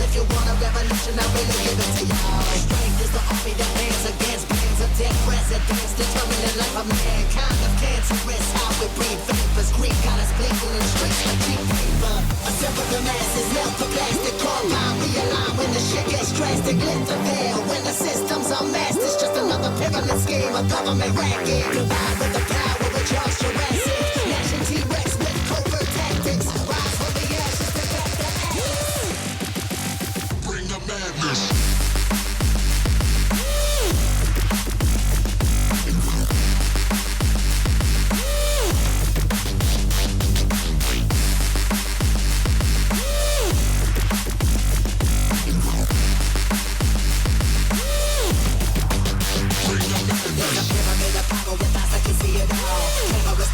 If you want a revolution, I really give it to y'all. Strength is the army that bands against bands of dead presidents, determining the life of mankind of cancerous. How we breathe vapors, Greek got us blinking in streets like cheap paper. Assemble the masses, melt the plastic, combine, realign when the shit gets drastic. Lift the veil when the system's unmasked. It's just another pyramid scheme, a government racket. Divide with the power with Charles Jurassic. Nation T-Rex with covert tactics. Rise from the ashes to back the ashes. Bring the madness.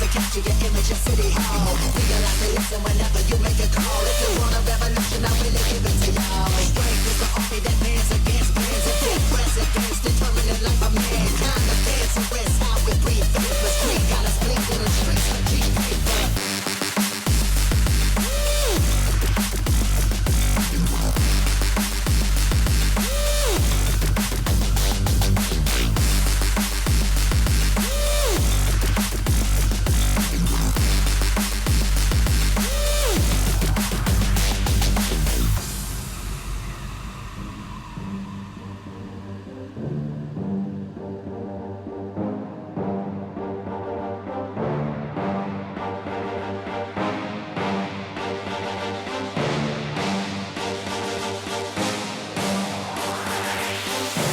Capture your image in City Hall. Realize they listen whenever you make a call. If you want a revolution, I really give it to y'all. Strength is the army that bands against bands of dead presidents, determining life of mankind of cancerous. How we breathe vapors, Greek got us blinking in streets like cheap paper.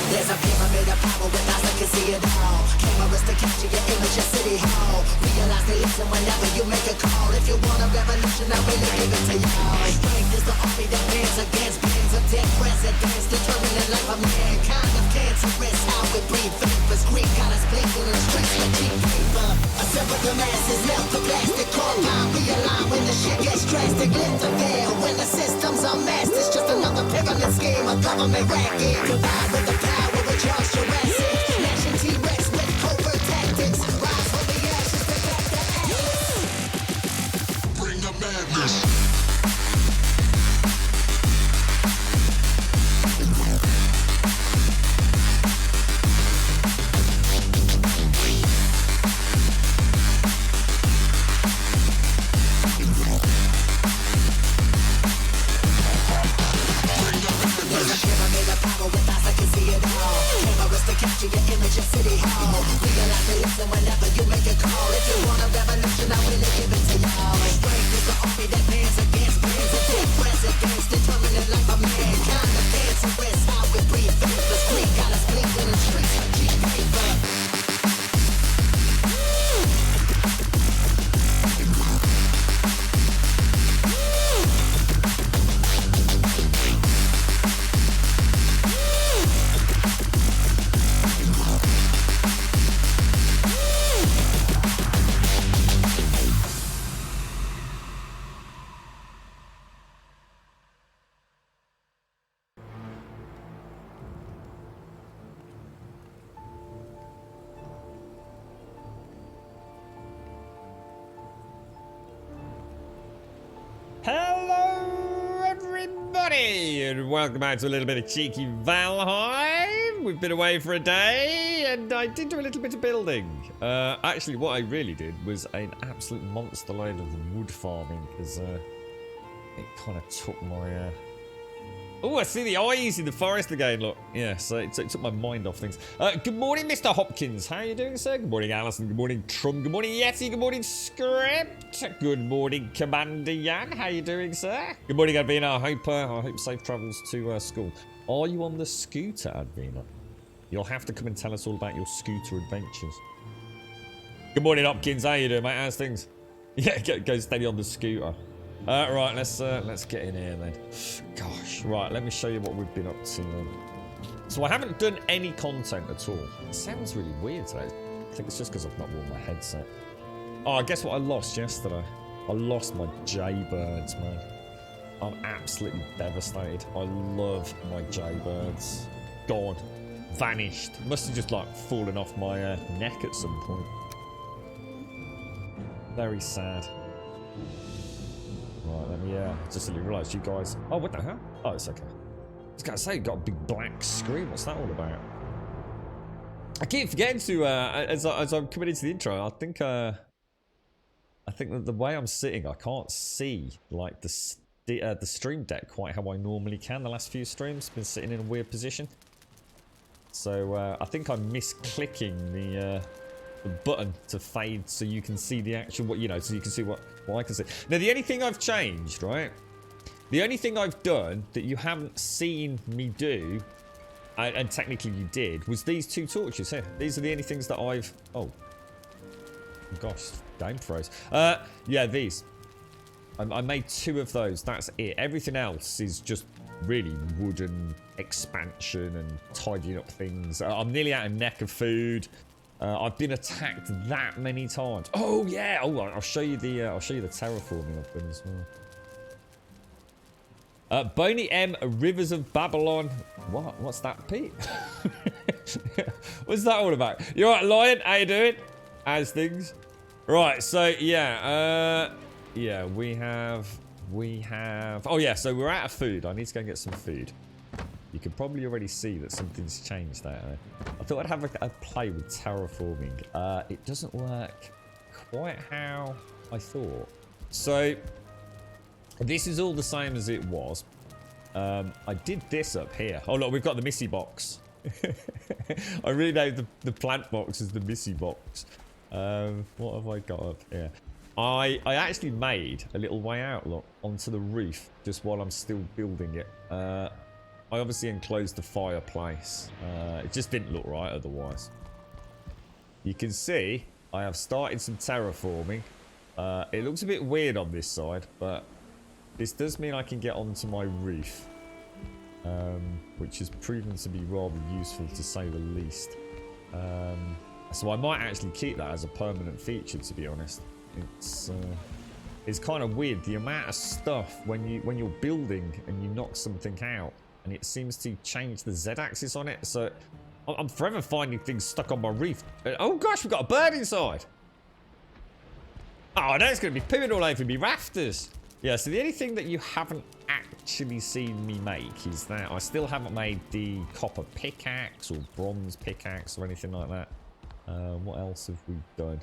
There's a pyramid of power with eyes that can see it all. Cameras to capture your image at City Hall. Realize they listen whenever you make a call. If you want a revolution, I really give it to y'all. Strength is the army that bands against bands of dead presidents, determining the life of mankind of cancerous. How we breathe vapors, Greek got us blinking in streets like cheap paper. Assemble the masses, melt the plastic, combine, realign when the shit gets drastic. Lift the veil when the system's unmasked. It's just another pyramid scheme, a government racket. Divide with the power with Charles Jurassic. Nation T-Rex with covert tactics. Rise from the ashes to back the ashes. Bring the madness. Capture your image in City Hall. Realize they listen whenever you make a call. If you want a revolution, I really give it to y'all. Strength is the army that bands against bands of dead presidents, determining life of mankind of cancerous. How we breathe vapors, Greek got us blinking in streets like cheap paper. Hello everybody and welcome back to a little bit of cheeky Valheim. We've been away for a day and I did do a little bit of building. Actually what I really did was an absolute monster load of wood farming because it kind of took my oh, I see the eyes in the forest again, look. Yeah, so it took my mind off things. Good morning, Mr. Hopkins. How are you doing, sir? Good morning, Alison. Good morning, Trump. Good morning, Yeti. Good morning, Script. Good morning, Commander Yan. How are you doing, sir? Good morning, Advina. I hope safe travels to school. Are you on the scooter, Advina? You'll have to come and tell us all about your scooter adventures. Good morning, Hopkins. How you doing, mate? How's things? Yeah, go steady on the scooter. Right, let's get in here then. Gosh, right, let me show you what we've been up to then. So I haven't done any content at all. It sounds really weird today. I think it's just because I've not worn my headset. Oh, guess what I lost yesterday? I lost my jaybirds, man. I'm absolutely devastated. I love my jaybirds. Gone. Vanished. Must have just like fallen off my neck at some point. Very sad. Right, let me just realised you guys... Oh, what the hell? Oh, it's okay. was going to say, got a big black screen. What's that all about? I keep forgetting to, as I'm coming into the intro, I think that the way I'm sitting, I can't see, like, the stream deck quite how I normally can. The last few streams, been sitting in a weird position. So, I think I'm misclicking the button to fade so you can see the actual, what, you know, so you can see what I can see. Now, the only thing I've changed, right? The only thing I've done that you haven't seen me do, and technically you did, was these two torches here. These are the only things that I've... Oh. Gosh, game froze. Yeah, these. I made 2 of those. That's it. Everything else is just really wooden expansion and tidying up things. I'm nearly out of neck of food. I've been attacked that many times. Oh yeah. Oh, I'll show you the terraforming I've done as well. Boney M, Rivers of Babylon. What? What's that, Pete? What's that all about? You alright, Lion? How you doing? How's things? Right. So yeah. Yeah. We have. Oh yeah. So we're out of food. I need to go and get some food. You can probably already see that something's changed there. I thought I'd have a play with terraforming. It doesn't work quite how I thought. So this is all the same as it was. I did this up here. Oh look, we've got the Missy box. I renamed the plant box as the Missy box. What have I got up here? I actually made a little way out, look, onto the roof just while I'm still building it. I obviously enclosed the fireplace. It just didn't look right otherwise. You can see I have started some terraforming. It looks a bit weird on this side, but this does mean I can get onto my roof, which has proven to be rather useful to say the least. So I might actually keep that as a permanent feature, to be honest. It's kind of weird the amount of stuff when you're building and you knock something out. And it seems to change the Z-axis on it. So I'm forever finding things stuck on my roof. Oh gosh, we've got a bird inside. Oh, no, it's going to be pimming all over me rafters. Yeah, so the only thing that you haven't actually seen me make is that I still haven't made the copper pickaxe or bronze pickaxe or anything like that. What else have we done?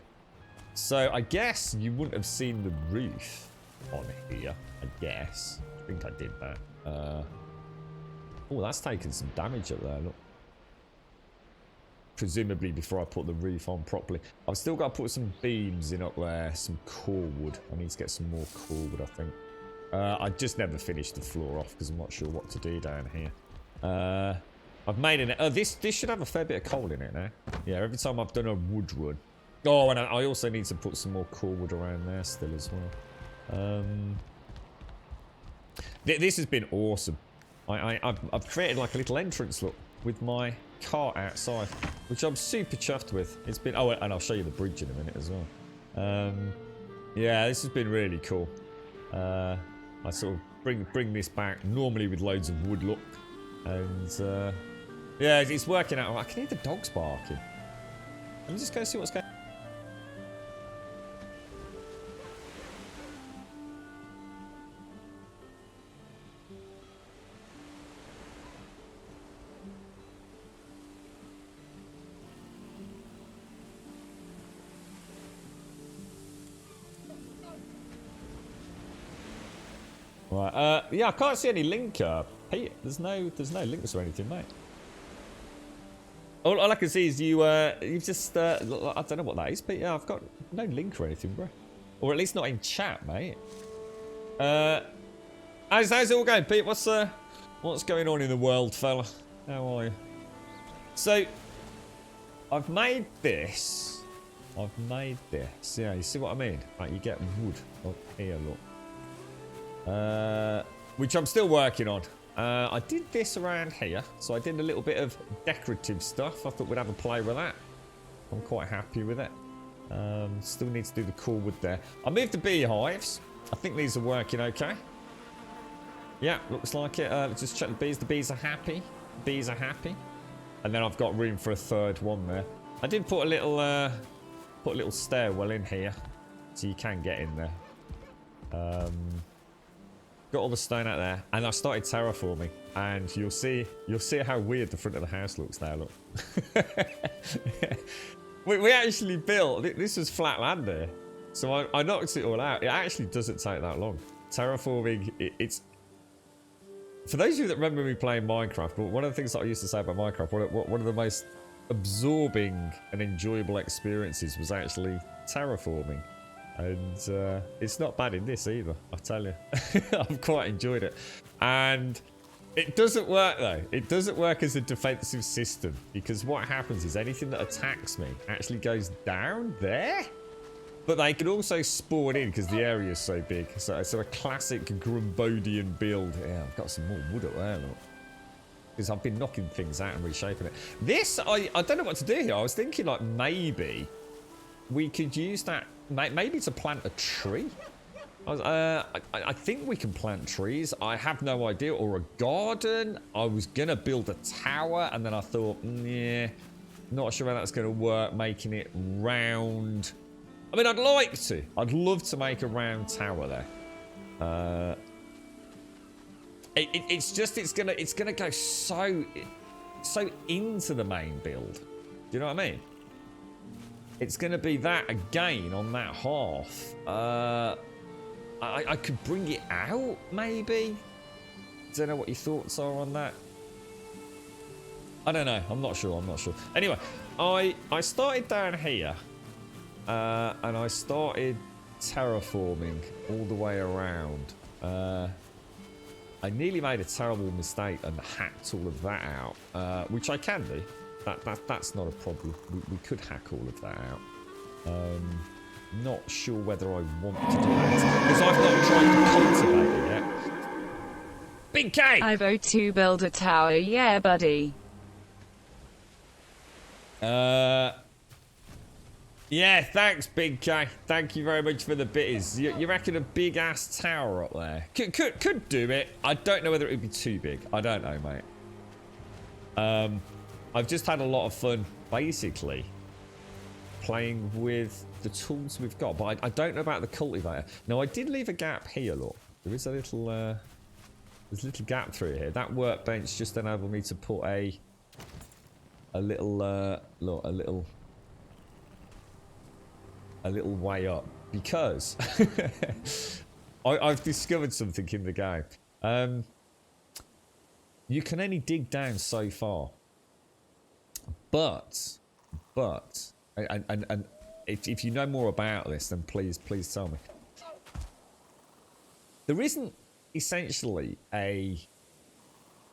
So I guess you wouldn't have seen the roof on here, I guess. I think I did that. Oh, that's taken some damage up there, look. Presumably before I put the roof on properly. I've still got to put some beams in up there, some core wood. I need to get some more core wood, I think. I just never finished the floor off because I'm not sure what to do down here. I've made an... Oh, this should have a fair bit of coal in it now. Yeah, every time I've done a wood run. Oh, and I also need to put some more core wood around there still as well. This has been awesome. I've created like a little entrance, look, with my car outside, which I'm super chuffed with. It's been... Oh, and I'll show you the bridge in a minute as well. Yeah, this has been really cool. I sort of bring this back, normally with loads of wood, look. And, yeah, it's working out. I can hear the dogs barking. Let me just go see what's going on. Right, yeah, I can't see any linker. Pete, there's no links or anything, mate. All I can see is you've just, I don't know what that is, Pete. Yeah, I've got no link or anything, bro. Or at least not in chat, mate. How's it all going, Pete? What's going on in the world, fella? How are you? So, I've made this. Yeah, you see what I mean? Like, you get wood up here, look. Which I'm still working on. I did this around here, so I did a little bit of decorative stuff. I thought we'd have a play with that. I'm quite happy with it. Still need to do the core wood there. I moved the beehives. I think these are working okay. Yeah, looks like it. Let's just check the bees. The bees are happy. Bees are happy. And then I've got room for a third one there. I did put a little stairwell in here, so you can get in there. got all the stone out there, and I started terraforming. And you'll see how weird the front of the house looks now. Look, we actually built. This was flat land there, so I knocked it all out. It actually doesn't take that long. Terraforming, it's for those of you that remember me playing Minecraft. One of the things that I used to say about Minecraft, one of the most absorbing and enjoyable experiences was actually terraforming. And it's not bad in this either, I tell you. I've quite enjoyed it. And it doesn't work though. It doesn't work as a defensive system, because what happens is anything that attacks me actually goes down there. But they can also spawn in because the area is so big. So it's a classic Grumbodian build. Yeah, I've got some more wood up there, look. Because I've been knocking things out and reshaping it. This, I don't know what to do here. I was thinking like maybe we could use that, maybe to plant a tree. I think we can plant trees. I have no idea. Or a garden. I was going to build a tower, and then I thought, yeah, not sure how that's going to work, making it round. I mean, I'd like to. I'd love to make a round tower there. It's gonna go so into the main build. Do you know what I mean? It's gonna be that again on that half. I could bring it out maybe. Don't know what your thoughts are on that. I don't know. I'm not sure. Anyway, I started down here, and I started terraforming all the way around. I nearly made a terrible mistake and hacked all of that out, which I can do. That's not a problem. We could hack all of that out. Not sure whether I want to do that because I've not tried to cultivate it yet. Big K! I vote to build a tower, yeah, buddy. Yeah, thanks, Big K. Thank you very much for the bitties. You reckon a big ass tower up there? Could do it. I don't know whether it would be too big. I don't know, mate. I've just had a lot of fun, basically, playing with the tools we've got, but I don't know about the cultivator. Now, I did leave a gap here, look. There is a little, there's a little gap through here. That workbench just enabled me to put a little, look, a little way up, because I've discovered something in the game. You can only dig down so far, but and if you know more about this, then please tell me. There isn't essentially a,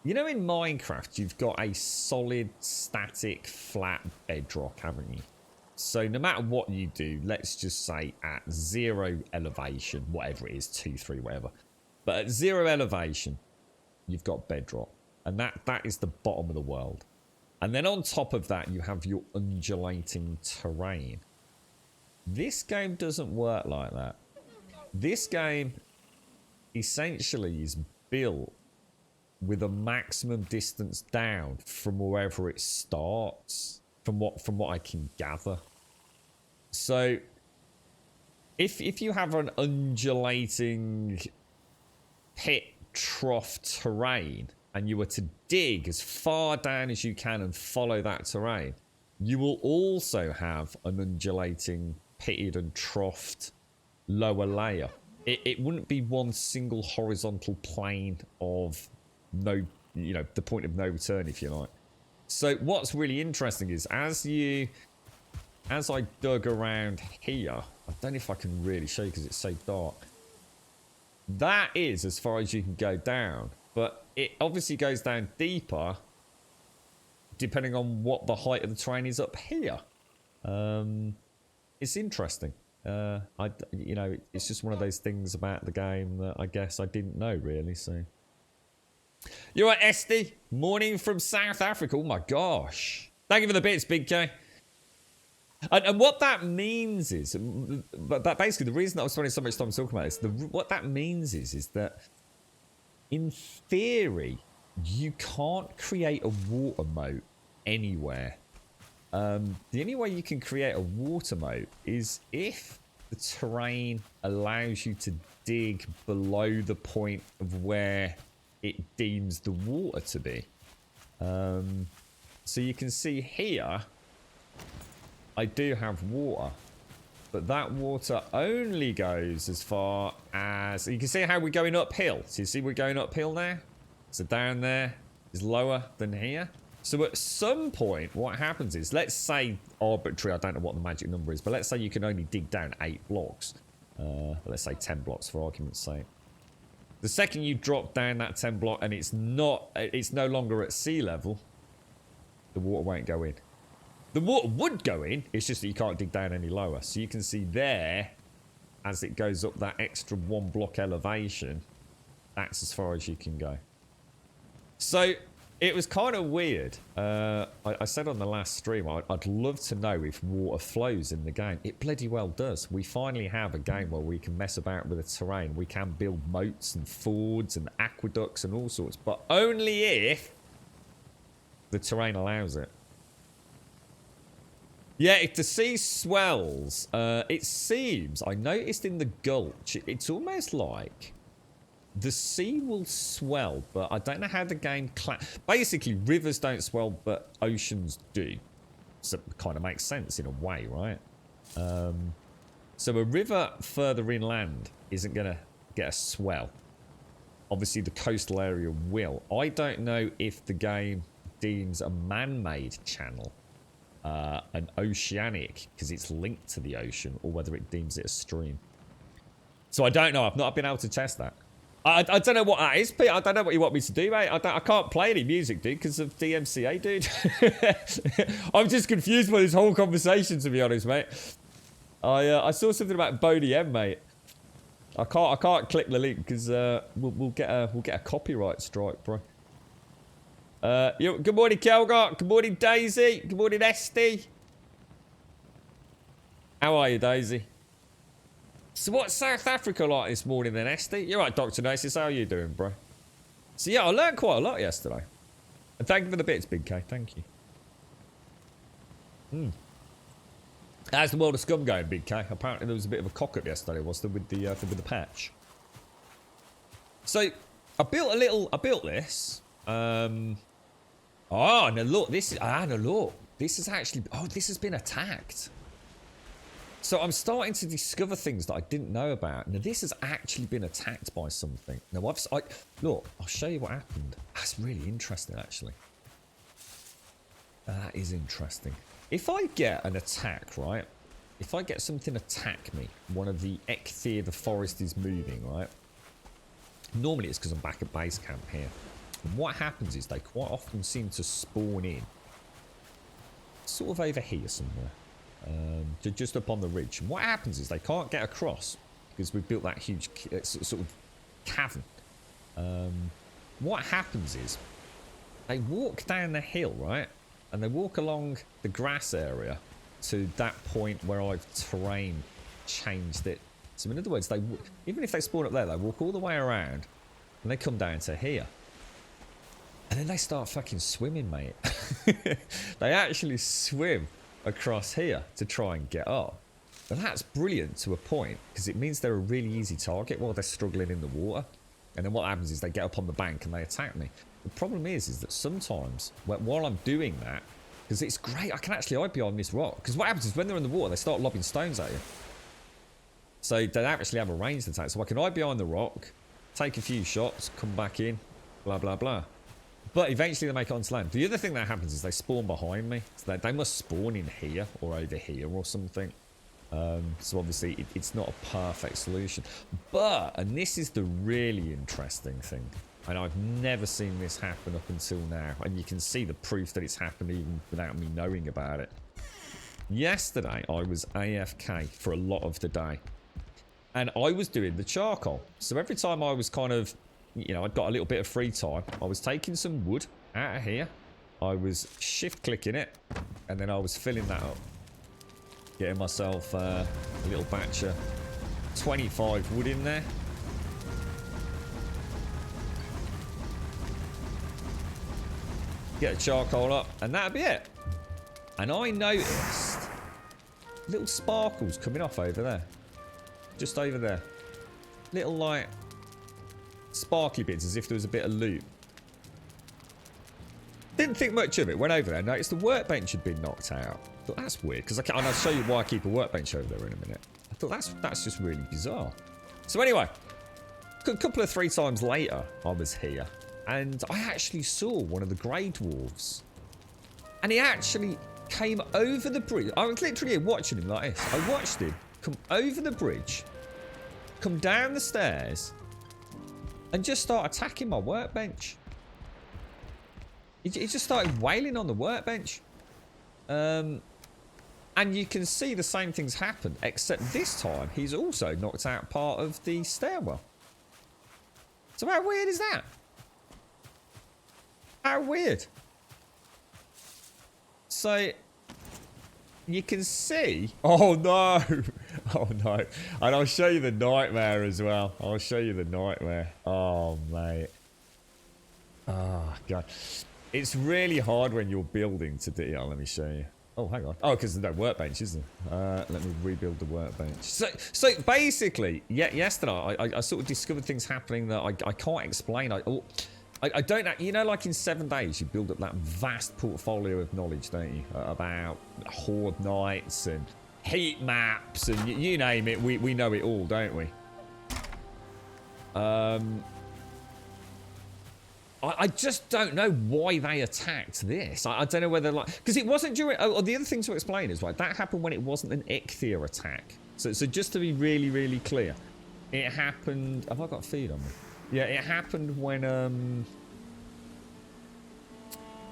you know, in Minecraft you've got a solid static flat bedrock, haven't you? So no matter what you do, let's just say at 0 elevation, whatever it is, 2, 3, whatever. But at 0 elevation, you've got bedrock. And that is the bottom of the world. And then on top of that, you have your undulating terrain. This game doesn't work like that. This game essentially is built with a maximum distance down from wherever it starts, from what I can gather. So if you have an undulating pit trough terrain and you were to dig as far down as you can and follow that terrain, you will also have an undulating pitted and troughed lower layer. It wouldn't be one single horizontal plane of no, you know, the point of no return, if you like. So what's really interesting is as I dug around here, I don't know if I can really show you because it's so dark. That is as far as you can go down, but it obviously goes down deeper depending on what the height of the terrain is up here. It's interesting. You know, it's just one of those things about the game that I guess I didn't know really. So, you're right, Esty. Morning from South Africa. Oh my gosh! Thank you for the bits, Big K. And what that means is, but basically the reason that I was spending so much time talking about this, what that means is that in theory you can't create a water moat anywhere. The only way you can create a water moat is if the terrain allows you to dig below the point of where it deems the water to be. So you can see here, I do have water. But that water only goes as far as... You can see how we're going uphill. So you see we're going uphill there? So down there is lower than here. So at some point, what happens is, let's say arbitrary, I don't know what the magic number is, but let's say you can only dig down 8 blocks. Let's say 10 blocks for argument's sake. The second you drop down that 10 block and it's no longer at sea level, the water won't go in. The water would go in, it's just that you can't dig down any lower. So you can see there, as it goes up that extra 1 block elevation, that's as far as you can go. So it was kind of weird. I said on the last stream, I'd love to know if water flows in the game. It bloody well does. We finally have a game where we can mess about with the terrain. We can build moats and fords and aqueducts and all sorts, but only if the terrain allows it. Yeah, if the sea swells, it seems, I noticed in the gulch, it's almost like the sea will swell, but I don't know how the game... Basically, rivers don't swell, but oceans do. So it kind of makes sense in a way, right? So a river further inland isn't going to get a swell. Obviously, the coastal area will. I don't know if the game deems a man-made channel an oceanic, because it's linked to the ocean, or whether it deems it a stream. So I don't know. I've not been able to test that. I don't know what that is, Pete. I don't know what you want me to do, mate. I can't play any music, dude, because of DMCA, dude. I'm just confused by this whole conversation, to be honest, mate. I saw something about Bodie M, mate. I can't click the link because we'll get a copyright strike, bro. Good morning, Kelgar. Good morning, Daisy. Good morning, Esty. How are you, Daisy? So what's South Africa like this morning then, Esty? You're right, Dr. Nasis. How are you doing, bro? So yeah, I learned quite a lot yesterday. And thank you for the bits, Big K. Thank you. How's the world of Scum going, Big K? Apparently there was a bit of a cock-up yesterday, was there, with the patch. So I built this. Oh, no, look, this is actually, this has been attacked. So I'm starting to discover things that I didn't know about. Now, this has actually been attacked by something. Now, look, I'll show you what happened. That's really interesting, actually. That is interesting. If I get an attack, right? If I get something attack me, one of the Ekthir, the forest is moving, right? Normally it's because I'm back at base camp here. And what happens is they quite often seem to spawn in sort of over here somewhere, just up on the ridge. And what happens is they can't get across because we've built that huge sort of cavern. What happens is they walk down the hill, right? And they walk along the grass area to that point where I've terrain changed it. So in other words, even if they spawn up there, they walk all the way around and they come down to here. And then they start fucking swimming, mate. They actually swim across here to try and get up. And that's brilliant to a point, because it means they're a really easy target while they're struggling in the water. And then what happens is they get up on the bank and they attack me. The problem is that sometimes, while I'm doing that, because it's great, I can actually hide behind this rock. Because what happens is when they're in the water, they start lobbing stones at you. So they actually have a ranged attack. So I can hide behind the rock, take a few shots, come back in, blah, blah, blah. But eventually they make it onto land. The other thing that happens is they spawn behind me. So they must spawn in here or over here or something. So obviously it's not a perfect solution. But, and this is the really interesting thing, and I've never seen this happen up until now, and you can see the proof that it's happened even without me knowing about it. Yesterday I was AFK for a lot of the day, and I was doing the charcoal. So every time I was kind of, you know, I'd got a little bit of free time, I was taking some wood out of here, I was shift clicking it, and then I was filling that up, getting myself a little batch of 25 wood in there. Get the charcoal up, and that'd be it. And I noticed little sparkles coming off over there. Just over there. little like sparkly bits as if there was a bit of loot. Didn't think much of it. Went over there, noticed the workbench had been knocked out. Thought that's weird because and I'll show you why I keep a workbench over there in a minute. I thought that's just really bizarre. So anyway, a couple of 3 times later, I was here and I actually saw one of the grey dwarves, and he actually came over the bridge. I was literally watching him like this. I watched him come over the bridge, come down the stairs, and just start attacking my workbench. He just started wailing on the workbench. And you can see the same things happen, except this time he's also knocked out part of the stairwell. So how weird is that? How weird. So you can see. Oh no. Oh no. And I'll show you the nightmare as well. I'll show you the nightmare. Oh mate. Oh god. It's really hard when you're building to do. Let me show you. Oh, hang on. Oh, because there's no workbench, isn't there? Let me rebuild the workbench. So basically, yesterday I sort of discovered things happening that I can't explain. I don't know. You know, like in 7 days, you build up that vast portfolio of knowledge, don't you? About horde nights and heat maps and you name it. We know it all, don't we? I just don't know why they attacked this. I don't know whether like because it wasn't during. Oh, the other thing to explain is right that happened when it wasn't an ichthyer attack. So just to be really clear, it happened. Have I got feed on me? Yeah, it happened when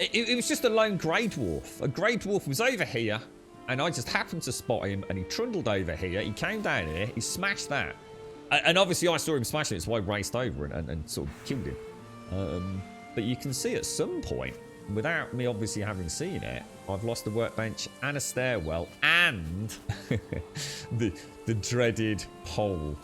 it was just a lone grey dwarf. A grey dwarf was over here, and I just happened to spot him, and he trundled over here. He came down here, he smashed that, and obviously I saw him smashing it, so I raced over and sort of killed him. But you can see at some point, without me obviously having seen it, I've lost a workbench and a stairwell and the dreaded pole.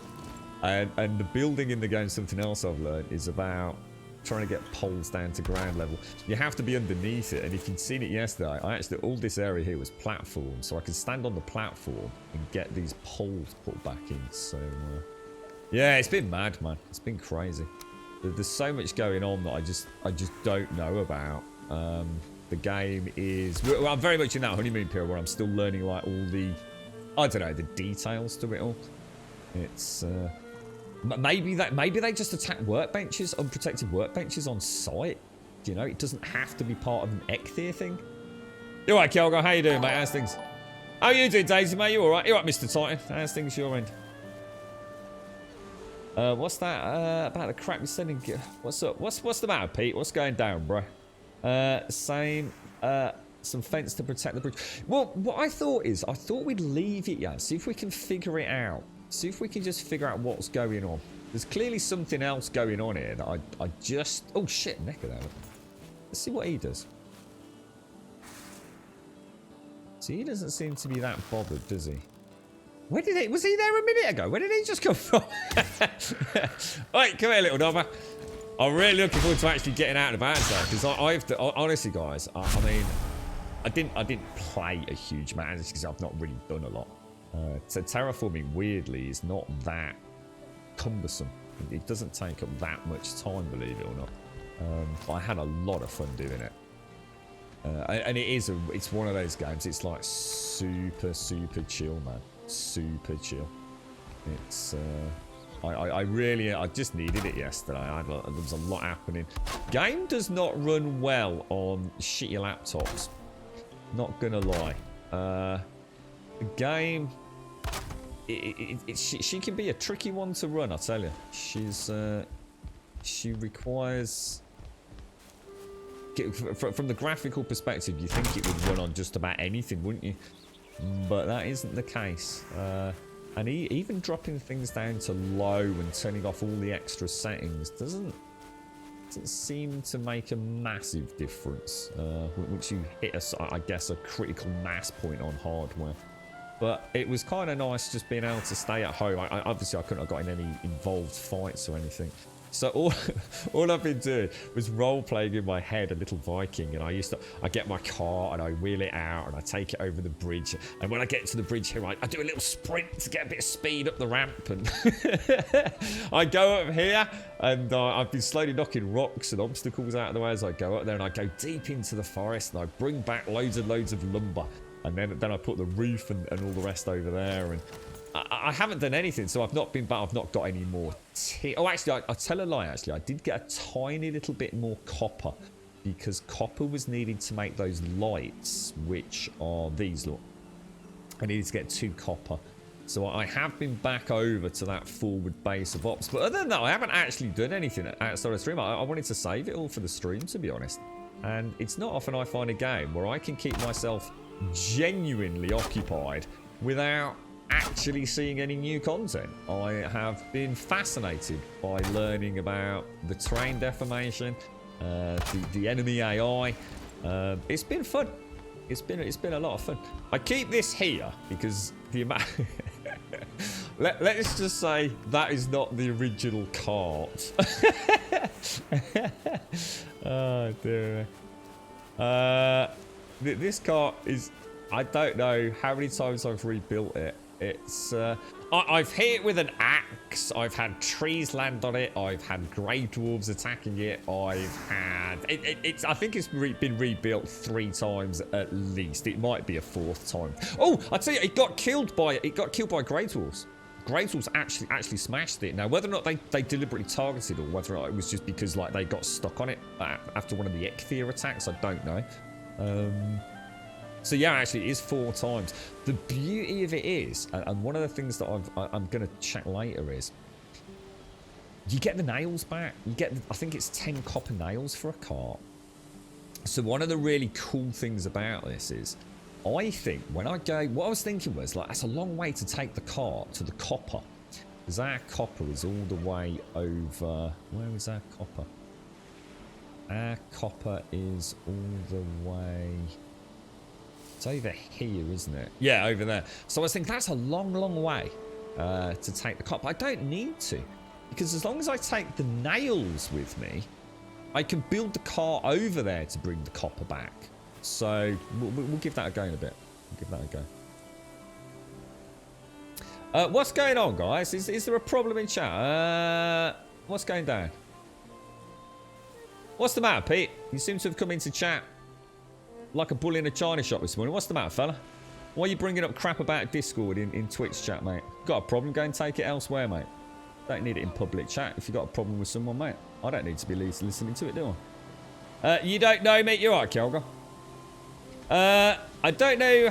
And the building in the game, something else I've learned, is about trying to get poles down to ground level. You have to be underneath it, and if you'd seen it yesterday, all this area here was platform, so I could stand on the platform and get these poles put back in. So yeah, it's been mad, man. It's been crazy. There's so much going on that I just don't know about. The game is well, I'm very much in that honeymoon period where I'm still learning like all the the details to it all. It's maybe they just attack workbenches, unprotected workbenches on site. You know, it doesn't have to be part of an ichthyer thing. You alright, Kelgo? How you doing, mate? How's things? How you doing, Daisy, mate? You alright? You alright, Mr. Titan? How's things your end? What's that about the crap you're sending? What's up? What's the matter, Pete? What's going down, bro? Same. Some fence to protect the bridge. Well, what I thought we'd leave it, yeah. See if we can figure it out. See if we can just figure out what's going on. There's clearly something else going on here that I just. Oh shit, neck of that. Let's see what he does. See, he doesn't seem to be that bothered, does he? Where did he? Was he there a minute ago? Where did he just come from? Right, come here, little dobber. I'm really looking forward to actually getting out and about today because I've honestly, guys. I mean, I didn't play a huge amount because I've not really done a lot. So terraforming, weirdly, is not that cumbersome. It doesn't take up that much time, believe it or not. I had a lot of fun doing it. And it's one of those games. It's like super chill, man. Super chill. It's I just needed it yesterday. There was a lot happening. Game does not run well on shitty laptops. Not gonna lie. The game, she can be a tricky one to run. I tell you, she requires. From the graphical perspective, you think it would run on just about anything, wouldn't you? But that isn't the case. And even dropping things down to low and turning off all the extra settings doesn't seem to make a massive difference once you hit, I guess, a critical mass point on hardware. But it was kind of nice just being able to stay at home. Obviously, I couldn't have got in any involved fights or anything. So all I've been doing was role-playing in my head a little Viking, and I get my car and I wheel it out and I take it over the bridge, and when I get to the bridge here, I do a little sprint to get a bit of speed up the ramp, and I go up here, and I've been slowly knocking rocks and obstacles out of the way as I go up there, and I go deep into the forest, and I bring back loads and loads of lumber, and then I put the roof and all the rest over there, and I haven't done anything, so I've not got any more oh, actually, I tell a lie, actually. I did get a tiny little bit more copper, because copper was needed to make those lights, which are these, look. I needed to get 2 copper. So I have been back over to that forward base of ops. But other than that, I haven't actually done anything outside of the stream. I wanted to save it all for the stream, to be honest. And it's not often I find a game where I can keep myself genuinely occupied without actually seeing any new content. I have been fascinated by learning about the terrain deformation, the enemy AI. It's been fun. It's been a lot of fun. I keep this here because the amount. Let's just say that is not the original cart. Oh dear. This cart is. I don't know how many times I've rebuilt it. It's I've hit it with an axe. I've had trees land on it. I've had grey dwarves attacking it. I've had it's. I think it's been rebuilt 3 times at least. It might be a 4th time. Oh, I tell you, it got killed by grey dwarves. Grey dwarves actually smashed it. Now, whether or not they deliberately targeted, or whether or not it was just because like they got stuck on it after one of the Ekthir attacks, I don't know. So yeah, actually, it is 4 times. The beauty of it is, and one of the things that I'm going to check later is, you get the nails back. You get, I think it's 10 copper nails for a cart. So one of the really cool things about this is, I think when I go, what I was thinking was like, that's a long way to take the cart to the copper, because our copper is all the way over. Where is our copper? Our copper is all the way. It's over here, isn't it? Yeah, over there. So I was thinking that's a long way to take the copper. I don't need to, because as long as I take the nails with me, I can build the car over there to bring the copper back. So we'll give that a go in a bit. We'll give that a go. What's going on, guys? Is there a problem in chat? What's going down? What's the matter, Pete? You seem to have come into chat like a bull in a china shop this morning. What's the matter, fella? Why are you bringing up crap about Discord in Twitch chat, mate? Got a problem? Go and take it elsewhere, mate. Don't need it in public chat if you've got a problem with someone, mate. I don't need to be listening to it, do I? You don't know, mate. You're right, Kelga. I don't know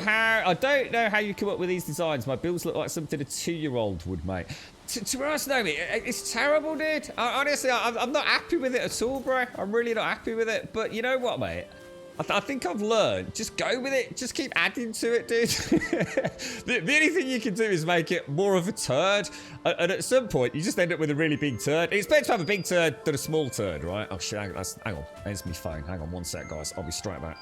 how you come up with these designs. My builds look like something a 2-year-old would make. To be honest, no, mate, it's terrible, dude. Honestly, I'm not happy with it at all, bro. I'm really not happy with it. But you know what, mate? I think I've learned. Just go with it. Just keep adding to it, dude. The only thing you can do is make it more of a turd. And at some point, you just end up with a really big turd. It's better to have a big turd than a small turd, right? Oh, shit. Hang on. There's my phone. Hang on 1 sec, guys. I'll be straight back.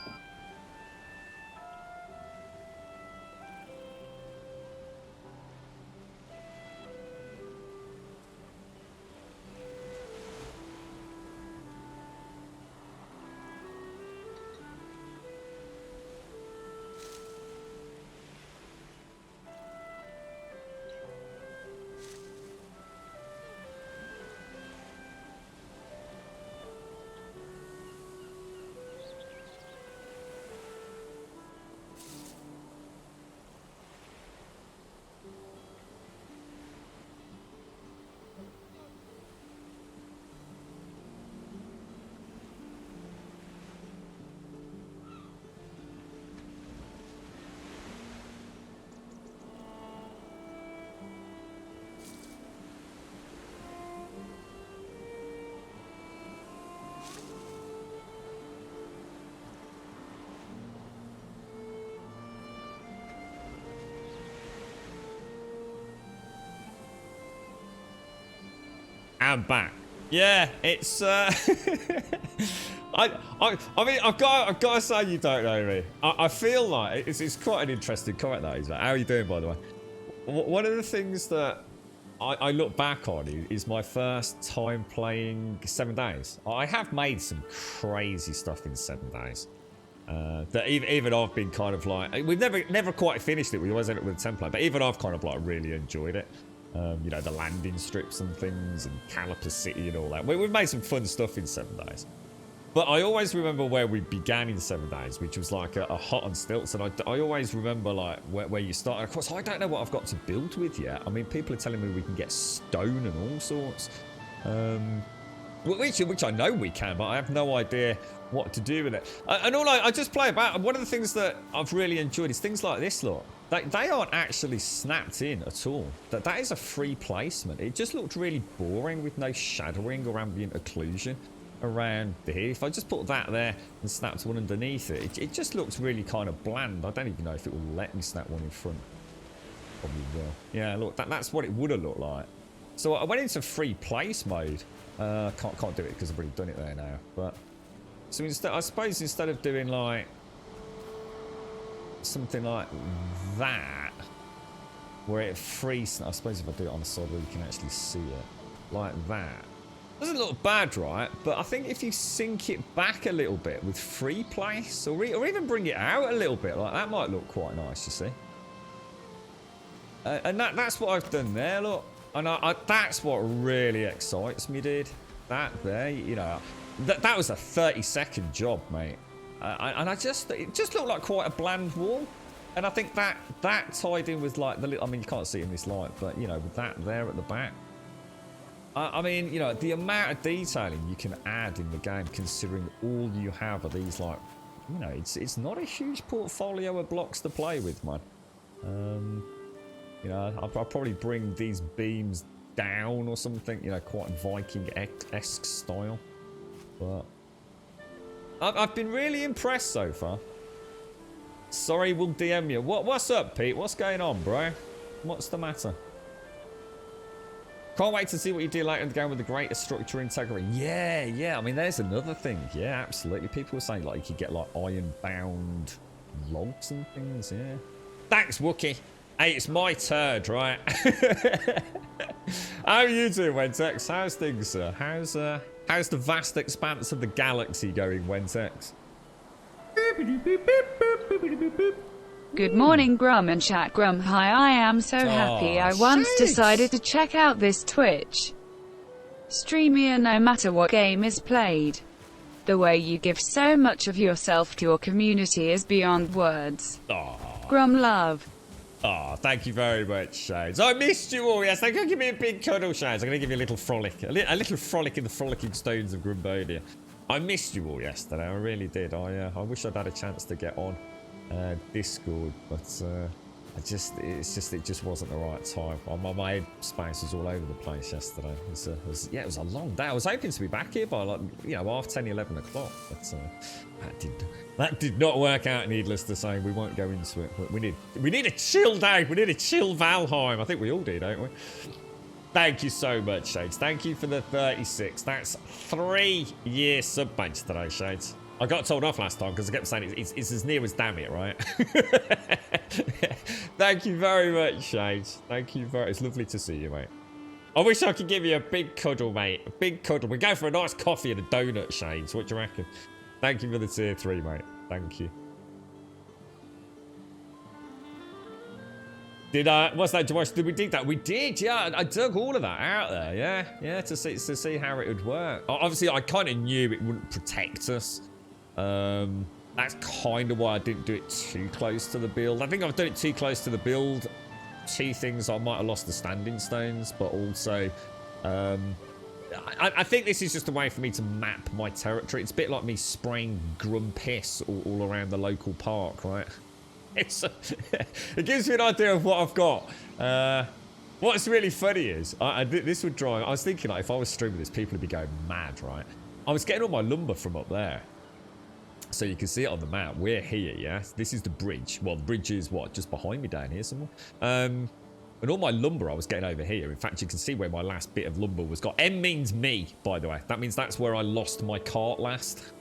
I'm back. Yeah, it's I mean I've got to say, you don't know me. I feel like it's quite an interesting comment, that is. How are you doing, by the way? One of the things that I look back on is my first time playing 7 Days. I have made some crazy stuff in 7 Days. That even I've been kind of like, we've never quite finished it. We always end up with a template, but even I've kind of like really enjoyed it. You know, the landing strips and things, and Caliper City and all that. We've made some fun stuff in 7 Days. But I always remember where we began in 7 Days, which was like a hot on stilts. And I always remember like where you started. Of course, I don't know what I've got to build with yet. I mean, people are telling me we can get stone and all sorts. Which I know we can, but I have no idea what to do with it. And all I just play about. And one of the things that I've really enjoyed is things like this, look. They aren't actually snapped in at all. That is a free placement. It just looked really boring with no shadowing or ambient occlusion around here. If I just put that there and snapped one underneath it just looks really kind of bland. I don't even know if it will let me snap one in front. Probably will. Yeah, look, that's what it would have looked like. So I went into free place mode. Can't do it because I've already done it there now. But so instead, I suppose instead of doing like something like that, where it frees, I suppose if I do it on the side where you can actually see it, like that. Doesn't look bad, right? But I think if you sink it back a little bit with free place, or even bring it out a little bit, like that might look quite nice, you see. And that's what I've done there, look. And that's what really excites me, dude. That there, you know, that was a 30-second job, mate. And it just looked like quite a bland wall. And I think that tied in with like the little, I mean, you can't see it in this light, but you know, with that there at the back. I mean, you know, the amount of detailing you can add in the game, considering all you have are these, like, you know, it's not a huge portfolio of blocks to play with, man. You know, I'll probably bring these beams down or something, you know, quite Viking-esque style. But I've been really impressed so far. Sorry, we'll DM you. What's up, Pete? What's going on, bro? What's the matter? Can't wait to see what you do later in the game with the greater structure integrity. Yeah. I mean, there's another thing. Yeah, absolutely. People were saying like you could get like iron-bound logs and things. Yeah. Thanks, Wookie. Hey, it's my turd, right? How are you doing, Wentex? How's things, sir? How's the vast expanse of the galaxy going, Wentex? Good morning, Grum and chat. Grum, hi, I am so happy I once decided to check out this Twitch streamer no matter what game is played. The way you give so much of yourself to your community is beyond words. Aww. Grum love. Oh, thank you very much, Shades. I missed you all. Yes, thank you. Give me a big cuddle, Shades. I'm going to give you a little frolic. A little frolic in the frolicking stones of Grumbonia. I missed you all yesterday. I really did. I wish I'd had a chance to get on Discord, but it just wasn't the right time. My head space was all over the place yesterday. It was a long day. I was hoping to be back here by like, you know, half 10, 11 o'clock, but that did not work out. Needless to say, we won't go into it. We need a chill day. We need a chill Valheim. I think we all do, don't we? Thank you so much, Shades. Thank you for the 36. That's 3-year sub badge today, Shades. I got told off last time because I kept saying it's as near as damn it, right? Thank you very much, Shades. Thank you very. It's lovely to see you, mate. I wish I could give you a big cuddle, mate. A big cuddle. We go for a nice coffee and a donut, Shades. What do you reckon? Thank you for the tier 3, mate. Thank you. What's that, Josh? Did we dig that? We did, yeah. I dug all of that out there, yeah, to see how it would work. Obviously, I kind of knew it wouldn't protect us. That's kind of why I didn't do it too close to the build. I think I've done it too close to the build. 2 things, I might have lost the standing stones, but also, I think this is just a way for me to map my territory. It's a bit like me spraying grum piss all around the local park, right? It gives me an idea of what I've got. What's really funny is, this would drive, I was thinking like if I was streaming this, people would be going mad, right? I was getting all my lumber from up there. So you can see it on the map. We're here, yeah? This is the bridge. Well, the bridge is what? Just behind me down here somewhere. And all my lumber I was getting over here. In fact, you can see where my last bit of lumber was got. M means me, by the way. That means that's where I lost my cart last.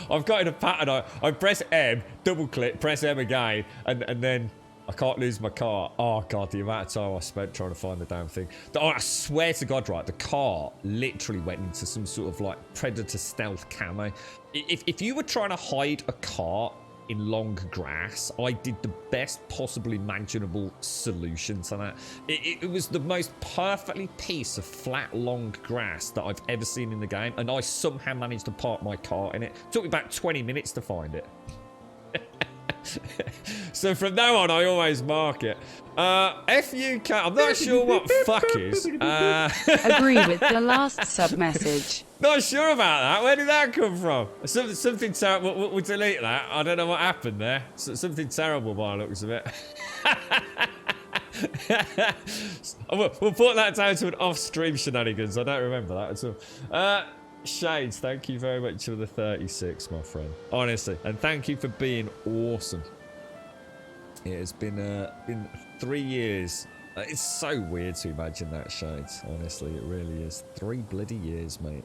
I've got in a pattern. I press M, double click, press M again, and then I can't lose my car. Oh, God, the amount of time I spent trying to find the damn thing. Oh, I swear to God, right, the car literally went into some sort of, like, Predator stealth camo. If you were trying to hide a car in long grass, I did the best possible imaginable solution to that. It was the most perfectly piece of flat, long grass that I've ever seen in the game, and I somehow managed to park my car in it. It took me about 20 minutes to find it. So from now on, I always mark it. FUK, I'm not sure what fuck is. Agree with the last sub message. Not sure about that. Where did that come from? Something terrible. We'll delete that. I don't know what happened there. Something terrible by the looks of it. We'll put that down to an off-stream shenanigans. I don't remember that at all. Shades, thank you very much for the 36, my friend. Honestly, and thank you for being awesome. It has been 3 years. It's so weird to imagine that, Shades. Honestly, it really is. 3 bloody years, mate.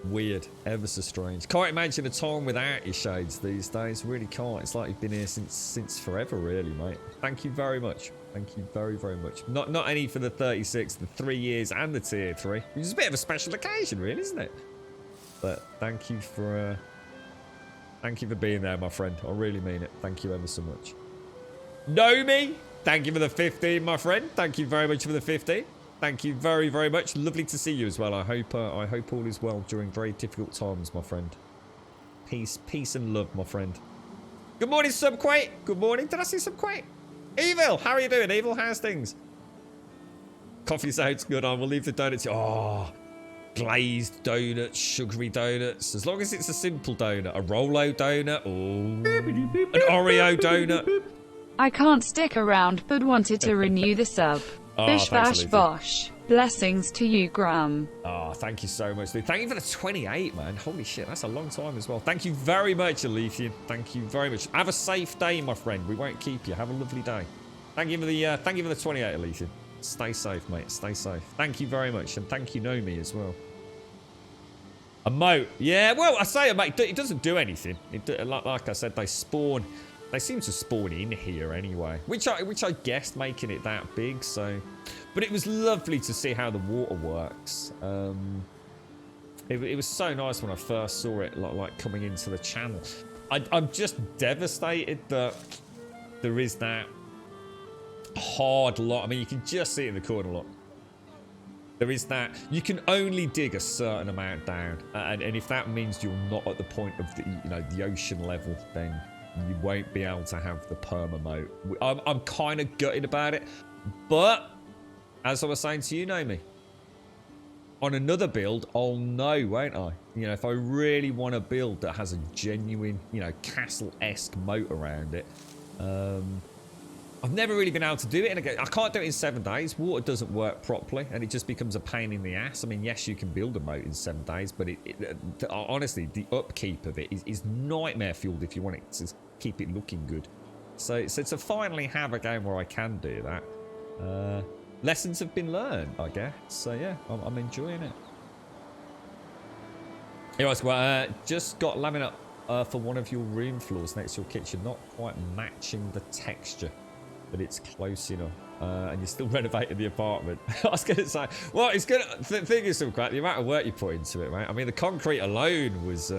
Weird, ever so strange. Can't imagine a time without you, Shades, these days. Really can't. It's like you've been here since forever, really, mate. Thank you very much. Thank you very, very much. Not only for the 36, the 3 years, and the tier 3, which is a bit of a special occasion, really, isn't it? But thank you for being there, my friend. I really mean it. Thank you ever so much. Nomi, thank you for the 15, my friend. Thank you very much for the 15. Thank you very, very much. Lovely to see you as well. I hope all is well during very difficult times, my friend. Peace and love, my friend. Good morning, Subquate. Good morning. Did I see Subquate? Evil, how are you doing, Evil? How's things? Coffee sounds good. I will leave the donuts. Oh, glazed donuts, sugary donuts. As long as it's a simple donut. A Rolo donut. Oh, an Oreo donut. I can't stick around, but wanted to renew the sub. Bish bash bosh. Blessings to you, Graham. Oh, thank you so much, Lee. Thank you for the 28, man. Holy shit, that's a long time as well. Thank you very much, Alethian. Thank you very much. Have a safe day, my friend. We won't keep you. Have a lovely day. Thank you for the 28, Alethian. Stay safe, mate. Stay safe. Thank you very much, and thank you, Nomi, as well. A moat. Yeah, well, I say a moat. It doesn't do anything. Like I said, they spawn. They seem to spawn in here anyway, which I guessed making it that big. So, but it was lovely to see how the water works. It was so nice when I first saw it, like coming into the channel. I'm just devastated that there is that hard lock. I mean, you can just see it in the corner. Look, there is that. You can only dig a certain amount down, and if that means you're not at the point of the ocean level, then you won't be able to have the perma moat. I'm kind of gutted about it, but as I was saying to you, Naomi, on another build, I'll know, won't I? If I really want a build that has a genuine, castle-esque moat around it. I've never really been able to do it, and I can't do it in 7 days. Water doesn't work properly, and it just becomes a pain in the ass. I mean, yes, you can build a moat in 7 days, but honestly, the upkeep of it is nightmare fueled if you want it to keep it looking good. So to finally have a game where I can do that, lessons have been learned, I guess. So yeah, I'm enjoying it. Anyways, well, just got laminate for one of your room floors next to your kitchen, not quite matching the texture, but it's close enough. And you're still renovating the apartment. I was going to say, well, it's good. The thing is, some crap, the amount of work you put into it, mate. I mean, the concrete alone was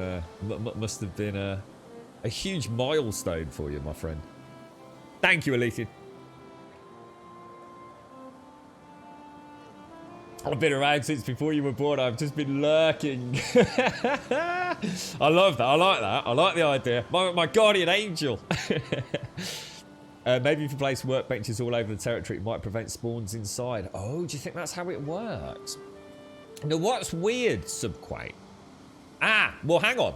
must have been a huge milestone for you, my friend. Thank you, Alethian. I've been around since before you were born. I've just been lurking. I love that. I like that. I like the idea. My guardian angel. Maybe if you place workbenches all over the territory, it might prevent spawns inside. Oh, do you think that's how it works? Now, what's weird, Subquake? Well, hang on.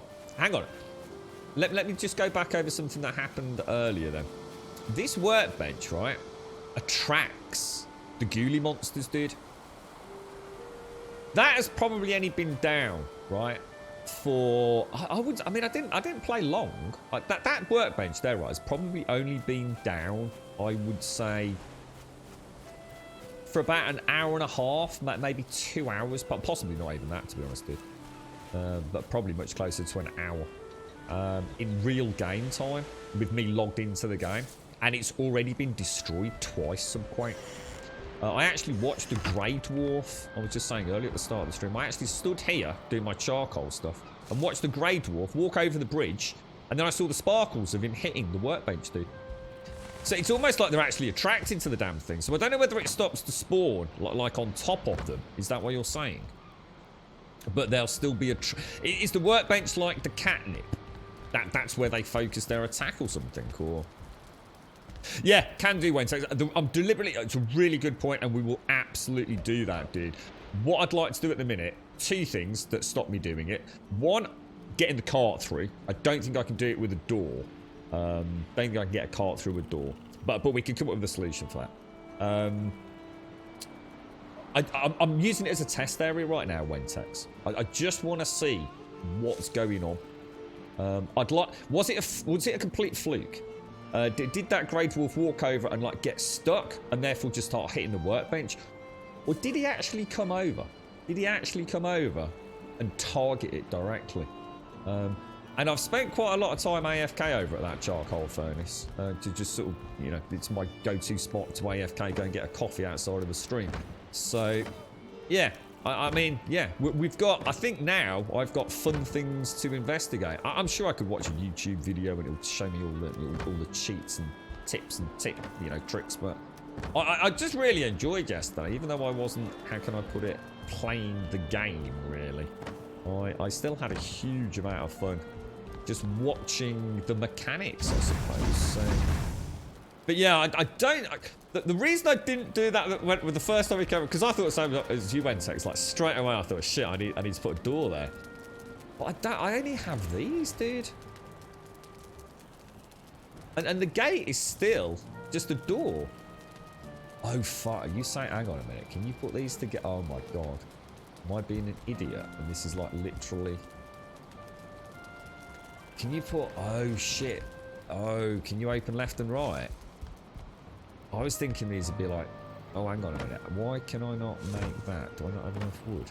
Let me just go back over something that happened earlier then. This workbench, right, attracts the ghoulie monsters, dude. That has probably only been down, right, for I didn't play long. That workbench there, right, has probably only been down, I would say, for about an hour and a half, maybe 2 hours, but possibly not even that, to be honest, dude. But probably much closer to an hour in real game time with me logged into the game. and it's already been destroyed twice, some point. I actually watched the Grey Dwarf. I was just saying earlier at the start of the stream. I actually stood here doing my charcoal stuff and watched the Grey Dwarf walk over the bridge, and then I saw the sparkles of him hitting the workbench, dude. So it's almost like they're actually attracted to the damn thing. So I don't know whether it stops to spawn like on top of them. Is that what you're saying? But they'll still be is the workbench like the catnip? That's where they focus their attack or something, or... Yeah, can do, Wayne. I'm deliberately... It's a really good point, and we will absolutely do that, dude. What I'd like to do at the minute, 2 things that stop me doing it. 1, getting the cart through. I don't think I can do it with a door. Don't think I can get a cart through a door. But we can come up with a solution for that. I'm using it as a test area right now, Wentex. I just want to see what's going on. I'd like... Was it a complete fluke? Did that Grey Dwarf walk over and like get stuck and therefore just start hitting the workbench? Or did he actually come over? Did he actually come over and target it directly? And I've spent quite a lot of time AFK over at that charcoal furnace to just sort of, you know, it's my go-to spot to AFK, go and get a coffee outside of a stream. So, yeah. I mean, yeah, we've got, I think now I've got fun things to investigate. I'm sure I could watch a YouTube video and it'll show me all the cheats and tips and tricks, but I just really enjoyed yesterday, even though I wasn't, how can I put it, playing the game, really. I still had a huge amount of fun just watching the mechanics, I suppose, so... But yeah, I don't... The reason I didn't do that with the first time we came... Because I thought the same as you went, Tex. Like, straight away I thought, shit, I need to put a door there. But I only have these, dude. And the gate is still just a door. Oh, fuck. Are you saying... Hang on a minute. Can you put these together? Oh, my God. Am I being an idiot? And this is, like, literally... Can you put... Oh, shit. Oh, can you open left and right? I was thinking these would be like, oh, hang on a minute. Why can I not make that? Do I not have enough wood?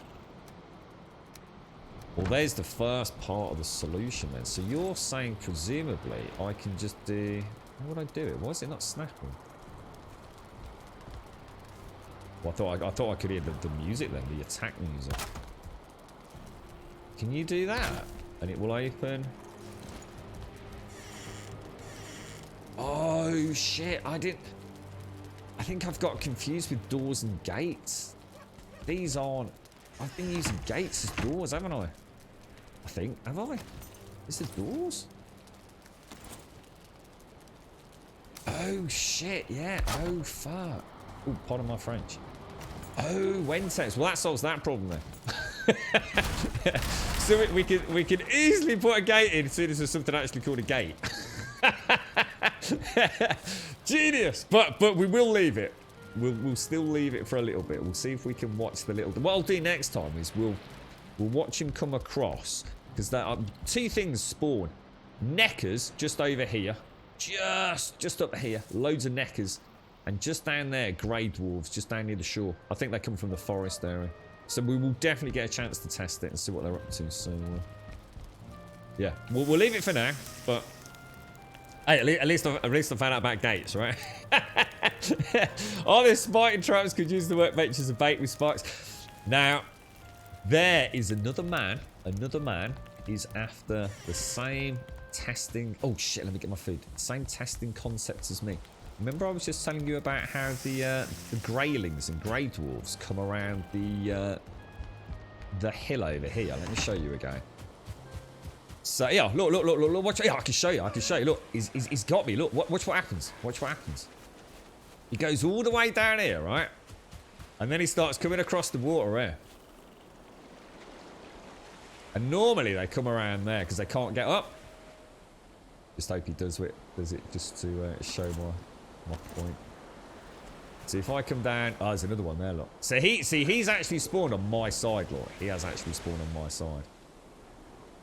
Well, there's the first part of the solution then. So you're saying, presumably, I can just do... How would I do it? Why is it not snapping? Well, I thought I could hear the music then, the attack music. Can you do that? And it will open... Oh, shit. I think I've got confused with doors and gates. These aren't... I've been using gates as doors, haven't I? I think. Have I? Is it doors? Oh, shit. Yeah. Oh, fuck. Oh, pardon my French. Oh, Wentex. Well, that solves that problem then. So we can easily put a gate in as soon as there's something actually called a gate. Genius. But we will leave it. We'll still leave it for a little bit. We'll see if we can watch the little... What I'll do next time is we'll watch him come across, because there are 2 things spawn. Neckers just over here. Just up here. Loads of neckers. And just down there, Grey Dwarves, just down near the shore. I think they come from the forest area. So we will definitely get a chance to test it and see what they're up to. So, yeah. We'll leave it for now, but... Hey, at least I found out about gates, right? All this spiking traps could use the workbench as a bait with spikes. Now, there is another man. Another man is after the same testing... Oh, shit, let me get my food. Same testing concept as me. Remember I was just telling you about how the Greylings and Grey Dwarves come around the hill over here. Let me show you again. So yeah, look, watch. Yeah, I can show you. Look, he's got me. Look, watch what happens. Watch what happens. He goes all the way down here, right? And then he starts coming across the water here. And normally they come around there because they can't get up. Just hope he does it just to show my point. See if I come down. Oh, there's another one there. Look. So he's actually spawned on my side. Look, he has actually spawned on my side.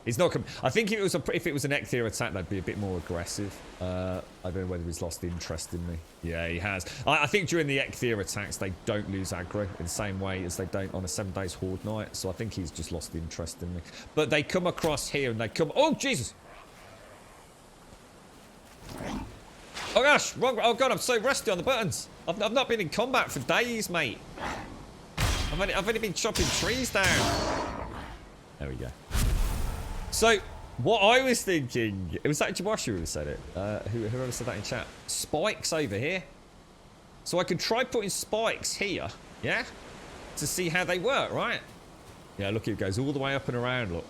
He's not. I think if it was an Ecthier attack, that'd be a bit more aggressive. I don't know whether he's lost interest in me. Yeah, he has. I think during the Ecthier attacks, they don't lose aggro in the same way as they don't on a 7 days Horde night. So I think he's just lost interest in me. But they come across here and they come. Oh Jesus! Oh gosh, wrong. Oh god, I'm so rusty on the buttons. I've not been in combat for days, mate. I've only been chopping trees down. There we go. So, what I was thinking, it was actually Joshua who said it. Whoever said that in chat. Spikes over here. So I could try putting spikes here, yeah? To see how they work, right? Yeah, look, it goes all the way up and around, look.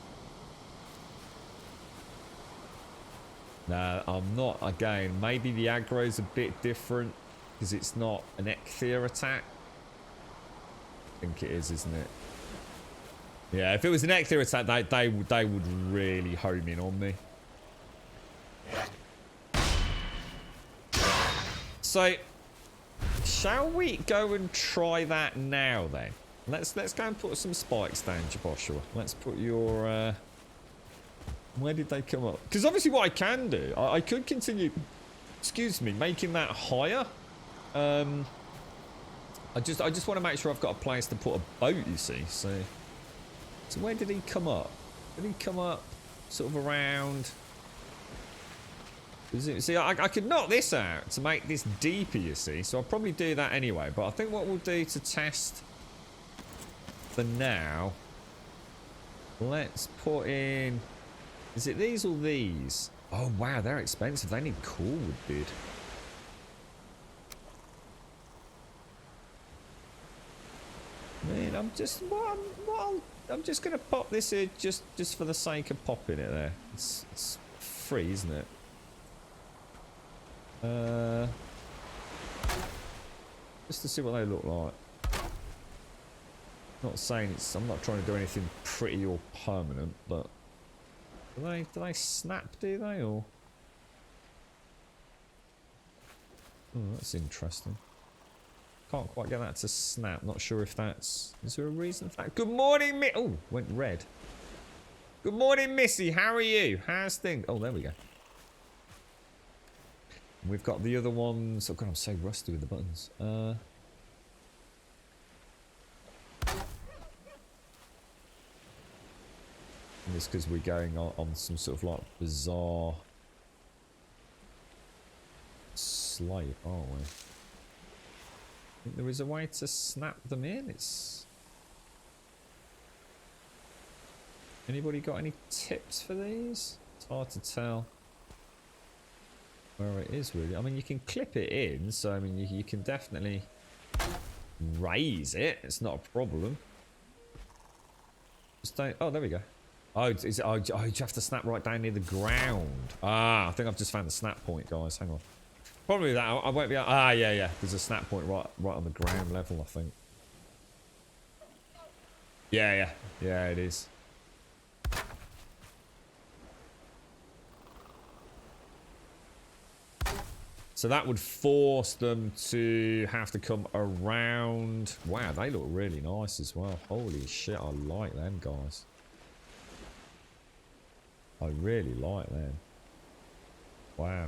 No, I'm not. Again, maybe the aggro's a bit different because it's not an Ecthir attack. I think it is, isn't it? Yeah, if it was an Ecthir attack, they would really home in on me. So, shall we go and try that now then? Let's go and put some spikes down, Joshua. Let's put your where did they come up? Because obviously what I can do, I could continue, excuse me, making that higher. I just want to make sure I've got a place to put a boat, you see. So where did he come up? Did he come up sort of around? See, I could knock this out to make this deeper, you see. So I'll probably do that anyway. But I think what we'll do to test for now, let's put in, is it these or these? Oh wow, they're expensive. They need cool wood, dude. I mean, I'm just gonna pop this here just for the sake of popping it there. It's free, isn't it? Just to see what they look like. Not saying it's. I'm not trying to do anything pretty or permanent, but do they snap? Do they or? Oh, that's interesting. Can't quite get that to snap. Not sure if that's. Is there a reason for that? Good morning, Oh, went red. Good morning, Missy. How are you? How's things? Oh, there we go. We've got the other ones. Oh god, I'm so rusty with the buttons. It's because we're going on some sort of like bizarre slate, aren't we? I think there is a way to snap them in. It's. Anybody got any tips for these? It's hard to tell where it is really. I mean, you can clip it in, so I mean, you can definitely raise it. It's not a problem. Just don't. Oh, there we go. Oh, you have to snap right down near the ground. Ah, I think I've just found the snap point, guys. Hang on. Probably that. I won't be. Ah, yeah. There's a snap point right on the ground level, I think. Yeah, it is. So that would force them to have to come around. Wow, they look really nice as well. Holy shit, I like them, guys. I really like them. Wow.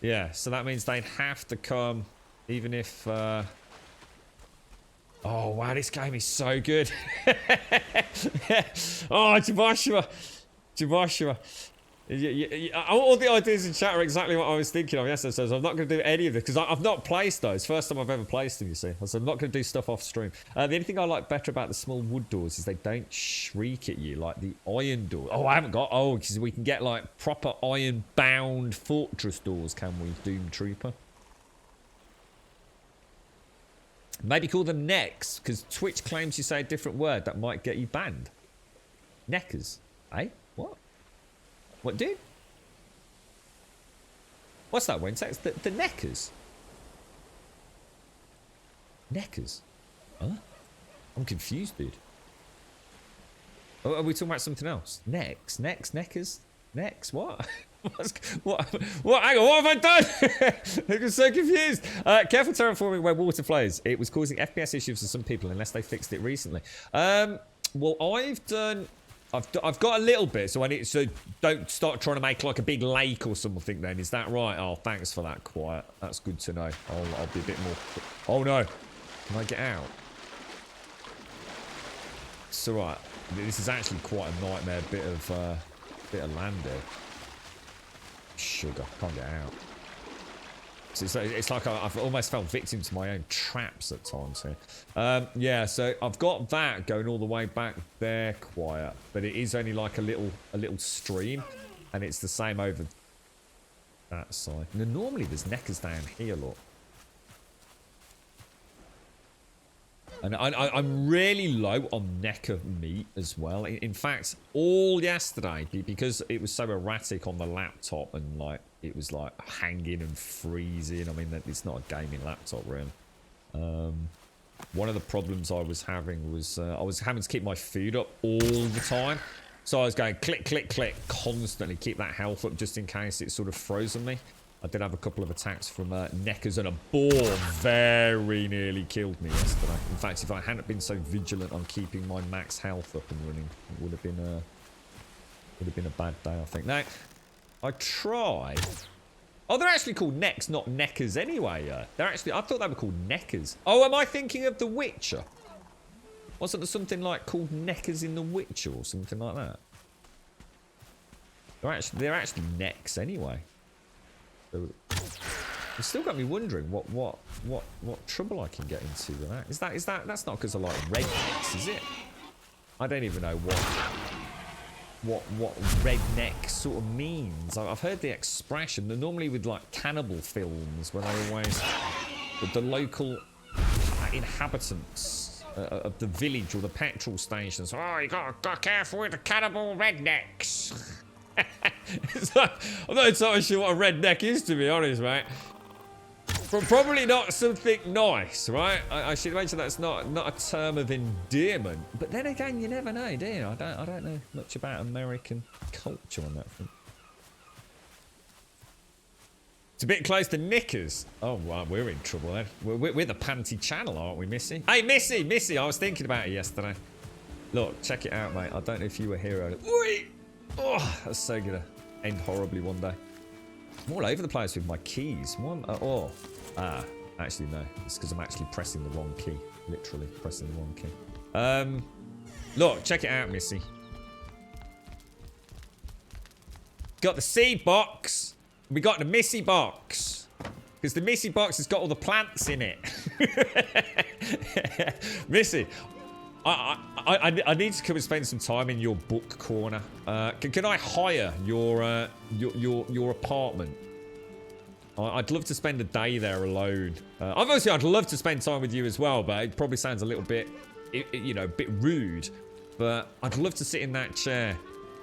Yeah, so that means they'd have to come, even if... Oh, wow, this game is so good. Oh, Joshua. All the ideas in chat are exactly what I was thinking of yesterday, so I'm not going to do any of this because I've not placed those. First time I've ever placed them, you see. So I'm not going to do stuff off stream. The only thing I like better about the small wood doors is they don't shriek at you like the iron door. Oh, I haven't got. Oh, because we can get like proper iron bound fortress doors, can we, Doom Trooper? Maybe call them necks because Twitch claims you say a different word that might get you banned. Neckers, eh? What? What, dude? What's that one? It's the neckers. Neckers? Huh? I'm confused, dude. Oh, are we talking about something else? Necks? Neckers? Necks? What? What? Hang on, what have I done? I'm so confused. Careful terraforming where water flows. It was causing FPS issues for some people unless they fixed it recently. Well, I've got a little bit, so I need to don't start trying to make like a big lake or something then. Is that right? Oh, thanks for that, Quiet. That's good to know. I'll be a bit more... Oh, no. Can I get out? It's alright. This is actually quite a nightmare bit of land there. sugar. Can't get out. So it's like I've almost fell victim to my own traps at times here. Yeah, so I've got that going all the way back there quiet, but it is only like a little stream, and it's the same over that side. Now, normally there's neckers down here, look. And I'm really low on necker meat as well. In fact, all yesterday, because it was so erratic on the laptop and like it was like hanging and freezing. I mean, it's not a gaming laptop, really. One of the problems I was having was I was having to keep my food up all the time. So I was going click, click, click constantly, keep that health up just in case it sort of frozen me. I did have a couple of attacks from neckers, and a boar very nearly killed me yesterday. In fact, if I hadn't been so vigilant on keeping my max health up and running, it would have been a bad day, I think. Now, I tried. Oh, they're actually called necks, not neckers anyway. They're actually, I thought they were called neckers. Oh, am I thinking of The Witcher? Wasn't there something like called neckers in The Witcher or something like that? They're actually necks anyway. It's still got me wondering what trouble I can get into with that. That's not because I like rednecks, is it? I don't even know what redneck sort of means. I've heard the expression. They're normally with like cannibal films where they always the local inhabitants of the village or the petrol stations. Oh, you got careful with the cannibal rednecks. I'm not entirely sure what a redneck is, to be honest, mate. Probably not something nice, right? I should mention that's not a term of endearment. But then again, you never know, do you? I don't know much about American culture on that front. It's a bit close to knickers. Oh, well, we're in trouble then. We're the panty channel, aren't we, Missy? Hey, Missy, I was thinking about it yesterday. Look, check it out, mate. I don't know if you were here earlier. Oi! Oh, that's so gonna end horribly one day. I'm all over the place with my keys. Actually no. It's because I'm actually pressing the wrong key. Literally pressing the wrong key. Look, check it out, Missy. Got the seed box. We got the Missy box. Because the Missy box has got all the plants in it. Missy, I need to come and spend some time in your book corner. Can I hire your apartment? I'd love to spend a day there alone. Obviously, I'd love to spend time with you as well, but it probably sounds a little bit, a bit rude. But I'd love to sit in that chair.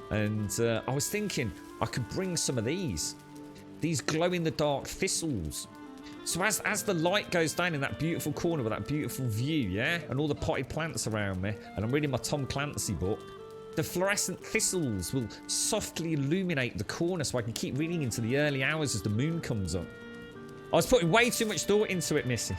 And I was thinking I could bring some of these glow-in-the-dark thistles. So as the light goes down in that beautiful corner with that beautiful view, yeah? And all the potted plants around me, and I'm reading my Tom Clancy book, the fluorescent thistles will softly illuminate the corner so I can keep reading into the early hours as the moon comes up. I was putting way too much thought into it, Missy.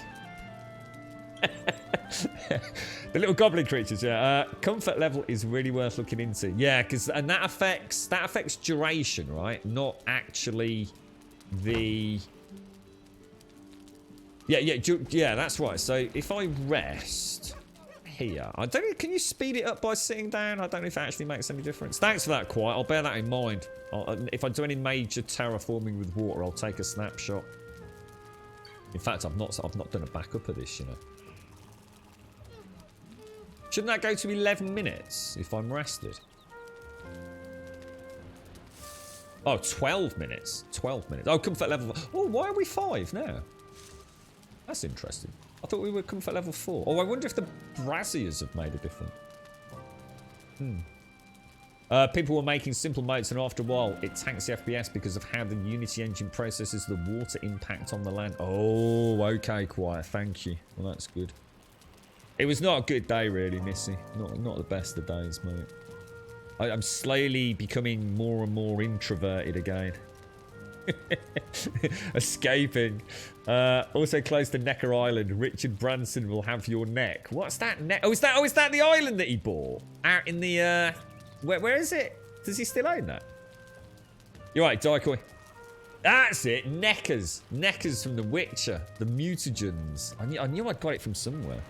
The little goblin creatures, yeah. Comfort level is really worth looking into. Yeah, and that affects duration, right? Not actually the... Yeah, that's right. So if I rest here, I don't know, can you speed it up by sitting down? I don't know if it actually makes any difference. Thanks for that, Quiet. I'll bear that in mind. If I do any major terraforming with water, I'll take a snapshot. In fact, I've not done a backup of this, you know. Shouldn't that go to 11 minutes if I'm rested? Oh, 12 minutes. 12 minutes. Oh, comfort level. Oh, why are we 5 now? That's interesting. I thought we were comfort level 4. Oh, I wonder if the braziers have made a difference. People were making simple modes, and after a while, it tanks the FPS because of how the Unity engine processes the water impact on the land. Oh, okay, Quiet. Thank you. Well, that's good. It was not a good day, really, Missy. Not the best of days, mate. I'm slowly becoming more and more introverted again. Escaping. Also close to Necker Island. Richard Branson will have your neck. What's that? Is that the island that he bought? Out in the where is it? Does he still own that? You're right, Daikoi. That's it. Neckers. Neckers from The Witcher. The mutagens. I knew I'd got it from somewhere.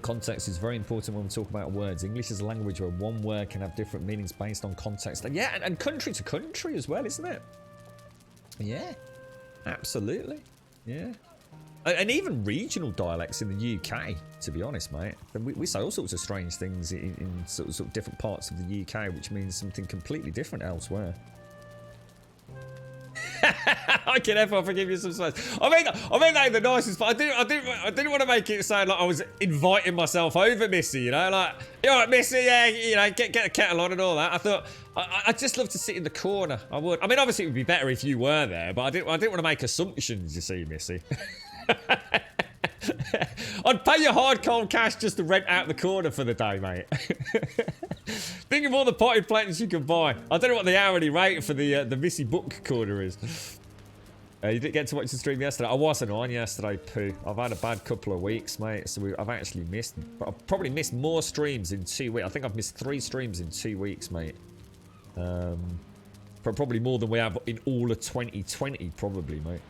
Context is very important when we talk about words. English is a language where one word can have different meanings based on context. Yeah, and country to country as well, isn't it? Yeah, absolutely. Yeah. And even regional dialects in the UK, to be honest, mate. We say all sorts of strange things in sort of different parts of the UK, which means something completely different elsewhere. I can therefore forgive you some space. I mean that in the nicest part. I didn't want to make it sound like I was inviting myself over, Missy. You know, like, you all right, Missy? Yeah, you know, get the kettle on and all that. I thought I'd just love to sit in the corner. I would. I mean, obviously it would be better if you were there, but I didn't want to make assumptions. You see, Missy. I'd pay you hard cold cash just to rent out the corner for the day, mate. Think of all the potted plants you can buy. I don't know what the hourly rate for the Missy book corner is. You didn't get to watch the stream yesterday. I wasn't on yesterday, poo. I've had a bad couple of weeks, mate. So I've actually missed. I've probably missed more streams in 2 weeks. I think I've missed 3 streams in 2 weeks, mate. Probably more than we have in all of 2020, probably, mate.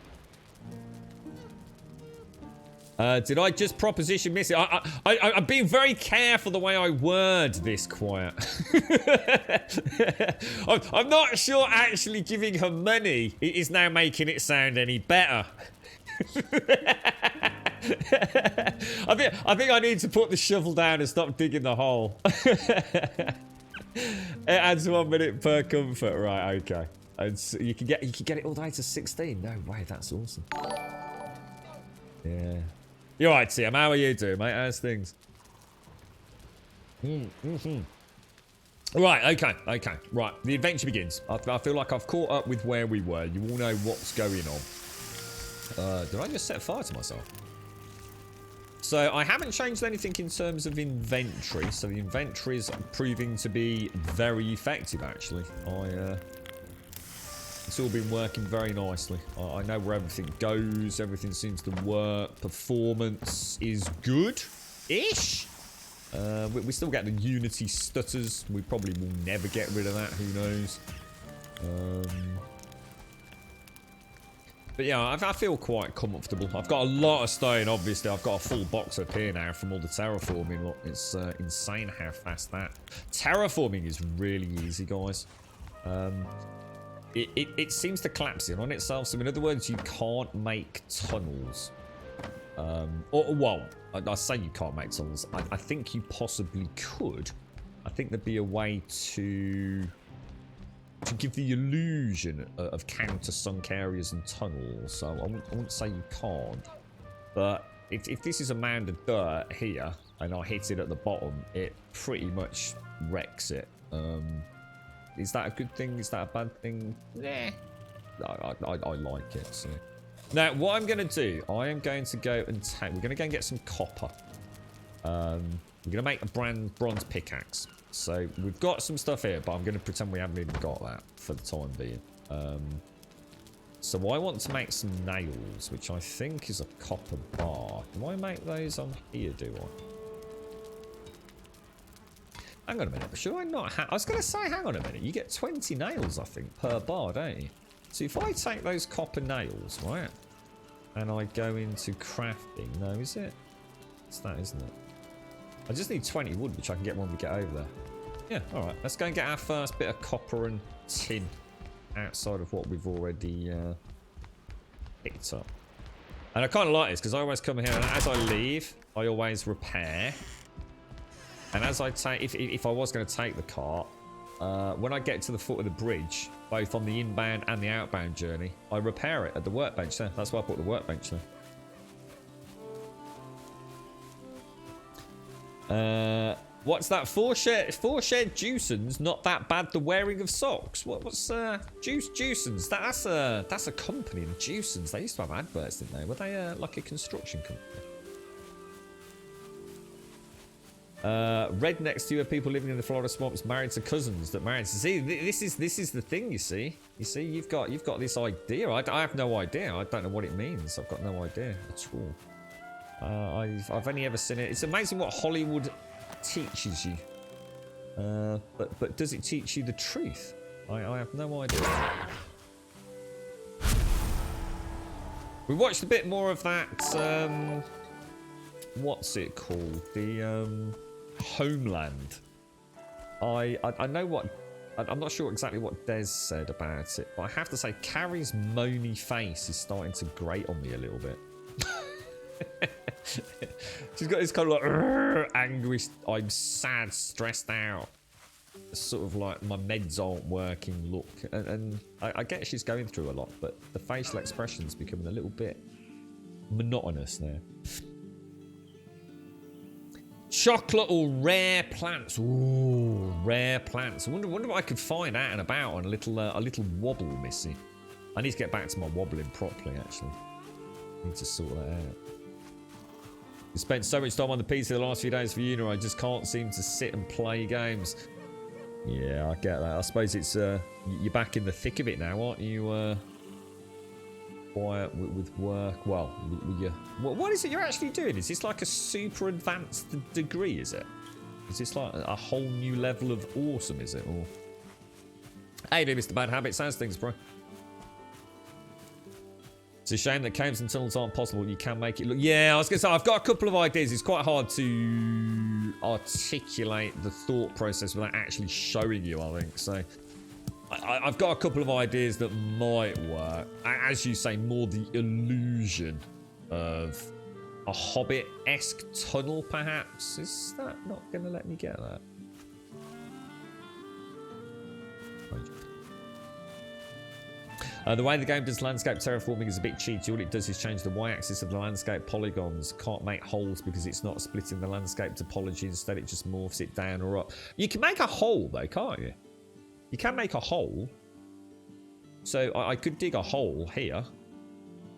Did I just proposition Missy? I'm being very careful the way I word this, Quiet. I'm not sure actually giving her money is now making it sound any better. I think I need to put the shovel down and stop digging the hole. It adds 1 minute per comfort, right? Okay, and so you can get it all the way to 16. No way, that's awesome. Yeah. You're right, Tim. How are you doing, mate? How's things? Right, okay. Right, the adventure begins. I feel like I've caught up with where we were. You all know what's going on. Did I just set fire to myself? So, I haven't changed anything in terms of inventory. So, the inventory is proving to be very effective, actually. It's all been working very nicely. I know where everything goes. Everything seems to work. Performance is good-ish. We still get the Unity stutters. We probably will never get rid of that. Who knows? But yeah, I feel quite comfortable. I've got a lot of stone, obviously. I've got a full box up here now from all the terraforming. Look, it's insane how fast that... Terraforming is really easy, guys. It seems to collapse in on itself. So in other words, you can't make tunnels. Well, I say you can't make tunnels. I think you possibly could. I think there'd be a way to give the illusion of counter-sunk areas and tunnels. So I wouldn't say you can't. But if this is a mound of dirt here, and I hit it at the bottom, it pretty much wrecks it. Is that a good thing? Is that a bad thing? Nah. I like it. So. Now, what I'm going to do, I am going to go and take... We're going to go and get some copper. We're going to make a bronze pickaxe. So, we've got some stuff here, but I'm going to pretend we haven't even got that for the time being. So, I want to make some nails, which I think is a copper bar. Do I make those on here, do I? Hang on a minute, should I not I was going to say, hang on a minute, you get 20 nails, I think, per bar, don't you? So if I take those copper nails, right, and I go into crafting, no, is it? It's that, isn't it? I just need 20 wood, which I can get when we get over there. Yeah, alright, let's go and get our first bit of copper and tin outside of what we've already picked up. And I kind of like this, because I always come here, and as I leave, I always repair. And as I take, if I was going to take the cart, when I get to the foot of the bridge, both on the inbound and the outbound journey, I repair it at the workbench there. That's why I put the workbench there. What's that? Four shared juicens, not that bad. The wearing of socks. What's juicens? That's a company. The juicens. They used to have adverts, didn't they? Were they like a construction company? Rednecks to you are people living in the Florida swamps, married to cousins that married to... See, this is the thing, you see. You see, you've got this idea. I have no idea. I don't know what it means. I've got no idea at all. I've only ever seen it. It's amazing what Hollywood teaches you. But does it teach you the truth? I have no idea. We watched a bit more of that what's it called? The Homeland. I know what. I'm not sure exactly what Des said about it, but I have to say, Carrie's moany face is starting to grate on me a little bit. She's got this kind of like angry, I'm sad, stressed out, sort of like my meds aren't working look. And I get she's going through a lot, but the facial expression's becoming a little bit monotonous now. Chocolate or rare plants? Ooh, rare plants. I wonder what I could find out and about on a little wobble, Missy. I need to get back to my wobbling properly, actually. I need to sort that out. You spent so much time on the PC the last few days for uni, I just can't seem to sit and play games. Yeah, I get that. I suppose it's you're back in the thick of it now, aren't you? Quiet with work. Well, what is it you're actually doing? Is this like a super advanced degree? Is it? Is this like a whole new level of awesome? Is it? Or hey, dude, Mr. Bad Habits, how's things, bro? It's a shame that caves and tunnels aren't possible. You can make it look. Yeah, I was gonna say I've got a couple of ideas. It's quite hard to articulate the thought process without actually showing you, I think. So I've got a couple of ideas that might work. As you say, more the illusion of a Hobbit-esque tunnel, perhaps. Is that not going to let me get that? The way the game does landscape terraforming is a bit cheaty. All it does is change the y-axis of the landscape polygons. Can't make holes because it's not splitting the landscape topology. Instead, it just morphs it down or up. You can make a hole, though, can't you? You can make a hole. So I could dig a hole here.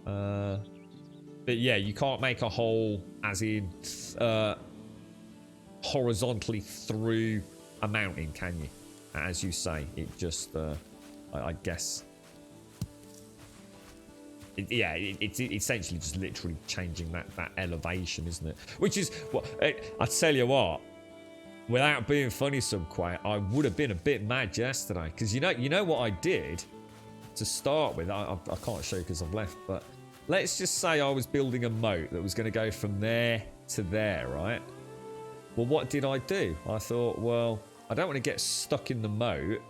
But yeah, you can't make a hole as in horizontally through a mountain, can you? As you say, it just, I guess... It's essentially just literally changing that elevation, isn't it? Which is, what I tell you what, without being funny Subquay, I would have been a bit mad yesterday. Because you know what I did to start with? I can't show you because I've left, but let's just say I was building a moat that was going to go from there to there, right? Well, what did I do? I thought, well, I don't want to get stuck in the moat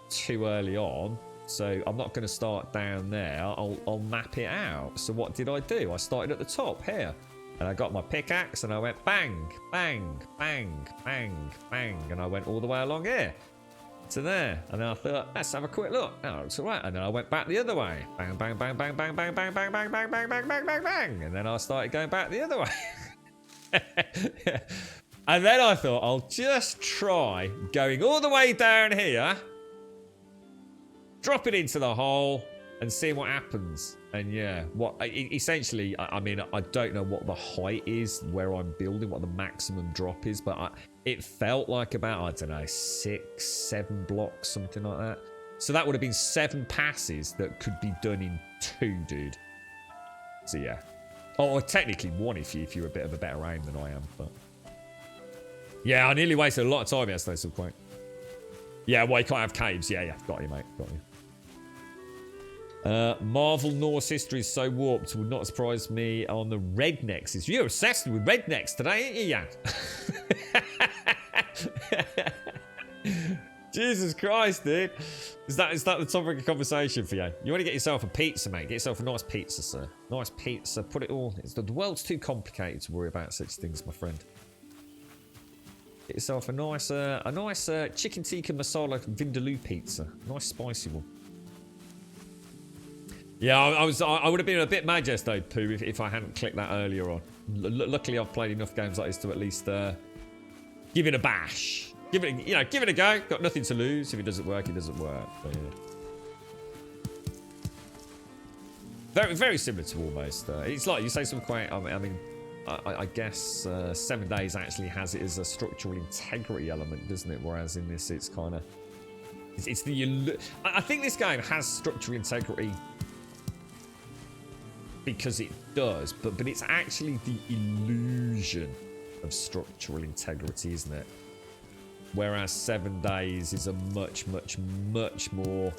too early on. So I'm not going to start down there. I'll map it out. So what did I do? I started at the top here. And I got my pickaxe and I went bang, bang, bang, bang, bang. And I went all the way along here to there. And then I thought, let's have a quick look. Oh, it's all right. And then I went back the other way. Bang, bang, bang, bang, bang, bang, bang, bang, bang, bang, bang, bang, bang, bang, bang. And then I started going back the other way. And then I thought, I'll just try going all the way down here, drop it into the hole and see what happens. And yeah, essentially, I mean, I don't know what the height is where I'm building, what the maximum drop is, but it felt like about, I don't know, 6, 7 blocks, something like that. So that would have been 7 passes that could be done in 2, dude. So yeah. Or technically 1 if you're a bit of a better aim than I am, but yeah, I nearly wasted a lot of time yesterday, some point. Yeah, well, you can't have caves. Yeah, got you, mate, got you. Marvel Norse history is so warped, would not surprise me on the rednecks. You're obsessed with rednecks today, ain't you, Jan? Jesus Christ, dude. Is that the topic of conversation for you? You want to get yourself a pizza, mate. Get yourself a nice pizza, sir. Nice pizza. Put it all... The world's too complicated to worry about such things, my friend. Get yourself a nice chicken tikka masala vindaloo pizza. Nice spicy one. Yeah, I would have been a bit mad yesterday, Pooh, if I hadn't clicked that earlier on. Luckily, I've played enough games like this to at least give it a bash. Give it a go. Got nothing to lose. If it doesn't work, it doesn't work. But yeah. Very, very similar to almost. It's like you say something quite. I mean, I guess 7 Days actually has it as a structural integrity element, doesn't it? Whereas in this, it's kind of it's the. I think this game has structural integrity because it does, but it's actually the illusion of structural integrity, isn't it? Whereas 7 Days is a much, much, much more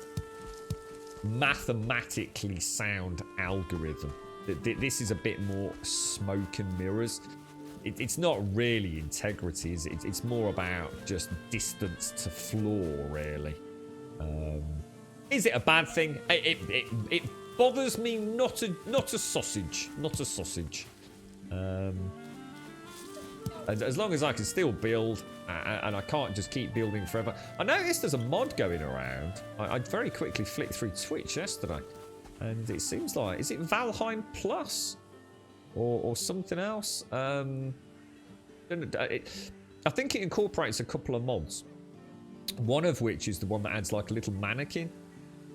mathematically sound algorithm. This is a bit more smoke and mirrors. it's not really integrity, is it? It's more about just distance to floor, really. Is it a bad thing? It bothers me not a sausage. As long as I can still build, and I can't just keep building forever. I noticed there's a mod going around. I very quickly flicked through Twitch yesterday, and it seems like, is it Valheim Plus or something else? I think it incorporates a couple of mods. One of which is the one that adds like a little mannequin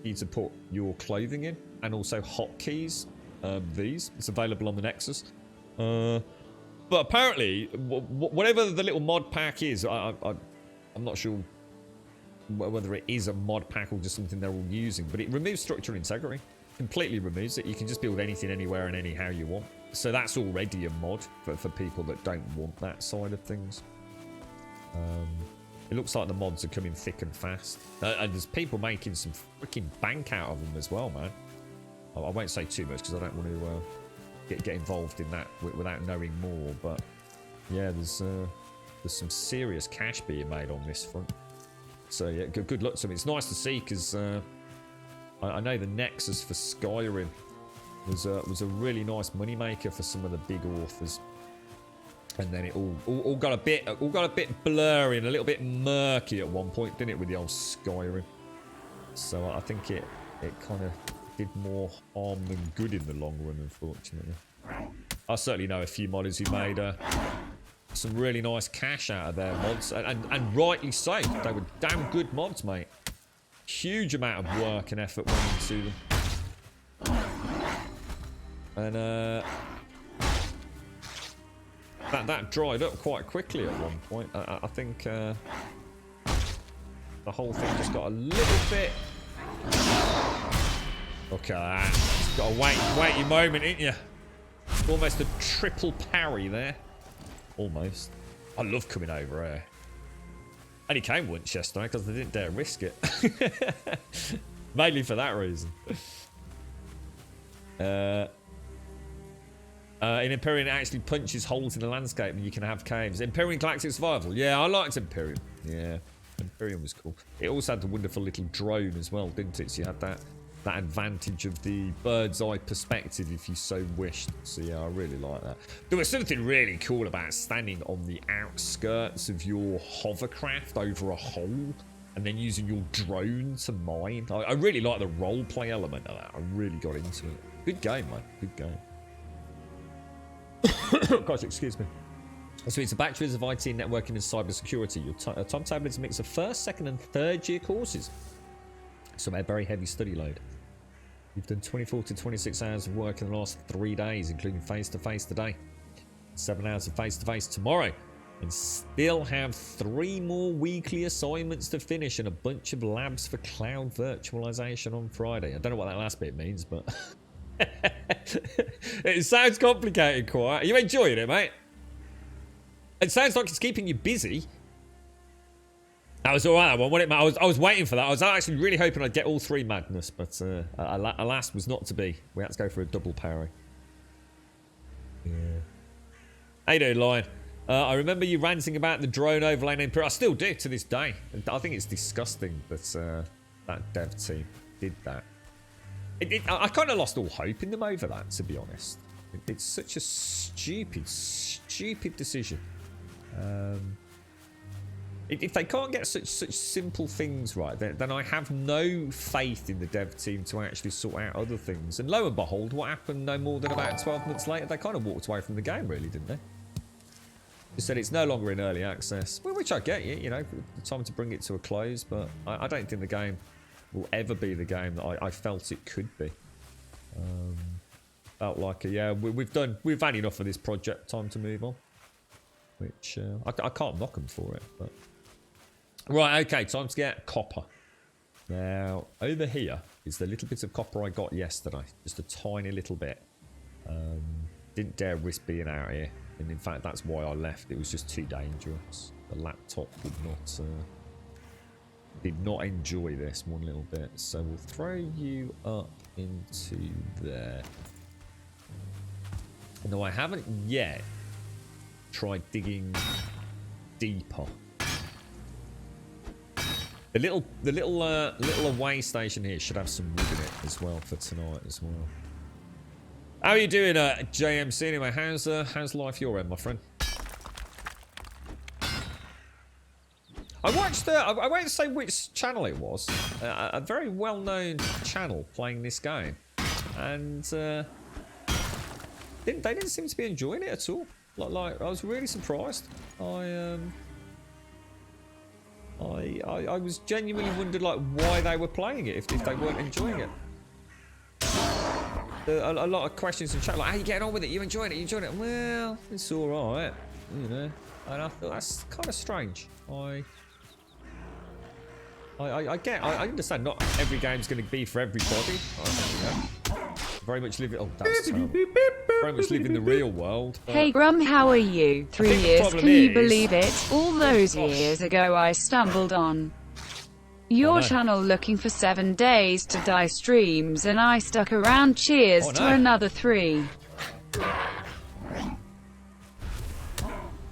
for you to put your clothing in, and also hotkeys. It's available on the Nexus. But apparently, whatever the little mod pack is, I'm not sure whether it is a mod pack or just something they're all using, but it removes structure integrity. Completely removes it. You can just build anything, anywhere, and anyhow you want. So that's already a mod for people that don't want that side of things. It looks like the mods are coming thick and fast. And there's people making some freaking bank out of them as well, man. I won't say too much because I don't want to get involved in that without knowing more. But yeah, there's some serious cash being made on this front. So yeah, good luck to them. It's nice to see because I know the Nexus for Skyrim was a really nice moneymaker for some of the big authors. And then it all got a bit blurry and a little bit murky at one point, didn't it, with the old Skyrim? So I think it kind of did more harm than good in the long run, unfortunately. I certainly know a few modders who made some really nice cash out of their mods, and rightly so. They were damn good mods, mate. Huge amount of work and effort went into them. And that dried up quite quickly at one point. I think the whole thing just got a little bit... Look at that. Just got to wait your moment, ain't you? Almost a triple parry there. Almost. I love coming over here. Only came once yesterday because they didn't dare risk it. Mainly for that reason. In Empyrean, it actually punches holes in the landscape and you can have caves. Empyrean Galactic Survival. Yeah, I liked Empyrean. Yeah, Empyrean was cool. It also had the wonderful little drone as well, didn't it? So you had that advantage of the bird's eye perspective if you so wished. So yeah, I really like that. There was something really cool about standing on the outskirts of your hovercraft over a hole and then using your drone to mine. I really like the roleplay element of that. I really got into it. Good game, man. Good game. Gosh, excuse me. So it's a bachelor's of IT, networking and cybersecurity. Your timetable is a mix of first, second and third year courses. So a very heavy study load. You've done 24 to 26 hours of work in the last 3 days, including face-to-face today. 7 hours of face-to-face tomorrow. And still have 3 more weekly assignments to finish and a bunch of labs for cloud virtualization on Friday. I don't know what that last bit means, but... It sounds complicated quite. Are you enjoying it, mate? It sounds like it's keeping you busy. That was alright, that one, wasn't it, mate? I was waiting for that. I was actually really hoping I'd get all 3 madness, but alas, was not to be. We had to go for a double parry. Yeah. How you doing, Lion? I remember you ranting about the drone overlay name. I still do to this day. I think it's disgusting that that dev team did that. I kind of lost all hope in them over that, to be honest. It's such a stupid decision. If they can't get such simple things right, then I have no faith in the dev team to actually sort out other things. And lo and behold, what happened no more than about 12 months later? They kind of walked away from the game, really, didn't they? They said it's no longer in early access, well, which I get, you know, time to bring it to a close, but I don't think the game will ever be the game that I felt it could be. Felt like, yeah, we've had enough of this project, time to move on. Which, I can't knock them for it, but... Right, okay, time to get copper. Now, over here is the little bit of copper I got yesterday. Just a tiny little bit. Didn't dare risk being out here. And in fact, that's why I left. It was just too dangerous. The laptop did not enjoy this one little bit. So we'll throw you up into there. No, I haven't yet try digging deeper. The little away station here should have some wood in it as well for tonight as well. How are you doing, JMC? Anyway, how's life your end, my friend? I watched. I won't say which channel it was. A very well-known channel playing this game, and they didn't seem to be enjoying it at all. Like I was really surprised. I was genuinely wondered like why they were playing it if they weren't enjoying it. A lot of questions in chat like, "How you getting on with it? You enjoying it? You enjoying it?" Well, it's all right, you know. And I thought that's kind of strange. I understand not every game's going to be for everybody. Very much live it. Oh, that's terrible. Very much live in the real world. Hey Grum, how are you? 3 years, can you believe it? All those years ago I stumbled on your channel looking for 7 days to die streams and I stuck around. Cheers to another 3.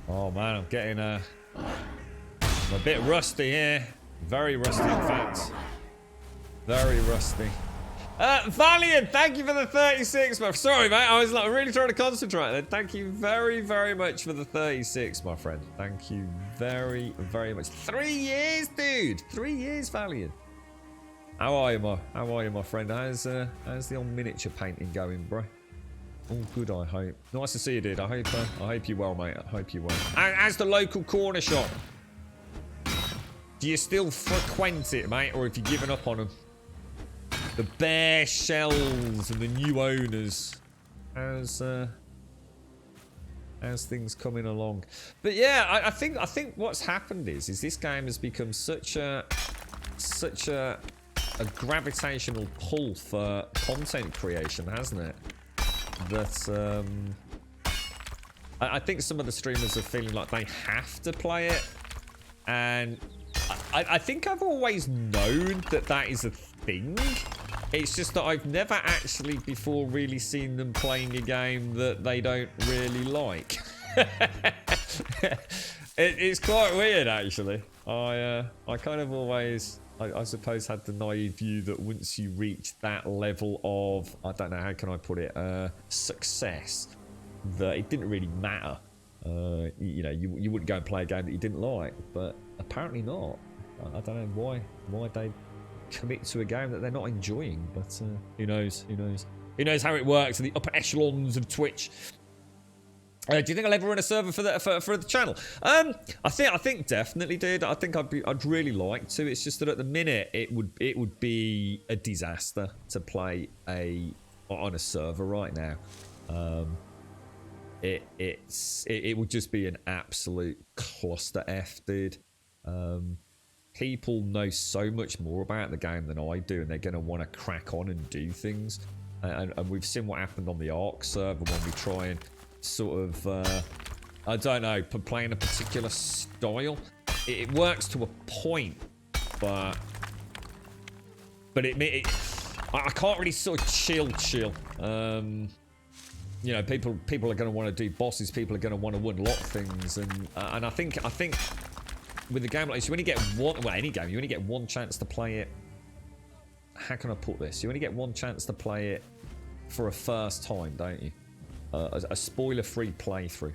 Oh man, I'm getting I'm a bit rusty here. Very rusty, in fact. Very rusty. Valiant, thank you for the 36, man. Sorry, mate. I was like really trying to concentrate then. Thank you very, very much for the 36, my friend. Thank you very, very much. 3 years, dude. 3 years, Valiant. How are you, my friend? How's the old miniature painting going, bro? All good, I hope. Nice to see you, dude. I hope you're well, mate. I hope you're well. As the local corner shop, do you still frequent it, mate, or have you given up on them? The bare shells and the new owners. How's things coming along? But yeah, I think what's happened is this game has become such a gravitational pull for content creation, hasn't it? That I think some of the streamers are feeling like they have to play it, and I think I've always known that is a thing. It's just that I've never actually before really seen them playing a game that they don't really like. It's quite weird, actually. I kind of always, I suppose, had the naive view that once you reach that level of, I don't know, how can I put it, success, that it didn't really matter. You know, you wouldn't go and play a game that you didn't like, but apparently not. I don't know why they commit to a game that they're not enjoying, but who knows how it works in the upper echelons of Twitch. Do you think I'll ever run a server for the channel? I think definitely, dude. I think I'd really like to. It's just that at the minute it would be a disaster to play on a server right now. It would just be an absolute cluster F, dude. People know so much more about the game than I do, and they're going to want to crack on and do things. And we've seen what happened on the Ark server when we try and sort of, I don't know, playing a particular style. It works to a point, but I can't really sort of chill. You know, people are going to want to do bosses. People are going to want to unlock things, and I think. With a game like this, you only get any game, you only get one chance to play it. How can I put this? You only get one chance to play it for a first time, don't you? A spoiler-free playthrough.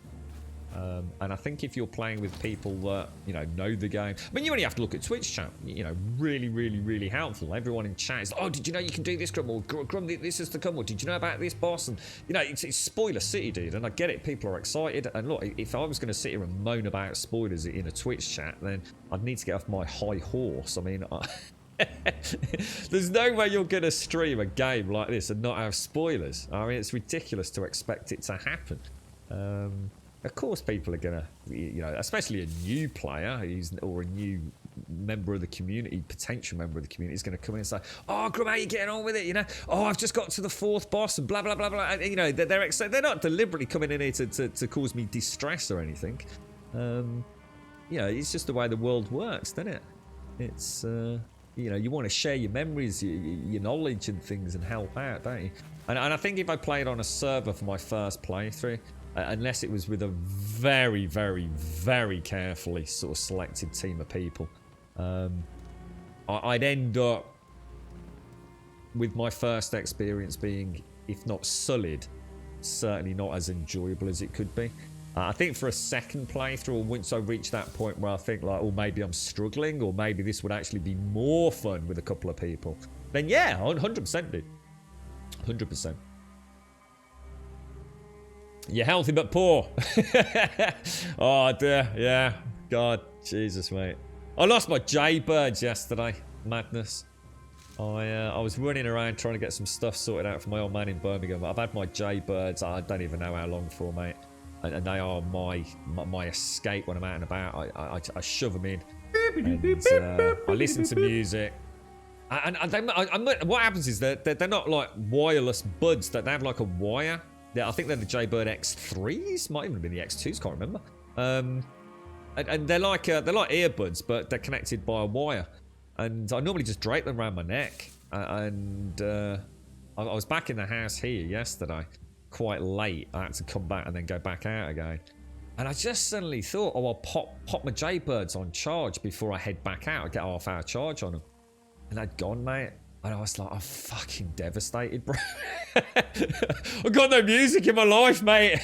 And I think if you're playing with people that, you know the game. I mean, you only have to look at Twitch chat. You know, really, really, really helpful. Everyone in chat is, oh, did you know you can do this, Grum? Or Grum, this is to come. Or did you know about this boss? And, you know, it's spoiler city, dude. And I get it. People are excited. And look, if I was going to sit here and moan about spoilers in a Twitch chat, then I'd need to get off my high horse. I mean, there's no way you're going to stream a game like this and not have spoilers. I mean, it's ridiculous to expect it to happen. Of course, people are gonna, you know, especially a new player or a new member of the community, potential member of the community, is going to come in and say, "Oh, Grum, how are you getting on with it? You know, oh, I've just got to the 4th boss and blah blah blah blah." And, you know, they're not deliberately coming in here to cause me distress or anything. You know, it's just the way the world works, doesn't it? It's you know, you want to share your memories, your knowledge and things, and help out, don't you? And I think if I played on a server for my first playthrough, unless it was with a very, very, very carefully sort of selected team of people. I'd end up with my first experience being, if not sullied, certainly not as enjoyable as it could be. I think for a second playthrough, or once I reach that point where I think like, oh, maybe I'm struggling, or maybe this would actually be more fun with a couple of people, then yeah, 100% dude. 100%. You're healthy but poor. Oh dear, yeah. God, Jesus, mate. I lost my jaybirds yesterday. Madness. I was running around trying to get some stuff sorted out for my old man in Birmingham. I've had my jaybirds, I don't even know how long for, mate. And they are my escape when I'm out and about. I shove them in. And, I listen to music. And what happens is that they're not like wireless buds. That they have like a wire. I think they're the Jaybird X3s. Might even have been the X2s. Can't remember. And they're like earbuds, but they're connected by a wire. And I normally just drape them around my neck. I was back in the house here yesterday, quite late. I had to come back and then go back out again. And I just suddenly thought, oh, I'll pop my Jaybirds on charge before I head back out. I get half hour charge on them. And they'd gone, mate. And I was like, I'm fucking devastated, bro. I've got no music in my life, mate.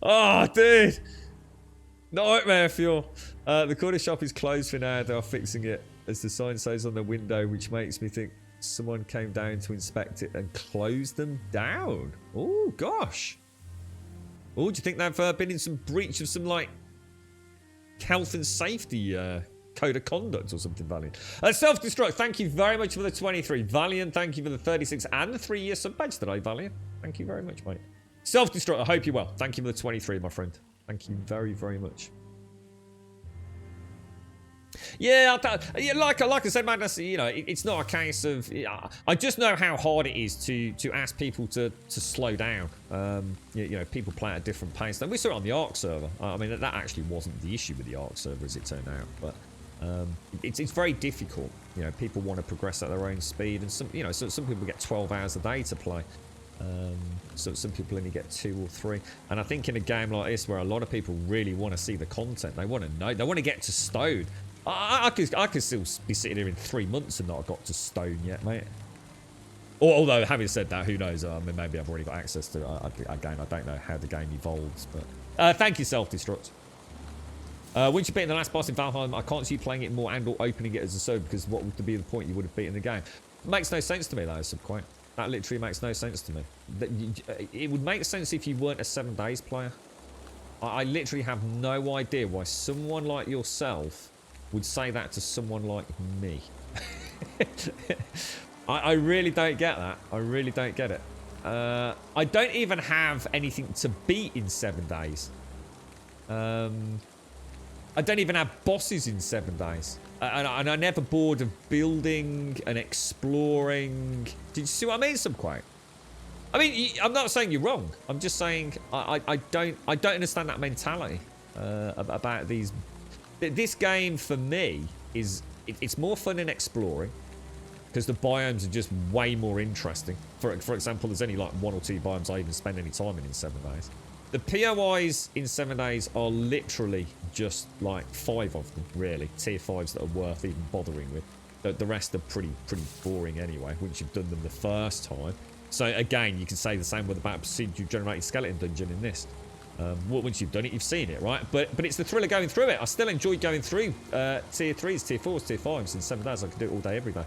Oh, dude. Nightmare fuel. The corner shop is closed for now. They are fixing it, as the sign says on the window, which makes me think someone came down to inspect it and closed them down. Oh, gosh. Oh, do you think they've been in some breach of some, like, health and safety code of conduct or something, Valiant? Self-destruct, thank you very much for the 23. Valiant, thank you for the 36 and the 3-year sub badge today, Valiant. Thank you very much, mate. Self-destruct, I hope you're well. Thank you for the 23, my friend. Thank you very, very much. Yeah, like I said, Madness, you know, it's not a case of... I just know how hard it is to ask people to slow down. You know, people play at a different pace. And we saw it on the Ark server. I mean, that actually wasn't the issue with the Ark server, as it turned out. But it's very difficult. You know, people want to progress at their own speed. And some, you know, some people get 12 hours a day to play. So some people only get 2 or 3. And I think in a game like this, where a lot of people really want to see the content, they want to know, they want to get to Stone. I could still be sitting here in 3 months and not got to Stone yet, mate. Although, having said that, who knows? I mean, maybe I've already got access to it. Again, I don't know how the game evolves. But thank you, Self-Destruct. Once you beat the last boss in Valheim, I can't see you playing it more and or opening it as a solo, because what would be the point? You would have beaten the game. It makes no sense to me, that subquite. That literally makes no sense to me. It would make sense if you weren't a 7 days player. I literally have no idea why someone like yourself would say that to someone like me. I really don't get that. I really don't get it. I don't even have anything to beat in 7 days. I don't even have bosses in 7 days. And I never bored of building and exploring. Did you see what I mean, Subquite? I mean, I'm not saying you're wrong. I'm just saying I don't understand that mentality about these. This game for me is it's more fun in exploring because the biomes are just way more interesting. For example, there's only like 1 or 2 biomes I even spend any time in 7 days. The POIs in 7 days are literally just like 5 of them, really. Tier 5s that are worth even bothering with. The rest are pretty boring anyway, once you've done them the first time. So again, you can say the same with about procedurally generated skeleton dungeon in this. Once you've done it, you've seen it, right? But it's the thrill of going through it. I still enjoy going through tier 3s, tier 4s, tier 5s in 7 days. I can do it all day, every day.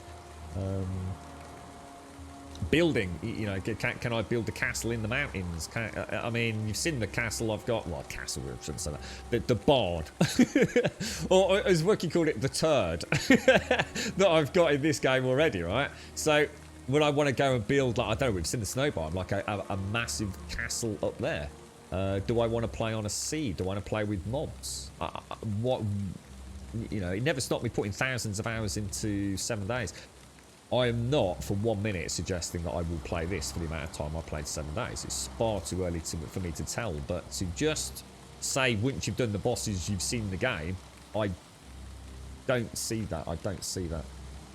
Building, you know, can I build a castle in the mountains? I mean, you've seen the castle I've got. Well, castle, I shouldn't say that. The bard. or as Wookie called it, the turd. that I've got in this game already, right? So when I want to go and build, like, I don't know, we've seen the snow biome, like a massive castle up there. Do I want to play on a sea? Do I want to play with mobs? What, you know, it never stopped me putting thousands of hours into 7 days. I am not for 1 minute suggesting that I will play this for the amount of time I played 7 days. It's far too early for me to tell, but to just say once you've done the bosses, you've seen the game, I don't see that. I don't see that.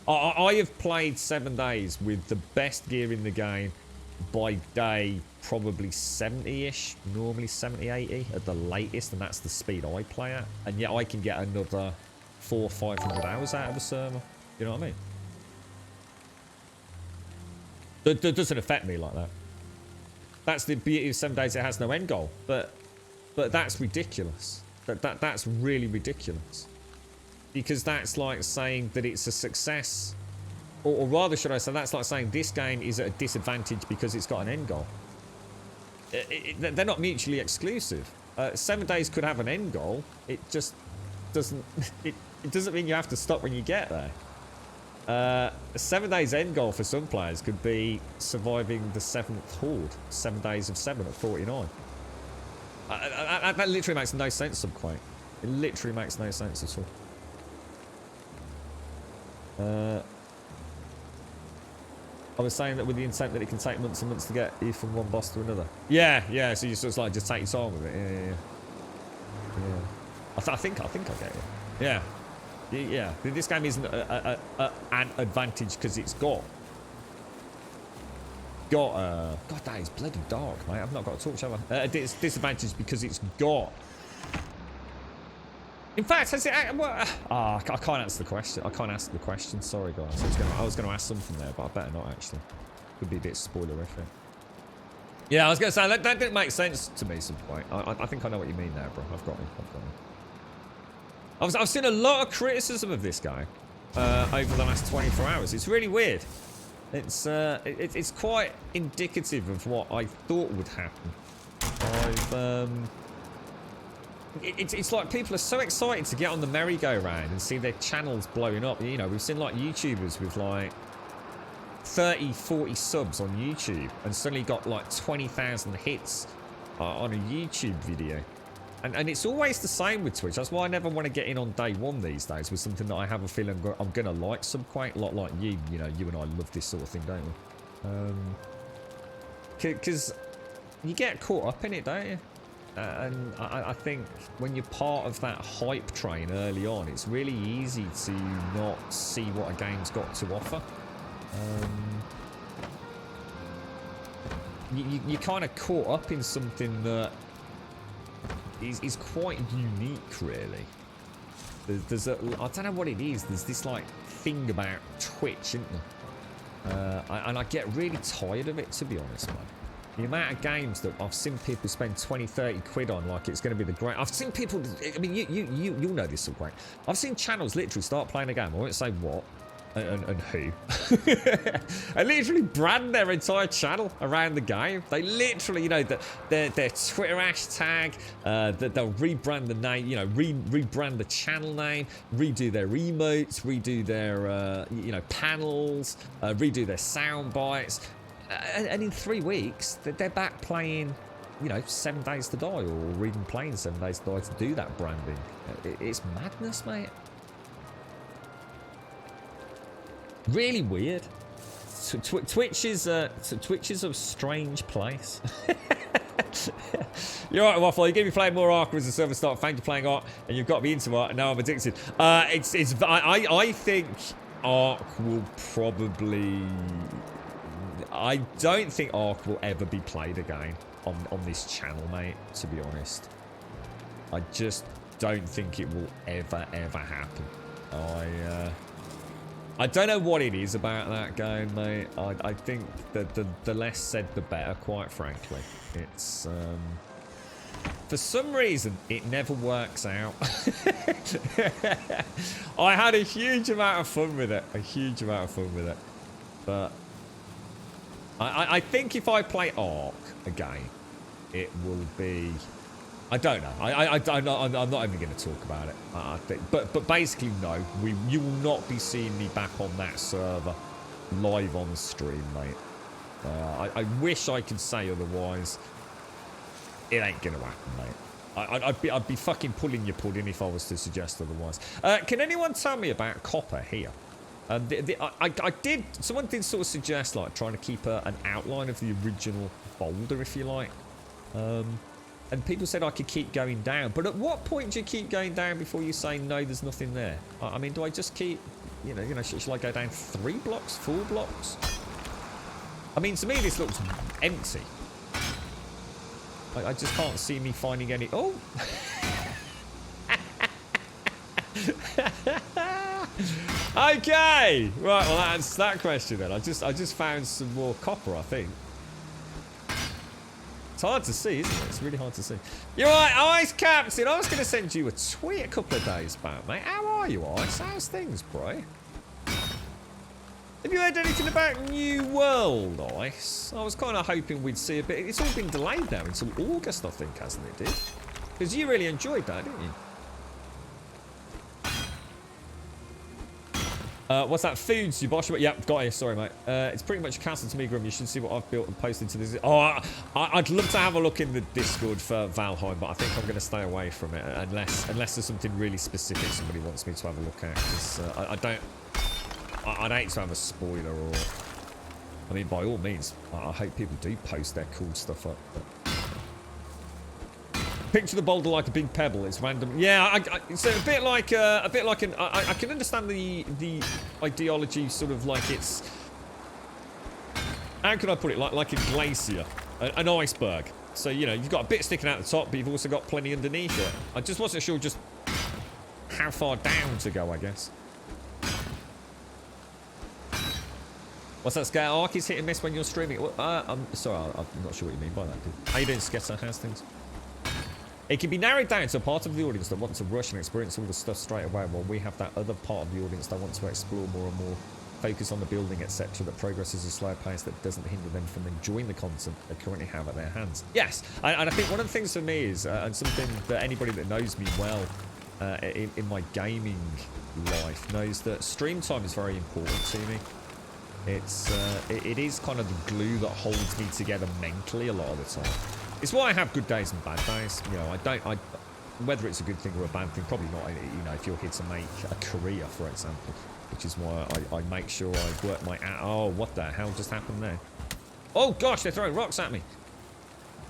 I have played 7 days with the best gear in the game, by day probably 70-ish, normally 70, 80 at the latest, and that's the speed I play at. And yet I can get another 400 or 500 hours out of a server. You know what I mean? That doesn't affect me like that. That's the beauty of 7 days. It has no end goal, but that's ridiculous. That's really ridiculous, because that's like saying that it's a success, or rather, should I say, that's like saying this game is at a disadvantage because it's got an end goal. They're not mutually exclusive. 7 days could have an end goal. It just doesn't. It doesn't mean you have to stop when you get there. 7 days end goal for some players could be surviving the 7th horde. 7 days of 7 at 49. That literally makes no sense, Subquake. It literally makes no sense at all. I was saying that with the intent that it can take months and months to get you from one boss to another. Yeah, so you just like, just take your time with it. Yeah. I think I get it. Yeah. This game isn't an advantage because it's got... God, that is bloody dark, mate. I've not got a torch, have I? It's disadvantage because it's got... In fact, has it... I can't answer the question. Sorry, guys. I was going to ask something there, but I better not, actually. Could be a bit spoilerific. Yeah, I was going to say, that didn't make sense to me some point. I think I know what you mean there, bro. I've got you. I've seen a lot of criticism of this guy over the last 24 hours. It's really weird. It's quite indicative of what I thought would happen. It's like people are so excited to get on the merry-go-round and see their channels blowing up. You know, we've seen like YouTubers with like 30, 40 subs on YouTube and suddenly got like 20,000 hits on a YouTube video. And it's always the same with Twitch. That's why I never want to get in on day one these days with something that I have a feeling I'm going to like Subquake. A lot like you. You know, you and I love this sort of thing, don't we? Because you get caught up in it, don't you? And I think when you're part of that hype train early on, it's really easy to not see what a game's got to offer. You're kind of caught up in something that is quite unique, really. There's I don't know what it is. There's this like thing about Twitch, isn't there? And I get really tired of it, to be honest, man. The amount of games that I've seen people spend 20, 30 quid on, like it's going to be the great. I've seen people. I mean, you'll know this, Subquake. I've seen channels literally start playing a game. I won't say what and who. And literally brand their entire channel around the game. They literally, you know, their Twitter hashtag. That they'll rebrand the name. You know, rebrand the channel name. Redo their emotes. Redo their you know, panels. Redo their sound bites. And in 3 weeks, they're back playing, you know, 7 Days to Die, or even playing 7 Days to Die to do that branding. It's madness, mate. Really weird. Twitch is a strange place. You're right, Waffle. You gave me playing more Ark as a server start. Thank you for playing Ark, and you've got me into Ark, and now I'm addicted. I think Ark will probably... I don't think Ark will ever be played again on this channel, mate, to be honest. I just don't think it will ever happen. I don't know what it is about that game, mate. I think that the less said, the better, quite frankly. It's, for some reason, it never works out. I had a huge amount of fun with it. But I think if I play Ark again, it will be... I don't know. I'm not even going to talk about it. I think, but basically, no. You will not be seeing me back on that server live on stream, mate. I wish I could say otherwise. It ain't going to happen, mate. I'd be fucking pulling your pudding if I was to suggest otherwise. Can anyone tell me about copper here? Someone did sort of suggest like trying to keep an outline of the original boulder, if you like. And people said I could keep going down. But at what point do you keep going down before you say, no, there's nothing there? I mean, do I just keep, you know, shall I go down 3 blocks, 4 blocks? I mean, to me, this looks empty. I just can't see me finding any... Oh! Okay! Right, well, that's that question then. I just found some more copper, I think. It's hard to see, isn't it? It's really hard to see. You're right, Ice Captain. I was going to send you a tweet a couple of days back, mate. How are you, Ice? How's things, bro? Have you heard anything about New World, Ice? I was kind of hoping we'd see a bit. It's all been delayed now until August, I think, hasn't it, dude? Because you really enjoyed that, didn't you? What's that? Foods, you bosh? Yeah, got you. Sorry, mate. It's pretty much a castle to me, Grum. You should see what I've built and posted to this. Oh, I'd love to have a look in the Discord for Valheim, but I think I'm going to stay away from it unless there's something really specific somebody wants me to have a look at. Because I'd hate to have a spoiler or... I mean, by all means, I hope people do post their cool stuff up. But... Picture the boulder like a big pebble. It's random. Yeah, it's a bit like an. I can understand the ideology, sort of like it's. How can I put it? Like a glacier, an iceberg. So you know you've got a bit sticking out the top, but you've also got plenty underneath it. I just wasn't sure just how far down to go, I guess. What's that, Scat? Arky's hit and miss when you're streaming. I'm sorry, I'm not sure what you mean by that, dude. How you doing, Sketter? How's things? It can be narrowed down to a part of the audience that wants to rush and experience all the stuff straight away, while we have that other part of the audience that wants to explore more and more, focus on the building, etc. That progress is a slow pace that doesn't hinder them from enjoying the content they currently have at their hands. Yes, and I think one of the things for me is, and something that anybody that knows me well in my gaming life knows, that stream time is very important to me. It is kind of the glue that holds me together mentally a lot of the time. It's why I have good days and bad days. You know, whether it's a good thing or a bad thing, probably not. You know, if you're here to make a career, for example, which is why I make sure I work my... Oh, what the hell just happened there? Oh gosh, they're throwing rocks at me.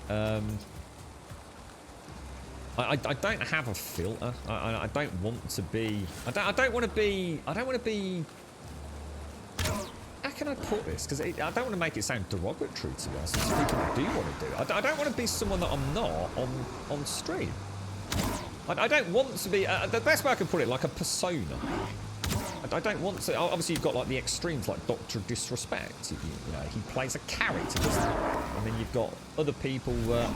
I don't have a filter. I don't want to be... I don't want to be... How can I put this? Because I don't want to make it sound derogatory to us. It's people do want to do. I don't want to be someone that I'm not on stream. I don't want to be... the best way I can put it, like a persona. I don't want to... Obviously, you've got like the extremes, like Dr. Disrespect. You know, he plays a character, doesn't he? And then you've got other people that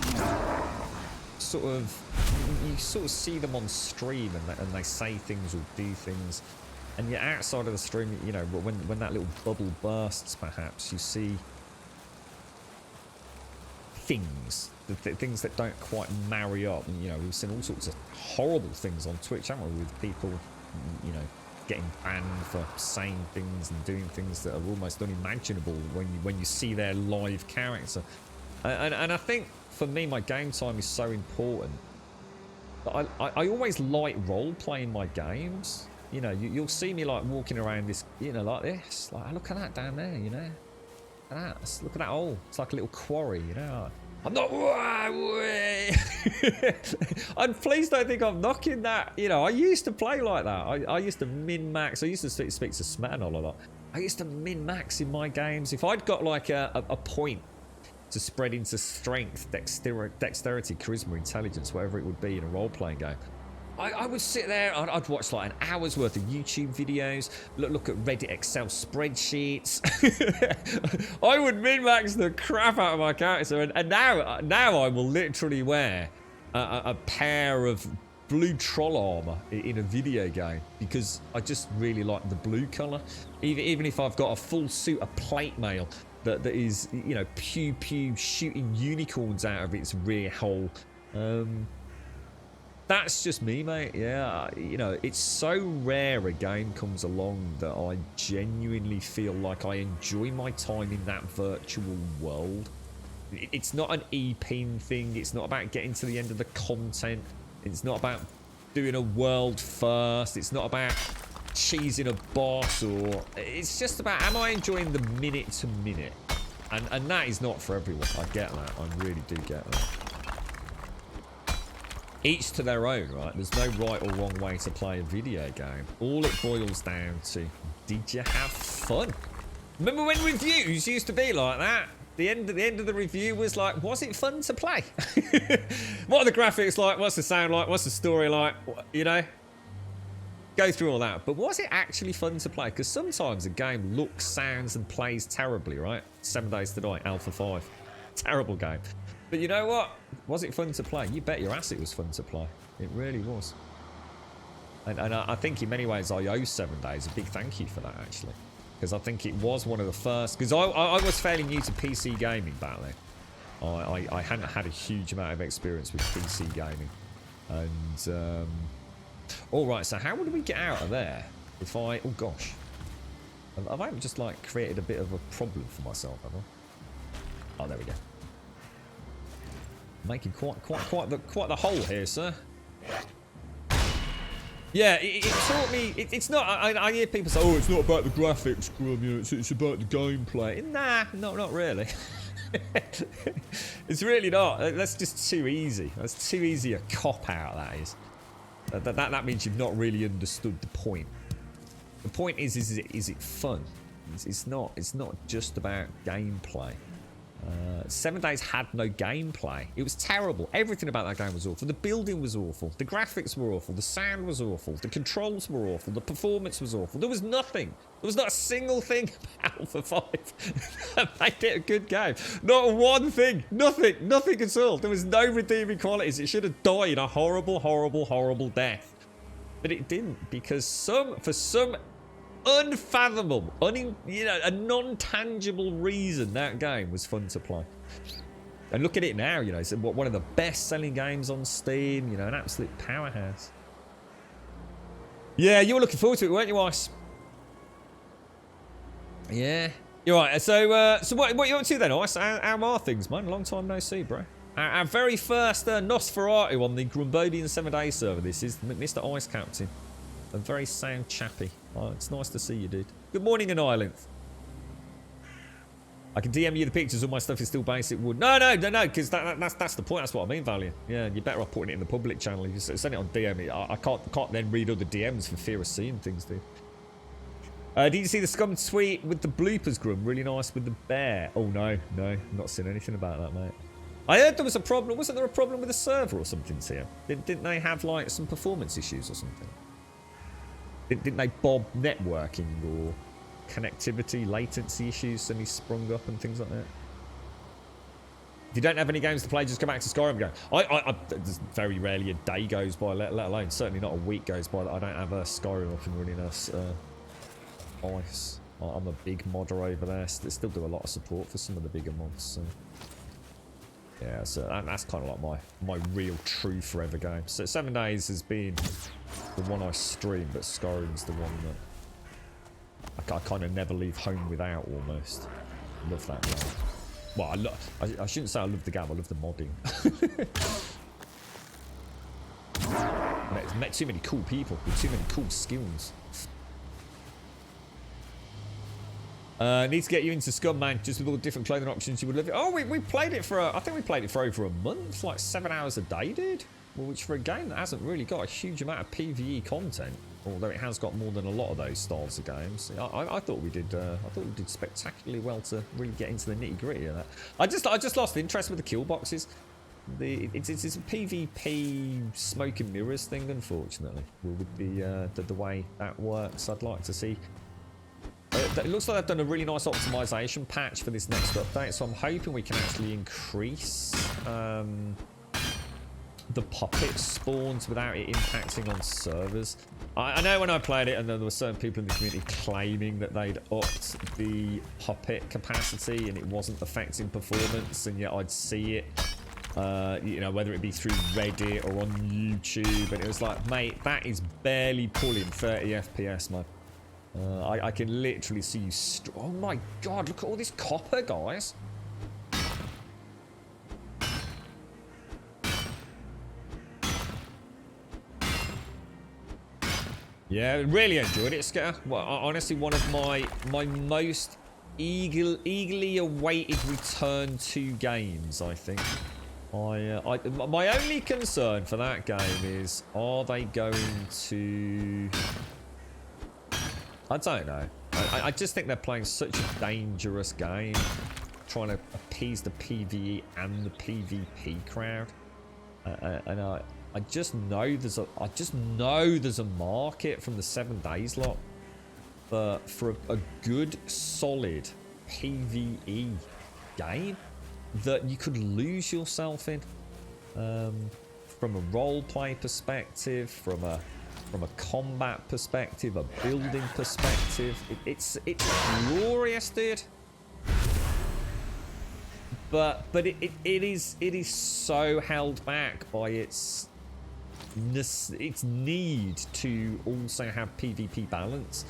sort of... You sort of see them on stream and they say things or do things. And you're outside of the stream, you know, when that little bubble bursts, perhaps, you see things, things that don't quite marry up. And, you know, we've seen all sorts of horrible things on Twitch, haven't we, with people, you know, getting banned for saying things and doing things that are almost unimaginable when you see their live character. And I think, for me, my game time is so important. But I always like role-playing my games. You know, you'll see me like walking around this, you know, like this. Like, look at that down there, you know. Look at that hole. It's like a little quarry, you know. I'm not... And please don't think I'm knocking that. You know, I used to play like that. I used to min-max. I used to speak to Smatton a lot. I used to min-max in my games. If I'd got like a point to spread into strength, dexterity, charisma, intelligence, whatever it would be in a role-playing game, I would sit there, I'd watch like an hour's worth of YouTube videos, look at Reddit Excel spreadsheets. I would min-max the crap out of my character, and now I will literally wear a pair of blue troll armor in a video game because I just really like the blue color. Even if I've got a full suit of plate mail that is, you know, pew pew shooting unicorns out of its rear hole. That's just me, mate. Yeah, you know, it's so rare a game comes along that I genuinely feel like I enjoy my time in that virtual world. It's not an EP thing. It's not about getting to the end of the content. It's not about doing a world first. It's not about cheesing a boss, or it's just about, am I enjoying the minute to minute? And that is not for everyone. I get that. I really do get that. Each to their own, right? There's no right or wrong way to play a video game. All it boils down to, did you have fun? Remember when reviews used to be like that? The end of the review was like, was it fun to play? What are the graphics like? What's the sound like? What's the story like? You know? Go through all that. But was it actually fun to play? Because sometimes a game looks, sounds, and plays terribly, right? 7 Days to Die, Alpha 5. Terrible game. But you know what? Was it fun to play? You bet your ass it was fun to play. It really was. And I think in many ways I owe 7 Days a big thank you for that, actually. Because I think it was one of the first... Because I was fairly new to PC gaming back then. I hadn't had a huge amount of experience with PC gaming. And... Alright, so how would we get out of there? If I... Oh, gosh. I've just, like, created a bit of a problem for myself, haven't I? Oh, there we go. Making quite the hole here, sir. Yeah, it taught me. It's not. I hear people say, "Oh, it's not about the graphics, Grum. You know, it's about the gameplay." Nah, not really. It's really not. That's just too easy. That's too easy a cop out. That is. That means you've not really understood the point. The point is it fun? It's not just about gameplay. 7 Days had no gameplay. It was terrible. Everything about that game was awful. The building was awful. The graphics were awful. The sound was awful. The controls were awful. The performance was awful. There was nothing. There was not a single thing about Alpha 5 that made it a good game. Not one thing. Nothing. Nothing at all. There was no redeeming qualities. It should have died a horrible, horrible, horrible death. But it didn't, because for some unfathomable, a non-tangible reason, that game was fun to play. And look at it now, you know, it's one of the best-selling games on Steam, you know, an absolute powerhouse. Yeah, you were looking forward to it, weren't you, Ice? Yeah. You're right. So what are you up to then, Ice? How are things, man? Long time no see, bro. Our very first Nosferatu on the Grumbodian 7 Days server. This is Mr. Ice Captain. A very sound chappy. Oh, it's nice to see you, dude. Good morning, an island. I can DM you the pictures. All my stuff is still basic wood. No, because that's the point. That's what I mean, Valiant. Yeah, you're better off putting it in the public channel. You send it on DM. I can't then read other DMs for fear of seeing things, dude. Did you see the scum tweet with the bloopers, Grum? Really nice with the bear. Oh, no. Not seen anything about that, mate. I heard there was a problem. Wasn't there a problem with the server or something, Tia? Didn't they have, like, some performance issues or something? Didn't they bob networking or connectivity, latency issues suddenly sprung up and things like that? If you don't have any games to play, just come back to Skyrim again. There's very rarely a day goes by, let alone certainly not a week goes by, that I don't have a Skyrim up and running as Ice. I'm a big modder over there. They still do a lot of support for some of the bigger mods. So. Yeah, so that's kind of like my real true forever game. So 7 Days has been the one I stream, but Skyrim's the one that I kind of never leave home without, almost. Love that game. Well, I shouldn't say I love the game, I love the modding. Met too many cool people with too many cool skills. Need to get you into Scum, man. Just with all the different clothing options, you would love it. Oh, we played it for I think we played it for over a month, like 7 hours a day, dude. Well, which for a game that hasn't really got a huge amount of PvE content, although it has got more than a lot of those styles of games. I thought we did. I thought we did spectacularly well to really get into the nitty gritty of that. I just lost interest with the kill boxes. It's a PvP smoke and mirrors thing, unfortunately, with the way that works. I'd like to see. It looks like they've done a really nice optimization patch for this next update, so I'm hoping we can actually increase the puppet spawns without it impacting on servers. I know when I played it, and there were certain people in the community claiming that they'd upped the puppet capacity and it wasn't affecting performance, and yet I'd see it, you know, whether it be through Reddit or on YouTube, and it was like, mate, that is barely pulling 30 FPS, man. I can literally see you. Oh my god! Look at all this copper, guys. Yeah, really enjoyed it, Skitter. Well, honestly, one of my most eagerly awaited return to games, I think. My only concern for that game is, are they going to... I don't know. I just think they're playing such a dangerous game, trying to appease the PvE and the PvP crowd. And I just know there's a market from the 7 days lot, but for a good solid PvE game that you could lose yourself in, from a roleplay perspective, from a combat perspective, a building perspective. It's glorious, dude. But it is so held back by its need to also have PvP balance.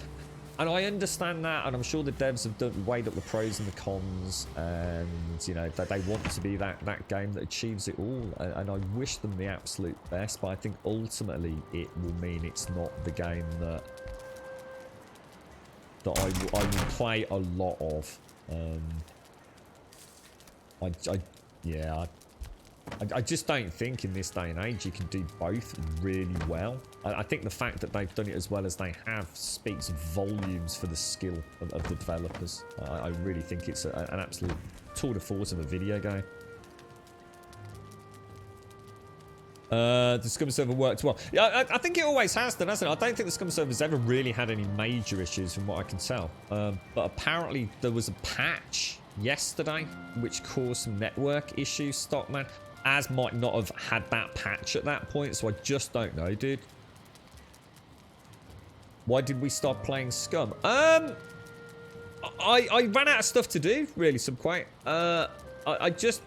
And I understand that, and I'm sure the devs have weighed up the pros and the cons, and you know that they want to be that game that achieves it all. And I wish them the absolute best, but I think ultimately it will mean it's not the game that I will play a lot of. I just don't think in this day and age you can do both really well. I think the fact that they've done it as well as they have speaks volumes for the skill of the developers. I really think it's an absolute tour de force of a video game. The Scum server worked well. Yeah, I think it always has done, hasn't it? I don't think the Scum server's ever really had any major issues from what I can tell. But apparently there was a patch yesterday which caused some network issues, Stockman. Az might not have had that patch at that point, so I just don't know, dude. Why did we stop playing Scum? I ran out of stuff to do, really, Subquake. I just...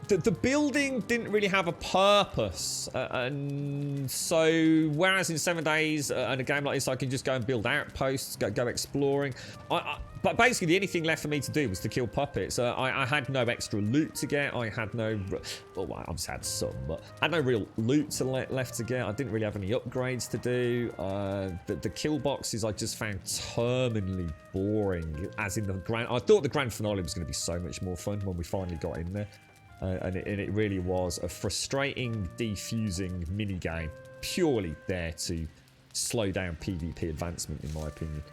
The building didn't really have a purpose, and so whereas in 7 days and a game like this I can just go and build outposts, go exploring, but basically the only thing left for me to do was to kill puppets. I had no extra loot to get. I had no, well, I obviously had some, but I had no real loot left to get. I didn't really have any upgrades to do. The kill boxes I just found terminally boring, as in I thought the grand finale was going to be so much more fun when we finally got in there. And it really was a frustrating, defusing mini-game, purely there to slow down PvP advancement, in my opinion.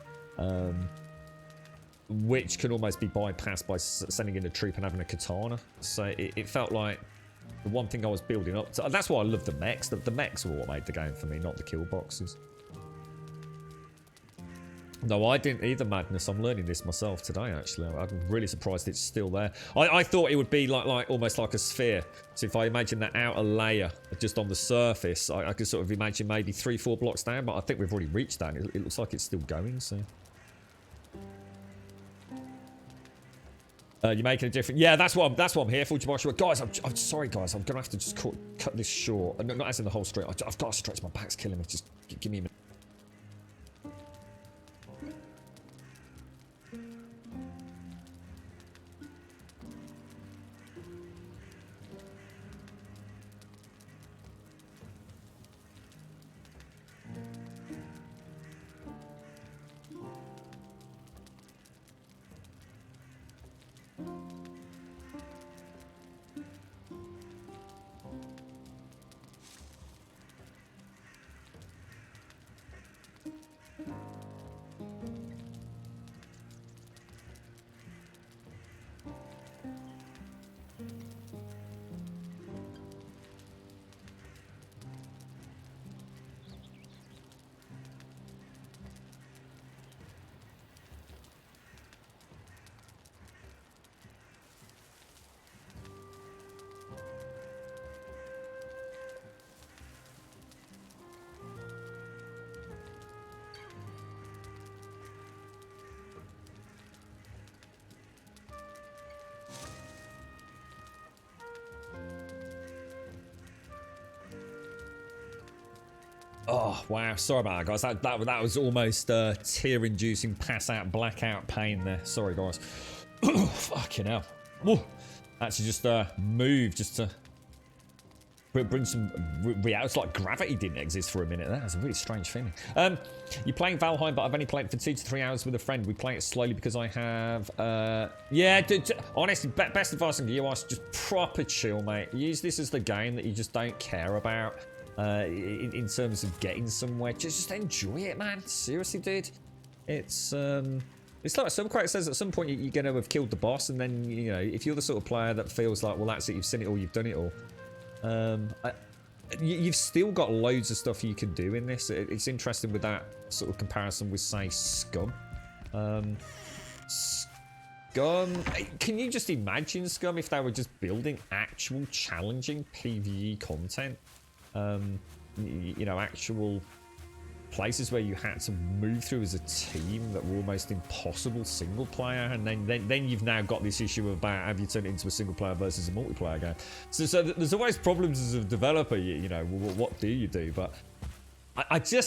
Which can almost be bypassed by sending in a troop and having a katana. So it felt like the one thing I was building up to. That's why I love the mechs. The mechs were what made the game for me, not the kill boxes. No, I didn't either, Madness. I'm learning this myself today, actually. I'm really surprised it's still there. I thought it would be like almost like a sphere. So if I imagine that outer layer just on the surface, I could sort of imagine maybe 3-4 blocks down, but I think we've already reached that. It looks like it's still going, so... You're making a difference. Yeah, that's what I'm here for, Joshua. Guys, I'm sorry, guys. I'm going to have to just cut this short. Not as in the whole street. I've got to stretch. My back's killing me. Just give me a minute. Oh, wow. Sorry about that, guys. That was almost tear-inducing pass-out, blackout pain there. Sorry, guys. Fucking hell. Ooh. Actually just moved just to bring some reality. It's like gravity didn't exist for a minute. That was a really strange feeling. You're playing Valheim, but I've only played it for 2 to 3 hours with a friend. We play it slowly because I have... yeah, honestly, best advice I can give you is just proper chill, mate. Use this as the game that you just don't care about. In terms of getting somewhere, just enjoy it, man. Seriously, dude. It's like some quite says at some point you're going to have killed the boss, and then, you know, if you're the sort of player that feels like, well, that's it, you've seen it all, you've done it all. You've still got loads of stuff you can do in this. It's interesting with that sort of comparison with, say, Scum. Scum, can you just imagine Scum if they were just building actual challenging PvE content? You know, actual places where you had to move through as a team that were almost impossible single player, and then you've now got this issue about have you turned it into a single player versus a multiplayer game. So there's always problems as a developer. You know, what do you do? But I've seen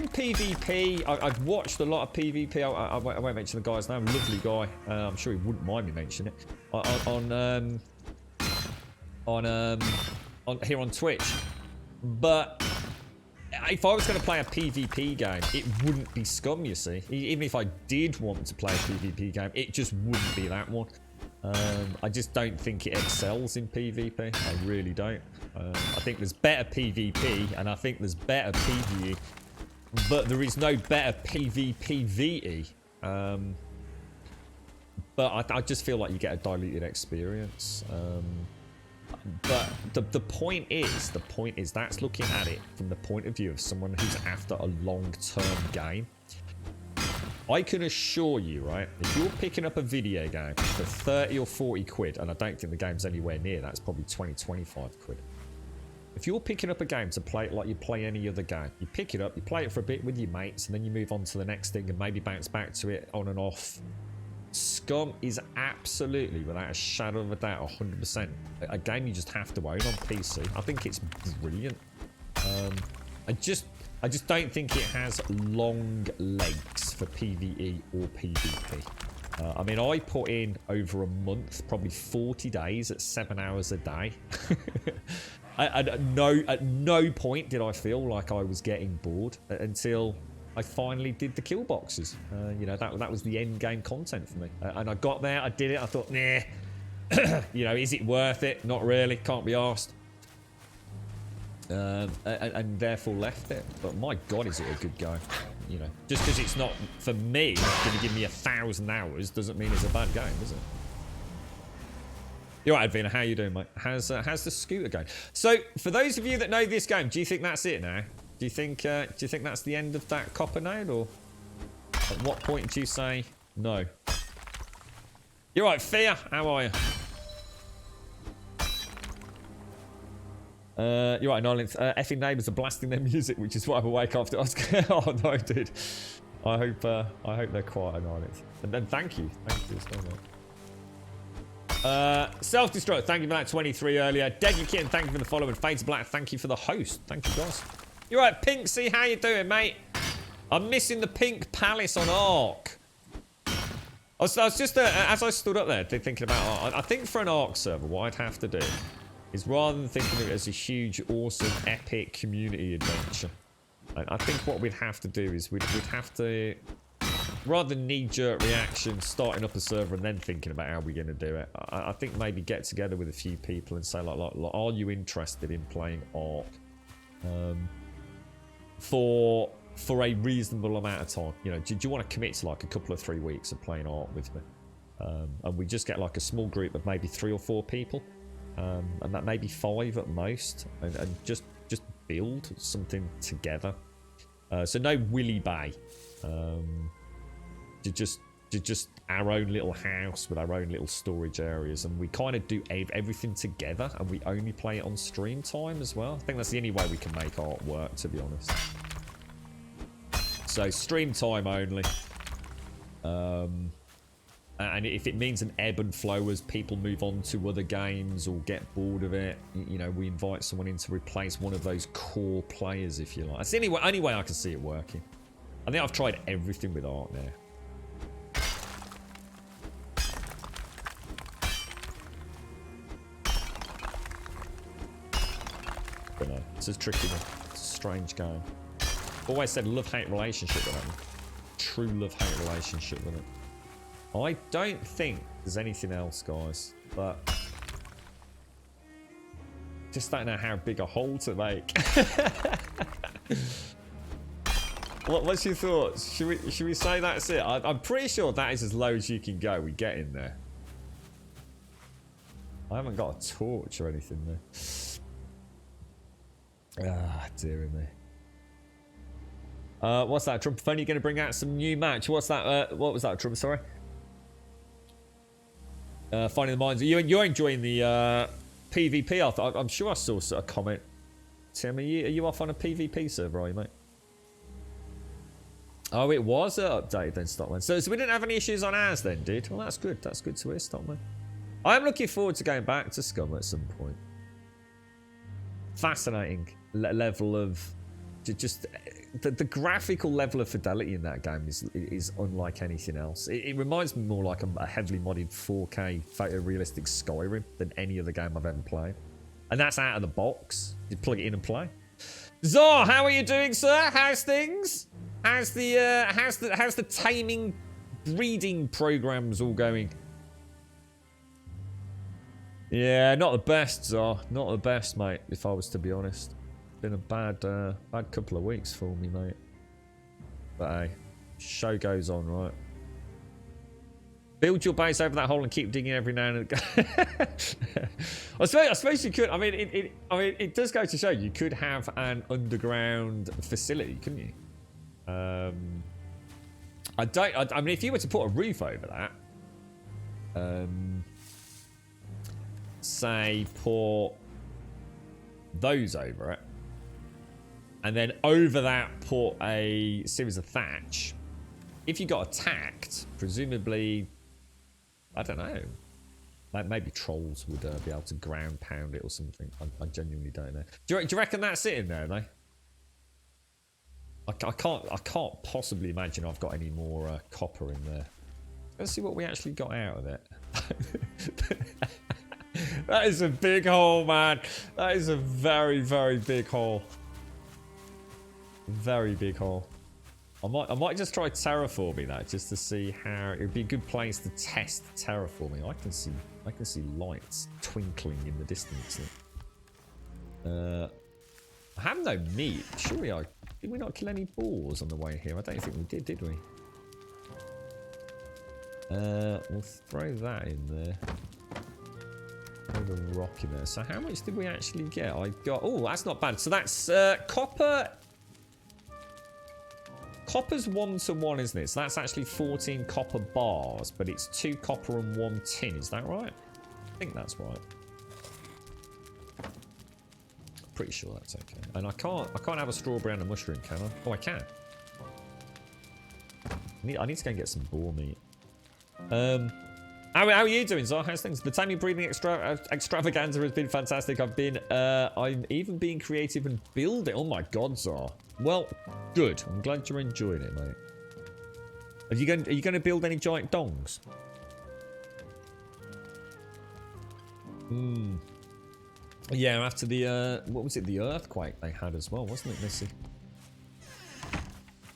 PvP. I've watched a lot of PvP. I won't mention the guy's name. Lovely guy. I'm sure he wouldn't mind me mentioning it on here on Twitch. But if I was going to play a PvP game, it wouldn't be Scum, you see. Even if I did want to play a PvP game, it just wouldn't be that one. I just don't think it excels in PvP. I really don't. I think there's better PvP, and I think there's better PvE, but there is no better PvPvE. But I just feel like you get a diluted experience. But the point is that's looking at it from the point of view of someone who's after a long-term game. I can assure you, right, if you're picking up a video game for 30 or 40 quid, and I don't think the game's anywhere near that, it's probably 20, 25 quid. If you're picking up a game to play it like you play any other game, you pick it up, you play it for a bit with your mates, and then you move on to the next thing and maybe bounce back to it on and off. Scum is absolutely, without a shadow of a doubt, 100% a game you just have to own on PC. I think it's brilliant. I just don't think it has long legs for PvE or PvP. I mean, I put in over a month, probably 40 days at 7 hours a day. At no point did I feel like I was getting bored until I finally did the kill boxes. You know, that was the end game content for me. And I got there, I did it, I thought, nah. You know, is it worth it? Not really, can't be arsed. And therefore left it. But my God, is it a good go? You know, just because it's not, for me, going to give me 1,000 hours doesn't mean it's a bad game, does it? You're right, Advina, how you doing, mate? How's the scooter going? So, for those of you that know this game, do you think that's it now? Do you think that's the end of that copper node, or at what point do you say no? You're right, Fear. How are you? You're right, Nolens. Effing neighbours are blasting their music, which is why I'm awake after. Oh no, dude. I hope they're quiet, Nolens. And then thank you so much. Self-destruct, thank you for that 23 earlier. Deadly Kitten, thank you for the follow, and Fades Black, thank you for the host. Thank you, guys. You're right, Pinksy, how you doing, mate? I'm missing the Pink Palace on Ark. I was just, as I stood up there thinking about Ark, I think for an Ark server, what I'd have to do is, rather than thinking of it as a huge, awesome, epic community adventure, I think what we'd have to do is we'd have to, rather than knee-jerk reaction, starting up a server and then thinking about how we're going to do it, I think maybe get together with a few people and say, like, are you interested in playing Ark? For a reasonable amount of time, you know, do you want to commit to like a couple of 3 weeks of playing Ark with me? And we just get like a small group of maybe 3 or 4 people, and that may be 5 at most, and just build something together. So no Willy Bay, just our own little house with our own little storage areas, and we kind of do everything together, and we only play it on stream time as well. I think that's the only way we can make Ark work, to be honest. So stream time only, and if it means an ebb and flow as people move on to other games or get bored of it, you know, we invite someone in to replace one of those core players, if you like. That's the only way I can see it working. I think I've tried everything with Ark now. But no, it's a tricky one. It's a strange game. Always said love-hate relationship with it. True love-hate relationship with it. I don't think there's anything else, guys, but just don't know how big a hole to make. What's your thoughts? Should we say that's it? I'm pretty sure that is as low as you can go. We get in there. I haven't got a torch or anything there. Ah, dear me. What's that, Trump? Only going to bring out some new match. What's that? What was that, Trump? Sorry. Finding the mines. You're enjoying the PvP. I'm sure I saw a comment. Tim, are you off on a PvP server, are you, mate? Oh, it was updated then, Stockman. So we didn't have any issues on ours then, dude. Well, that's good. That's good to hear, Stockman. I'm looking forward to going back to Scum at some point. Fascinating level of just the graphical level of fidelity in that game is unlike anything else. It reminds me more like a heavily modded 4K photorealistic Skyrim than any other game I've ever played. And that's out of the box. You plug it in and play. Zor, how are you doing, sir? How's things? How's the taming breeding programs all going? Yeah, not the best, Zor. Not the best, mate, if I was to be honest. Been a bad couple of weeks for me, mate. But hey, show goes on, right? Build your base over that hole and keep digging every now and again. I suppose you could. I mean, it does go to show you could have an underground facility, couldn't you? I mean, if you were to put a roof over that, say put those over it, and then over that put a series of thatch. If you got attacked, presumably, I don't know, maybe trolls would be able to ground pound it or something. I genuinely don't know. Do you reckon that's it in there, though? I can't possibly imagine I've got any more copper in there. Let's see what we actually got out of it. That is a big hole, man. That is a very, very big hole. Very big hole. I might just try terraforming that just to see how it would be a good place to test terraforming. I can see lights twinkling in the distance. I have no meat. Surely did we not kill any boars on the way here? I don't think we did we? We'll throw that in there. Throw the rock in there. So how much did we actually get? I got. Oh, that's not bad. So that's copper. Copper's 1 to 1, isn't it? So that's actually 14 copper bars, but it's 2 copper and 1 tin. Is that right? I think that's right. Pretty sure that's okay. And I can't have a strawberry and a mushroom, can I? Oh, I can. I need to go and get some boar meat. How are you doing, Zar? How's things? The taming breeding extravaganza has been fantastic. I'm even being creative and building. Oh my god, Zar. Well, good. I'm glad you're enjoying it, mate. Are you going to build any giant dongs? Yeah, after the what was it? The earthquake they had as well, wasn't it, Missy?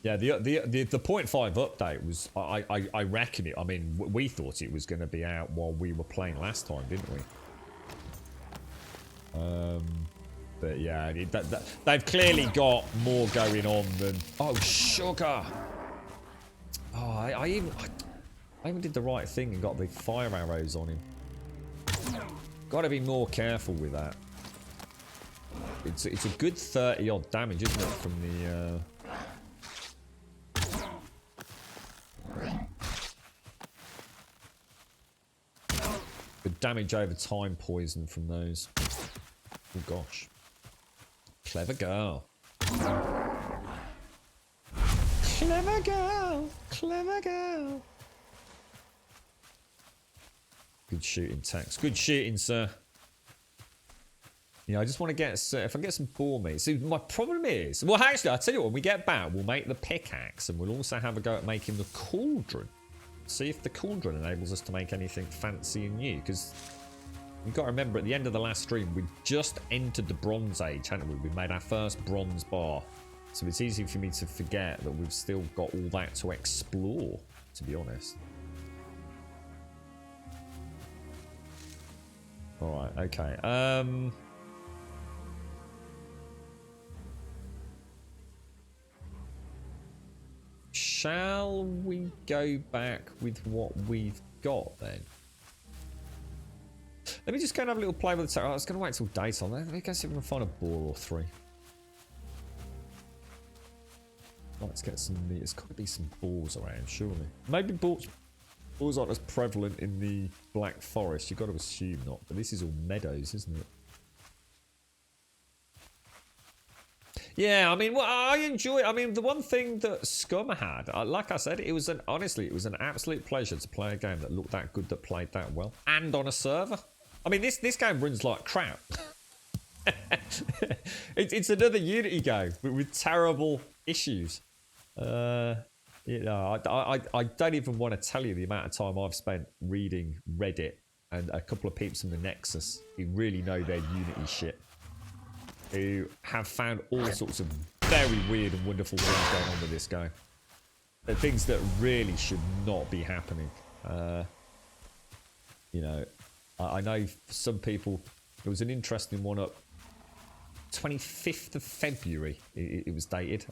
Yeah, the 0.5 update was. I reckon it. I mean, we thought it was going to be out while we were playing last time, didn't we? But yeah, they've clearly got more going on than. Oh, sugar! Oh, I even did the right thing and got the fire arrows on him. Got to be more careful with that. It's a good 30 odd damage, isn't it, from the. Good damage over time poison from those. Oh gosh. Clever girl. Clever girl. Clever girl. Good shooting, Tex. Good shooting, sir. Yeah, I just want to get... if I get some boar meat... See, my problem is... Well, actually, I'll tell you what. When we get back, we'll make the pickaxe. And we'll also have a go at making the cauldron. See if the cauldron enables us to make anything fancy and new. Because you've got to remember, at the end of the last stream, we just entered the Bronze Age, hadn't we? We made our first bronze bar. So it's easy for me to forget that we've still got all that to explore, to be honest. Alright, okay. shall we go back with what we've got then? Let me just go and have a little play with the tower. I was going to wait till daytime. Let me go see if we can find a boar or 3. Let's get some meat. There's got to be some boars around, surely. Maybe boars aren't as prevalent in the Black Forest. You've got to assume not. But this is all meadows, isn't it? Yeah, I mean, well, I enjoy. I mean, the one thing that Scum had, like I said, honestly, it was an absolute pleasure to play a game that looked that good, that played that well, and on a server. I mean, this game runs like crap. It's another Unity game with terrible issues. You know, I don't even want to tell you the amount of time I've spent reading Reddit and a couple of peeps in the Nexus who really know their Unity shit, who have found all sorts of very weird and wonderful things going on with this game. The things that really should not be happening. You know, I know for some people, there was an interesting one up 25th of February, it was dated.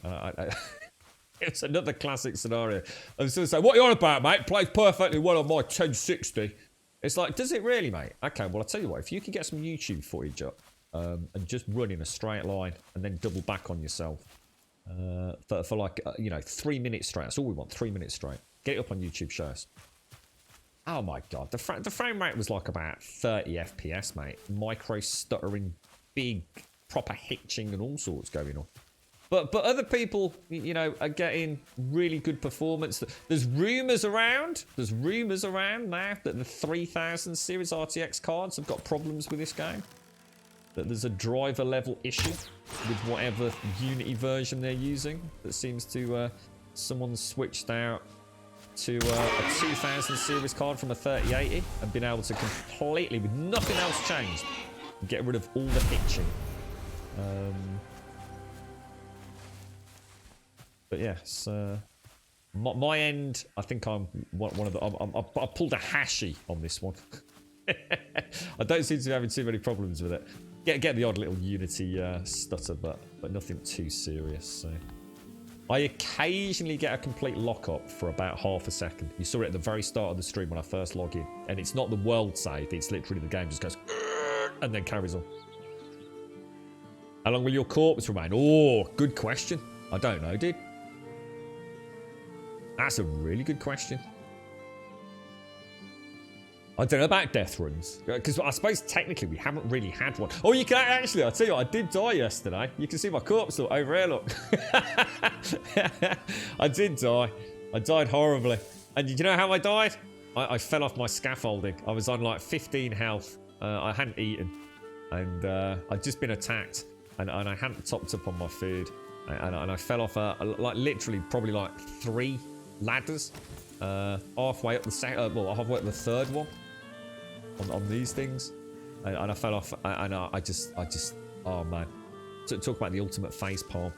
It's another classic scenario. I was going to say, what are you on about, mate? Plays perfectly well on my 1060. It's like, does it really, mate? Okay, well, I'll tell you what. If you could get some YouTube footage up and just run in a straight line and then double back on yourself for like, you know, 3 minutes straight. That's all we want, 3 minutes straight. Get it up on YouTube, show us. Oh, my God. The frame rate was like about 30 FPS, mate. Micro stuttering, big, proper hitching and all sorts going on. But other people, you know, are getting really good performance. There's rumours around. There's rumours around now that the 3000 series RTX cards have got problems with this game. That there's a driver level issue with whatever Unity version they're using. That seems to someone switched out to a 2000 series card from a 3080 and been able to completely, with nothing else changed, get rid of all the hitching. But yes, my end, I think I'm one of the. I pulled a hashy on this one. I don't seem to be having too many problems with it. Get the odd little Unity stutter, but nothing too serious. So I occasionally get a complete lock-up for about half a second. You saw it at the very start of the stream when I first log in, and it's not the world save. It's literally the game just goes and then carries on. How long will your corpse remain? Oh, good question. I don't know, dude. That's a really good question. I don't know about death runs, because I suppose technically we haven't really had one. Oh, you can actually, I'll tell you what, I did die yesterday. You can see my corpse look over here, look. I did die. I died horribly. And did you know how I died? I fell off my scaffolding. I was on like 15 health. I hadn't eaten. And I'd just been attacked. And I hadn't topped up on my food. And I fell off, like literally probably like 3 ladders. Halfway up the halfway up the 3rd one. On these things, and I fell off, and I just, oh man, talk about the ultimate face palm.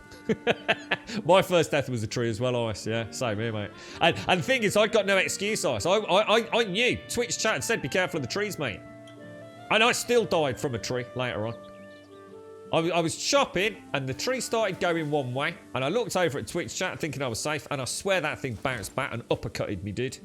My first death was a tree as well, Ice. Yeah, same here, mate. And the thing is, I got no excuse, Ice. I knew. Twitch chat and said, "Be careful of the trees, mate," and I still died from a tree later on. I was chopping, and the tree started going one way, and I looked over at Twitch chat thinking I was safe, and I swear that thing bounced back and uppercutted me, dude.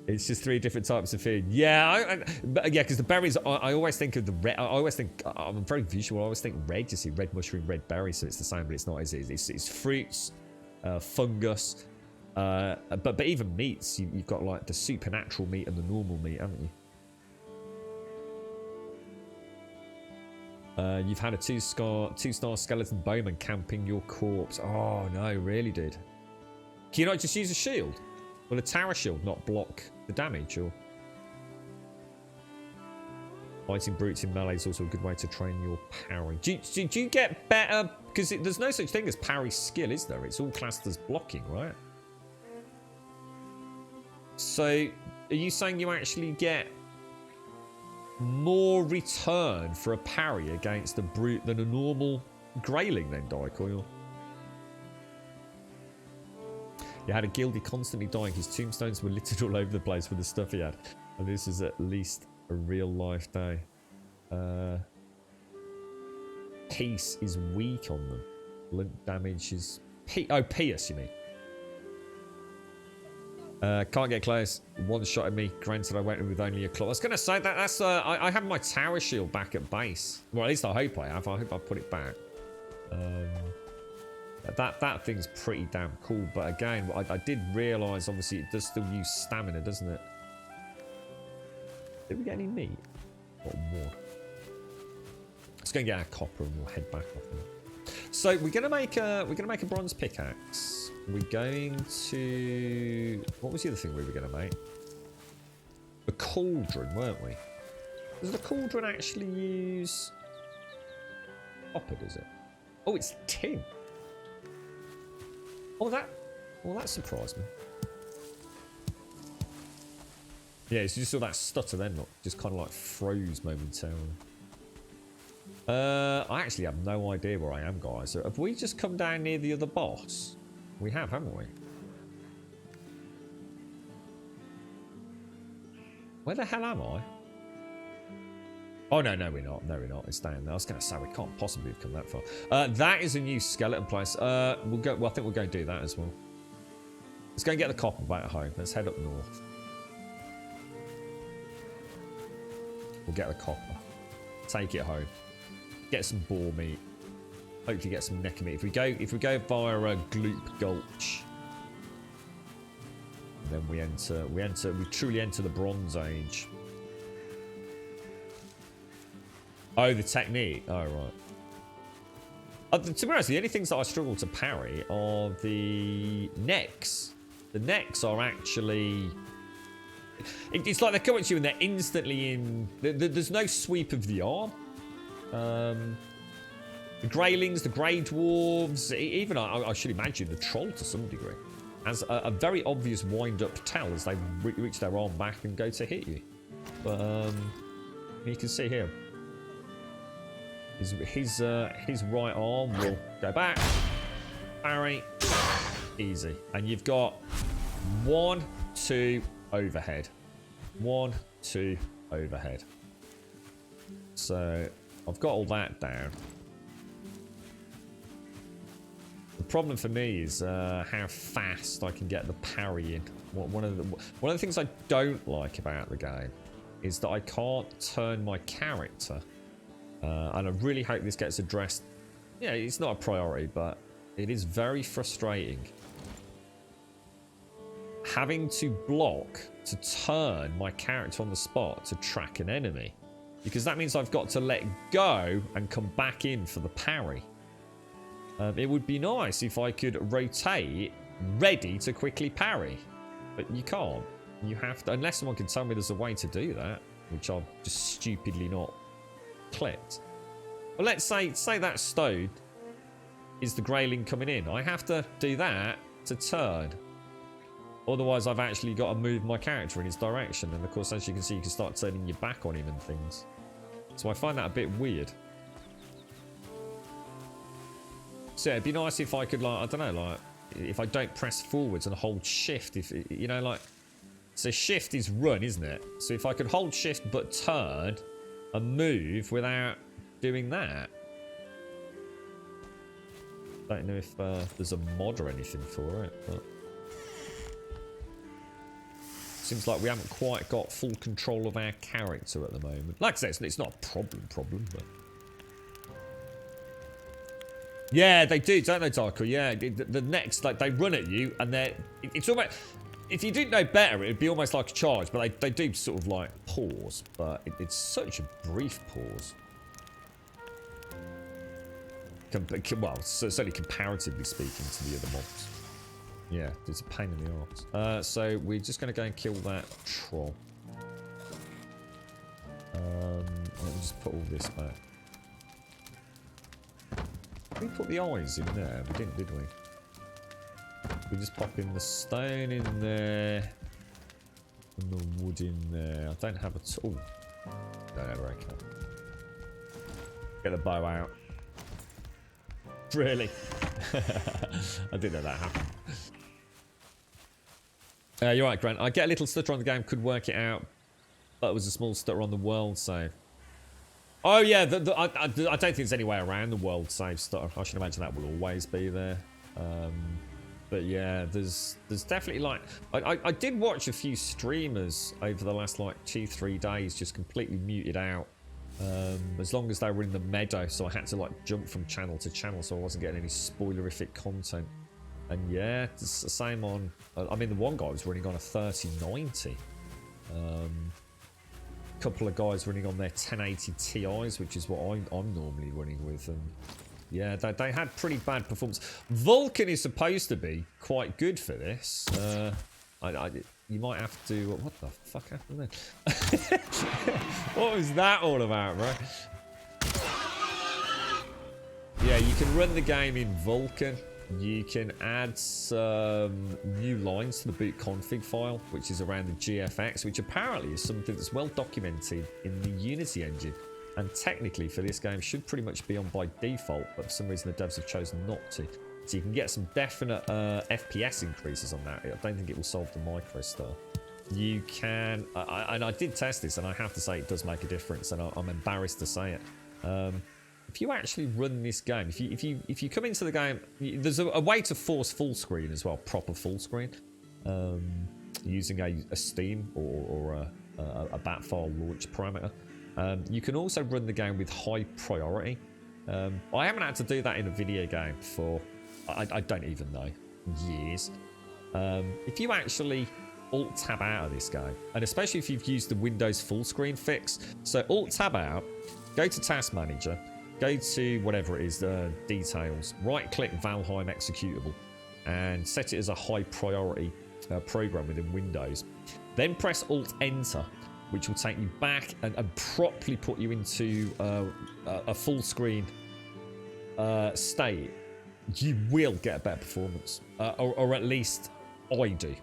It's just 3 different types of food. Yeah, because the berries. I always think of the red. I always think I'm very visual. I always think red. You see, red mushroom, red berry. So it's the same, but it's not. It's fruits, fungus, but even meats. You've got like the supernatural meat and the normal meat, haven't you? You've had a 2-star skeleton bowman camping your corpse. Oh no, really, dude. Can you not just use a shield? Will a tower shield not block the damage? Or fighting brutes in melee is also a good way to train your parry. Do you get better? Because there's no such thing as parry skill, is there? It's all classed as blocking, right? So, are you saying you actually get more return for a parry against a brute than a normal greyling then, Diecoil? You had a guildie constantly dying. His tombstones were littered all over the place with the stuff he had. And this is at least a real life day. Peace is weak on them. Blunt damage is... Pierce, you mean? Can't get close. One shot at me. Granted, I went in with only a claw. I was going to say that's... I have my tower shield back at base. Well, at least I hope I have. I hope I put it back. That thing's pretty damn cool. But again, I did realise, obviously, it does still use stamina, doesn't it? Did we get any meat? Or wood? Let's go and get our copper and we'll head back off there. So we're gonna make a bronze pickaxe. We're going to... What was the other thing we were gonna make? A cauldron, weren't we? Does the cauldron actually use copper, does it? Oh, it's tin. Oh, that surprised me. Yeah, so you saw that stutter then, not just kind of like froze momentarily. I actually have no idea where I am, guys. So have we just come down near the other boss? We have, haven't we? Where the hell am I? Oh, no, we're not. No, we're not. It's down there. I was going to say, we can't possibly have come that far. That is a new skeleton place. We'll go. Well, I think we'll go and do that as well. Let's go and get the copper back at home. Let's head up north. We'll get the copper. Take it home. Get some boar meat. Hopefully get some neck meat. If we go via a Gloop Gulch, then we truly enter the Bronze Age. Oh, the technique. Oh, right. To be honest, the only things that I struggle to parry are the necks. The necks are actually... It's like they come at you and they're instantly in... There's no sweep of the arm. The Greylings, the Grey Dwarves, even I should imagine the Troll to some degree, has a very obvious wind-up tell as they reach their arm back and go to hit you. But you can see here, his right arm will go back, parry, easy, and you've got 1, 2 overhead, 1, 2 overhead. So I've got all that down. The problem for me is how fast I can get the parry in. One of the things I don't like about the game is that I can't turn my character, and I really hope this gets addressed. Yeah, it's not a priority, but it is very frustrating having to block to turn my character on the spot to track an enemy, because that means I've got to let go and come back in for the parry. It would be nice if I could rotate ready to quickly parry, but you can't. You have to, unless someone can tell me there's a way to do that, which I've just stupidly not clicked. But let's say that stone is the Greyling coming in. I have to do that to turn. Otherwise, I've actually got to move my character in his direction. And of course, as you can see, you can start turning your back on him and things. So I find that a bit weird. So yeah, it'd be nice if I could, like, I don't know, like, if I don't press forwards and hold shift, if, you know, like, so shift is run, isn't it? So if I could hold shift but turn and move without doing that. Don't know if there's a mod or anything for it, but seems like we haven't quite got full control of our character at the moment. Like I say, it's not a problem, but... Yeah, they do, don't they, Darko? Yeah, the next, like, they run at you, and it's almost... If you didn't know better, it'd be almost like a charge, but they do sort of, like, pause. But it's such a brief pause. Well, certainly comparatively speaking to the other mobs. Yeah, it's a pain in the arse. So we're just going to go and kill that troll. Let me just put all this back. We put the eyes in there. We didn't, did we? We just pop in the stone in there. And the wood in there. I don't have a tool. No, we're okay. Get the bow out. Really? I didn't know that happened. You're right, Grant. I get a little stutter on the game. Could work it out. But it was a small stutter on the world save. Oh yeah, I don't think there's any way around the world save stuff. I should imagine that will always be there. But yeah, there's definitely like I did watch a few streamers over the last like 2-3 days just completely muted out. As long as they were in the meadow, so I had to like jump from channel to channel, so I wasn't getting any spoilerific content. And yeah, it's the same on. I mean, the one guy was running on a 3090. Couple of guys running on their 1080 Ti's, which is what I'm normally running with, and yeah, they had pretty bad performance. Vulkan is supposed to be quite good for this. You might have to. What the fuck happened then? What was that all about, bro? Yeah, you can run the game in Vulkan. You can add some new lines to the boot config file, which is around the GFX, which apparently is something that's well documented in the Unity engine. And technically for this game should pretty much be on by default, but for some reason the devs have chosen not to. So you can get some definite FPS increases on that. I don't think it will solve the micro star. You can, and I did test this, and I have to say it does make a difference, and I'm embarrassed to say it. If you actually run this game, if you come into the game, there's a way to force full screen as well, proper full screen, using a Steam or a bat file launch parameter. You can also run the game with high priority. I haven't had to do that in a video game for, I don't even know, years. If you actually Alt-Tab out of this game, and especially if you've used the Windows full screen fix, so Alt-Tab out, go to Task Manager, go to whatever it is, details, right-click Valheim executable, and set it as a high priority program within Windows. Then press Alt-Enter, which will take you back and properly put you into a full screen state. You will get a better performance, or at least I do.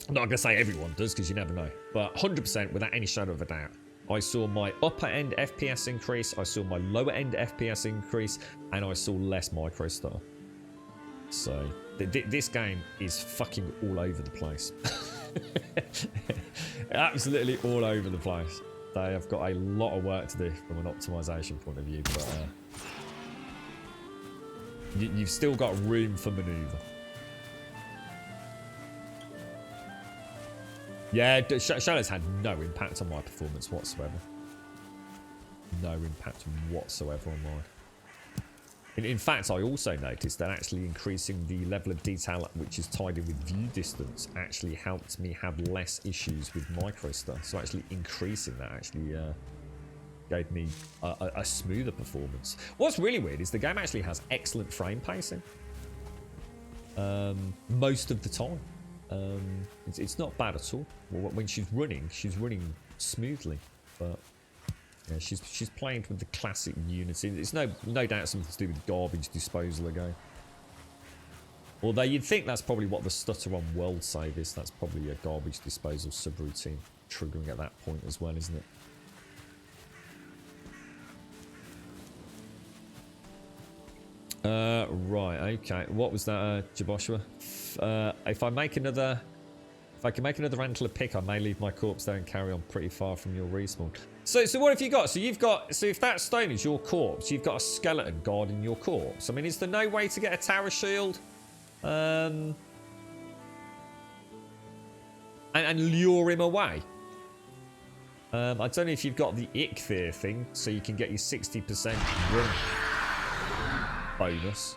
I'm not going to say everyone does, because you never know, but 100% without any shadow of a doubt. I saw my upper end FPS increase, I saw my lower end FPS increase, and I saw less microstar. So this game is fucking all over the place. Absolutely all over the place. They have got a lot of work to do from an optimization point of view, but you've still got room for maneuver. Yeah, Shadow's had no impact on my performance whatsoever. No impact whatsoever on mine. In fact, I also noticed that actually increasing the level of detail which is tied in with view distance actually helped me have less issues with microstar. So actually increasing that actually gave me a smoother performance. What's really weird is the game actually has excellent frame pacing. Most of the time. It's not bad at all. When she's running smoothly. But yeah, she's playing with the classic Unity. It's no doubt something to do with garbage disposal again. Although you'd think that's probably what the stutter on world save is. That's probably a garbage disposal subroutine triggering at that point as well, isn't it? Right, okay. What was that, Jaboshua? If I can make another antler pick, I may leave my corpse there and carry on pretty far from your respawn. So what have you got? So if that stone is your corpse, you've got a skeleton guarding your corpse. I mean, is there no way to get a tower shield? And lure him away? I don't know if you've got the Ichthir thing, so you can get your 60% run bonus.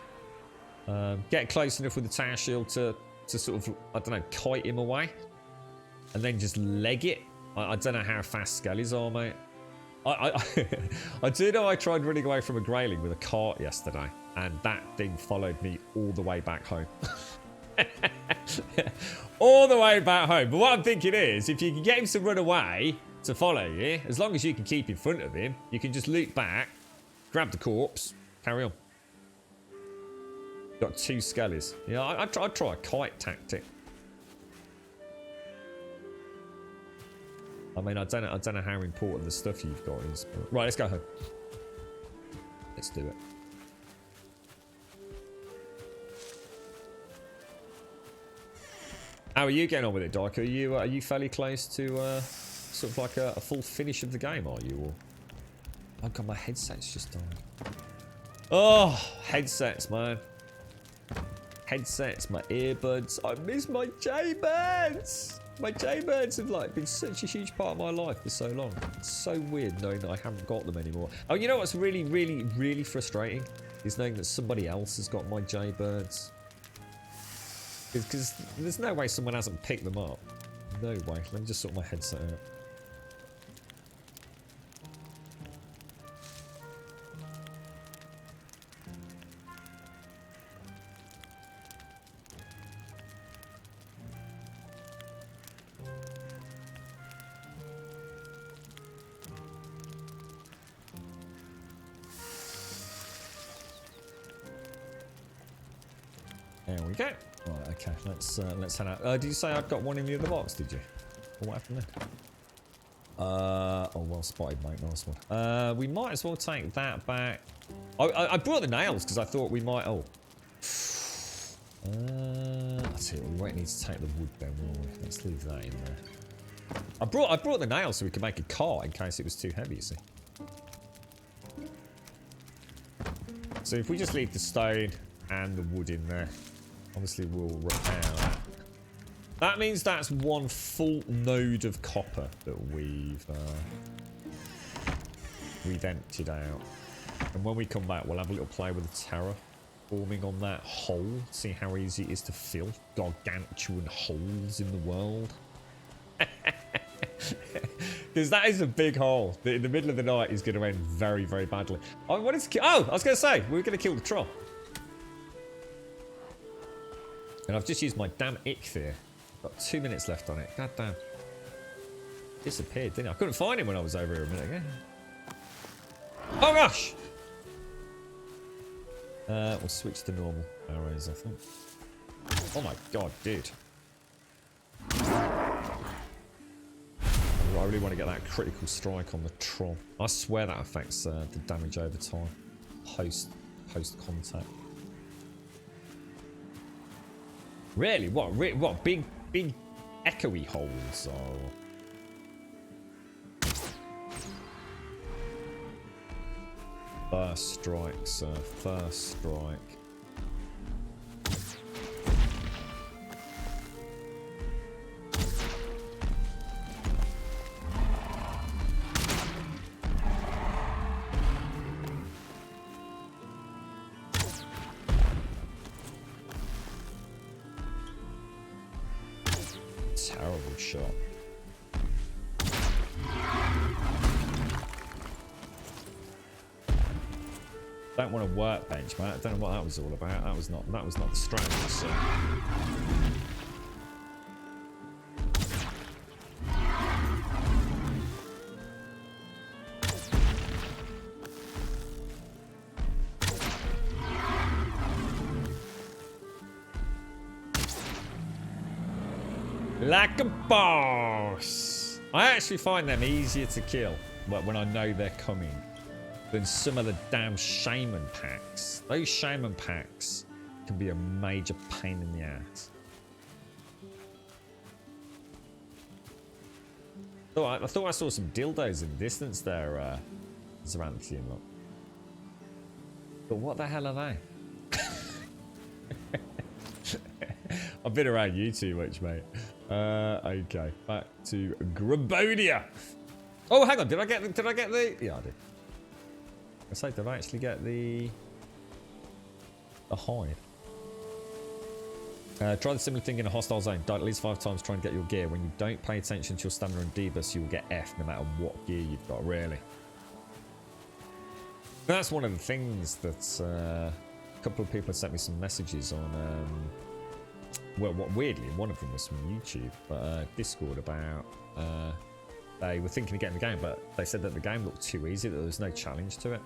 Get close enough with the tower shield to sort of, I don't know, kite him away. And then just leg it. I don't know how fast skellies are, mate. I do know I tried running away from a grayling with a cart yesterday, and that thing followed me all the way back home. All the way back home. But what I'm thinking is, if you can get him to run away to follow you, as long as you can keep in front of him, you can just loop back, grab the corpse, carry on. Got 2 skellies. Yeah, I'd try a kite tactic. I mean, I don't know how important the stuff you've got is. But... Right, let's go home. Let's do it. How are you getting on with it, Dyke? Are you fairly close to sort of like a full finish of the game? Are you? Or... Oh god, my headset's just died. Oh, headsets, man. Headsets, my earbuds. I miss my J-Birds. My J-Birds have like been such a huge part of my life for so long. It's so weird knowing that I haven't got them anymore. Oh, you know what's really, really, really frustrating? Is knowing that somebody else has got my J-Birds. Because there's no way someone hasn't picked them up. No way. Let me just sort my headset out. There we go. Right, okay, let's head out. Did you say I'd got one in the other box, did you? Or what happened then? Oh, well spotted, mate. Nice one. We might as well take that back. I brought the nails because I thought we might... Oh. I tell you what, we won't need to take the wood then, will we? Let's leave that in there. I brought the nails so we could make a car in case it was too heavy, you see. So if we just leave the stone and the wood in there, obviously we'll repair that. That means that's one full node of copper that we've emptied out. And when we come back, we'll have a little play with the terraforming on that hole. See how easy it is to fill gargantuan holes in the world. Because that is a big hole that in the middle of the night is going to end very, very badly. Oh, what is... Oh, I was going to say, we were going to kill the troll. And I've just used my damn ichthyer. Got 2 minutes left on it. God damn. Disappeared, didn't I? I couldn't find him when I was over here a minute ago. Oh gosh! We'll switch to normal arrows, I think. Oh my god, dude. I really want to get that critical strike on the troll. I swear that affects the damage over time. Post contact. Really? What? Big echoey holes? Or... First strike, sir. First strike. Terrible shot. Don't want a workbench, mate. I don't know what that was all about. That was not the strategy, so. Like a boss! I actually find them easier to kill when I know they're coming than some of the damn shaman packs. Those shaman packs can be a major pain in the ass. Oh, I thought I saw some dildos in the distance there, Zaranthian lot. But what the hell are they? I've been around you too much, mate. Okay, back to Grabonia. Oh, hang on, did I get the? Yeah, I did. I say, did I actually get the hide? Try the similar thing in a hostile zone. Die at least 5 times trying to get your gear. When you don't pay attention to your stamina and debuffs, you will get F no matter what gear you've got, really. That's one of the things that a couple of people have sent me some messages on. Well, weirdly, one of them was from YouTube, but Discord about they were thinking of getting the game, but they said that the game looked too easy, that there was no challenge to it.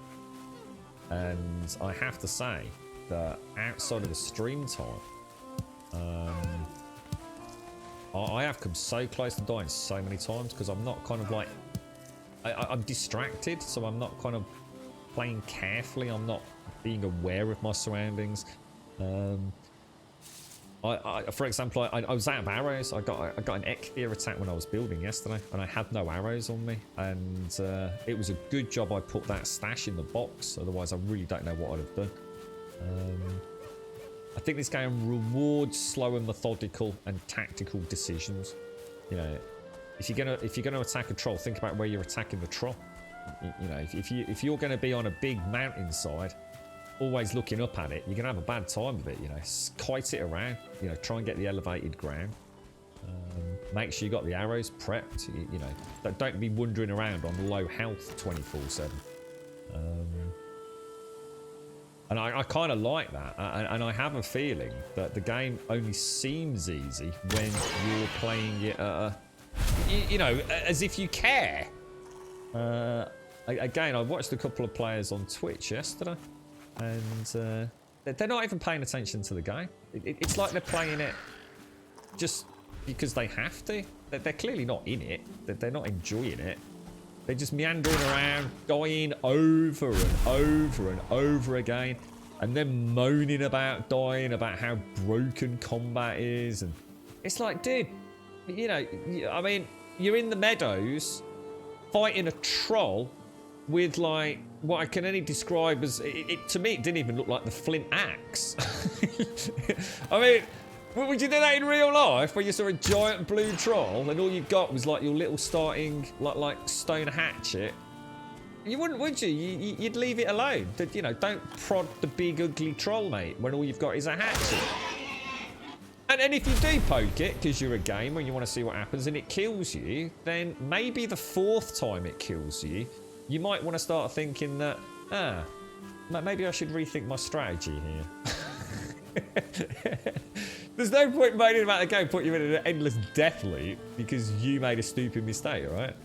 And I have to say that outside of the stream time, I have come so close to dying so many times because I'm not kind of like... I'm distracted, so I'm not kind of playing carefully. I'm not being aware of my surroundings. For example, I was out of arrows. I got an Ekthir attack when I was building yesterday, and I had no arrows on me. And it was a good job I put that stash in the box. Otherwise, I really don't know what I'd have done. I think this game rewards slow and methodical and tactical decisions. You know, if you're gonna attack a troll, think about where you're attacking the troll. You know, if you're gonna be on a big mountainside, always looking up at it, you're gonna have a bad time of it. You know, kite it around. You know, try and get the elevated ground. Make sure you got the arrows prepped. You know, don't be wandering around on low health 24/7. And I kind of like that, and I have a feeling that the game only seems easy when you're playing it, you know, as if you care. Again, I watched a couple of players on Twitch yesterday, and they're not even paying attention to the game. It's like they're playing it just because they have to. They're clearly not in it. They're not enjoying it. They're just meandering around, dying over and over and over again, and then moaning about dying, about how broken combat is. And it's like, dude, you know, I mean, you're in the meadows fighting a troll with, like, what I can only describe as, to me, it didn't even look like the flint axe. I mean, would you do that in real life, where you saw a giant blue troll and all you got was like your little starting like stone hatchet? You wouldn't, would you? You'd leave it alone. You know, don't prod the big ugly troll, mate, when all you've got is a hatchet. And if you do poke it because you're a gamer and you want to see what happens and it kills you, then maybe the 4th time it kills you, you might want to start thinking that, maybe I should rethink my strategy here. There's no point moaning about the game, put you in an endless death loop because you made a stupid mistake, right?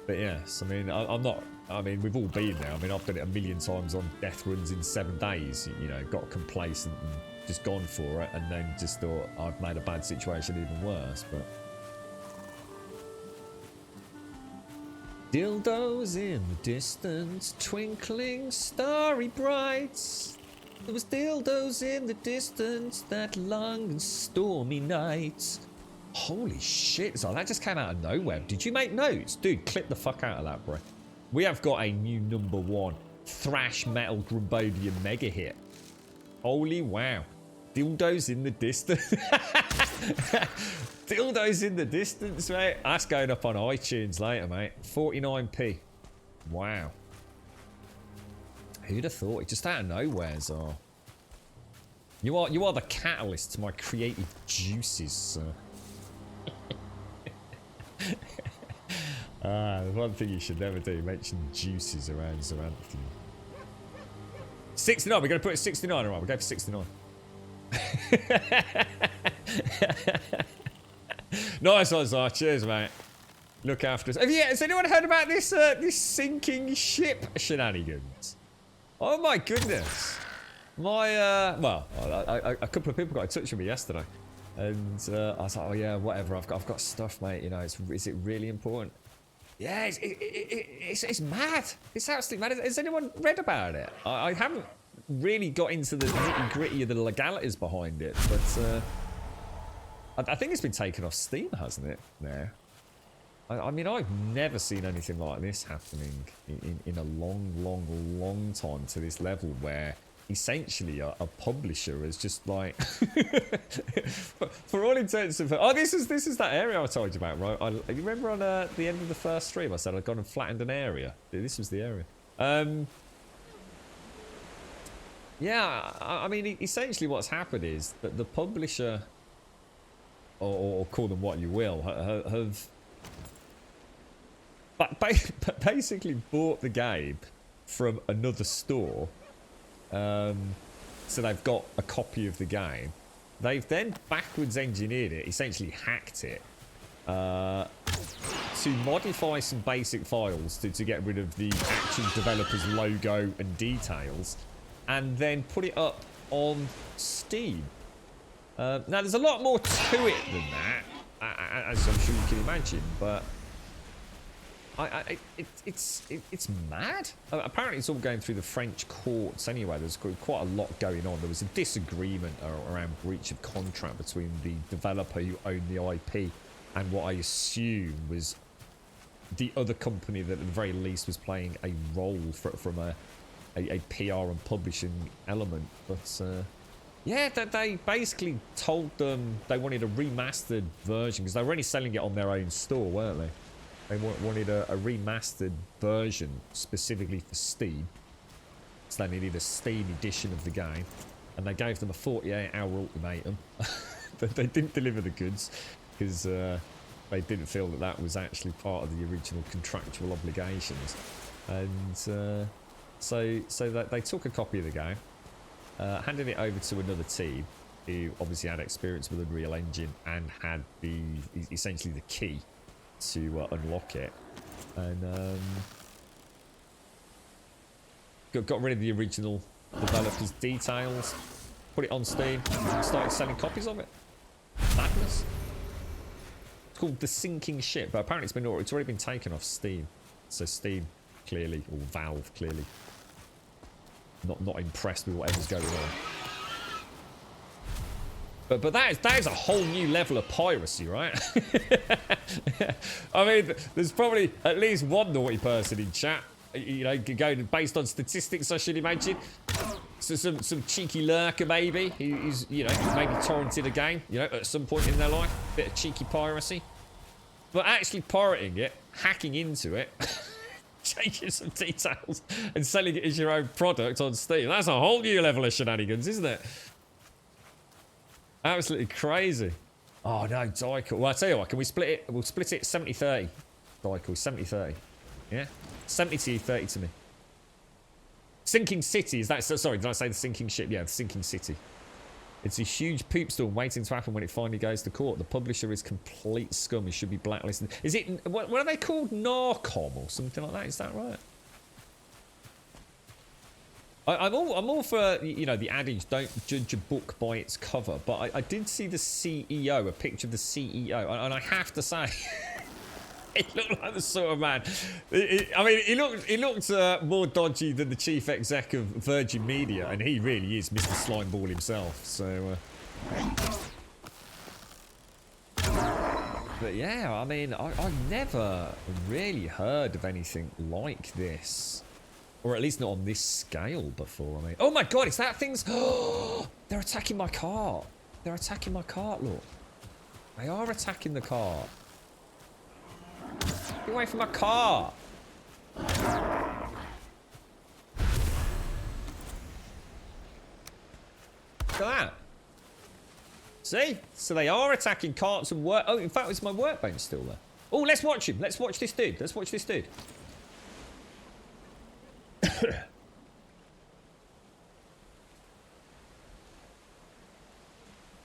But yes, I mean, I'm not. I mean, we've all been there. I mean, I've done it a million times on death runs in 7 days. You know, got complacent and just gone for it, and then just thought I've made a bad situation even worse. But dildos in the distance, twinkling starry brights. There was dildos in the distance that long and stormy nights. Holy shit, so that just came out of nowhere. Did you make notes? Dude, clip the fuck out of that, bro. We have got a new #1 thrash metal Grumbodian mega hit. Holy wow. Dildos in the distance. Dildos in the distance, mate. That's going up on iTunes later, mate. 49p. Wow. Who'd have thought it? Just out of nowhere, so. You are the catalyst to my creative juices, sir. The one thing you should never do, mention juices around Xeranthium. 69, we're going to put it 69, alright, we'll go for 69. Nice one, Zar. Cheers, mate. Look after us. Has anyone heard about this this sinking ship shenanigans? Oh my goodness. My, well, a couple of people got in touch with me yesterday. And I was like, oh yeah, whatever, I've got stuff, mate, you know, is it really important? Yeah, it's mad. It's absolutely mad. Has anyone read about it? I haven't really got into the nitty-gritty of the legalities behind it, but I think it's been taken off Steam, hasn't it, now? I mean, I've never seen anything like this happening in a long time to this level, where essentially a publisher is just like for all intents and purposes. Oh, this is that area I told you about, right? You remember on the end of the first stream I said I'd gone and flattened an area. This was the area. Yeah, I mean, essentially what's happened is that the publisher, or call them what you will, have basically bought the game from another store. So they've got a copy of the game. They've then backwards engineered it, essentially hacked it, to modify some basic files to get rid of the actual developer's logo and details, and then put it up on Steam. Now there's a lot more to it than that, as I'm sure you can imagine, but it's mad. Apparently, it's all going through the French courts anyway. There's quite a lot going on. There was a disagreement around breach of contract between the developer who owned the IP and what I assume was the other company that at the very least was playing a role from a PR and publishing element. But yeah, they basically told them they wanted a remastered version because they were only selling it on their own store, weren't they? They wanted a remastered version specifically for Steam. So they needed a Steam edition of the game. And they gave them a 48-hour ultimatum. They didn't deliver the goods because they didn't feel that that was actually part of the original contractual obligations. And so they took a copy of the game, handed it over to another team who obviously had experience with Unreal Engine and had essentially the key to unlock it, and got rid of the original developer's details, put it on Steam, and started selling copies of it. Madness. It's called The Sinking Ship, but apparently it's already been taken off Steam. So Steam clearly, or Valve clearly, not impressed with whatever's going on. But that is a whole new level of piracy, right? I mean, there's probably at least one naughty person in chat, you know, going based on statistics, I should imagine. So some cheeky lurker maybe, who's, you know, maybe torrented a game, you know, at some point in their life. Bit of cheeky piracy. But actually pirating it, hacking into it, changing some details, and selling it as your own product on Steam. That's a whole new level of shenanigans, isn't it? Absolutely crazy. Oh no, Dykel. Well, I tell you what, can we split it? We'll split it 70-30. Dykel, 70-30. Yeah? 70 to you, 30 to me. Sinking City, is that... Sorry, did I say the sinking ship? Yeah, the sinking city. It's a huge poop storm waiting to happen when it finally goes to court. The publisher is complete scum and should be blacklisted. Is it... What are they called? Narcom or something like that? Is that right? I'm all for, you know, the adage, don't judge a book by its cover. But I did see the CEO, a picture of the CEO, and I have to say... He looked like the sort of man. I mean, he looked more dodgy than the chief exec of Virgin Media, and he really is Mr. Slimeball himself. So, but yeah, I mean, I've never really heard of anything like this, or at least not on this scale before. I mean, oh my God, it's that thing's. They're attacking my cart. They're attacking my cart. Look, they are attacking the cart. Get away from my car! Look at that. See? So they are attacking carts and work. Oh, in fact, it's my workbench still there. Oh, let's watch him. Let's watch this dude. Let's watch this dude.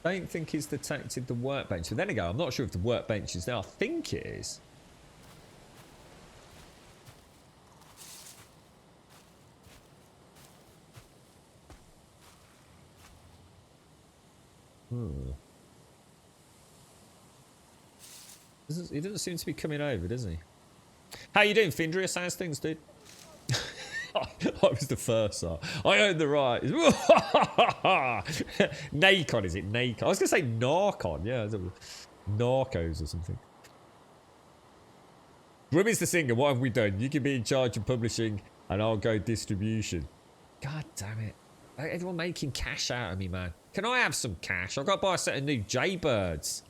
Don't think he's detected the workbench. But then again, I'm not sure if the workbench is there. I think it is. He doesn't seem to be coming over, does he? How you doing, Findrius? How's things, dude? I was the first, so I own the right. Nacon, is it? Nacon. I was going to say Narcon. Yeah, Narcos or something. Grim is the singer. What have we done? You can be in charge of publishing and I'll go distribution. God damn it. Everyone making cash out of me, man. Can I have some cash? I've got to buy a set of new Jaybirds.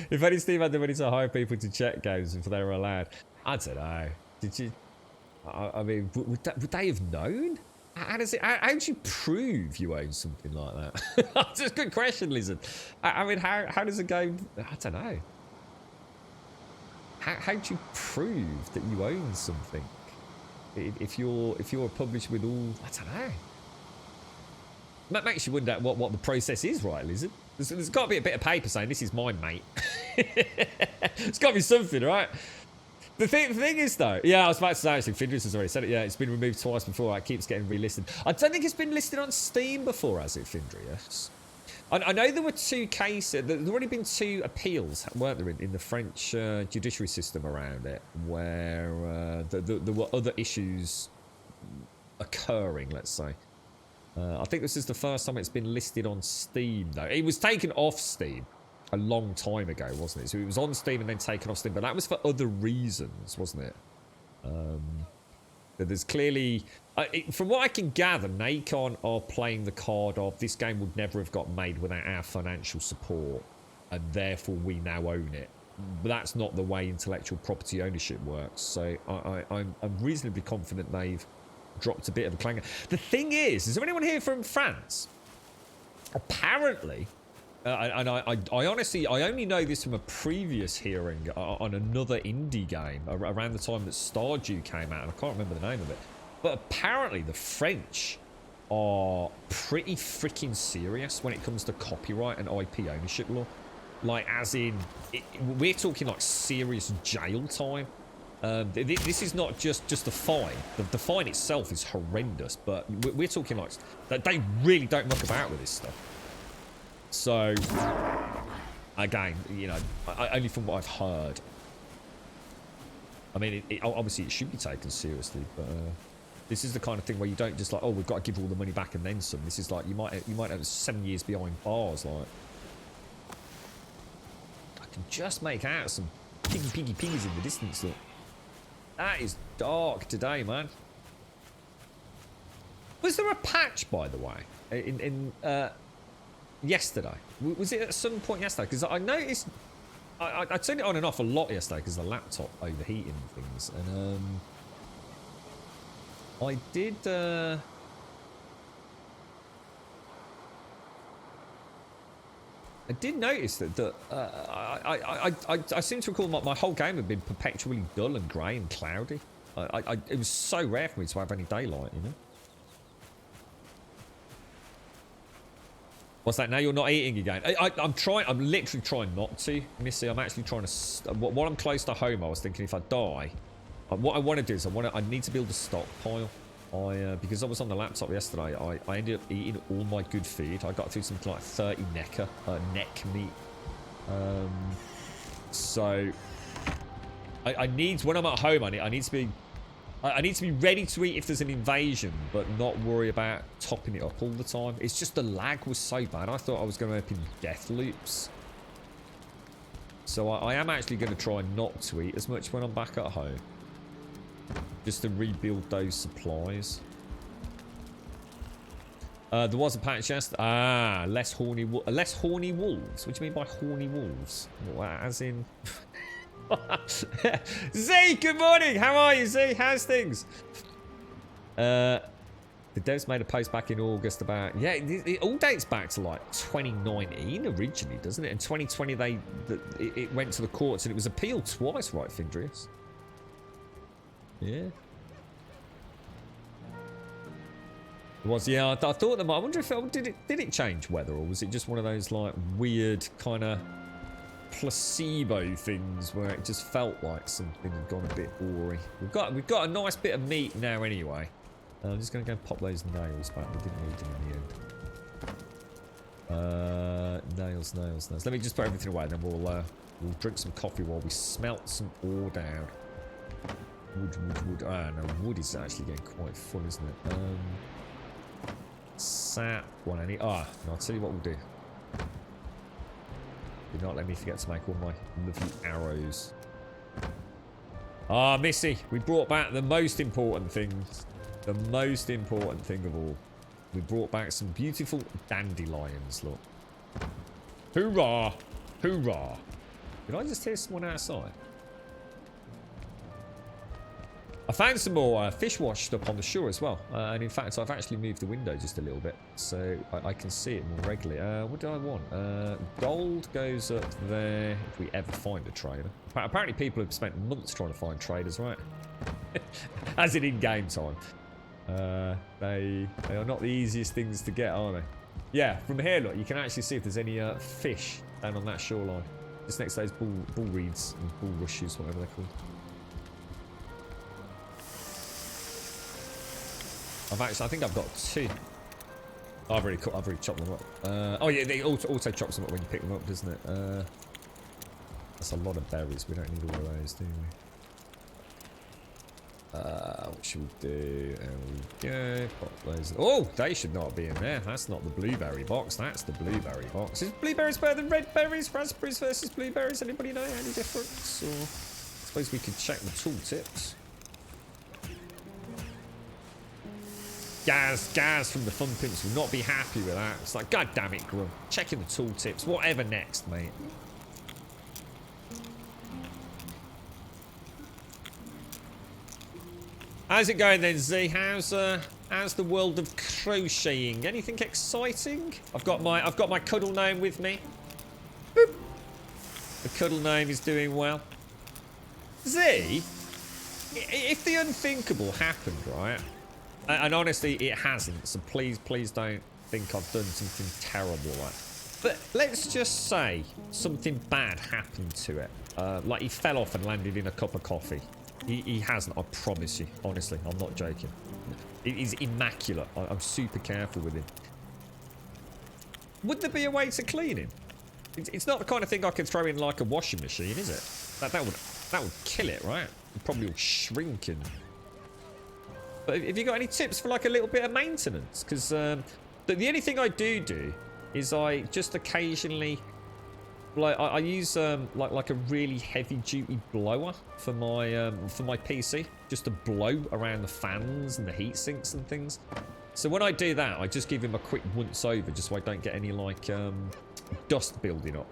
If any Steam had the money to hire people to check games if they were allowed. I don't know. Did you... I mean, would they have known? How do you prove you own something like that? That's a good question, Lizard. I mean, how does a game... I don't know. How do you prove that you own something? If you're published with all... I don't know. That makes you wonder what the process is, right, Lizard? There's got to be a bit of paper saying, this is mine, mate. It's got to be something, right? The thing is, though... Yeah, I was about to say, actually, Findrius has already said it. Yeah, it's been removed twice before. It keeps getting relisted. I don't think it's been listed on Steam before, has it, Findrius? I know there were 2 cases. There'd already been 2 appeals, weren't there, in the French judiciary system around it, where there were other issues occurring, let's say. I think this is the first time it's been listed on Steam, though. It was taken off Steam a long time ago, wasn't it? So it was on Steam and then taken off Steam, but that was for other reasons, wasn't it? But there's clearly... from what I can gather, Nacon are playing the card of this game would never have got made without our financial support, and therefore we now own it. But that's not the way intellectual property ownership works, so I'm reasonably confident they've dropped a bit of a clanger. The thing is there anyone here from France? Apparently, and I honestly, I only know this from a previous hearing on another indie game around the time that Stardew came out, and I can't remember the name of it. But apparently the French are pretty freaking serious when it comes to copyright and IP ownership law. Like, as in, we're talking like serious jail time. This is not just a fine. The fine itself is horrendous, but we're talking like they really don't muck about with this stuff. So, again, you know, only from what I've heard. I mean, obviously it should be taken seriously, but this is the kind of thing where you don't just like, oh, we've got to give all the money back and then some. This is like you might have 7 years behind bars. Like, I can just make out some piggies in the distance. Look, that is dark today, man. Was there a patch, by the way, in yesterday? Was it at some point yesterday? Because I noticed I turned it on and off a lot yesterday because the laptop overheating things, and I did notice that I seem to recall my whole game had been perpetually dull and grey and cloudy. It was so rare for me to have any daylight, you know. What's that? Now you're not eating again. I'm literally trying not to, Missy. I'm actually trying to... While I'm close to home, I was thinking if I die... What I want to do is I need to build a stockpile. Because I was on the laptop yesterday, I ended up eating all my good food. I got through something like 30 neck meat. So... I need... When I'm at home, I need to be... I need to be ready to eat if there's an invasion, but not worry about topping it up all the time. It's just the lag was so bad. I thought I was going to open death loops. So I am actually going to try not to eat as much when I'm back at home. Just to rebuild those supplies. There was a patch yesterday. Less horny wolves. What do you mean by horny wolves? As in... Z, good morning. How are you, Z? How's things? The devs made a post back in August about it all dates back to like 2019 originally, doesn't it? In 2020 it went to the courts and it was appealed twice, right, Findrius? Yeah. It was, yeah. I thought that. I wonder if did it change weather, or was it just one of those like weird kind of placebo things where it just felt like something had gone a bit awry. We've got a nice bit of meat now anyway. I'm just gonna go and pop those nails back. We didn't need them in the end. Nails. Let me just put everything away, then we'll drink some coffee while we smelt some ore down. Wood. No, wood is actually getting quite full, isn't it? Sap. What I need. No, I'll tell you what we'll do. Do not let me forget to make all my lovely arrows. Missy, we brought back the most important things. The most important thing of all. We brought back some beautiful dandelions, look. Hoorah! Hoorah! Did I just hear someone outside? I found some more fish washed up on the shore as well. And in fact, I've actually moved the window just a little bit. So I can see it more regularly. What do I want? Gold goes up there if we ever find a trader. Apparently people have spent months trying to find traders, right? As in game time. They are not the easiest things to get, are they? Yeah, from here, look, you can actually see if there's any fish down on that shoreline. Just next to those bull reeds and bull rushes, whatever they're called. I think I've got two. I've already chopped them up. Oh yeah, they also chops them up when you pick them up, doesn't it? That's a lot of berries. We don't need all of those, do we? What should we do? There we go. Pop those. Oh, they should not be in there. That's not the blueberry box. That's the blueberry box. Is blueberries better than red berries? Raspberries versus blueberries? Anybody know any difference? Or I suppose we could check the tooltips. Gaz from the Fun Pimps will not be happy with that. It's like, God damn it, Grum. Checking the tooltips. Whatever next, mate. How's it going then, Z? How's the world of crocheting? Anything exciting? I've got my cuddle gnome with me. Boop. The cuddle gnome is doing well. Z, if the unthinkable happened, right? And honestly, it hasn't. So please don't think I've done something terrible. But let's just say something bad happened to it. Like he fell off and landed in a cup of coffee. He hasn't, I promise you. Honestly, I'm not joking. It is immaculate. I'm super careful with him. Would there be a way to clean him? It's not the kind of thing I could throw in like a washing machine, is it? That would kill it, right? It'd probably all shrink and... But have you got any tips for like a little bit of maintenance? Because the only thing I do is I just occasionally... Like I use like a really heavy duty blower for my PC just to blow around the fans and the heat sinks and things. So when I do that, I just give him a quick once over just so I don't get any like dust building up.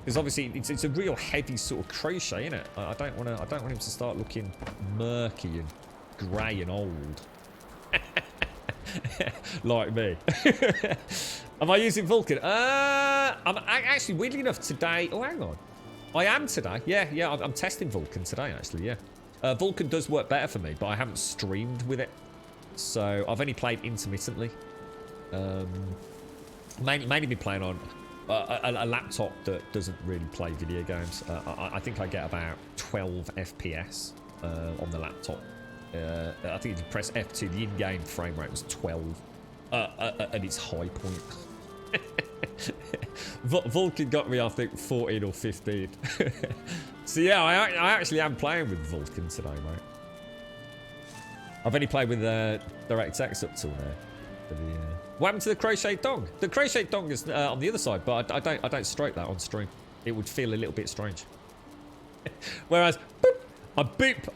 Because obviously it's a real heavy sort of crochet, isn't it? I don't want him to start looking murky and grey and old. Like me. Am I using Vulcan? I'm actually, weirdly enough, today... Oh, hang on. I am today. Yeah, I'm testing Vulcan today, actually, yeah. Vulcan does work better for me, but I haven't streamed with it. So, I've only played intermittently. Mainly been playing on a laptop that doesn't really play video games. I think I get about 12 FPS on the laptop. I think if you press F2, the in-game frame rate was 12 at its high point. Vulcan got me, I think, 14 or 15. So yeah, I actually am playing with Vulcan today, mate. I've only played with DirectX up till now. What happened to the crochet dog? The crochet dog is on the other side, but I don't stroke that on stream. It would feel a little bit strange. Whereas, boop, I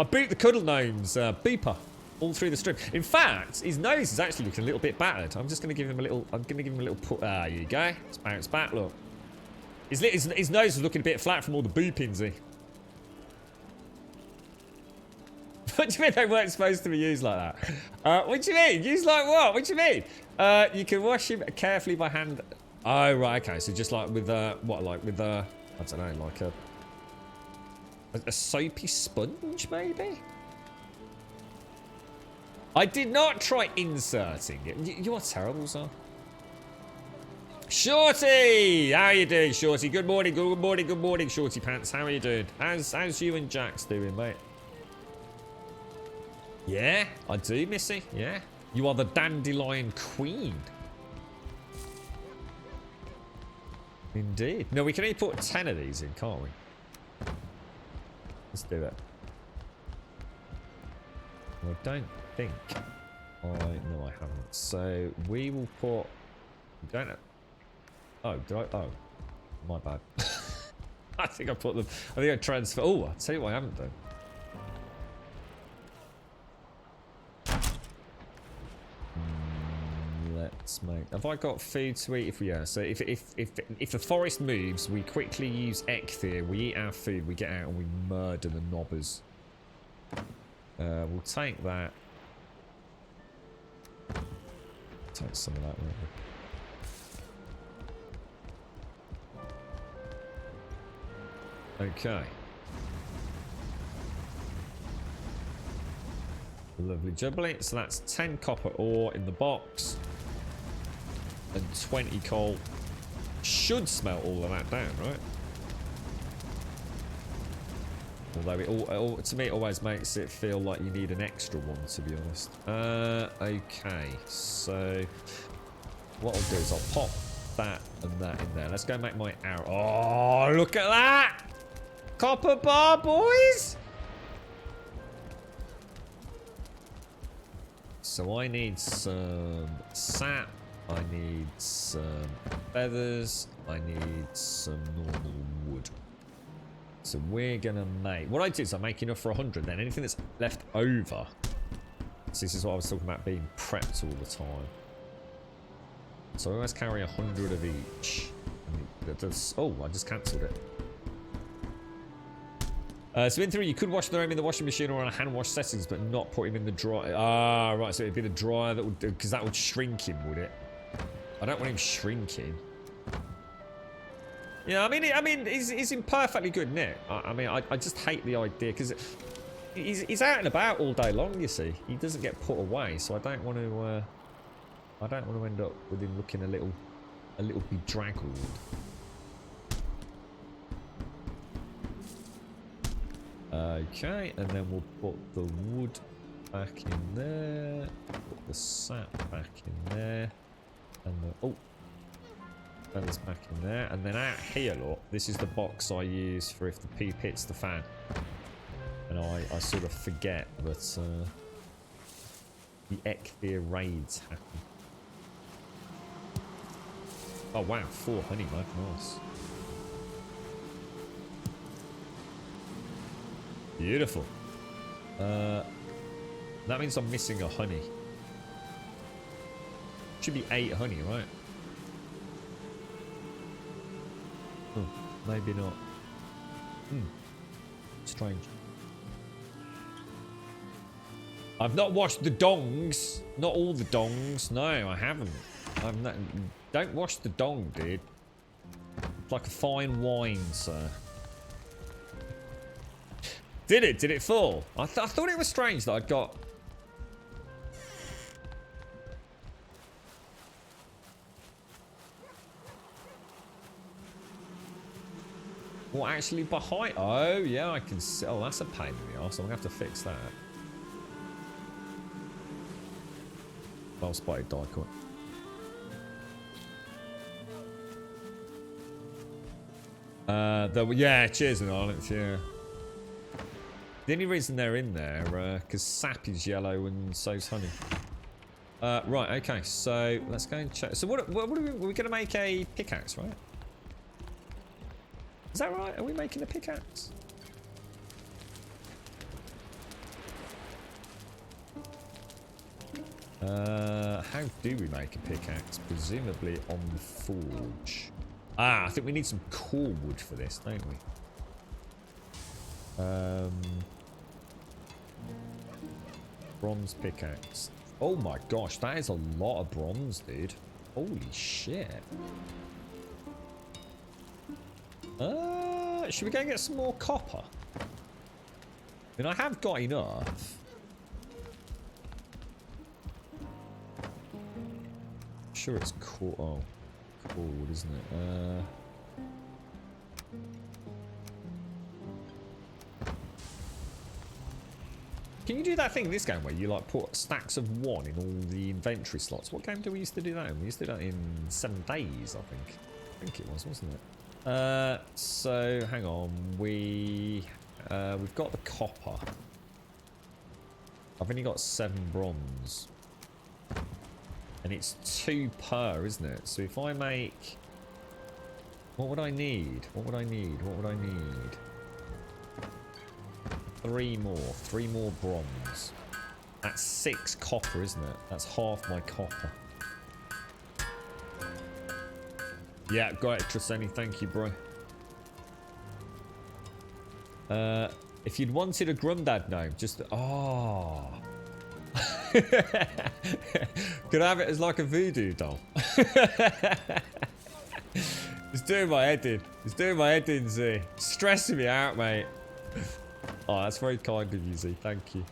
boop the cuddle gnome's beeper all through the stream. In fact, his nose is actually looking a little bit battered. I'm just going to give him a little. I'm going to give him a little put. Ah, here you go. It's bounced back. Look, his nose is looking a bit flat from all the boopings. What do you mean they weren't supposed to be used like that? What do you mean? Used like what? What do you mean? You can wash him carefully by hand. Oh right, okay. So just like with what, like with I don't know, like a soapy sponge, maybe? I did not try inserting it. You are terrible, sir. Shorty! How are you doing, Shorty? Good morning, good morning, good morning, Shorty Pants. How are you doing? How's you and Jax doing, mate? Yeah, I do, Missy. Yeah. You are the dandelion queen. Indeed. No, we can only put 10 of these in, can't we? Let's do it. I don't think no, I haven't. So we will put. Don't know. Oh, did I? Oh, my bad. I think I put them. I think I transfer. Oh, I'll tell you what I haven't done. Let's make. Have I got food to eat? So if the forest moves, we quickly use Ecthir. We eat our food. We get out and we murder the knobbers. We'll take that. Take some of that. Okay. Lovely jubbly. So that's 10 copper ore in the box. And 20 coal. Should smelt all of that down, right? Although to me, it always makes it feel like you need an extra one, to be honest. Okay, so what I'll do is I'll pop that and that in there. Let's go make my arrow. Oh, look at that! Copper bar, boys! So I need some sap. I need some feathers. I need some normal wood. So we're gonna make... What I do is I make enough for 100. Then anything that's left over... So this is what I was talking about, being prepped all the time. So I always carry 100 of each. Oh, I just cancelled it. So in theory, you could wash them in the washing machine or on a hand wash settings, but not put him in the dryer. Ah, right. So it'd be the dryer that would, because that would shrink him, would it? I don't want him shrinking. Yeah, I mean, he's in perfectly good nick. I just hate the idea because he's out and about all day long. You see, he doesn't get put away, so I don't want to. I don't want to end up with him looking a little bedraggled. Okay, and then we'll put the wood back in there, put the sap back in there, and the feathers back in there, and then out here, look, this is the box I use for if the poop hits the fan. And I sort of forget that the Ekthir raids happen. Oh wow, 4 honey mud, nice. Beautiful. That means I'm missing a honey. Should be 8 honey, right? Oh, maybe not. Strange. I've not washed the dongs. Not all the dongs. No, I haven't. I'm not. Don't wash the dong, dude. It's like a fine wine, sir. Did it? Did it fall? I thought it was strange that I'd got... What, actually behind? Oh, yeah, I can see. Oh, that's a pain in the arse. I'm going to have to fix that. Well spotted, Dyke. Yeah, cheers and Alex, yeah. The only reason they're in there, because sap is yellow and so's honey. Right, okay, so let's go and check. So what are we going to make a pickaxe, right? Is that right? Are we making a pickaxe? How do we make a pickaxe? Presumably on the forge. Ah, I think we need some core wood for this, don't we? Bronze pickaxe. Oh my gosh, that is a lot of bronze, dude. Holy shit. Should we go and get some more copper? I mean, I have got enough. Sure, it's cool. Oh, cool, isn't it? Can you do that thing in this game where you like put stacks of 1 in all the inventory slots? What game do we used to do that in? We used to do that in 7 days, I think. I think it was, wasn't it? So hang on, we've got the copper. I've only got 7 bronze. And it's 2 per, isn't it? So if I make... What would I need? What would I need? What would I need? 3 more. 3 more bronze. That's 6 copper, isn't it? That's half my copper. Yeah, got it, Trisani. Thank you, bro. If you'd wanted a Grumdad gnome, just... Oh... Could I have it as like a voodoo doll? It's doing my head in. It's doing my head in, Z. Stressing me out, mate. Oh, that's very kind of you, Z. Thank you.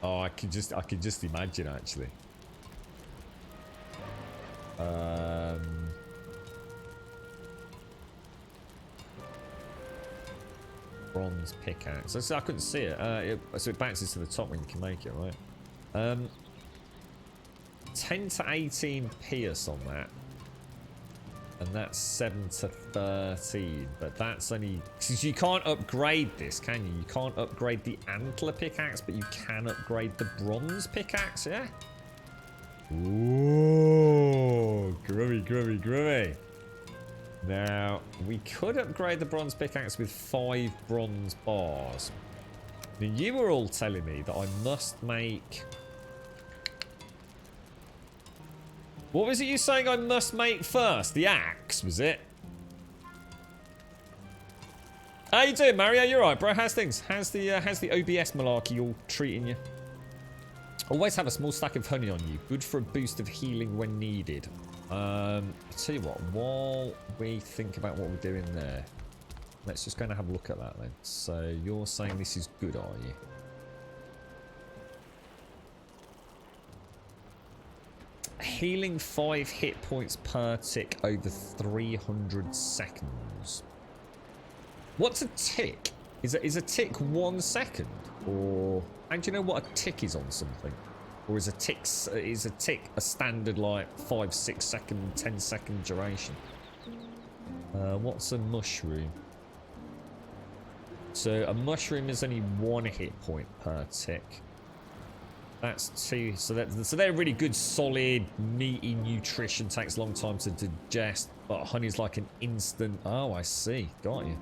Oh, I could just imagine, actually. bronze pickaxe. So I couldn't see it. So it bounces to the top when you can make it, right? 10 to 18 Pierce on that. And that's 7 to 13. But that's only... Because you can't upgrade this, can you? You can't upgrade the antler pickaxe, but you can upgrade the bronze pickaxe, yeah? Ooh, groovy. Now, we could upgrade the bronze pickaxe with 5 bronze bars. Now, you were all telling me that I must make... What was it you saying I must make first? The axe, was it? How you doing, Mario? You alright, bro? How's things? How's the OBS malarkey all treating you? Always have a small stack of honey on you. Good for a boost of healing when needed. I'll tell you what, while we think about what we're doing there, let's just go and have a look at that then. So you're saying this is good, are you? Healing 5 hit points per tick over 300 seconds. What's a tick? Is a tick 1 second? Or and do you know what a tick is on something? Or is a tick a standard like 5, 6 second, 10 second duration? What's a mushroom? So a mushroom is only 1 hit point per tick. That's 2. So they're really good, solid, meaty nutrition. Takes a long time to digest, but honey's like an instant. Oh, I see. Got you.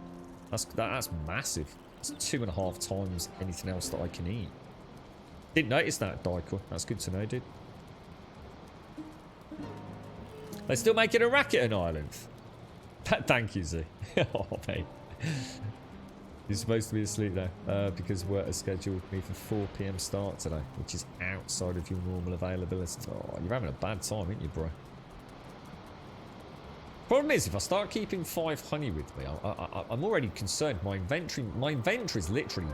That's massive. It's 2.5 times anything else that I can eat. Didn't notice that, Daiko. That's good to know, dude. They're still making a racket on Ireland. Thank you, Z. Oh, mate. You're supposed to be asleep now because work has scheduled me for 4 PM start today, which is outside of your normal availability. Oh, you're having a bad time, aren't you, bro? Problem is, if I start keeping 5 honey with me, I'm already concerned. My inventory is literally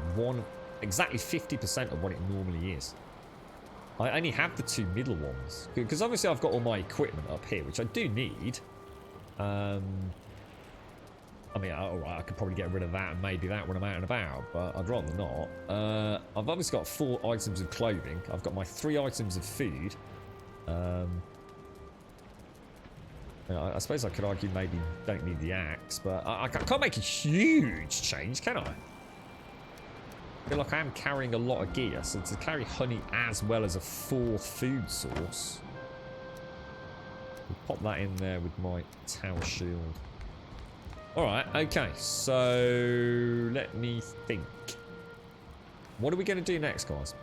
exactly 50% of what it normally is. I only have the 2 middle ones because obviously I've got all my equipment up here, which I do need. I mean, alright, I could probably get rid of that and maybe that when I'm out and about, but I'd rather not. I've obviously got 4 items of clothing. I've got my 3 items of food. I suppose I could argue maybe don't need the axe, but I can't make a huge change, can I? I feel like I am carrying a lot of gear, so to carry honey as well as a 4th food source. We'll pop that in there with my tau shield. Alright, okay, so let me think. What are we going to do next, guys?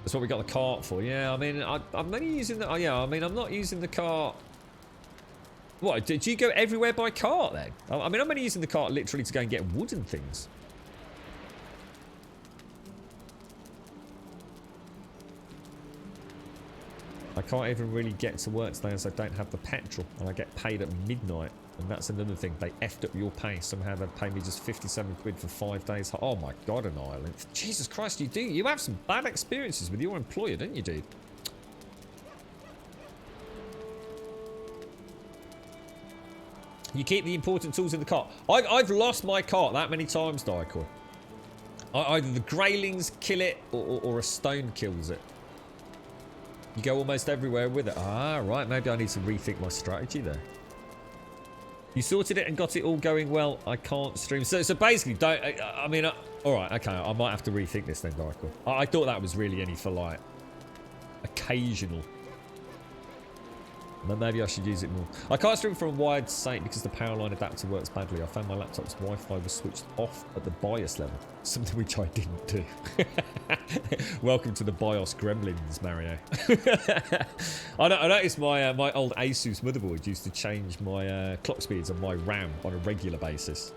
That's what we got the cart for. Yeah, I mean, I'm only using the... Oh, yeah, I mean, I'm not using the cart... What, did you go everywhere by cart, then? I mean, I'm only using the cart literally to go and get wood and things. I can't even really get to work today as I don't have the petrol, and I get paid at midnight. And that's another thing. They effed up your pay. Somehow they paid me just 57 quid for 5 days. Oh my god, an Ireland. Jesus Christ, you have some bad experiences with your employer, don't you, dude? You keep the important tools in the cart. I've lost my cart that many times, Daiko. Either the Greylings kill it or a stone kills it. You go almost everywhere with it. Ah, right. Maybe I need to rethink my strategy there. You sorted it and got it all going well. I can't stream. So basically, don't... I mean, all right, okay. I might have to rethink this then, Daiko. I thought that was really only for, like, occasional. But maybe I should use it more. I can't stream for a wide sake because the power line adapter works badly. I found my laptop's Wi-Fi was switched off at the BIOS level. Something which I didn't do. Welcome to the BIOS gremlins, Mario. I noticed my old Asus motherboard used to change my clock speeds on my RAM on a regular basis.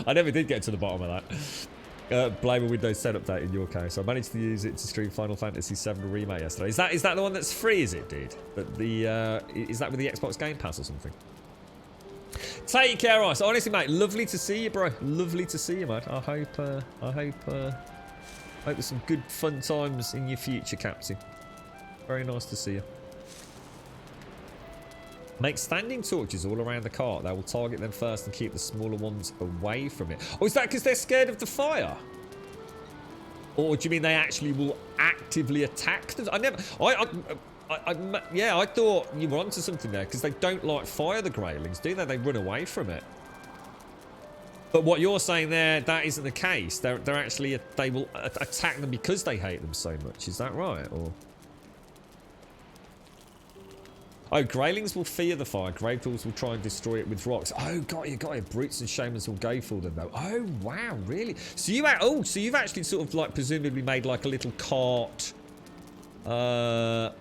I never did get to the bottom of that. Blame a Windows 10 update in your case. I managed to use it to stream Final Fantasy VII Remake yesterday. Is that the one that's free, is it, dude? But is that with the Xbox Game Pass or something? Take care, Ice. Honestly, mate, lovely to see you, bro. Lovely to see you, mate. I hope there's some good fun times in your future, Captain. Very nice to see you. Make standing torches all around the cart. They will target them first and keep the smaller ones away from it. Oh, is that because they're scared of the fire? Or do you mean they actually will actively attack them? Yeah, I thought you were onto something there because they don't like fire, the Greylings, do they? They run away from it. But what you're saying there, that isn't the case. They're actually, they will attack them because they hate them so much. Is that right? Or... Oh, Greylings will fear the fire. Gravedoors will try and destroy it with rocks. Oh, got you. Brutes and shamans will go for them, though. Oh, wow, really? So so you've actually sort of like presumably made like a little cart, a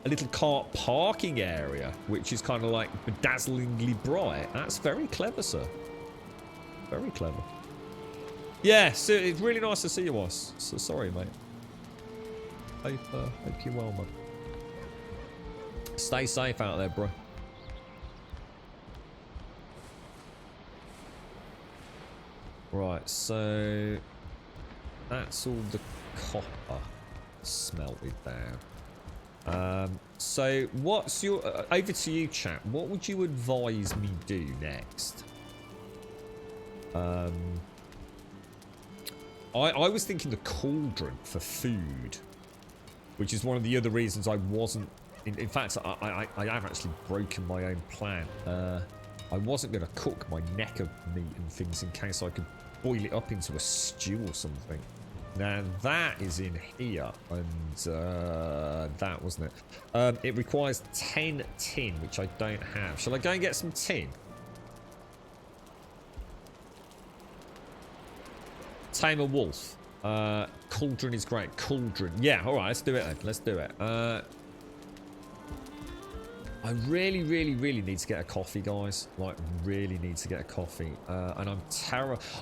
little cart parking area, which is kind of like bedazzlingly bright. That's very clever, sir. Very clever. Yeah, so it's really nice to see you, Ross. So sorry, mate. Hope you're well, mate. Stay safe out there, bro. Right, so that's all the copper smelted down. So what's your over to you, chat? What would you advise me do next? I was thinking the cauldron for food, which is one of the other reasons I wasn't. In fact, I have actually broken my own plan. I wasn't going to cook my neck of meat and things in case I could boil it up into a stew or something. Now, that is in here, and that wasn't it. It requires 10 tin, which I don't have. Shall I go and get some tin? Tame a wolf. Cauldron is great. Cauldron. Yeah, alright, let's do it then. Let's do it. I really need to get a coffee, guys. Like, really need to get a coffee. And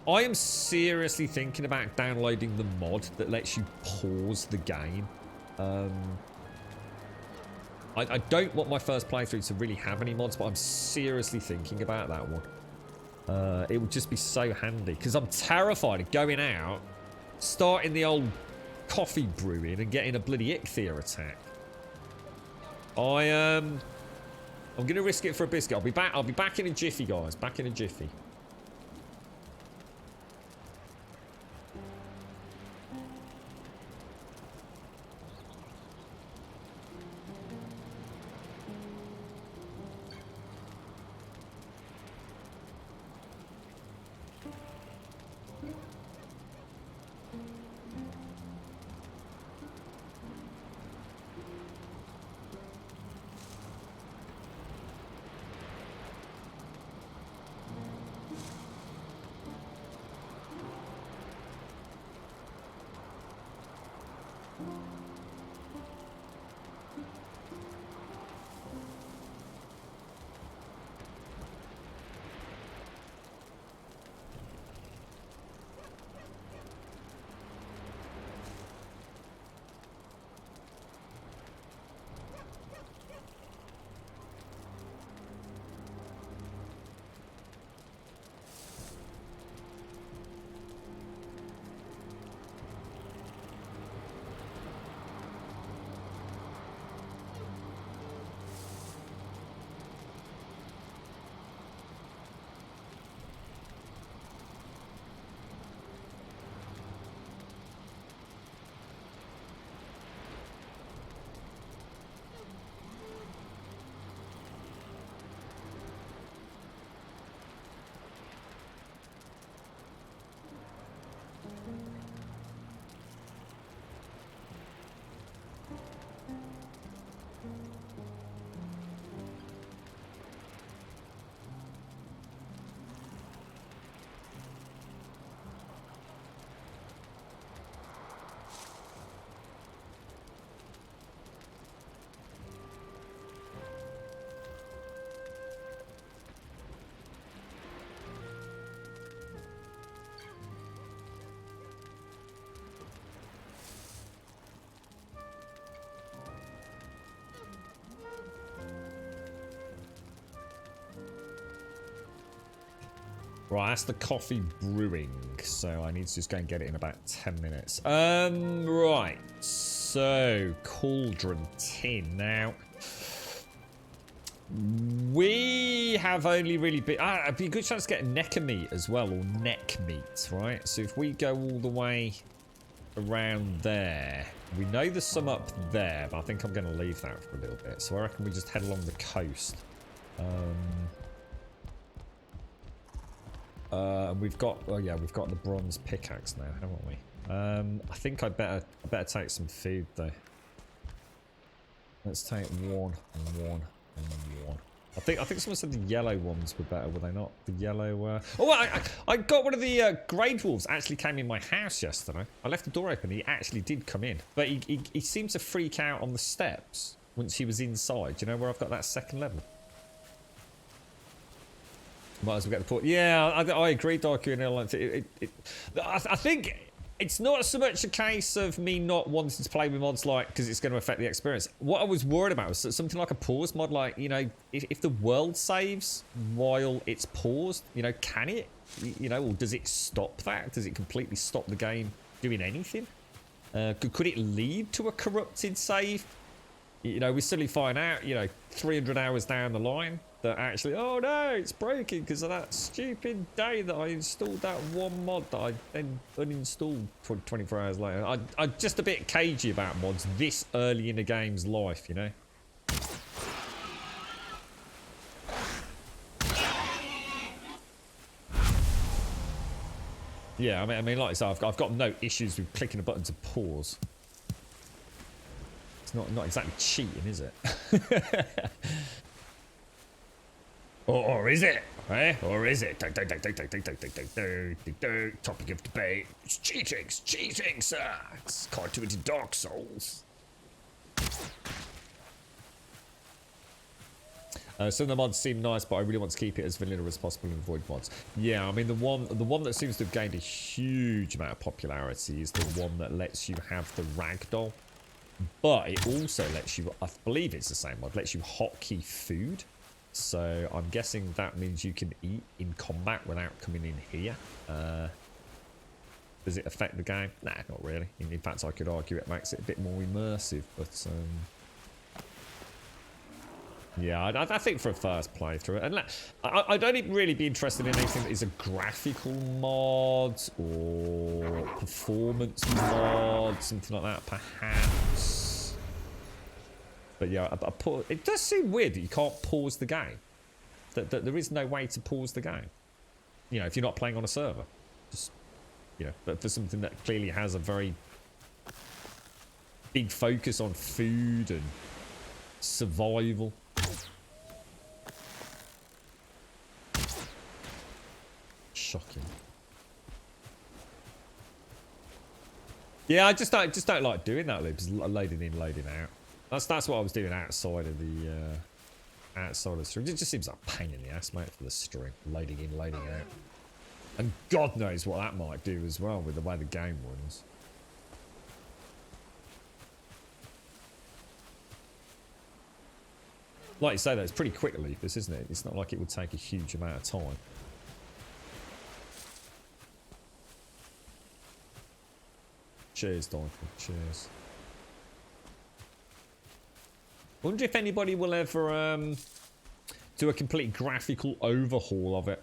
I am seriously thinking about downloading the mod that lets you pause the game. I don't want my first playthrough to really have any mods, but I'm seriously thinking about that one. It would just be so handy, because I'm terrified of going out, starting the old coffee brewing, and getting a bloody ichthyer attack. I'm gonna risk it for a biscuit. I'll be back in a jiffy, guys. Back in a jiffy. Right, that's the coffee brewing, so I need to just go and get it in about 10 minutes. Right, so cauldron tin. Now, We have only really been... it'd be a good chance to get necker meat as well, or neck meat, right? So if we go all the way around there, we know there's some up there, but I think I'm going to leave that for a little bit. So I reckon we just head along the coast. We've got... Oh yeah, we've got the bronze pickaxe now, haven't we? I think I better take some food though. Let's take one and one and one. I think someone said the yellow ones were better, were they not? The yellow. Oh, I got one of the grey dwarves. Actually came in my house yesterday. I left the door open. He actually did come in, but he seemed to freak out on the steps once he was inside. Do you know where I've got that second level? Might as well get the port. Yeah, I agree, Darky. I think it's not so much a case of me not wanting to play with mods, like, because it's going to affect the experience. What I was worried about was something like a pause mod, like, you know, if the world saves while it's paused, you know, can it? You know, or does it stop that? Does it completely stop the game doing anything? Could it lead to a corrupted save? You know, we suddenly find out, you know, 300 hours down the line that actually, oh no, it's breaking because of that stupid day that I installed that one mod that I then uninstalled 24 hours later. I'm just a bit cagey about mods this early in the game's life, you know? Yeah, I mean, like I said, I've got no issues with clicking a button to pause. It's not exactly cheating, is it? Or is it? Eh? Or is it? Topic of debate. It's cheating. It's cheating, sir. It's continuity Dark Souls. Some of the mods seem nice, but I really want to keep it as vanilla as possible and avoid mods. Yeah, I mean the one that seems to have gained a huge amount of popularity is the one that lets you have the ragdoll, but it also lets you, I believe it's the same mod, lets you hotkey food. So I'm guessing that means you can eat in combat without coming in here. Does it affect the game? Nah, not really. In fact, I could argue it makes it a bit more immersive, but yeah, I think for a first playthrough, and I don't even really be interested in anything that is a graphical mod or performance mod, something like that, perhaps. But yeah, it does seem weird that you can't pause the game. That there is no way to pause the game. You know, if you're not playing on a server, just, you know, but for something that clearly has a very big focus on food and survival. Shocking. Yeah, I just don't like doing that loop. Just loading in, loading out. That's what I was doing outside of the stream. It just seems like a pain in the ass, mate, for the stream. Loading in, loading out. And God knows what that might do as well with the way the game runs. Like you say though, it's pretty quick to leave this, isn't it? It's not like it would take a huge amount of time. Cheers, Dorothy. Cheers. Wonder if anybody will ever do a complete graphical overhaul of it,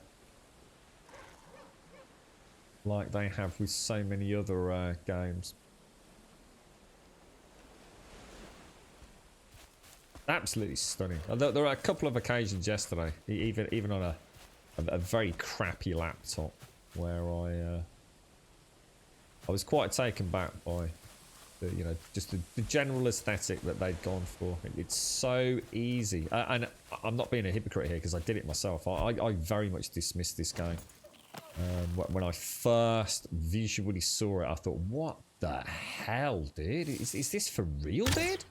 like they have with so many other games. Absolutely stunning. There were a couple of occasions yesterday, even on a very crappy laptop, where I was quite taken back by you know, just the general aesthetic that they'd gone for. It's so easy, and I'm not being a hypocrite here because I did it myself. I very much dismissed this game. When I first visually saw it, I thought, what the hell, dude? Is this for real, dude?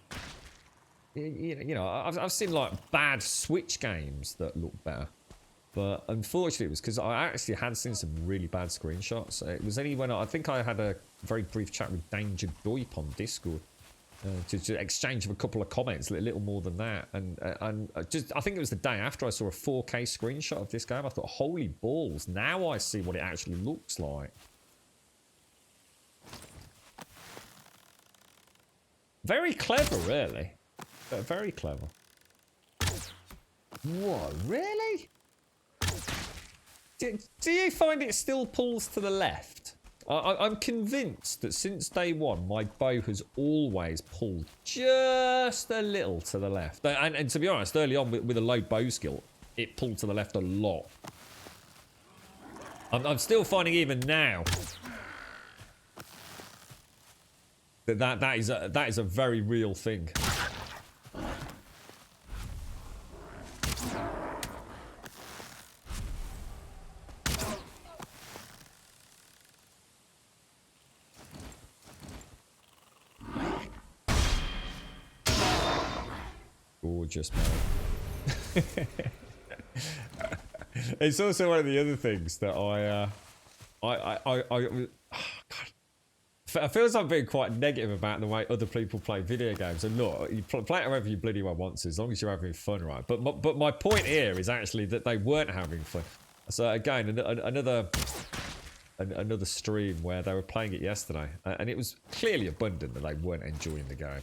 You know, I've seen like bad Switch games that look better. But unfortunately, it was because I actually had seen some really bad screenshots. It was only when I think I had a very brief chat with Danger Doip on Discord to exchange a couple of comments, a little more than that. And I think it was the day after I saw a 4K screenshot of this game. I thought, holy balls, now I see what it actually looks like. Very clever, really. Very clever. What, really? Do you find it still pulls to the left? I'm convinced that since day one, my bow has always pulled just a little to the left. And to be honest, early on with a low bow skill, it pulled to the left a lot. I'm still finding even now that is a very real thing. Gorgeous, man. It's also one of the other things that God, I feel like I'm being quite negative about the way other people play video games. And look, you play it however you bloody well want to, as long as you're having fun, right? But my point here is actually that they weren't having fun. So again, another stream where they were playing it yesterday, and it was clearly abundant that they weren't enjoying the game.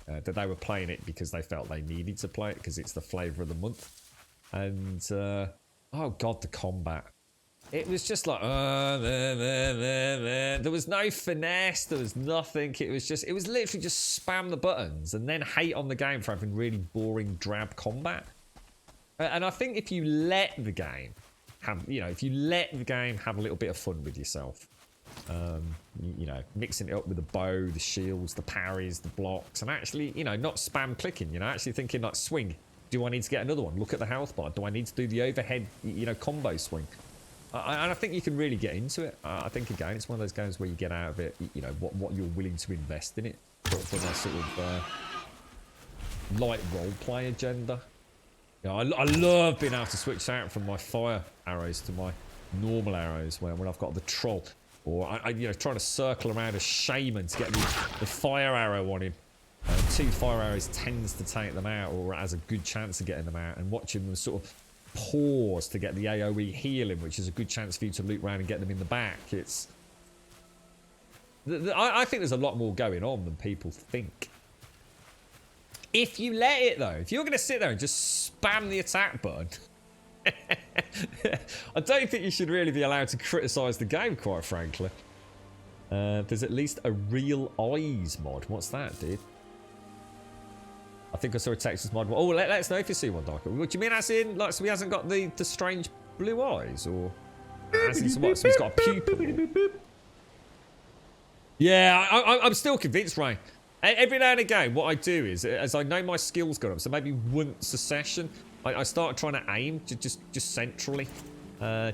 That they were playing it because they felt they needed to play it because it's the flavour of the month. And, oh god, the combat. It was just like, there was no finesse, there was nothing. It was literally just spam the buttons and then hate on the game for having really boring, drab combat. And I think if you let the game have, if you let the game have a little bit of fun with yourself, mixing it up with the bow, the shields, the parries, the blocks, and actually, not spam clicking, actually thinking like, swing. Do I need to get another one? Look at the health bar. Do I need to do the overhead, combo swing? And I think you can really get into it. I think, again, it's one of those games where you get out of it, what you're willing to invest in it for that sort of light role-play agenda. I love being able to switch out from my fire arrows to my normal arrows when I've got the troll. Or, trying to circle around a shaman to get the fire arrow on him. 2 fire arrows tends to take them out, or has a good chance of getting them out. And watching them sort of pause to get the AoE healing, which is a good chance for you to loop around and get them in the back. I think there's a lot more going on than people think. If you let it, though, if you're going to sit there and just spam the attack button... I don't think you should really be allowed to criticise the game, quite frankly. There's at least a Real Eyes mod. What's that, dude? I think I saw a Texas mod. Oh, let us know if you see one, Darko. What do you mean as in, like, so he hasn't got the strange blue eyes? Or as in, so what, so he's got a pupil? Yeah, I'm still convinced, Ray. Every now and again, what I do is, as I know my skills gone up, so maybe once a session, I start trying to aim just centrally,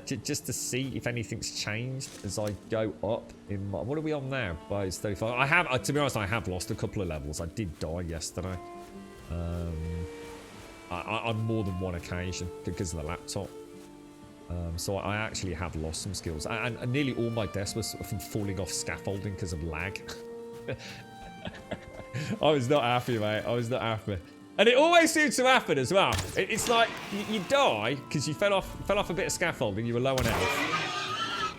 just to see if anything's changed as I go up. In my, what are we on now? By 35. I have, to be honest, I have lost a couple of levels. I did die yesterday, on more than one occasion because of the laptop. So I actually have lost some skills, and nearly all my deaths was from falling off scaffolding because of lag. I was not happy, mate. I was not happy. And it always seems to happen as well. It's like you die because you fell off a bit of scaffolding. You were low on health.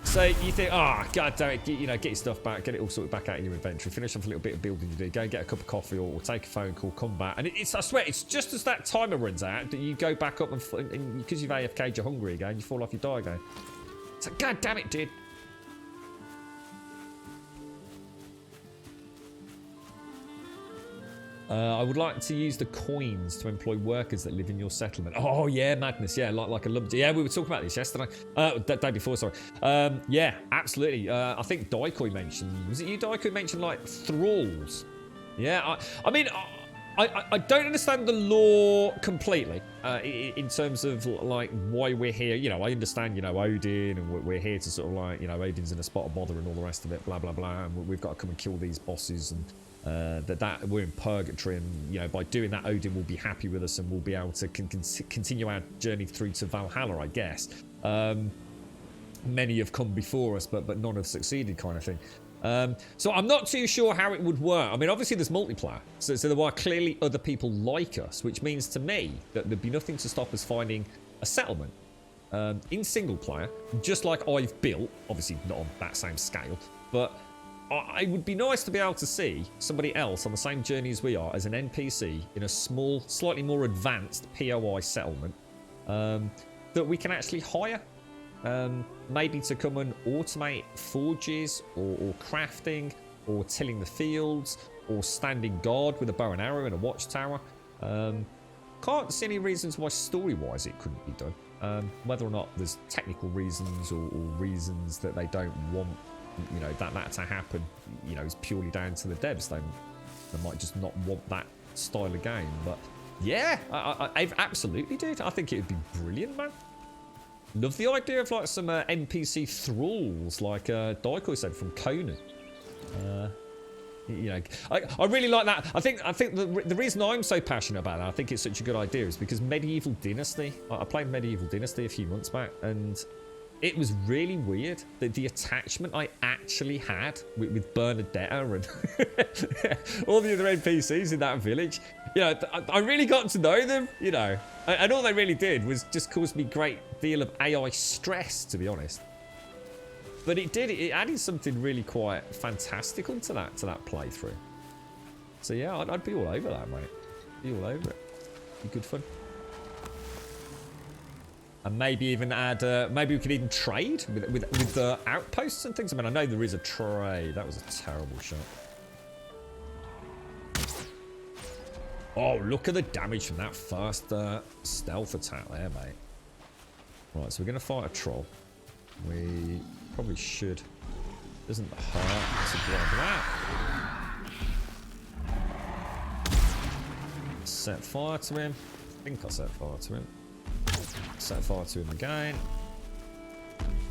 So you think, oh, god damn it, get your stuff back, get it all sorted back out of your inventory, finish off a little bit of building you do, go and get a cup of coffee or take a phone call, come back. And I swear, it's just as that timer runs out that you go back up and because you've AFK'd, you're hungry again, you fall off, you die again. It's like, god damn it, dude. I would like to use the coins to employ workers that live in your settlement. Oh, yeah, madness. Yeah, like a lumber. Yeah, we were talking about this yesterday. Day before, sorry. Yeah, absolutely. I think Daikoi mentioned... Was it you, Daikoi, mentioned, like, thralls? Yeah, I mean... I don't understand the lore completely in terms of, like, why we're here. I understand, Odin, and we're here to sort of, like, Odin's in a spot of bother and all the rest of it, blah, blah, blah, and we've got to come and kill these bosses, and that we're in purgatory, and, by doing that, Odin will be happy with us, and we'll be able to continue our journey through to Valhalla, I guess. Many have come before us, but none have succeeded, kind of thing. So I'm not too sure how it would work. I mean, obviously there's multiplayer, so there are clearly other people like us, which means to me that there'd be nothing to stop us finding a settlement in single player, just like I've built, obviously not on that same scale, but it would be nice to be able to see somebody else on the same journey as we are as an NPC in a small, slightly more advanced POI settlement that we can actually hire. Maybe to come and automate forges or crafting or tilling the fields or standing guard with a bow and arrow in a watchtower. Can't see any reasons why story-wise it couldn't be done. Whether or not there's technical reasons or reasons that they don't want, you know, that to happen, you know, is purely down to the devs. They might just not want that style of game. But yeah, I absolutely did. I think it would be brilliant, man. Love the idea of like some NPC thralls, like Daiko said from Conan. You know, I really like that. I think the reason I'm so passionate about that, I think it's such a good idea, is because Medieval Dynasty. I played Medieval Dynasty a few months back, and it was really weird that the attachment I actually had with Bernadetta and all the other NPCs in that village. You know, I really got to know them, you know. And all they really did was just cause me a great deal of AI stress, to be honest. But it added something really quite fantastical to that playthrough. So yeah, I'd be all over that, mate. Be all over it. Be good fun. And maybe even add, maybe we could even trade with the outposts and things. I mean, I know there is a trade. That was a terrible shot. Oh, look at the damage from that first stealth attack there, mate. Right, so we're going to fight a troll. We probably should. Doesn't hurt to grab that. Set fire to him. I think I set fire to him. Set fire to him again.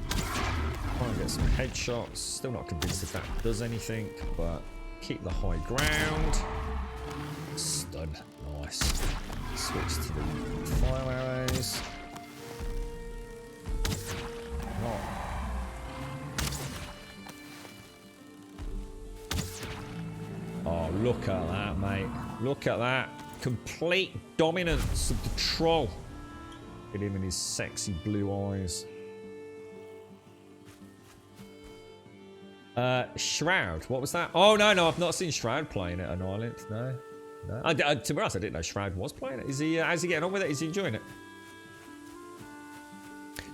Try and get some headshots. Still not convinced if that does anything, but keep the high ground. Stun. Nice. Switch to the fire arrows. Oh, look at that, mate. Look at that. Complete dominance of the troll. Look at him and his sexy blue eyes. Shroud. What was that? Oh, no, I've not seen Shroud playing it on Island. No. To be honest, I didn't know Shroud was playing it. Is he, how's he getting on with it? Is he enjoying it?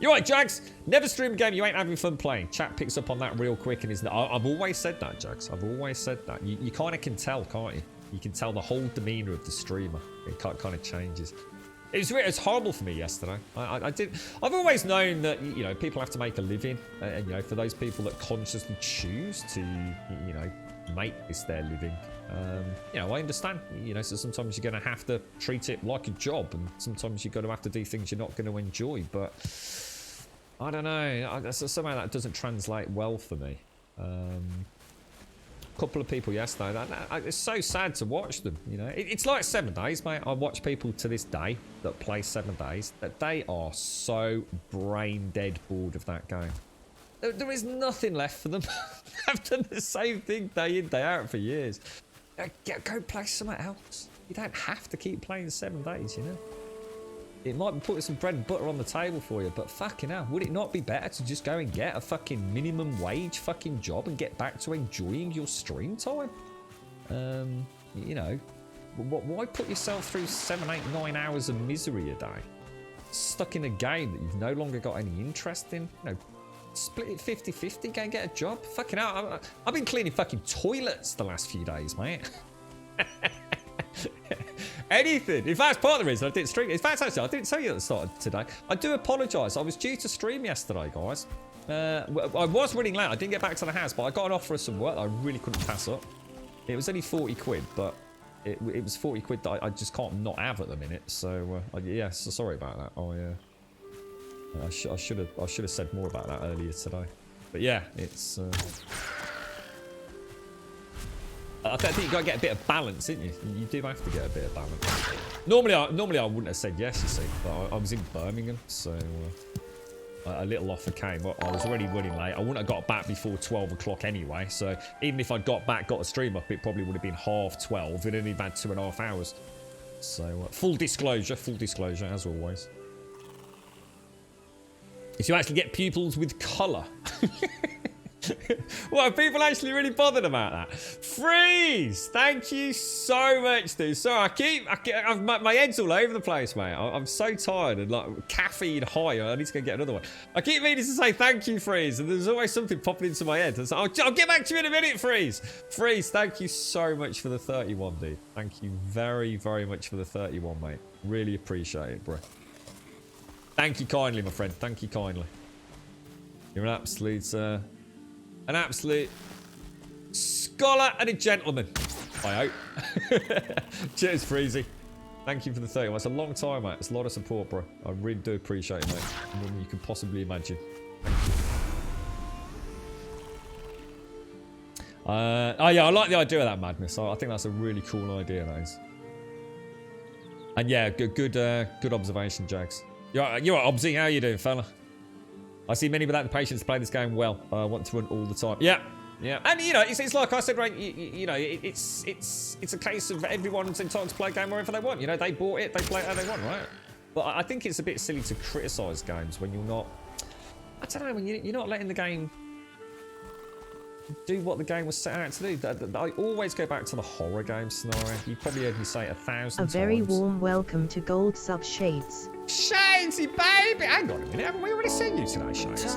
You're right, Jags. Never stream a game you ain't having fun playing. Chat picks up on that real quick and is. I've always said that, Jags. I've always said that. You kind of can tell, can't you? You can tell the whole demeanour of the streamer. It kind of changes. It's horrible for me yesterday. I've always known that, you know, people have to make a living, and you know, for those people that consciously choose to, you know, make this their living. You know, I understand. You know, so sometimes you're going to have to treat it like a job, and sometimes you're going to have to do things you're not going to enjoy. But I don't know. Somehow that doesn't translate well for me. Couple of people yesterday. It's so sad to watch them. You know, it's like 7 Days, mate. I watch people to this day that play 7 Days that they are so brain dead bored of that game. There is nothing left for them. I've done the same thing day in, day out for years. Go play something else. You don't have to keep playing 7 Days, you know. It might be putting some bread and butter on the table for you, but fucking hell, would it not be better to just go and get a fucking minimum wage fucking job and get back to enjoying your stream time? You know, why put yourself through 7, 8, 9 hours of misery a day? Stuck in a game that you've no longer got any interest in? You know, split it 50-50, go and get a job. Fucking hell, I've been cleaning fucking toilets the last few days, mate. Anything. In fact, part of the reason I didn't stream. In fact, actually, I didn't tell you at the start of today. I do apologise. I was due to stream yesterday, guys. I was running late. I didn't get back to the house, but I got an offer of some work that I really couldn't pass up. It was only 40 quid, but it was 40 quid that I just can't not have at the minute. So, yeah, so sorry about that. I should have said more about that earlier today. But yeah, it's. I think you got to get a bit of balance, didn't you? You do have to get a bit of balance. Normally I wouldn't have said yes, you see, but I was in Birmingham, so a little offer came. I was already running late. I wouldn't have got back before 12 o'clock anyway, so even if I'd got a stream up, it probably would have been 12:30. It only had 2.5 hours. So full disclosure, as always. If you actually get pupils with colour. What, are people actually really bothered about that? Freeze! Thank you so much, dude. Sorry, my head's all over the place, mate. I'm so tired and like caffeine high. I need to go get another one. I keep meaning to say thank you, Freeze, and there's always something popping into my head. So I'll get back to you in a minute, Freeze. Freeze, thank you so much for the 31, dude. Thank you very, very much for the 31, mate. Really appreciate it, bro. Thank you kindly, my friend. Thank you kindly. You're an absolute scholar and a gentleman, I hope. Cheers, Freezy. Thank you for the 30. That's a long time, mate. It's a lot of support, bro. I really do appreciate it, mate. More than you can possibly imagine. Oh yeah, I like the idea of that madness. I think that's a really cool idea, that is. And yeah, good observation, Jags. You're right, Obsy. How you doing, fella? I see many without the patience to play this game well. I want to run all the time. Yeah, yeah. And you know, it's like I said, right? You know, it's a case of everyone's entitled to play a game wherever they want. You know, they bought it, they play it how they want, right? But I think it's a bit silly to criticise games when you're not. I don't know, when you're not letting the game do what the game was set out to do. I always go back to the horror game scenario. You probably heard me say it 1,000 times. A very warm welcome to Gold Sub Shades. Shadesy, baby! Hang on a minute, haven't we already seen you today, Shades?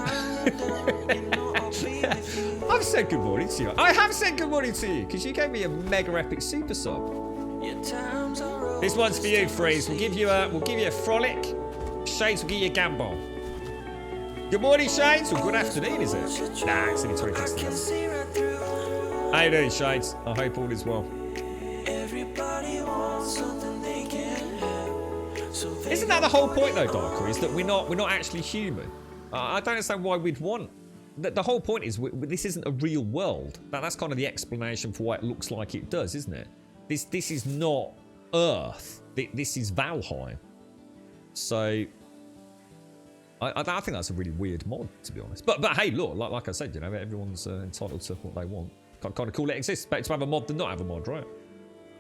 I've said good morning to you. I have said good morning to you, because you gave me a mega epic super sub. This one's for you, Freeze. We'll give you a frolic. Shades will give you a gamble. Good morning, Shades. Or good afternoon, is it? Nah, it's only 20 past 11. How you doing, Shades? I hope all is well. Isn't that the whole point, though, Darker? Is that we're not actually human? I don't understand why we'd want. The whole point is this isn't a real world. That's kind of the explanation for why it looks like it does, isn't it? This is not Earth. This is Valheim. So I think that's a really weird mod, to be honest. But hey, look, like I said, you know, everyone's entitled to what they want. Kind of cool it exists. Better to have a mod than not have a mod, right?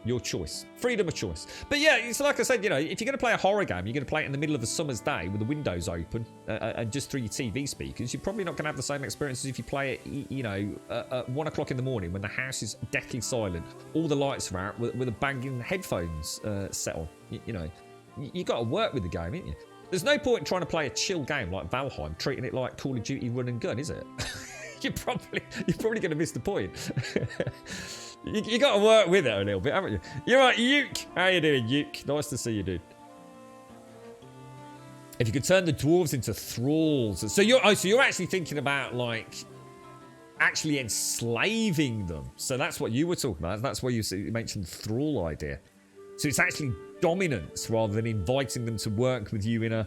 Your choice. Freedom of choice. But yeah, it's like I said, you know, if you're going to play a horror game, you're going to play it in the middle of a summer's day with the windows open and just through your TV speakers, you're probably not going to have the same experience as if you play it, you know, at 1 o'clock in the morning when the house is deathly silent, all the lights are out with a banging headphones set on. You know, you got to work with the game, ain't you? There's no point in trying to play a chill game like Valheim, treating it like Call of Duty Run and Gun, is it? You're probably going to miss the point. You got to work with it a little bit, haven't you? You're right, Yuke. How you doing, Yuke? Nice to see you, dude. If you could turn the dwarves into thralls, so you're actually thinking about like actually enslaving them. So that's what you were talking about. That's why you mentioned the thrall idea. So it's actually dominance rather than inviting them to work with you in a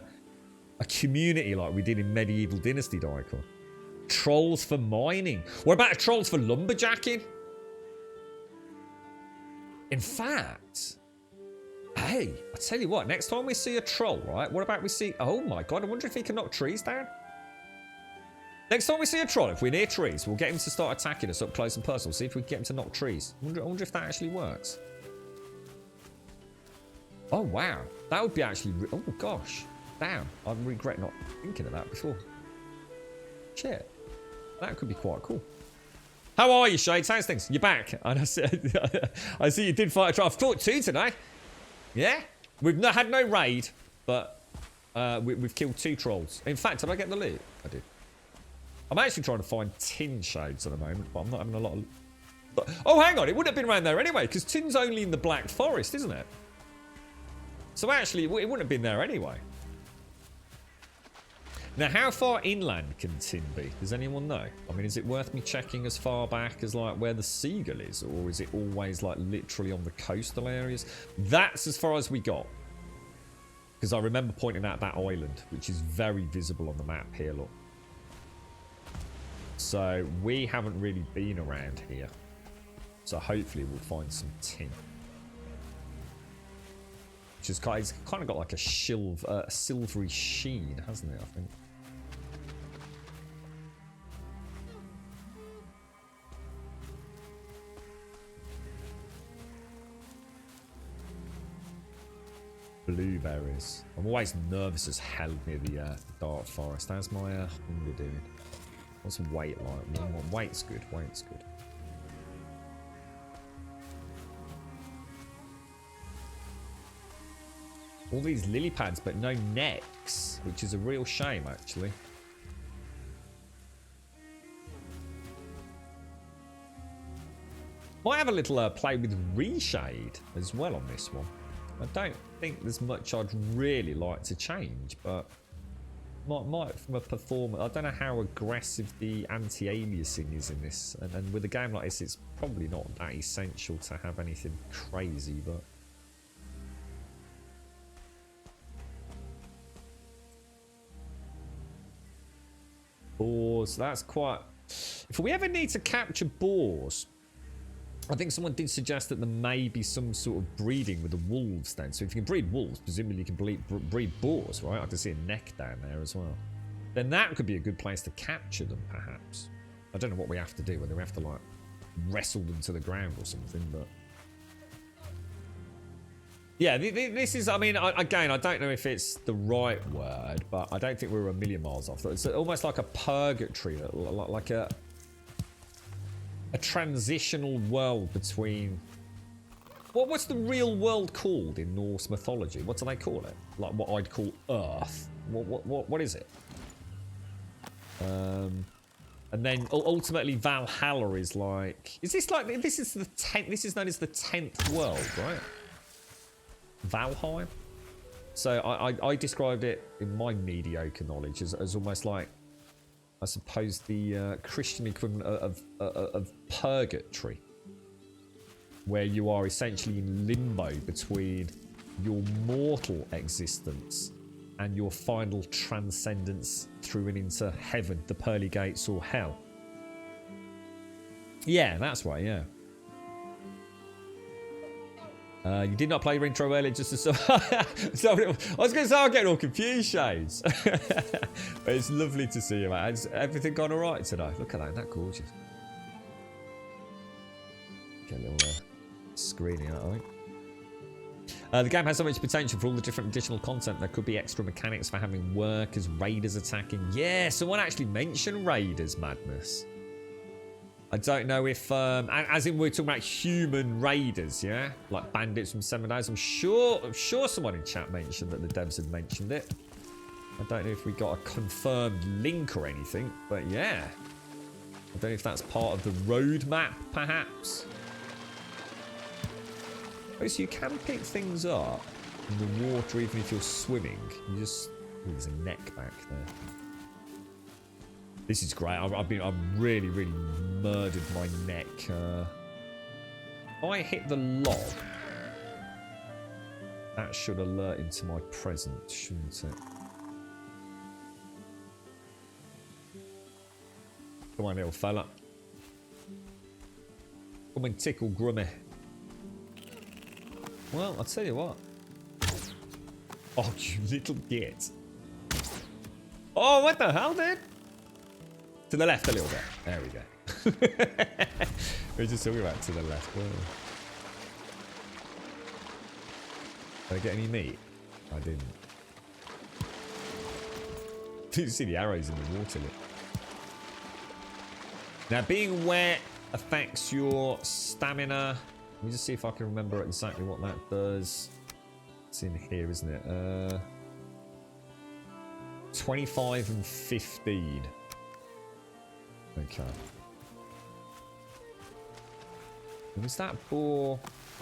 community like we did in Medieval Dynasty, Daikon. Trolls for mining. What about trolls for lumberjacking? In fact, hey, I tell you what, next time we see a troll, right? What about we see... Oh my god, I wonder if he can knock trees down? Next time we see a troll, if we're near trees, we'll get him to start attacking us up close and personal. See if we can get him to knock trees. I wonder if that actually works. Oh, wow. That would be actually... Oh, gosh. Damn. I regret not thinking of that before. Shit. That could be quite cool. How are you, Shades? How's things? You're back. And I see you did fight a troll. I've fought 2 today. Yeah? We've had no raid, but we've killed 2 trolls. In fact, did I get the loot? I did. I'm actually trying to find tin, Shades, at the moment, but I'm not having a lot of... But, oh, hang on. It wouldn't have been around there anyway, because tin's only in the Black Forest, isn't it? So actually, it wouldn't have been there anyway. Now, how far inland can tin be? Does anyone know? I mean, is it worth me checking as far back as, like, where the seagull is? Or is it always, like, literally on the coastal areas? That's as far as we got. Because I remember pointing out that island, which is very visible on the map here, look. So, we haven't really been around here. So, hopefully, we'll find some tin. Which is it's kind of got like a silvery sheen, hasn't it, I think? Blueberries. I'm always nervous as hell near the dark forest. How's my hunger doing? What's weight like? Weight's good. Weight's good. All these lily pads, but no necks, which is a real shame, actually. Might have a little play with reshade as well on this one. I don't think there's much I'd really like to change, but might from a performance. I don't know how aggressive the anti-aliasing is in this, and with a game like this, it's probably not that essential to have anything crazy, but. Boars, that's quite. If we ever need to capture boars, I think someone did suggest that there may be some sort of breeding with the wolves then. So if you can breed wolves, presumably you can breed boars, right? I can see a neck down there as well. Then that could be a good place to capture them, perhaps. I don't know what we have to do, whether we have to, like, wrestle them to the ground or something, but. Yeah, this is, I mean, again, I don't know if it's the right word, but I don't think we're a million miles off. It's almost like a purgatory, like a transitional world between... What's the real world called in Norse mythology? What do they call it? Like what I'd call Earth. What is it? And then ultimately Valhalla is like... Is this like... This is the 10th... This is known as the 10th world, right? Valheim. So I described it in my mediocre knowledge as almost like, I suppose, the Christian equivalent of purgatory, where you are essentially in limbo between your mortal existence and your final transcendence through and into heaven, the pearly gates, or hell. Yeah, that's right, yeah. You did not play your intro earlier just to... So I was going to say I'm getting all confused, Shades. But it's lovely to see you, mate. Has everything gone alright today? Look at that, isn't that gorgeous? Get a little screening out, I think. The game has so much potential for all the different additional content. There could be extra mechanics for having workers, raiders attacking. Yeah, someone actually mentioned raiders, Madness. I don't know if, as in we're talking about human raiders, yeah? Like bandits from 7 Days. I'm sure someone in chat mentioned that the devs had mentioned it. I don't know if we got a confirmed link or anything, but yeah. I don't know if that's part of the roadmap, perhaps. Oh, so you can pick things up in the water even if you're swimming. You just... Oh, there's a neck back there. This is great. I've really murdered my neck. If I hit the log, that should alert him to my presence, shouldn't it? Come on, little fella. Come and tickle Grummy. Well, I'll tell you what. Oh, you little git. Oh, what the hell, dude? To the left a little bit. There we go. We're just talking about to the left. Whoa. Did I get any meat? I didn't. Did you see the arrows in the water? Look. Now, being wet affects your stamina. Let me just see if I can remember exactly what that does. It's in here, isn't it? 25 and 15. Okay. Was that boar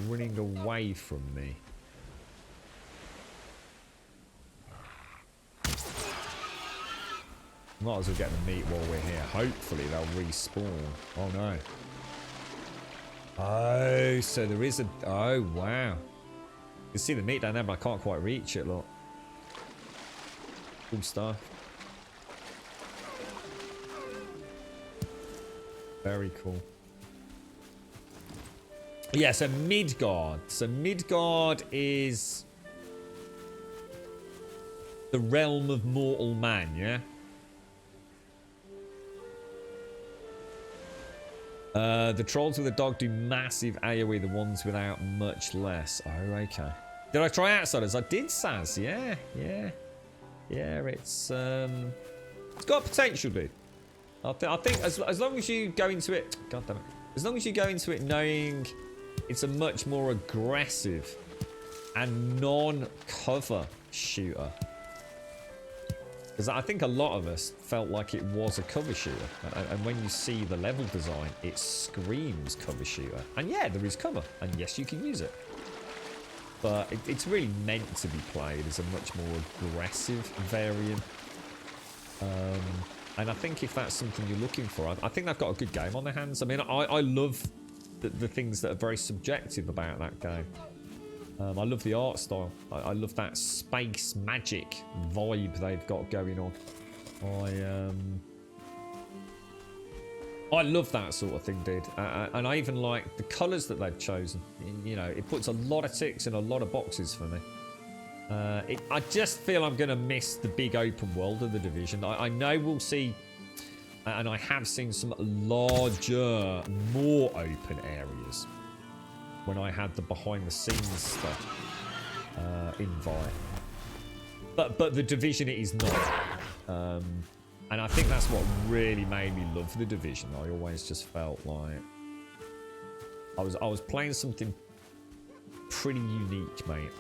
running away from me? Might as well get the meat while we're here. Hopefully they'll respawn. Oh no. Oh, so there is a... Oh, wow. You can see the meat down there, but I can't quite reach it, look. Cool stuff. Very cool. Yeah, so Midgard. So Midgard is the realm of mortal man, yeah? The trolls with a dog do massive AoE, the ones without much less. Oh, okay. Did I try Outsiders? I did, Saz. Yeah. Yeah, it's got potential, dude. I think as long as you go into it, God damn it, as long as you go into it knowing it's a much more aggressive and non-cover shooter. Because I think a lot of us felt like it was a cover shooter. And when you see the level design, it screams cover shooter. And yeah, there is cover. And yes, you can use it. But it's really meant to be played as a much more aggressive variant. And I think if that's something you're looking for, I think they've got a good game on their hands. I mean, I love the things that are very subjective about that game. I love the art style. I love that space magic vibe they've got going on. I love that sort of thing, dude. And I even like the colours that they've chosen. You know, it puts a lot of ticks in a lot of boxes for me. I just feel I'm going to miss the big open world of the Division. I know we'll see, and I have seen some larger, more open areas when I had the behind-the-scenes stuff in Vi. But the Division, it is not. And I think that's what really made me love the Division. I always just felt like I was playing something pretty unique, mate.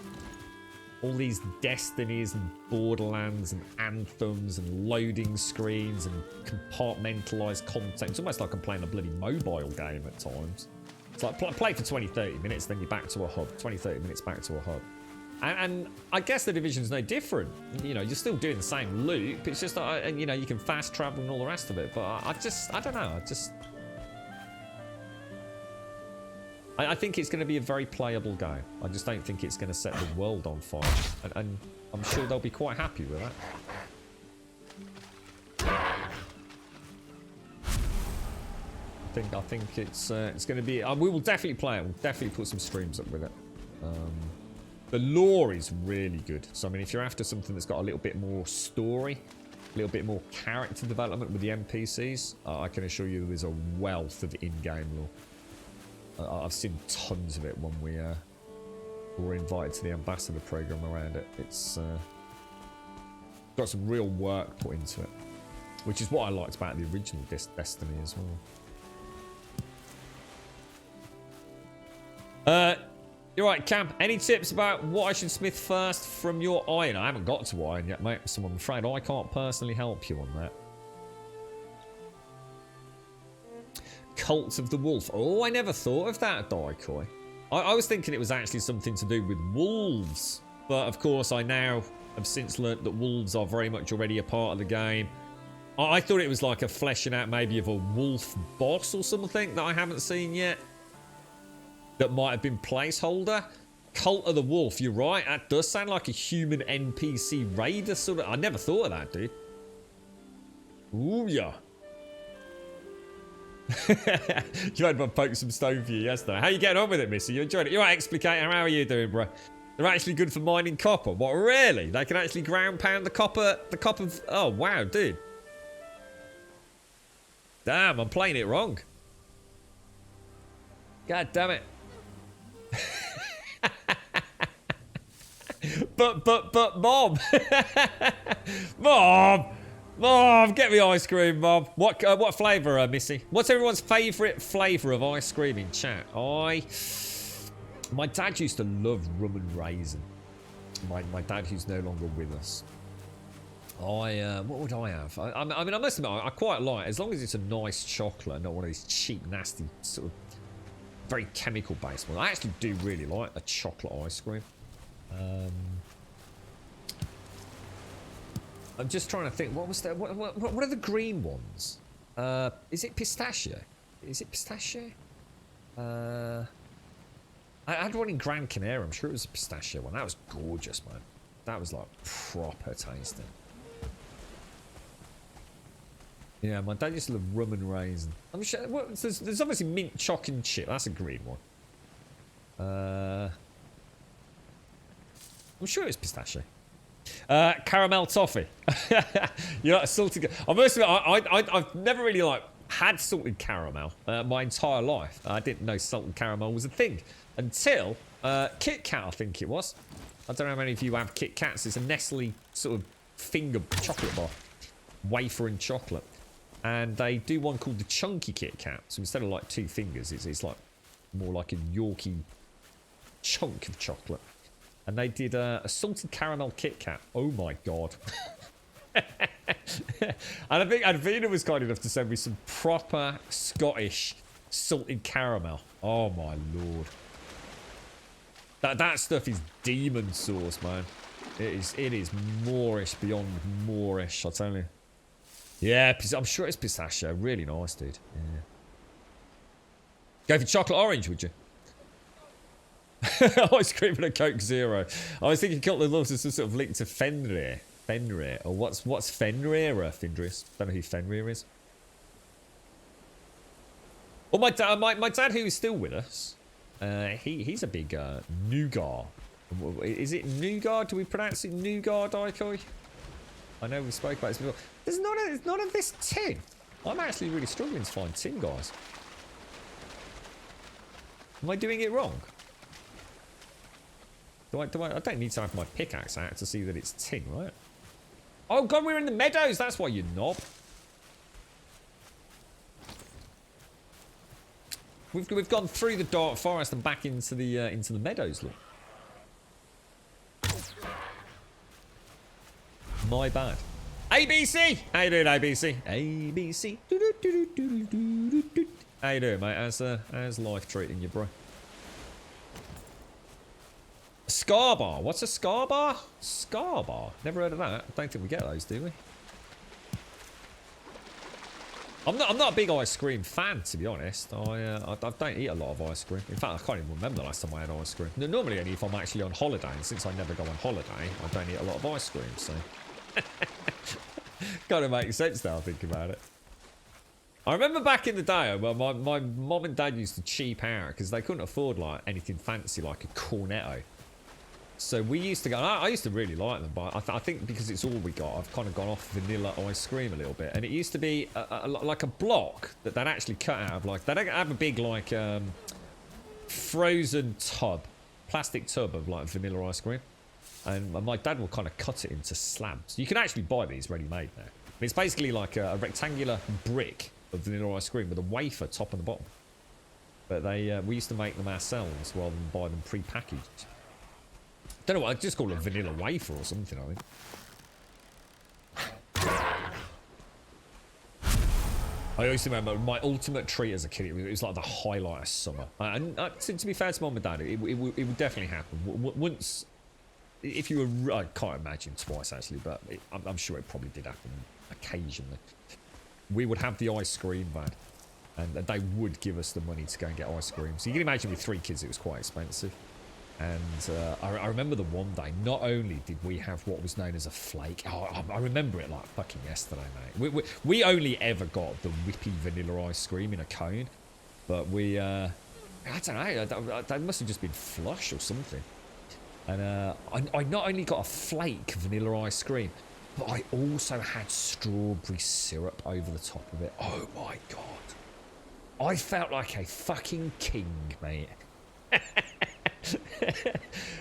All these Destinies and Borderlands and Anthems and loading screens and compartmentalised content. It's almost like I'm playing a bloody mobile game at times. It's like play for 20, 30 minutes, then you're back to a hub. 20, 30 minutes back to a hub. And I guess the Division's no different. You know, you're still doing the same loop. It's just, you know, you can fast travel and all the rest of it. But I don't know. I think it's going to be a very playable game. I just don't think it's going to set the world on fire. And I'm sure they'll be quite happy with that. I think it's going to be... we will definitely play it. We'll definitely put some streams up with it. The lore is really good. So, I mean, if you're after something that's got a little bit more story, a little bit more character development with the NPCs, I can assure you there's a wealth of in-game lore. I've seen tons of it when we were invited to the ambassador program around it. It's got some real work put into it, which is what I liked about the original Destiny as well. You're right, Cam. Any tips about what I should smith first from your iron? I haven't got to iron yet, mate, so I'm afraid I can't personally help you on that. Cult of the Wolf. Oh, I never thought of that, Daikoi. I was thinking it was actually something to do with wolves. But, of course, I now have since learnt that wolves are very much already a part of the game. I thought it was like a fleshing out maybe of a wolf boss or something that I haven't seen yet. That might have been placeholder. Cult of the Wolf, you're right. That does sound like a human NPC raider sort of. I never thought of that, dude. Ooh, yeah. You had my poke some stone for you yesterday. How you getting on with it, Missy? You enjoyed it? You're right, Explicator. How are you doing, bro? They're actually good for mining copper. What, really? They can actually ground pound the copper. Oh, wow, dude. Damn, I'm playing it wrong. God damn it. but mom. Mom, get me ice cream, mom. What flavour, Missy? What's everyone's favourite flavour of ice cream in chat? My dad used to love rum and raisin. My dad, who's no longer with us. What would I have? I mean, I must admit, I quite like, as long as it's a nice chocolate, not one of these cheap, nasty sort of very chemical based one. I actually do really like a chocolate ice cream. I'm just trying to think. What was that? What are the green ones? Is it pistachio? Is it pistachio? I had one in Gran Canaria. I'm sure it was a pistachio one. That was gorgeous, man. That was like proper tasting. Yeah, my dad used to love rum and raisin. I'm sure. There's obviously mint choc and chip. That's a green one. I'm sure it's pistachio. Caramel toffee. You know, salted. I must admit, I've never really like had salted caramel my entire life. I didn't know salted caramel was a thing until Kit Kat, I think it was. I don't know how many of you have Kit Kats. It's a Nestle sort of finger chocolate bar, wafer and chocolate. And they do one called the Chunky Kit Kat. So instead of like 2 fingers, it's like more like a Yorkie chunk of chocolate. And they did a salted caramel Kit Kat. Oh my god. And I think Advina was kind enough to send me some proper Scottish salted caramel. Oh my lord. That stuff is demon sauce, man. It is Moorish beyond Moorish, I'll tell you. Yeah, I'm sure it's pistachio. Really nice, dude. Yeah. Go for chocolate orange, would you? Ice cream and a Coke Zero. I was thinking chocolate loves is some sort of link to Fenrir. Fenrir. Or what's Fenrir? Findris. Don't know who Fenrir is. Well, my dad, who is still with us, he's a big nougat. Is it nougat? Do we pronounce it nougat, Daikoi? I know we spoke about this before. There's none of this tin. I'm actually really struggling to find tin, guys. Am I doing it wrong? I don't need to have my pickaxe out to see that it's tin, right? Oh god, we're in the meadows. That's why, you knob. We've gone through the dark forest and back into the meadows, look. My bad. ABC! How you doing, ABC? ABC. How you doing, mate? How's life treating you, bro? Scar bar. What's a scar bar? Scar bar. Never heard of that. I don't think we get those, do we? I'm not a big ice cream fan, to be honest. I don't eat a lot of ice cream. In fact, I can't even remember the last time I had ice cream. Normally only if I'm actually on holiday, and since I never go on holiday, I don't eat a lot of ice cream, so... Kind of makes sense now, think about it. I remember back in the day, well, my mom and dad used to cheap out because they couldn't afford like anything fancy like a cornetto. So we used to go, I used to really like them, but I think because it's all we got, I've kind of gone off vanilla ice cream a little bit. And it used to be like a block that they'd actually cut out of, like, they'd have a big, like, frozen tub, plastic tub of, like, vanilla ice cream. And my dad will kind of cut it into slabs. You can actually buy these ready-made now. It's basically like a rectangular brick of vanilla ice cream with a wafer top and the bottom. But we used to make them ourselves rather than buy them pre-packaged. Don't know what, I'd just call it a vanilla wafer or something, I think. I used to remember my ultimate treat as a kid, it was like the highlight of summer. And to be fair to mom and dad, it would definitely happen. Once, if you were, I can't imagine twice actually, but I'm sure it probably did happen occasionally. We would have the ice cream van, and they would give us the money to go and get ice cream. So you can imagine with 3 kids, it was quite expensive. And I remember the one day, not only did we have what was known as a flake, I remember it like fucking yesterday, mate. We only ever got the whippy vanilla ice cream in a cone, but I don't know, they must have just been flush or something. And I not only got a flake vanilla ice cream, but I also had strawberry syrup over the top of it. Oh my god. I felt like a fucking king, mate.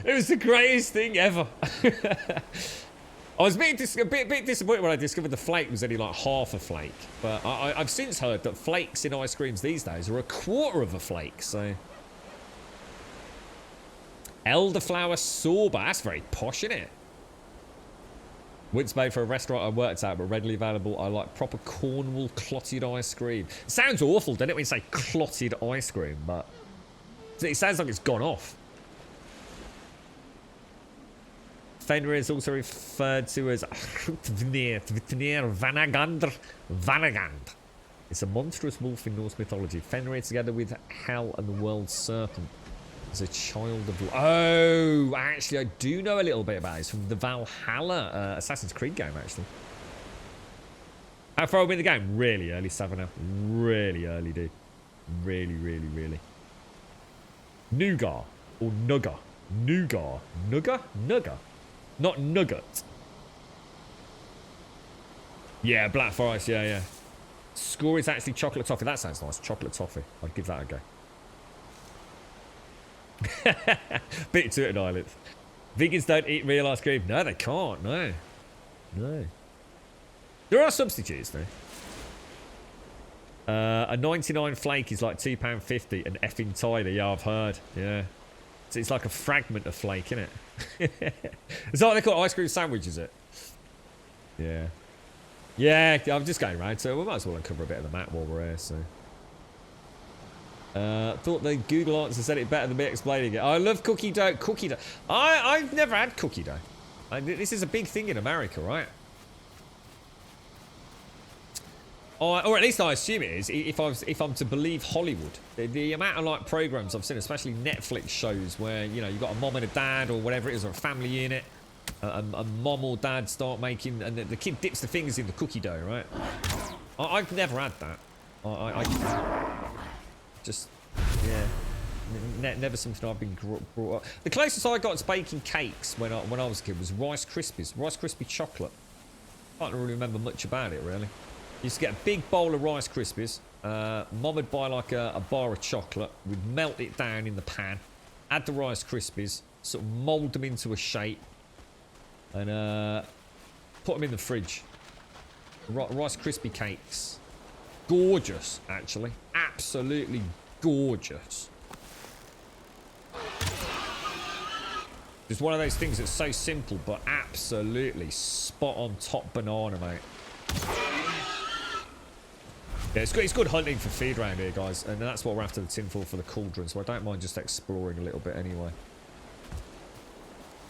It was the greatest thing ever. I was a bit disappointed when I discovered the flake was only like half a flake. But I've since heard that flakes in ice creams these days are a quarter of a flake, so... Elderflower sorbet, that's very posh, isn't it? Once made for a restaurant I worked at, but readily available. I like proper Cornwall clotted ice cream. It sounds awful, doesn't it, when you say clotted ice cream, but... It sounds like it's gone off. Fenrir is also referred to as Hrutnir Vanagandr Vanagand. It's a monstrous wolf in Norse mythology. Fenrir, together with Hel and the world serpent, is a child of... Oh, actually, I do know a little bit about it. It's from the Valhalla Assassin's Creed game, actually. How far are we in the game? Really early, Savannah. Really early, dude. Really, really, really. Nougat or nugger. Nougat. Nugger? Nugger. Not nugget. Yeah, Black Forest, yeah. Score is actually chocolate toffee. That sounds nice. Chocolate toffee. I'd give that a go. Bit to it, Island. Vegans don't eat real ice cream. No, they can't. No. There are substitutes, though. A 99 flake is like £2.50 and effing tiny. Yeah, I've heard. Yeah. So it's like a fragment of flake, isn't it? Is that what they call ice cream sandwich, is it? Yeah. Yeah, I'm just going around, so we might as well uncover a bit of the map while we're here, so. Thought the Google answer said it better than me explaining it. I love cookie dough. Cookie dough. I've never had cookie dough. This is a big thing in America, right? Or at least I assume it is. If I'm to believe Hollywood, the amount of like programs I've seen, especially Netflix shows, where you know you've got a mom and a dad or whatever it is, or a family unit, a mom or dad start making, and the kid dips the fingers in the cookie dough, right? I've never had that. I just yeah, never something I've been brought up. The closest I got to baking cakes when I was a kid was Rice Krispies, Rice Krispie chocolate. I can't really remember much about it really. Used to get a big bowl of Rice Krispies. Mom would buy like a bar of chocolate. We'd melt it down in the pan. Add the Rice Krispies. Sort of mould them into a shape. And put them in the fridge. Rice Krispie cakes. Gorgeous, actually. Absolutely gorgeous. It's one of those things that's so simple, but absolutely spot on top banana, mate. Yeah, it's good hunting for feed around here, guys, and that's what we're after the tinfoil for the cauldron, so I don't mind just exploring a little bit anyway.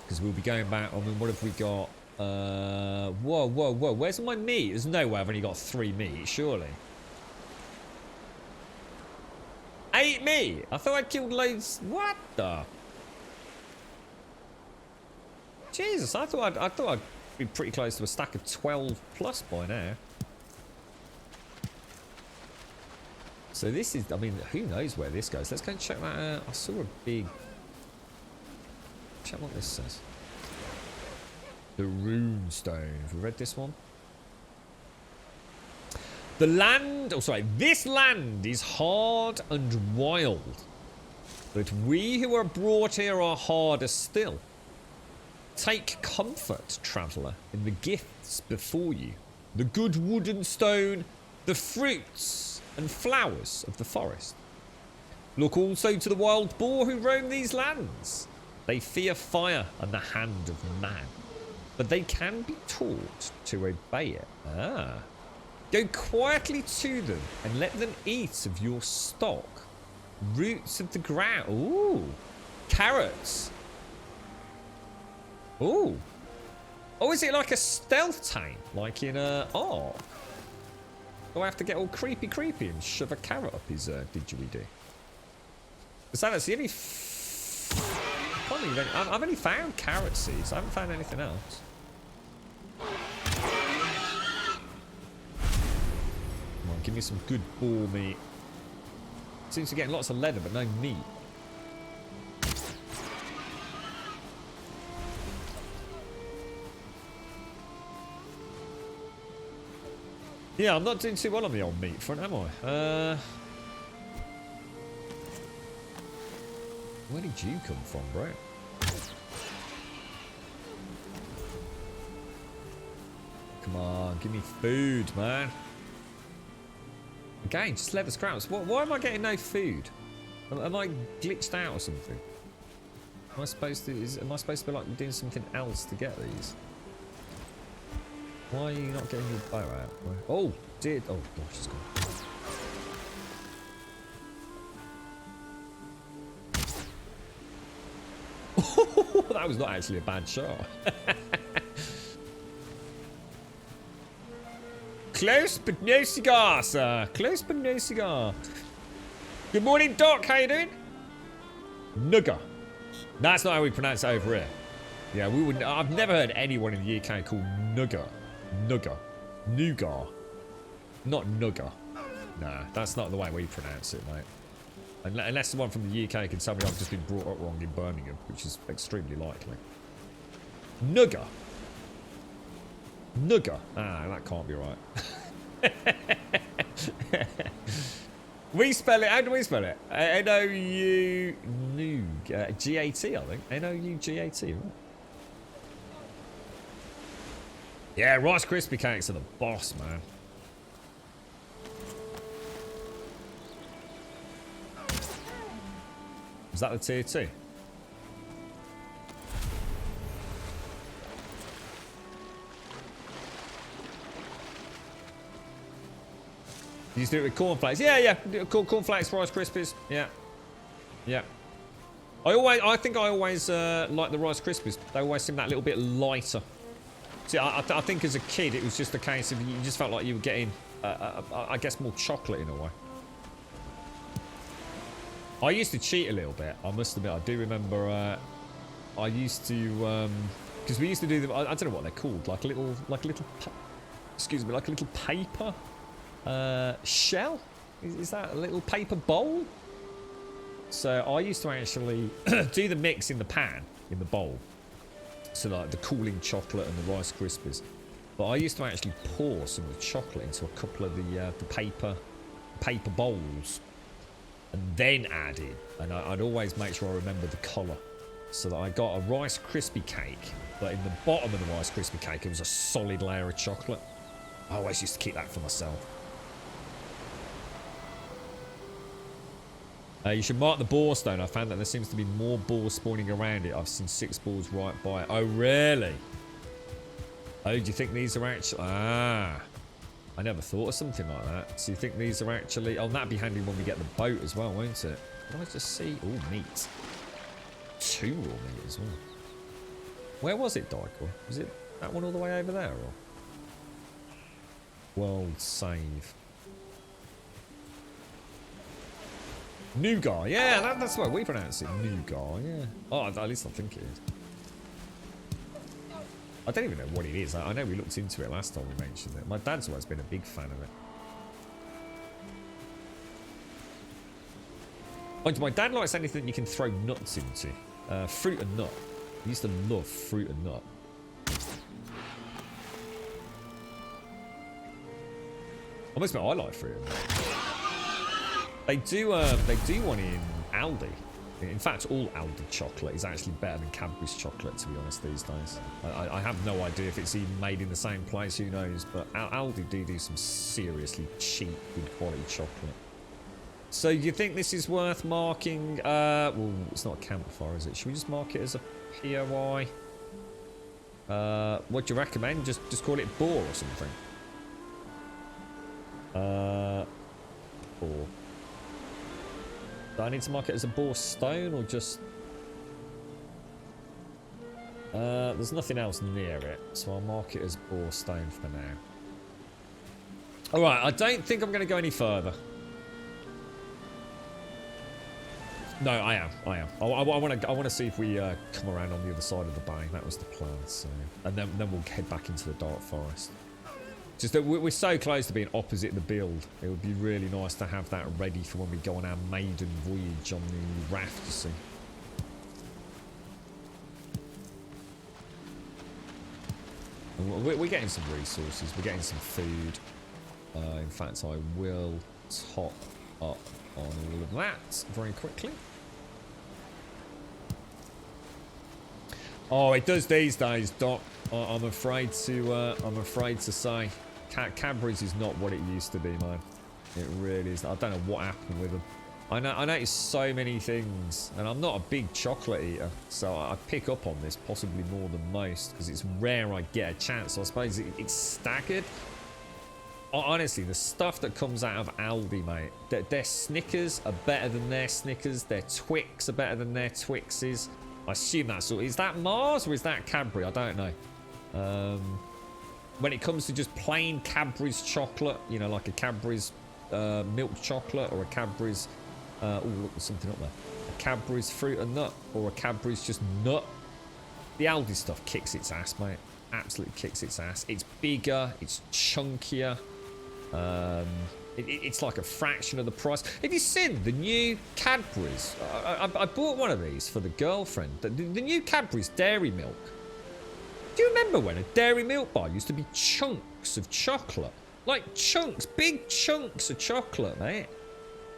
Because we'll be going back, I mean, what have we got? Whoa, where's my meat? There's no way I've only got 3 meat, surely. 8 meat? I thought I'd killed loads. What the? Jesus, I thought I'd be pretty close to a stack of 12 plus by now. So this is, I mean, who knows where this goes. Let's go and check that out. I saw a big... Check what this says. The Rune Stone. Have we read this one? The land... Oh, sorry. This land is hard and wild. But we who are brought here are harder still. Take comfort, traveller, in the gifts before you. The good wood and stone, the fruits and flowers of the forest. Look also to the wild boar who roam these lands. They fear fire and the hand of man, but they can be taught to obey it. Go quietly to them and let them eat of your stock. Roots of the ground. Ooh. Carrots. Ooh. Oh, is it like a stealth tank? Like in Ark? Do I have to get all creepy and shove a carrot up his didgeridoo? Is that the only... I've only found carrot seeds. I haven't found anything else. Come on, give me some good boar meat. Seems to be getting lots of leather, but no meat. Yeah, I'm not doing too well on the old meat front, am I? Where did you come from, bro? Come on, give me food, man. Again, just leather scraps. Why am I getting no food? Am I glitched out or something? Am I supposed to be like doing something else to get these? Why are you not getting your bow out? Oh, dear. Oh, gosh, it's gone. That was not actually a bad shot. Close but no cigar, sir. Close but no cigar. Good morning, Doc. How you doing? Nugger. That's not how we pronounce it over here. Yeah, we wouldn't. I've never heard anyone in the UK called Nugger. Nugger. Nougat. Not Nugger. Nah, that's not the way we pronounce it, mate. Unless someone from the UK can tell me I've just been brought up wrong in Birmingham, which is extremely likely. Nugger. Nugger. Ah, that can't be right. We spell it. How do we spell it? N-O-U... G-A-T, I think. N-O-U-G-A-T, right? Yeah, Rice Krispie cakes are the boss, man. Is that the tier 2? You used to do it with cornflakes. Yeah. Cornflakes, Rice Krispies. Yeah. I think I always like the Rice Krispies. They always seem that little bit lighter. See, I think as a kid, it was just a case of you just felt like you were getting, I guess, more chocolate in a way. I used to cheat a little bit. I must admit, I do remember. I used to, because we used to do them. I don't know what they're called, like a little, excuse me, like a little paper shell. Is that a little paper bowl? So I used to actually do the mix in the pan, in the bowl. So like the cooling chocolate and the Rice Krispies. But I used to actually pour some of the chocolate into a couple of the paper bowls. And then add in. And I'd always make sure I remember the colour. So that I got a Rice Krispie cake. But in the bottom of the Rice Krispie cake, it was a solid layer of chocolate. I always used to keep that for myself. You should mark the boar stone. I found that there seems to be more boars spawning around it. I've seen 6 boars right by it. Oh, really? Oh, do you think these are actually... Ah. I never thought of something like that. So you think these are actually... Oh, that'd be handy when we get the boat as well, won't it? Can I just see... Oh, meat. 2 raw meat as well. Where was it, Dicor? Was it that one all the way over there, or...? World save. Nougat, yeah, that's what we pronounce it. Nougat, yeah. Oh, at least I think it is. I don't even know what it is. I know we looked into it last time we mentioned it. My dad's always been a big fan of it. Oh, my dad likes anything you can throw nuts into. Fruit and nut. He used to love fruit and nut. I must admit, I like fruit and nut. They do one in Aldi. In fact, all Aldi chocolate is actually better than Cadbury's chocolate, to be honest, these days. I have no idea if it's even made in the same place, who knows, but Aldi do some seriously cheap, good quality chocolate. So you think this is worth marking? Well, it's not a campfire, is it? Should we just mark it as a POI? What do you recommend? Just call it boar or something? Boar. Do I need to mark it as a boar stone or just... there's nothing else near it, so I'll mark it as boar stone for now. Alright, I don't think I'm going to go any further. No, I am. I want to see if we come around on the other side of the bay. That was the plan, so... And then we'll head back into the dark forest. Just that we're so close to being opposite the build. It would be really nice to have that ready for when we go on our maiden voyage on the raft, you see. We're getting some resources. We're getting some food. In fact, I will top up on all of that very quickly. Oh, it does these days, Doc. I'm afraid to say. Cadbury's is not what it used to be, man. It really is. I don't know what happened with them. I noticed so many things, and I'm not a big chocolate eater, so I pick up on this possibly more than most, because it's rare I get a chance. So I suppose it's staggered. Honestly, the stuff that comes out of Aldi, mate, their Snickers are better than their Snickers. Their Twix are better than their Twixes. I assume that's all. Is that Mars or is that Cadbury? I don't know. When it comes to just plain Cadbury's chocolate, you know, like a Cadbury's milk chocolate or a Cadbury's... oh, look, there's something up there. A Cadbury's fruit and nut or a Cadbury's just nut. The Aldi stuff kicks its ass, mate. Absolutely kicks its ass. It's bigger. It's chunkier. It's like a fraction of the price. Have you seen the new Cadbury's? I bought one of these for the girlfriend. The new Cadbury's dairy milk. Do you remember when a dairy milk bar used to be chunks of chocolate? Like chunks, big chunks of chocolate, mate.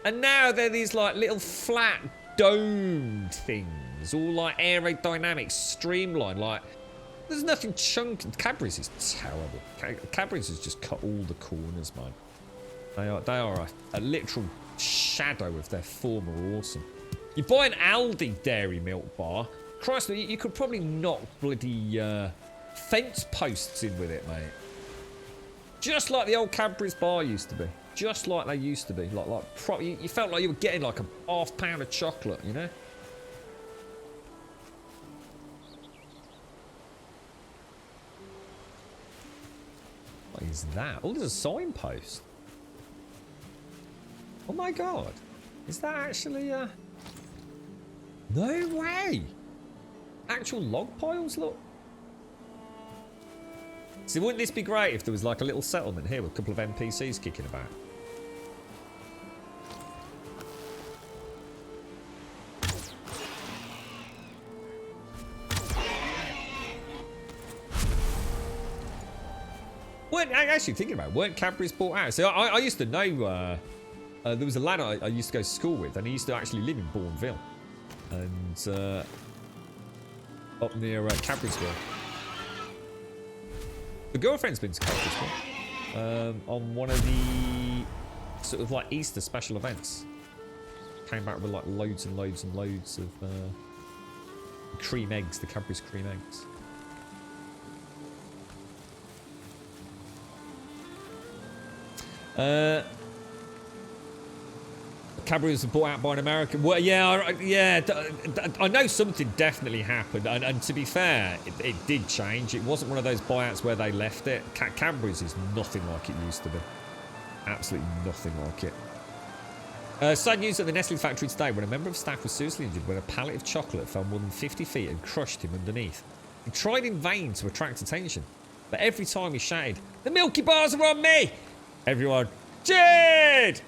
And now they're these like little flat domed things, all like aerodynamic, streamlined. Like there's nothing chunky. Cadbury's is terrible. Cadbury's has just cut all the corners, man. They are a literal shadow of their former awesome. You buy an Aldi dairy milk bar. Christ, you could probably knock bloody fence posts in with it, mate. Just like the old Cadbury's bar used to be. Just like they used to be. You felt like you were getting like a half pound of chocolate, you know? What is that? Oh, there's a signpost. Oh my god. Is that actually a... No way! Actual log piles, look. See, wouldn't this be great if there was like a little settlement here with a couple of NPCs kicking about? Weren't, actually thinking about it, weren't Cadbury's bought out? So I used to know, there was a lad I used to go to school with, and he used to actually live in Bourneville. And up near Cadbury'sville. The girlfriend's been to Cadbury'sville on one of the sort of like Easter special events. Came back with like loads and loads and loads of cream eggs, the Cadbury's cream eggs. Cadbury's bought out by an American. Well, yeah. I know something definitely happened, and to be fair, it did change. It wasn't one of those buyouts where they left it. Cadbury's is nothing like it used to be. Absolutely nothing like it. Sad news at the Nestle factory today when a member of staff was seriously injured when a pallet of chocolate fell more than 50 feet and crushed him underneath. He tried in vain to attract attention, but every time he shouted, "The Milky Bars are on me!" Everyone, "Jade!"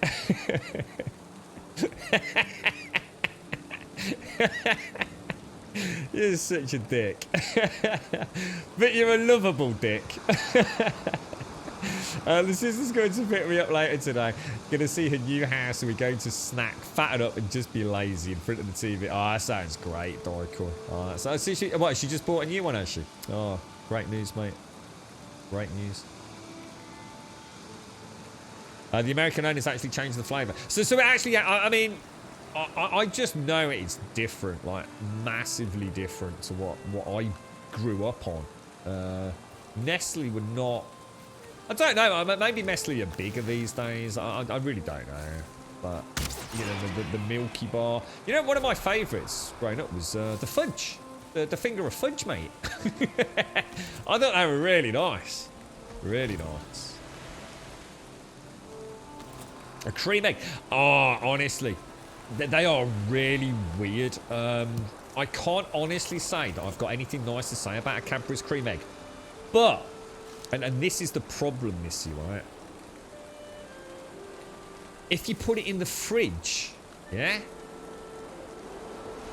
You're such a dick. But you're a lovable dick. The sister's going to pick me up later today. Gonna see her new house and we're going to snack, fatten up and just be lazy in front of the TV. Oh, that sounds great, Doricor. Oh, so she just bought a new one, has she? Oh, great news, mate. Great news. The American owners actually changed the flavour. So actually, yeah, I mean, I just know it's different, like massively different to what I grew up on. Nestle were not. I don't know. Maybe Nestle are bigger these days. I really don't know. But you know, the Milky Bar. You know, one of my favourites growing up was the fudge, the finger of fudge, mate. I thought they were really nice, really nice. A cream egg. Oh, honestly, they are really weird. I can't honestly say that I've got anything nice to say about a Cadbury's cream egg. But, and this is the problem, Missy, right? If you put it in the fridge, yeah,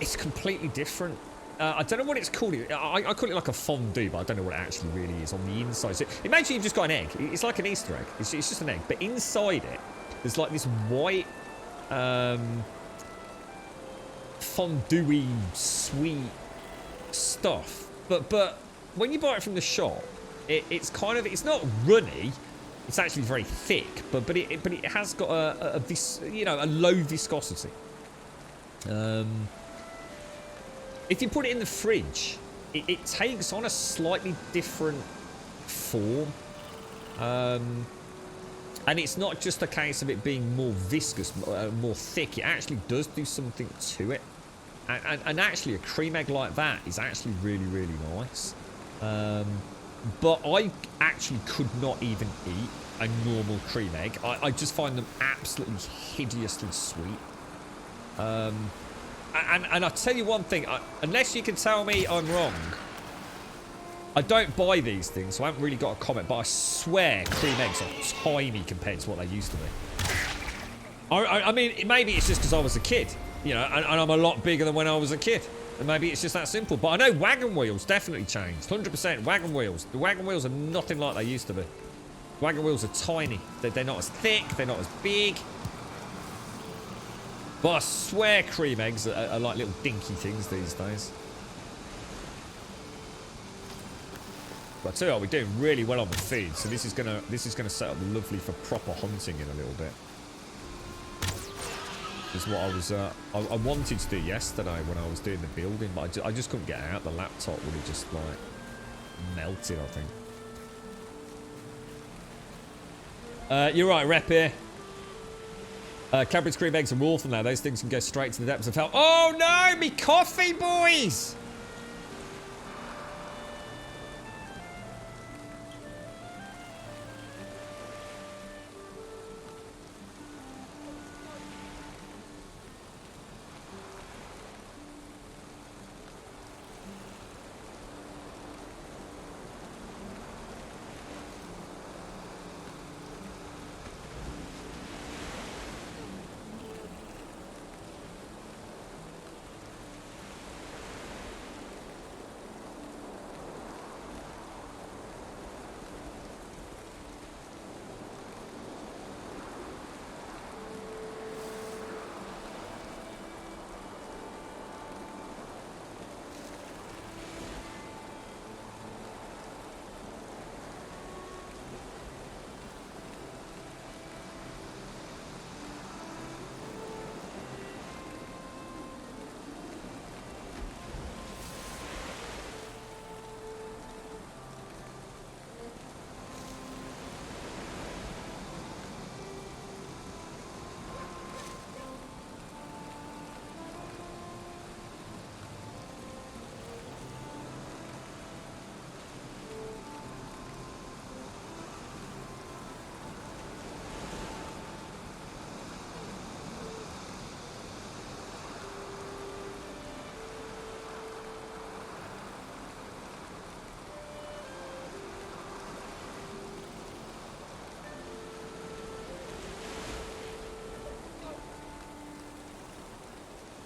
it's completely different. I don't know what it's called. I call it like a fondue, but I don't know what it actually really is on the inside. So imagine you've just got an egg. It's like an Easter egg. It's just an egg. But inside it, there's like this white, fondue-y, sweet stuff. But when you buy it from the shop, it's kind of, it's not runny. It's actually very thick, but it has got a low viscosity. If you put it in the fridge, it takes on a slightly different form. And it's not just a case of it being more viscous, more thick. It actually does do something to it. And actually, a cream egg like that is actually really, really nice. But I actually could not even eat a normal cream egg. I just find them absolutely hideously sweet. And I'll tell you one thing. Unless you can tell me I'm wrong, I don't buy these things, so I haven't really got a comment, but I swear cream eggs are tiny compared to what they used to be. I mean, maybe it's just because I was a kid, you know, and I'm a lot bigger than when I was a kid. And maybe it's just that simple. But I know wagon wheels definitely changed. 100% wagon wheels. The wagon wheels are nothing like they used to be. Wagon wheels are tiny. They're not as thick. They're not as big. But I swear cream eggs are like little dinky things these days. But I tell you what, we're doing really well on the feed, so this is gonna set up lovely for proper hunting in a little bit. is what I was, I wanted to do yesterday when I was doing the building, but I just couldn't get it out. The laptop would have just, like, melted, I think. You're right, Rep here. Cadbury's cream eggs are raw from now. Those things can go straight to the depths of hell. Oh, no! Me coffee, boys!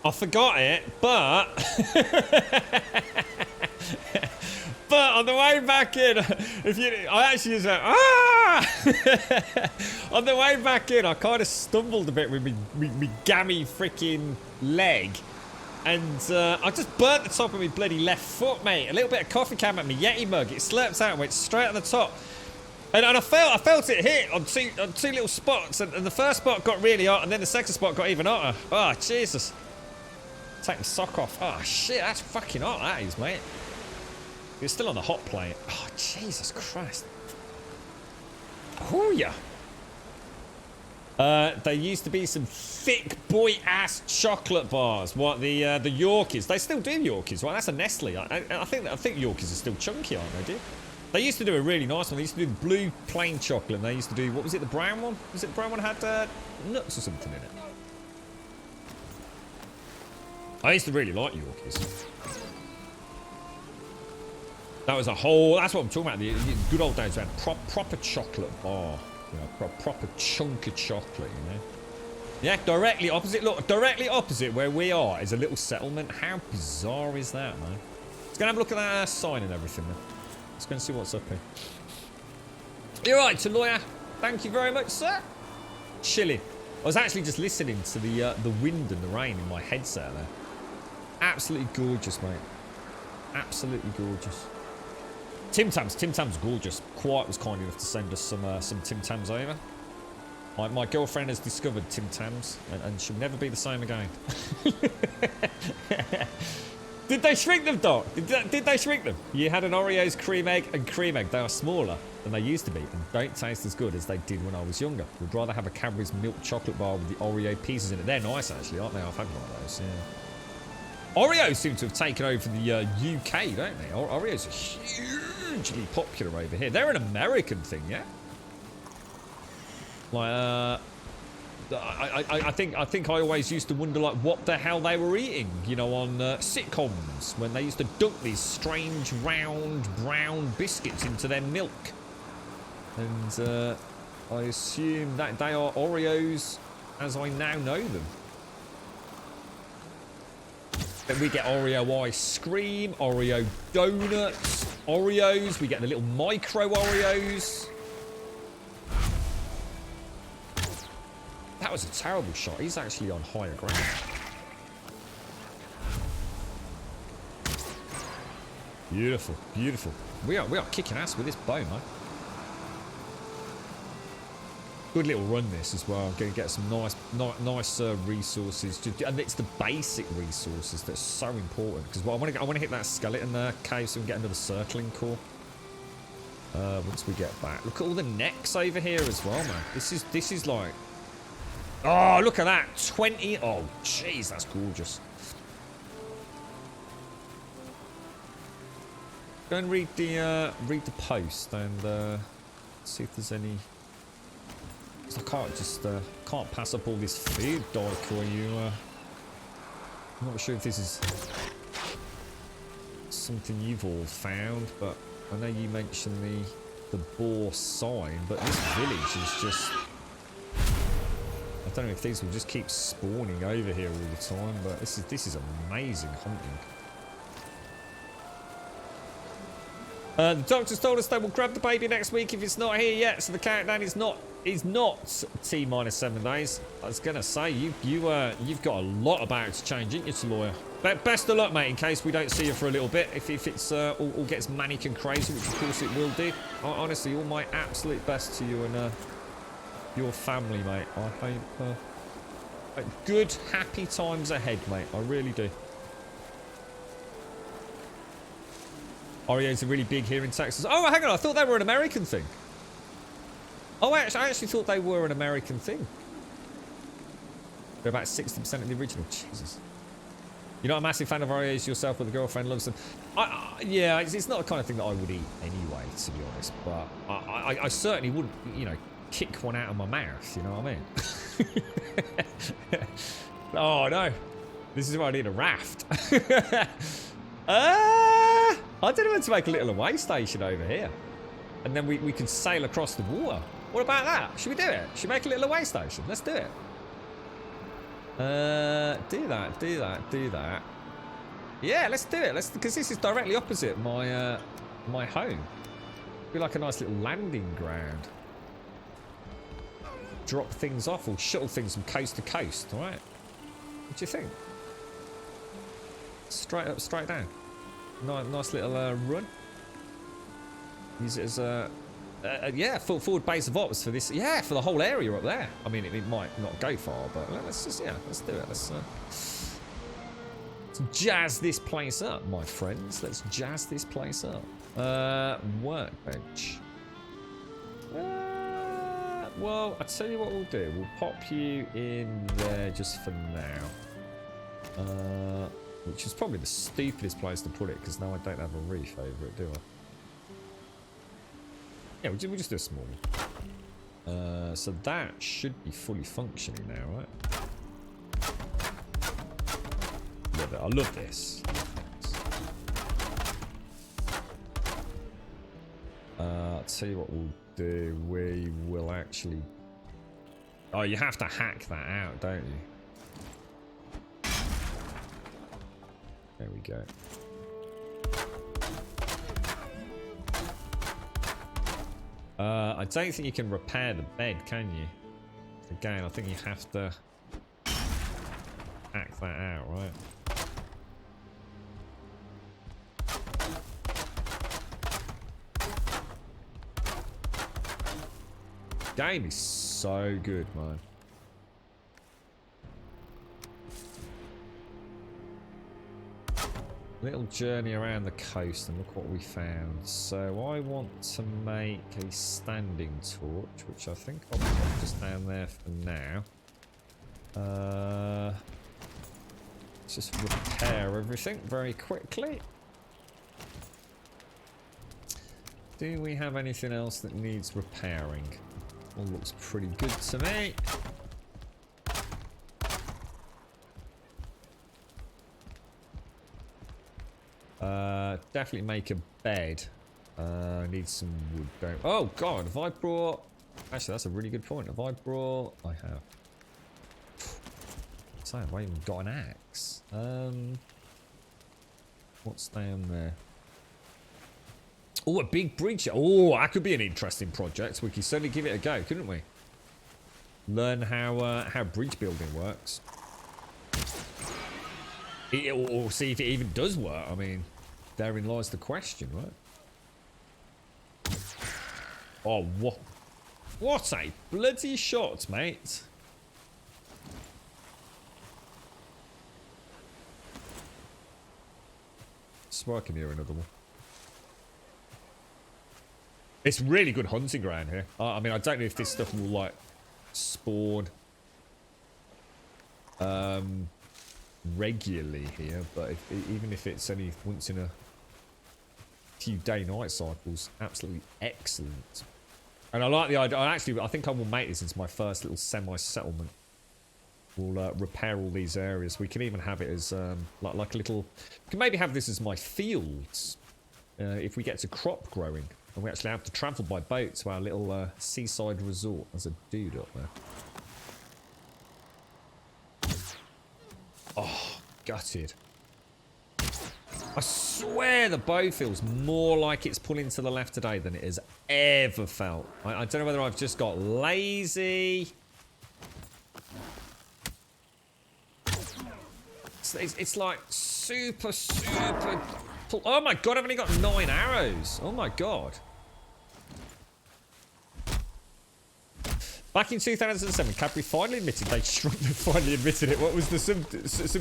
I forgot it, but but on the way back in, I actually just went, on the way back in, I kind of stumbled a bit with me gammy freaking leg, and I just burnt the top of my bloody left foot, mate. A little bit of coffee came at me Yeti mug. It slurped out and went straight on the top. And I felt it hit on two little spots, and the first spot got really hot, and then the second spot got even hotter. Oh, Jesus. Take the sock off. Oh, shit, that's fucking hot, that is, mate. You're still on the hot plate. Oh, Jesus Christ. Oh, yeah. There used to be some thick boy-ass chocolate bars. What, the Yorkies? They still do Yorkies, right? That's a Nestle. I think Yorkies are still chunky, aren't they, dude? They used to do a really nice one. They used to do the blue plain chocolate, and they used to do, what was it, the brown one? Was it the brown one had nuts or something in it? I used to really like Yorkies. That was a whole, that's what I'm talking about, the good old days, man. Proper chocolate bar. You know, proper chunk of chocolate, you know. Yeah, directly opposite, look, directly opposite where we are is a little settlement. How bizarre is that, man? Let's go and have a look at that sign and everything, man. Let's go and see what's up here. You're right, to lawyer. Thank you very much, sir. Chilly. I was actually just listening to the wind and the rain in my headset there. Absolutely gorgeous, mate. Absolutely gorgeous. Tim Tams gorgeous. Quiet was kind enough to send us some Tim Tams over. My girlfriend has discovered Tim Tams, and she'll never be the same again. Did they shrink them, Doc? Did they shrink them? You had an Oreos cream egg and cream egg. They are smaller than they used to be and don't taste as good as they did when I was younger. Would rather have a Cadbury's milk chocolate bar with the Oreo pieces in it. They're nice, actually, aren't they? I've had one of those, yeah. Oreos seem to have taken over the UK, don't they? Oreos are hugely popular over here. They're an American thing, yeah? Like, I think I always used to wonder, like, what the hell they were eating, you know, on sitcoms when they used to dunk these strange round brown biscuits into their milk. And I assume that they are Oreos as I now know them. Then we get Oreo ice cream, Oreo donuts, Oreos. We get the little micro Oreos. That was a terrible shot. He's actually on higher ground. Beautiful, beautiful. We are kicking ass with this bow, man. Good little run this as well. I'm going to get some nice resources, and it's the basic resources that's so important. Because I want to hit that skeleton cave so we can get another circling core. Once we get back, look at all the necks over here as well, man. This is like, oh, look at that, 20. Oh, jeez, that's gorgeous. Go and read the post and see if there's any. I can't just can't pass up all this food, Dyke, or you. I'm not sure if this is something you've all found, but I know you mentioned the boar sign, but this village is just. I don't know if these will just keep spawning over here all the time, but this is amazing hunting. The doctors told us they will grab the baby next week if it's not here yet, so the countdown is not T-7 days. I was gonna say you've got a lot about to change, ain't you, to lawyer? But best of luck, mate. In case we don't see you for a little bit, if it's all gets manic and crazy, which of course it will do. Honestly, all my absolute best to you and your family, mate. I hope good, happy times ahead, mate. I really do. Oreos are really big here in Texas. Oh, hang on. I thought they were an American thing. Oh, I actually thought they were an American thing. They're about 60% of the original. Jesus. You're not a massive fan of Oreos yourself, but the girlfriend loves them. Yeah, it's not the kind of thing that I would eat anyway, to be honest. But I certainly wouldn't, you know, kick one out of my mouth. You know what I mean? Oh, no. This is why I need a raft. I don't know when to make a little away station over here. And then we can sail across the water. What about that? Should we do it? Should we make a little away station? Let's do it. Do that. Yeah, let's do it. Because this is directly opposite my my home. Be like a nice little landing ground. Drop things off or shuttle things from coast to coast, all right? What do you think? Straight up, straight down. Nice little run. Use it as a yeah, forward base of ops for this. Yeah, for the whole area up there. I mean, it might not go far, but let's just let's do it. Let's jazz this place up, my friends. Let's jazz this place up. Workbench. Well, I'll tell you what we'll do. We'll pop you in there just for now. Which is probably the stupidest place to put it, because now I don't have a roof over it, do I? Yeah, we'll just do a small one. So that should be fully functioning now, right? Love it. I love this. I'll tell you what we'll do. We will actually... Oh, you have to hack that out, don't you? There we go. I don't think you can repair the bed, can you? Again, I think you have to hack that out, right? Game is so good, man. Little journey around the coast and look what we found. So I want to make a standing torch, which I think I'll put just down there for now. Let's just repair everything very quickly. Do we have anything else that needs repairing? All looks pretty good to me. Definitely make a bed. Need some wood. Don't. Oh God! Have I brought? Actually, that's a really good point. Have I brought? I have. So have I even got an axe? What's down there? Oh, a big bridge. Oh, that could be an interesting project. We could certainly give it a go, couldn't we? Learn how bridge building works. Or see if it even does work. I mean, therein lies the question, right? Oh, what? What a bloody shot, mate. So I can hear another one. It's really good hunting ground here. I mean, I don't know if this stuff will, like, spawn regularly here, but even if it's only once in a few day-night cycles, absolutely excellent. And I like the idea. I think I will make this into my first little semi-settlement. We'll repair all these areas. We can even have it as like a little. We can maybe have this as my fields if we get to crop growing, and we actually have to travel by boat to our little seaside resort. There's a dude up there. Oh, gutted. I swear the bow feels more like it's pulling to the left today than it has ever felt. I don't know whether I've just got lazy. It's like super. Oh my god, I've only got 9 arrows. Oh my god. Back in 2007, Cadbury finally admitted it. What was some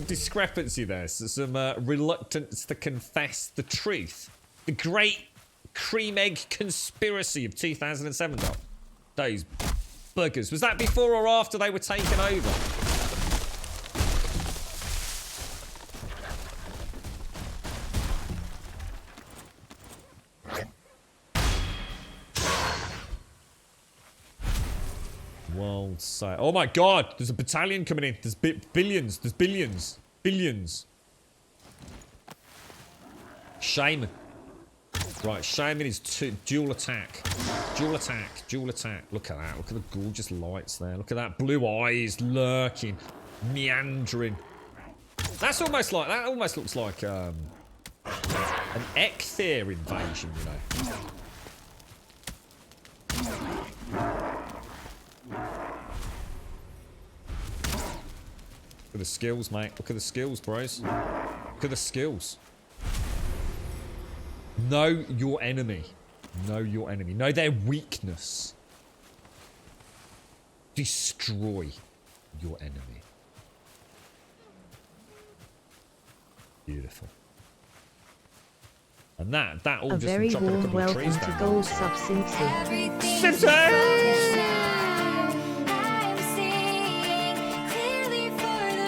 discrepancy there? Some reluctance to confess the truth. The great cream egg conspiracy of 2007, though. Those buggers. Was that before or after they were taken over? Well, say, oh my god, there's a battalion coming in. There's billions. There's billions. Billions. Shaman. Right, Shaman is dual attack. Dual attack. Dual attack. Look at that. Look at the gorgeous lights there. Look at that. Blue eyes lurking. Meandering. That's almost like, that almost looks like an Ecthair invasion, you know. Look at the skills, mate. Look at the skills, bros. Look at the skills. Know your enemy. Know your enemy. Know their weakness. Destroy your enemy. Beautiful. And that all a just very from chopping a warm couple of welcome trees to down. Gold Sub Simpson.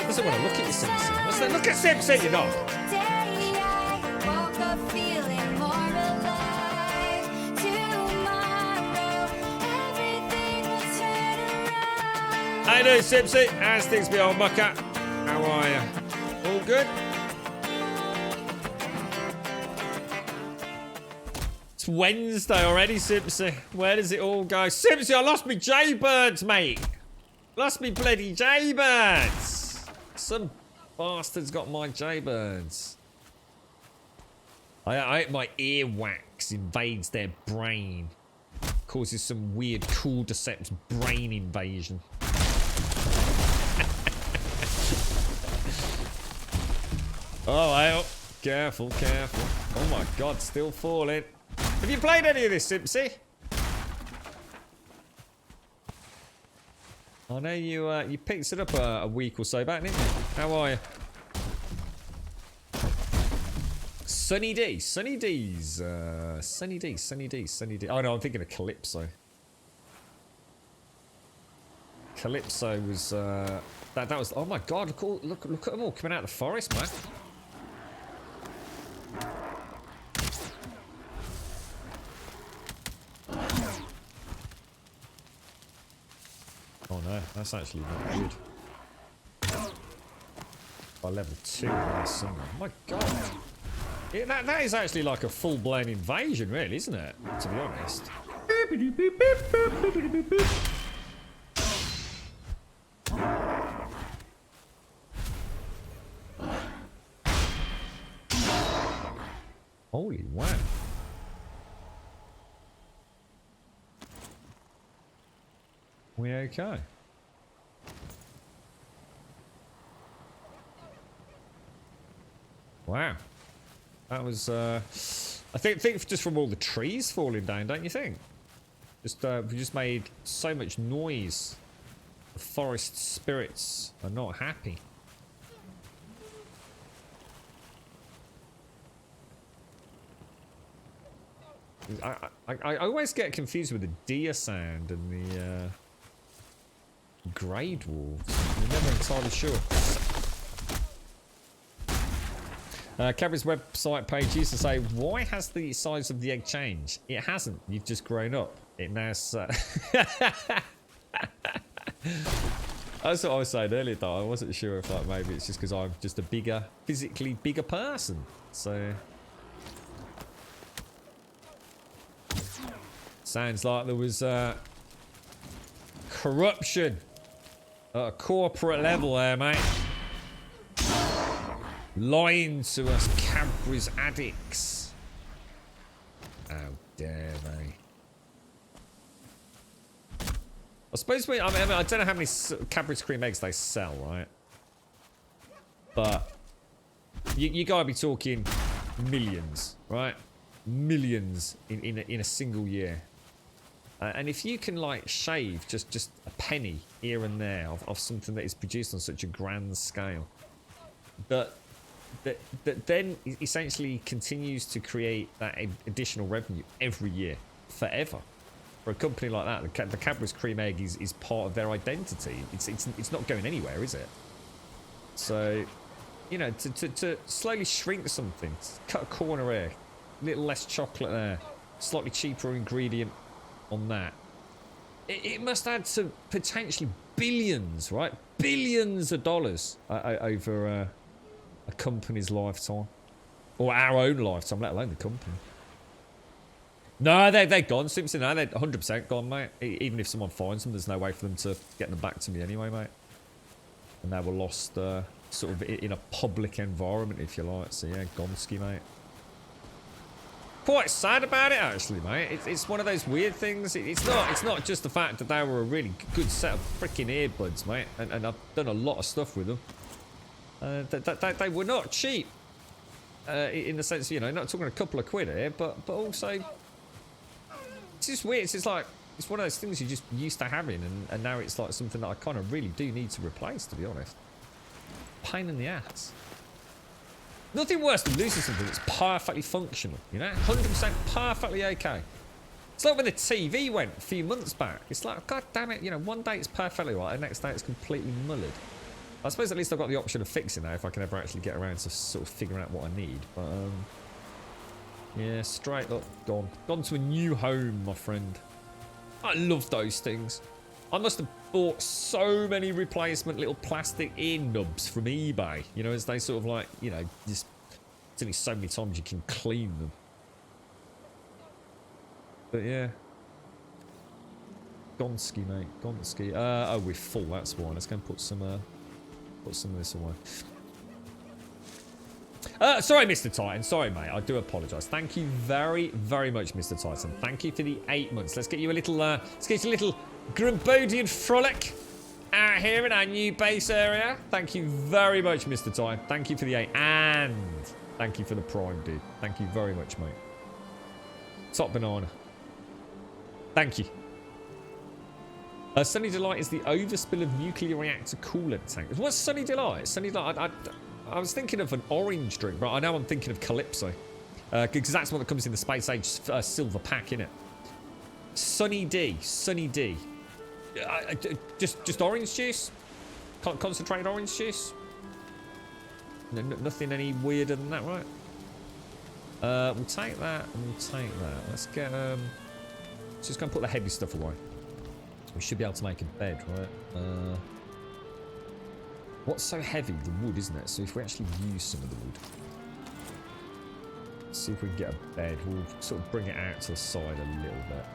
Doesn't want to look at you, Simpson. What's that? Look at Simpson, you know. How you doing, Simpson? How's things be, old mucker? How are you? All good? It's Wednesday already, Simpson. Where does it all go? Simpson, I lost me Jaybirds, mate. Lost me bloody Jaybirds. Some bastard's got my Jaybirds. I hope my earwax invades their brain. Causes some weird Cordyceps brain invasion. Oh, well. Careful, careful. Oh my god, still falling. Have you played any of this, Simpsy? I know you picked it up a week or so back, didn't you? How are you? Sunny D. Sunny D's. Sunny D. Sunny D. Sunny D. Oh no, I'm thinking of Calypso. Calypso was that was. Oh my god! Look at them all coming out of the forest, man. Oh no, that's actually not good. By level 2, somewhere. Oh my god. Yeah, that is actually like a full-blown invasion, really, isn't it? To be honest. Holy wow. We okay? Wow. That was, I think just from all the trees falling down, don't you think? We just made so much noise. The forest spirits are not happy. I always get confused with the deer sound and the grey dwarves. I'm never entirely sure. Cadbury's website page used to say, why has the size of the egg changed? It hasn't. You've just grown up. It now... That's what I was saying earlier, though. I wasn't sure if like maybe it's just because I'm just a bigger, physically bigger person. So... Sounds like there was corruption at a corporate level there, mate. Lying to us Cadbury's addicts. How dare they? I suppose I don't know how many Cadbury's cream eggs they sell, right? But you gotta be talking millions, right? Millions in a single year. And if you can like shave just a penny here and there of something that is produced on such a grand scale, that then essentially continues to create that additional revenue every year, forever. For a company like that, the Cadbury's cream egg is part of their identity. It's not going anywhere, is it? So, you know, to slowly shrink something, cut a corner here, a little less chocolate there, slightly cheaper ingredient on that, it must add to potentially billions, right? Billions of dollars over a company's lifetime, or our own lifetime, let alone the company. No, they're gone, Simpson. No, they're 100% gone, mate. Even if someone finds them, there's no way for them to get them back to me anyway, mate. And they were lost sort of in a public environment, if you like. So yeah, gonski, mate. Quite sad about it, actually, mate. It's one of those weird things. It's not just the fact that they were a really good set of freaking earbuds, mate. And I've done a lot of stuff with them. They were not cheap. In the sense, you know, not talking a couple of quid here, but also... It's just weird. It's like, it's one of those things you're just used to having, and now it's like something that I kind of really do need to replace, to be honest. Pain in the ass. Nothing worse than losing something that's perfectly functional, you know? 100% perfectly okay. It's like when the TV went a few months back. It's like, god damn it, you know, one day it's perfectly right, and the next day it's completely mullered. I suppose at least I've got the option of fixing that if I can ever actually get around to sort of figuring out what I need. But, yeah, straight up gone. Gone to a new home, my friend. I love those things. I must have bought so many replacement little plastic ear nubs from eBay. You know, as they sort of like, you know, just... It's only so many times you can clean them. But yeah. Gonski, mate. Gonski. Oh, we're full, that's why. Let's go and put some of this away. Sorry, Mr. Titan. Sorry, mate. I do apologise. Thank you very, very much, Mr. Titan. Thank you for the 8 months. Let's get you a little, Grumbodian frolic out here in our new base area. Thank you very much, Mr. Titan. Thank you for the 8. And thank you for the prime, dude. Thank you very much, mate. Top banana. Thank you. Sunny Delight is the overspill of nuclear reactor coolant tank. What's Sunny Delight? Sunny Delight... I was thinking of an orange drink, but I know I'm thinking of Calypso. Because that's one that comes in the Space Age silver pack, innit? Sunny D. Sunny D. Just orange juice? Concentrated orange juice? Nothing any weirder than that, right? We'll take that and we'll take that. Let's get... Let's just go and put the heavy stuff away. We should be able to make a bed, right? What's so heavy? The wood, isn't it? So if we actually use some of the wood, let's see if we can get a bed. We'll sort of bring it out to the side a little bit.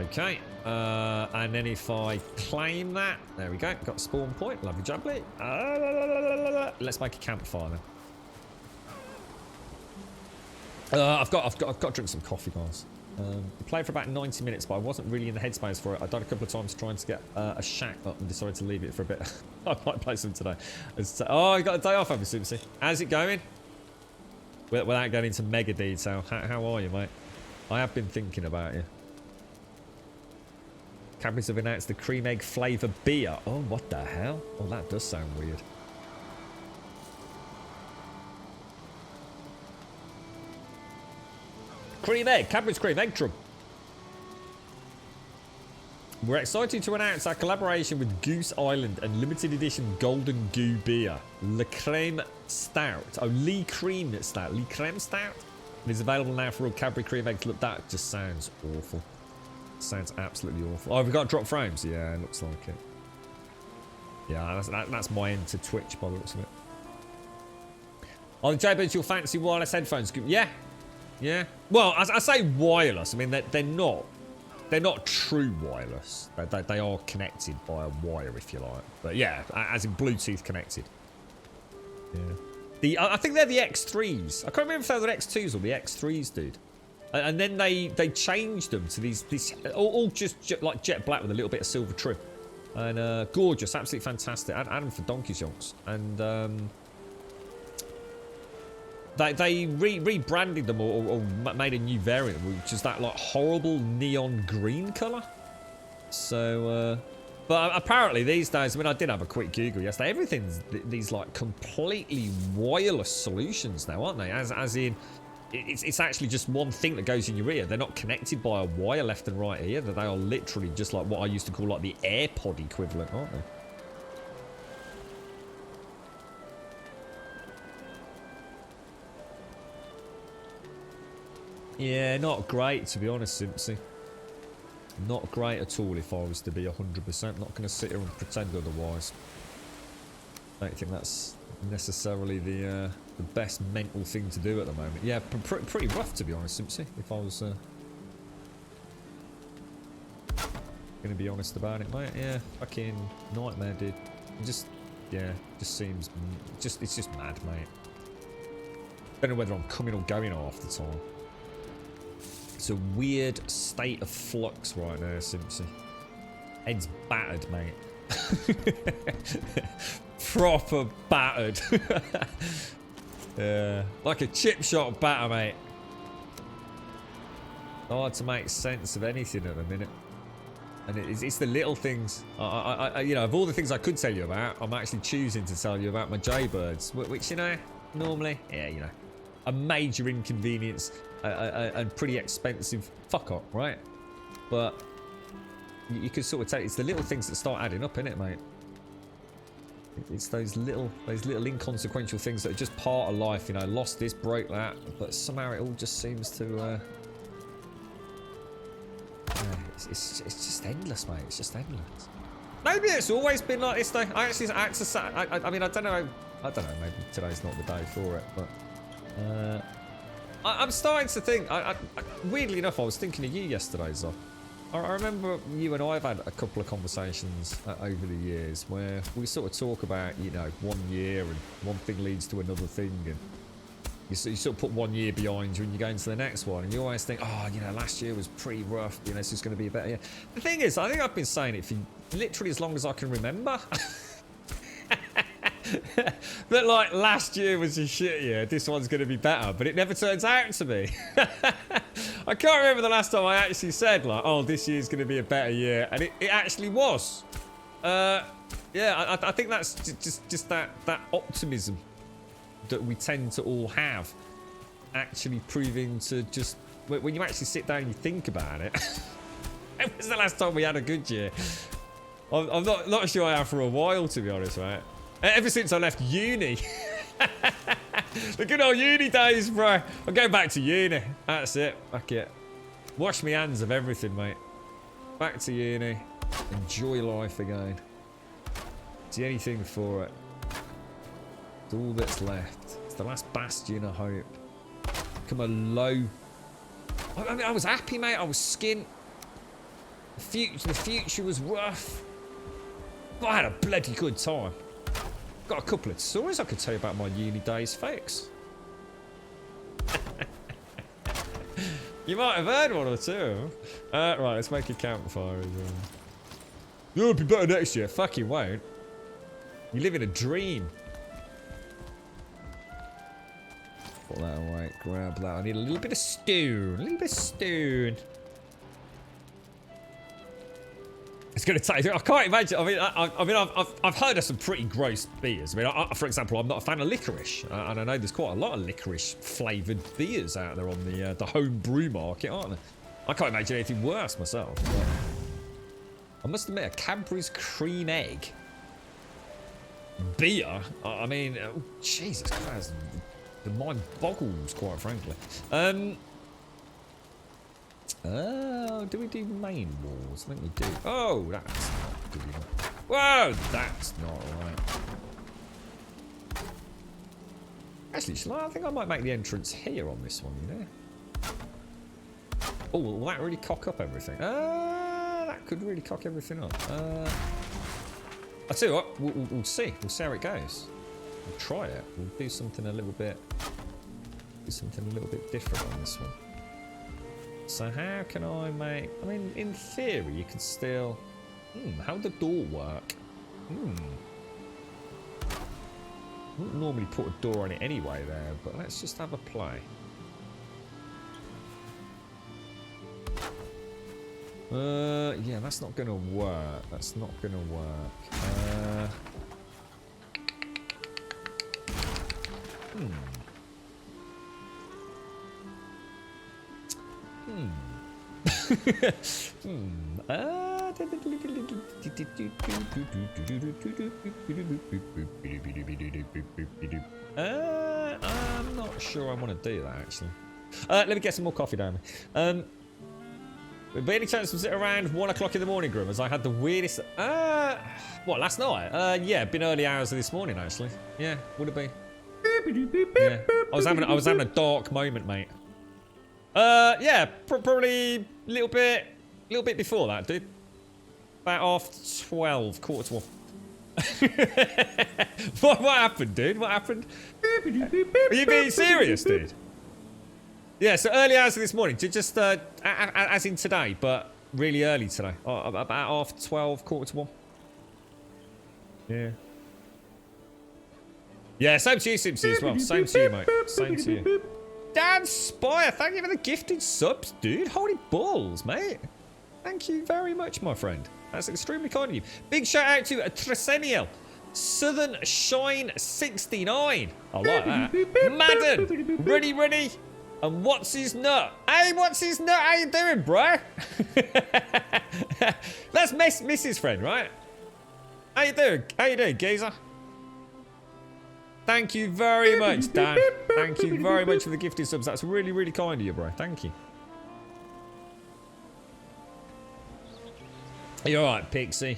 Okay. And then if I claim that, there we go. Got a spawn point. Lovely jubbly. Let's make a campfire then. I've got to drink some coffee, guys. We played for about 90 minutes, but I wasn't really in the headspace for it. I died a couple of times trying to get a shack up and decided to leave it for a bit. I might play some today. Oh, you got a day off, haven't you, Super? How's it going? Without going into mega detail, how are you, mate? I have been thinking about you. Cadbury's have announced the cream egg flavour beer. Oh, what the hell? Oh, that does sound weird. Cream egg. Cadbury's cream egg drum. We're excited to announce our collaboration with Goose Island and limited edition Golden Goo beer. Le Creme Stout. Oh, Lee Cream Stout. Lee Creme Stout? It is available now for all Cadbury cream eggs. Look, that just sounds awful. Sounds absolutely awful. Oh, we've got drop frames? Yeah, it looks like it. Yeah, that's my end to Twitch by the looks of it. Oh, the Jaybirds, your fancy wireless headphones? Yeah. Yeah. Well, as I say wireless, I mean, they're not. They're not true wireless. They are connected by a wire, if you like. But yeah, as in Bluetooth connected. Yeah. I think they're the X3s. I can't remember if they were the X2s or the X3s, dude. And then they changed them to these all just like jet black with a little bit of silver trim. And gorgeous, absolutely fantastic. Adam for Donkey Jonks. And they rebranded them or made a new variant, which is that like horrible neon green colour. So, but apparently these days, I mean, I did have a quick Google yesterday. Everything's these like completely wireless solutions now, aren't they? As in, it's actually just one thing that goes in your ear. They're not connected by a wire left and right ear. They are literally just like what I used to call like the AirPod equivalent, aren't they? Yeah, not great, to be honest, Simpsy. Not great at all, if I was to be 100%. Not going to sit here and pretend otherwise. I don't think that's necessarily the best mental thing to do at the moment. Yeah, pretty rough, to be honest, Simpsy, if I was going to be honest about it, mate. Yeah, fucking nightmare, dude. Just seems... it's just mad, mate. Don't know whether I'm coming or going half the time. It's a weird state of flux right now, Simpsy. Head's battered, mate. Proper battered. Yeah, like a chip shot batter, mate. Hard to make sense of anything at the minute. And it's the little things. You know, of all the things I could tell you about, I'm actually choosing to tell you about my Jaybirds, which, you know, normally, yeah, you know, a major inconvenience. And pretty expensive fuck up, right? But you could sort of tell it's the little things that start adding up, innit, mate? It's those little inconsequential things that are just part of life, you know. Lost this, broke that, but somehow it all just seems to. It's just endless, mate. It's just endless. Maybe it's always been like this, though. I mean, I don't know. Maybe today's not the day for it, but. I'm starting to think, weirdly enough, I was thinking of you yesterday, Zoff. I remember you and I have had a couple of conversations over the years where we sort of talk about, you know, 1 year and one thing leads to another thing, and you sort of put 1 year behind you and you go into the next one, and you always think, oh, you know, last year was pretty rough, you know, this is going to be a better year. The thing is, I think I've been saying it for literally as long as I can remember. That like last year was a shit year, this one's going to be better, but it never turns out to be. I can't remember the last time I actually said like, oh, this year's going to be a better year, and it actually was. Yeah, I think that's just that optimism that we tend to all have actually proving to just, when you actually sit down and you think about it. When was the last time we had a good year? I'm not sure I have for a while, to be honest, right? Ever since I left uni. The good old uni days, bro. I'm going back to uni. That's it. Fuck it. Wash my hands of everything, mate. Back to uni. Enjoy life again. Do anything for it. It's all that's left. It's the last bastion of hope. Become a low... I mean, I was happy, mate. I was skint. The future was rough. But I had a bloody good time. Got a couple of stories I could tell you about my uni days, folks. You might have heard one or two. Right, let's make a campfire as well. You'll be better next year. Fuck you won't. You live in a dream. Put that away. Grab that. I need a little bit of stone. A little bit of stone. it's going to taste. I can't imagine. I've heard of some pretty gross beers. I mean, for example, I'm not a fan of licorice, and I know there's quite a lot of licorice flavoured beers out there on the home brew market, aren't there? I can't imagine anything worse myself. But I must admit, a Cadbury's cream egg beer. I mean, Jesus Christ, the mind boggles, quite frankly. Do we do main walls? I think we do. Oh, that's not good enough. Whoa, that's not right. Actually, I think I might make the entrance here on this one, you know? Oh, will that really cock up everything? That could really cock everything up. I'll tell you what, we'll see. We'll see how it goes. We'll try it. We'll do something a little bit different on this one. So how can I make... I mean, in theory, you could still... how would the door work? Wouldn't normally put a door on it anyway there, but let's just have a play. Yeah, that's not going to work. That's not going to work. I'm not sure I want to do that, actually. Let me get some more coffee down. By any chance, was it around 1 o'clock in the morning, Grim? As I had the weirdest... what, last night? Yeah, been early hours of this morning, actually. Yeah, would have been. Yeah, I was having a dark moment, mate. Yeah, probably a little bit before that, dude. About half 12, quarter to 1. What happened, dude? What happened? Are you being serious, dude? Yeah, so early hours of this morning, just as in today, but really early today. About half 12, quarter to 1. Yeah. Yeah, same to you, Simpsy, as well. Same to you, mate. Same to you. Dan Spire, thank you for the gifted subs, dude. Holy balls, mate. Thank you very much, my friend. That's extremely kind of you. Big shout out to Tresenial. Southern Shine 69. I like that. Madden. Ready. And what's his nut? Hey, what's his nut? How you doing, bro? That's Mrs. friend, right? How you doing, geezer? Thank you very much, Dan. Thank you very much for the gifted subs. That's really, really kind of you, bro. Thank you. Are you alright, Pixie?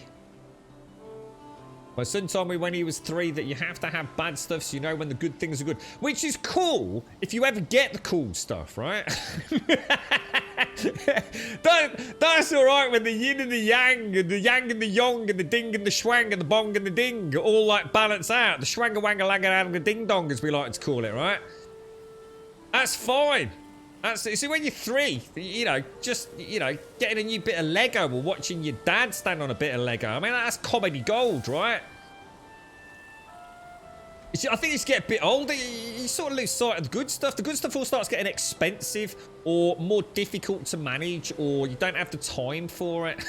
My son told me when he was 3 that you have to have bad stuff so you know when the good things are good. Which is cool if you ever get the cool stuff, right? That's alright when the yin and the yang and the yong and the ding and the schwang and the bong and the ding all like balance out. The schwanga wanga langa langa ding dong, as we like to call it, right? That's fine. See, when you're 3, getting a new bit of Lego or watching your dad stand on a bit of Lego, I mean, that's comedy gold, right? I think as you get a bit older, you sort of lose sight of the good stuff. The good stuff all starts getting expensive or more difficult to manage, or you don't have the time for it.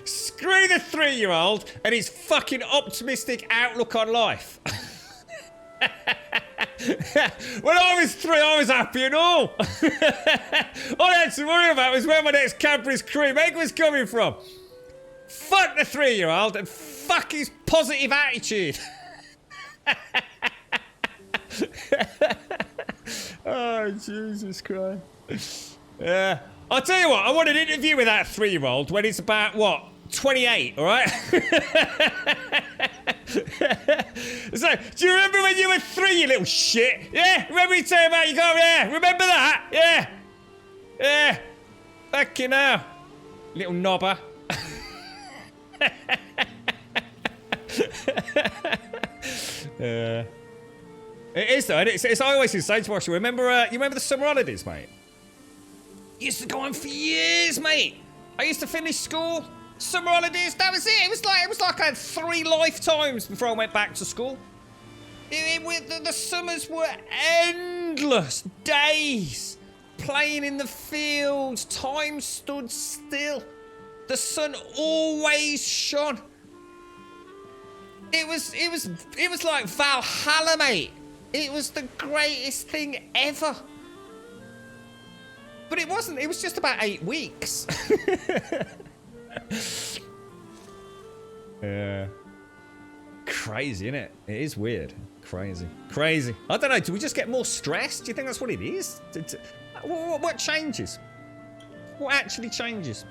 Screw the 3-year-old and his fucking optimistic outlook on life. When I was 3, I was happy and all. All I had to worry about was where my next Cadbury's cream egg was coming from. Fuck the 3-year-old and fuck his positive attitude. Oh, Jesus Christ. Yeah. I'll tell you what, I want an interview with that 3-year-old when he's about, what, 28, all right? So, do you remember when you were 3, you little shit? Yeah? Remember you telling about you go, yeah? Remember that? Yeah? Yeah. Fucking hell. Little knobber. It is though, it's I always say to Marshall, you remember the summer holidays, mate? Used to go on for years, mate. I used to finish school, summer holidays, that was it. It was like I had 3 lifetimes before I went back to school. The summers were endless days, playing in the fields, time stood still. The sun always shone. It was like Valhalla, mate. It was the greatest thing ever. But it wasn't. It was just about 8 weeks. Yeah. Crazy, isn't it? It is weird. Crazy. Crazy. I don't know. Do we just get more stressed? Do you think that's what it is? What changes? What actually changes?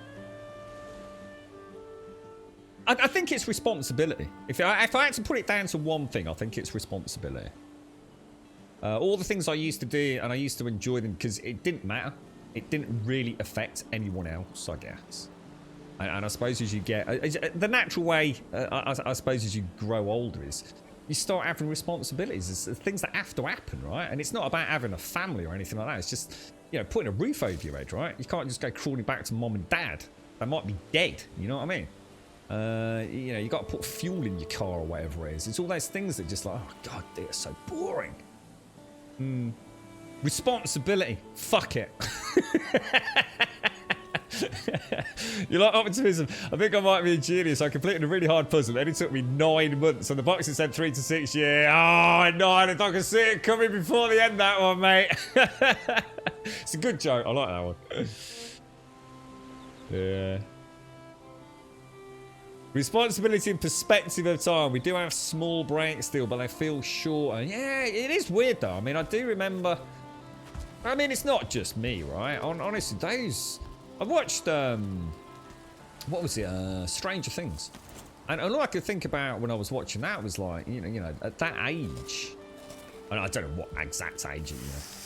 I think it's responsibility. If I had to put it down to one thing, I think it's responsibility. All the things I used to do, and I used to enjoy them because it didn't matter. It didn't really affect anyone else, I guess. And I suppose as you get... the natural way, I suppose, as you grow older is you start having responsibilities. There's things that have to happen, right? And it's not about having a family or anything like that. It's just, you know, putting a roof over your head, right? You can't just go crawling back to mom and dad. They might be dead, you know what I mean? You know, you got to put fuel in your car or whatever it is. It's all those things that just like, oh, God, they're so boring. Responsibility. Fuck it. You like optimism? I think I might be a genius. I completed a really hard puzzle. It only took me 9 months. On the box it said 3 to 6 years. Oh, 9. If I can see it coming before the end, that one, mate. It's a good joke. I like that one. Yeah. Responsibility and perspective of time. We do have small breaks still, but they feel shorter. Yeah, it is weird though. I mean, I do remember... I mean, it's not just me, right? Honestly, those... I watched, what was it? Stranger Things. And all I could think about when I was watching that was like, you know, at that age... And I don't know what exact age,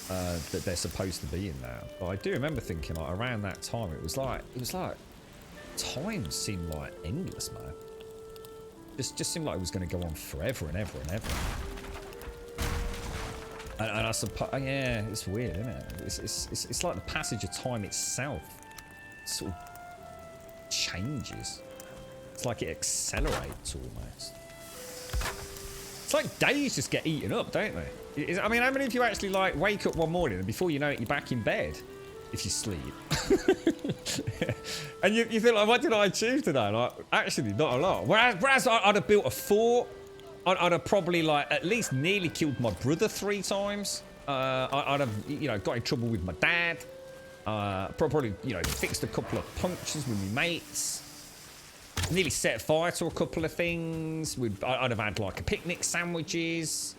that they're supposed to be in now. But I do remember thinking, like, around that time, it was like... Time seemed like endless, man. Just seemed like it was going to go on forever and ever and ever. And I suppose, yeah, it's weird, isn't it? It's like the passage of time itself sort of changes. It's like it accelerates almost. It's like days just get eaten up, don't they? I mean, how many of you actually like wake up one morning and before you know it, you're back in bed? If you sleep. And you think, like, what did I achieve today? Like, actually, not a lot. Whereas I'd have built a fort. I'd have probably, like, at least nearly killed my brother 3 times. I'd have, you know, got in trouble with my dad. Probably, you know, fixed a couple of punctures with my mates. Nearly set fire to a couple of things. I'd have had, like, a picnic sandwiches.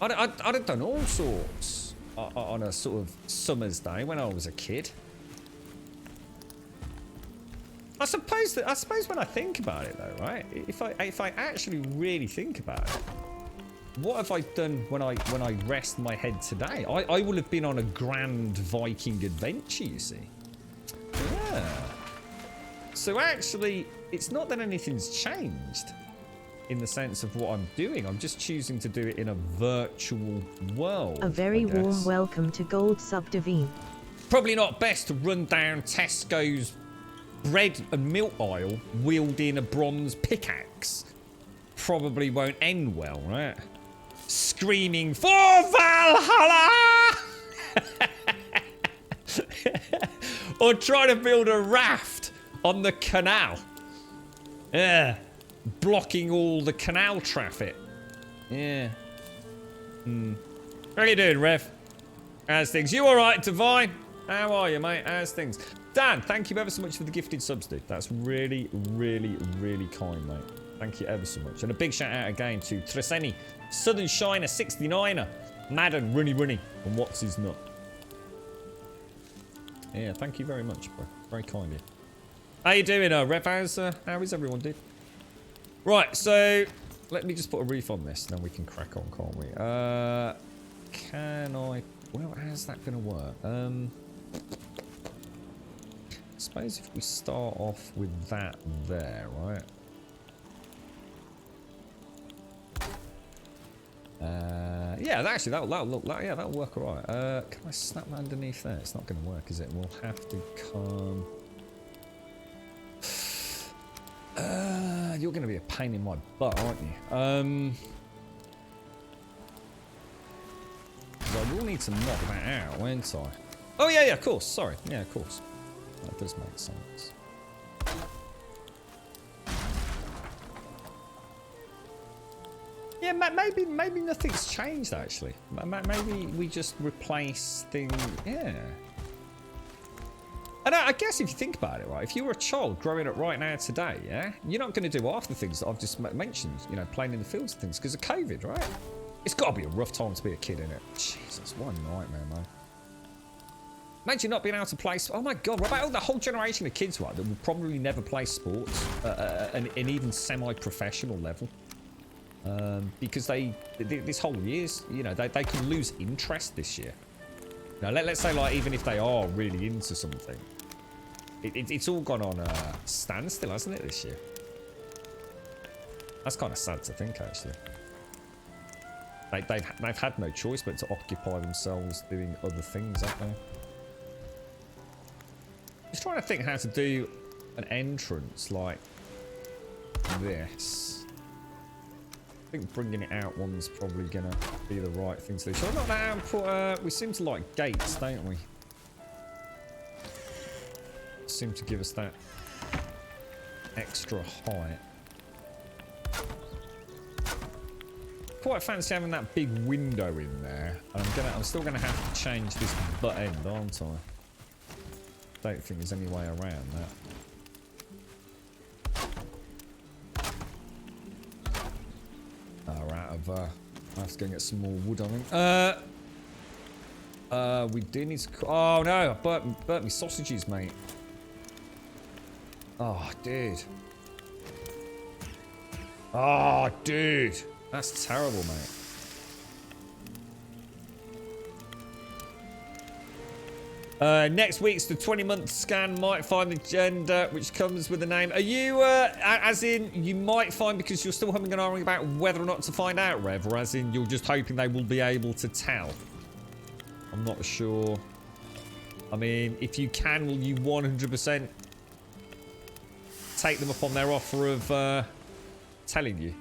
I'd have done all sorts. On a sort of summer's day when I was a kid. I suppose when I think about it though, right? If I actually really think about it, what have I done when I rest my head today? I will have been on a grand Viking adventure, you see. Yeah. So actually, it's not that anything's changed. In the sense of what I'm doing, I'm just choosing to do it in a virtual world. A very warm welcome to Gold Sub Devine. Probably not best to run down Tesco's bread and milk aisle wielding a bronze pickaxe. Probably won't end well, right? Screaming for Valhalla! Or trying to build a raft on the canal. Yeah. Blocking all the canal traffic. Yeah. How you doing, Rev? How's things? You alright, Divine? How are you, mate? How's things? Dan, thank you ever so much for the gifted subs, dude. That's really, really, really kind, mate. Thank you ever so much. And a big shout out again to Treseni, Southern Shiner 69er, Madden, Runny, and What's His Nut. Yeah, thank you very much, bro. Very kind of you. How you doing, Rev? How is everyone, dude? Right, so let me just put a roof on this, and then we can crack on, can't we? Can I... Well, how's that going to work? I suppose if we start off with that there, right? Yeah, actually, that'll look like... Yeah, that'll work all right. Can I snap that underneath there? It's not going to work, is it? We'll have to come... You're going to be a pain in my butt, aren't you? So I will need to knock that out, won't I? Oh, yeah, of course. Sorry. Yeah, of course. That does make sense. Yeah, maybe nothing's changed actually. Maybe we just replace things. Yeah. And I guess if you think about it, right, if you were a child growing up right now today, yeah, you're not going to do half the things that I've just mentioned, you know, playing in the fields and things because of COVID, right? It's got to be a rough time to be a kid, innit? Jesus, what a nightmare, man. Imagine not being able to play. Oh my God, what about the whole generation of kids, right, that will probably never play sports at an even semi-professional level? Because this whole year's, you know, they can lose interest this year. Now, let's say, like, even if they are really into something, it's all gone on a standstill, hasn't it, this year? That's kind of sad to think, actually. They've had no choice but to occupy themselves doing other things, haven't they? Just trying to think how to do an entrance like this. I think bringing it out one's probably gonna be the right thing to do. Shall I knock that out and put, we seem to like gates, don't we? Seem to give us that extra height. Quite fancy having that big window in there. I'm still gonna have to change this butt end, aren't I? Don't think there's any way around that. I have to go and get some more wood, I think. We do need to... Oh, no. I burnt me sausages, mate. Oh, dude. Oh, dude. That's terrible, mate. Next week's the 20-month scan. Might find the gender, which comes with the name. Are you, as in, you might find because you're still humming and ahhing about whether or not to find out, Rev, or as in you're just hoping they will be able to tell? I'm not sure. I mean, if you can, will you 100% take them up on their offer of telling you?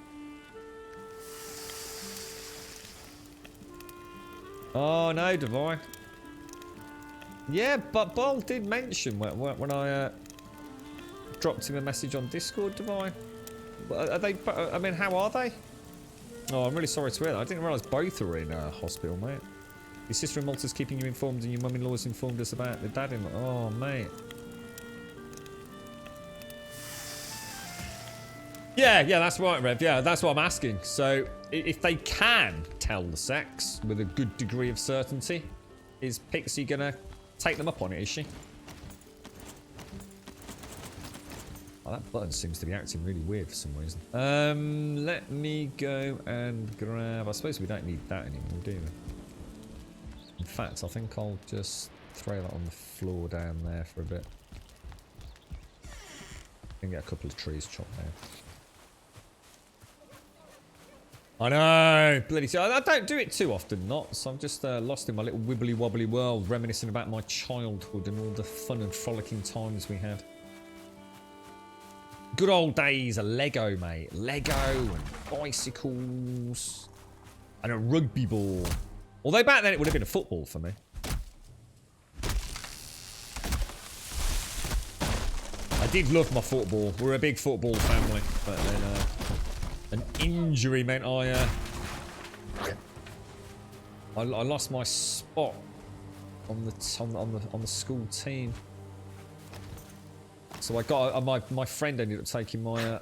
Oh, no, Divine. Yeah, but Bol did mention when I dropped him a message on Discord, Divine. Are they? I mean, how are they? Oh, I'm really sorry to hear that. I didn't realise both are in hospital, mate. Your sister in Malta's keeping you informed, and your mum-in-law's informed us about the dad-in-law. Oh, mate. Yeah, that's right, Rev. Yeah, that's what I'm asking. So, if they can tell the sex with a good degree of certainty, is Pixie gonna take them up on it, is she? Oh, that button seems to be acting really weird for some reason. Let me go and grab... I suppose we don't need that anymore, do we? In fact, I think I'll just throw that on the floor down there for a bit. And get a couple of trees chopped down. I know, bloody. I don't do it too often, not. So I'm just lost in my little wibbly wobbly world, reminiscing about my childhood and all the fun and frolicking times we had. Good old days of Lego, mate. Lego and bicycles and a rugby ball. Although back then it would have been a football for me. I did love my football. We're a big football family, but then. An injury meant I lost my spot on the school team. So I got my friend ended up taking my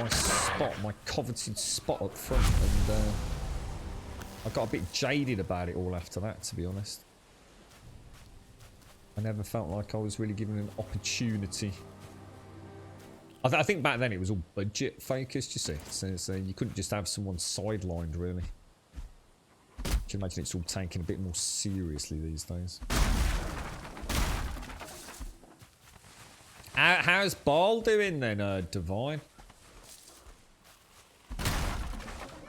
spot, my coveted spot up front, and I got a bit jaded about it all after that, to be honest. I never felt like I was really given an opportunity. I think back then it was all budget focused, you see. So you couldn't just have someone sidelined, really. You can imagine it's all taken a bit more seriously these days. How's Ball doing then, Divine?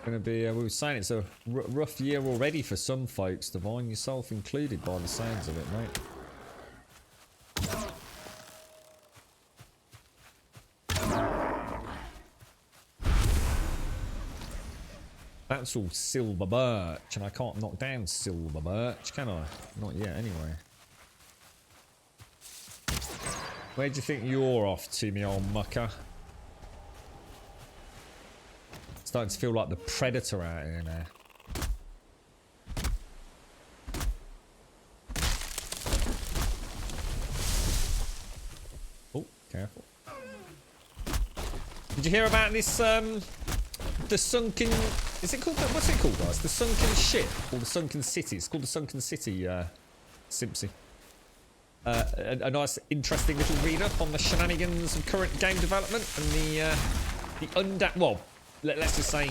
Gonna be, we were saying it's a rough year already for some folks, Divine, yourself included by the sounds of it, mate. That's all silver birch, and I can't knock down silver birch, can I? Not yet, anyway. Where do you think you're off to, me old mucker? Starting to feel like the Predator out here now. Oh, careful. Did you hear about this, the sunken... Is it called... What's it called, guys? The sunken ship? Or the sunken city? It's called the sunken city, Simpsy. A nice, interesting little read-up on the shenanigans of current game development and the well, let's just say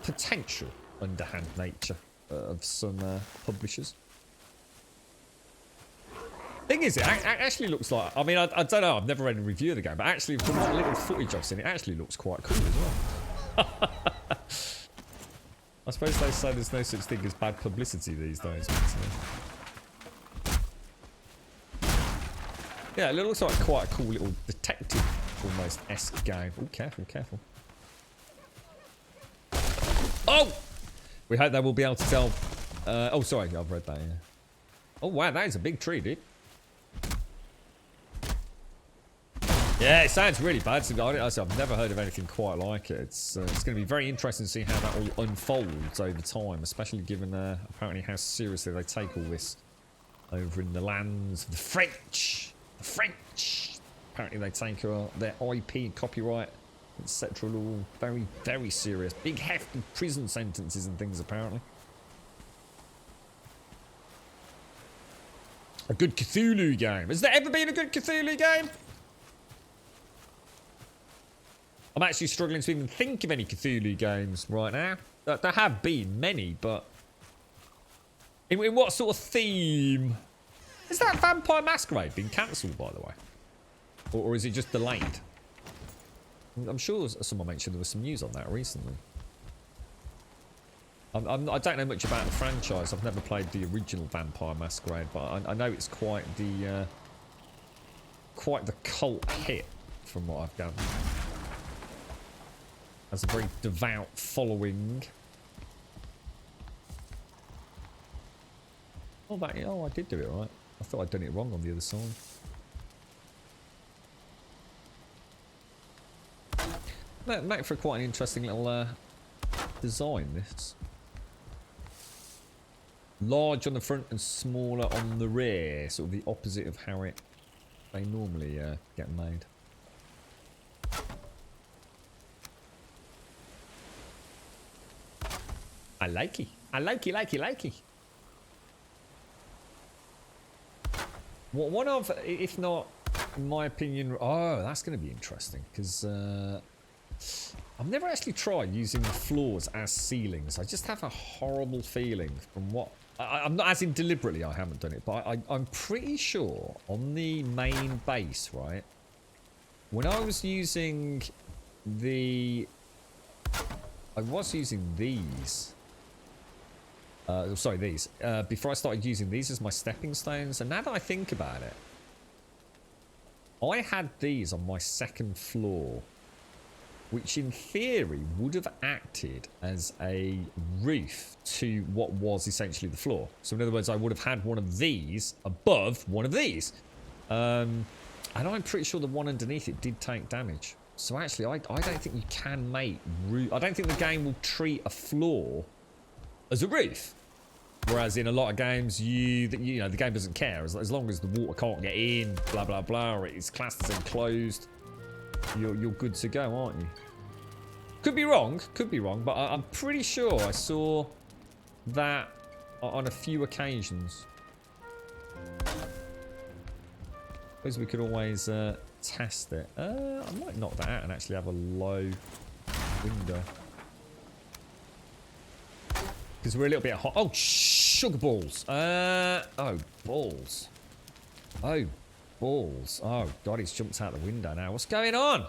potential underhand nature of some publishers. Thing is, it actually looks like, I mean, I don't know, I've never read a review of the game, but actually from what little footage I've seen, it actually looks quite cool as well. I suppose they say there's no such thing as bad publicity these days. Yeah, it looks like quite a cool little detective almost-esque game. Oh, careful, careful. Oh! We hope they will be able to tell. Oh, sorry, I've read that, yeah. Oh, wow, that is a big tree, dude. Yeah, it sounds really bad. I've never heard of anything quite like it. It's going to be very interesting to see how that all unfolds over time, especially given apparently how seriously they take all this over in the lands of the French. The French! Apparently they take their IP, copyright, etc. all very, very serious. Big hefty prison sentences and things, apparently. A good Cthulhu game. Has there ever been a good Cthulhu game? I'm actually struggling to even think of any Cthulhu games right now. There have been many, but... In what sort of theme? Is that Vampire Masquerade been cancelled, by the way? Or is it just delayed? I'm sure someone mentioned there was some news on that recently. I don't know much about the franchise. I've never played the original Vampire Masquerade, but I know it's quite the cult hit from what I've gathered. Has a very devout following. Oh, I did do it right. I thought I'd done it wrong on the other side. Make for quite an interesting little design, this. Large on the front and smaller on the rear. Sort of the opposite of how they normally get made. I likey. I likey. One of, if not, in my opinion... Oh, that's going to be interesting. Because I've never actually tried using the floors as ceilings. I just have a horrible feeling from what... I'm not, as in deliberately I haven't done it. But I'm pretty sure on the main base, right? When I was using the... I was using these... sorry, these. Before I started using these as my stepping stones. And now that I think about it, I had these on my second floor, which in theory would have acted as a roof to what was essentially the floor. So in other words, I would have had one of these above one of these. And I'm pretty sure the one underneath it did take damage. So actually, I don't think you can make roof. I don't think the game will treat a floor as a roof. Whereas in a lot of games, you know, the game doesn't care. As long as the water can't get in, blah, blah, blah, or it's classed as enclosed, you're good to go, aren't you? Could be wrong, but I'm pretty sure I saw that on a few occasions. Suppose we could always test it. I might knock that out and actually have a low window. Because we're a little bit hot. Oh, sugar balls. Oh, balls. Oh, balls. Oh, God, he's jumped out the window now. What's going on?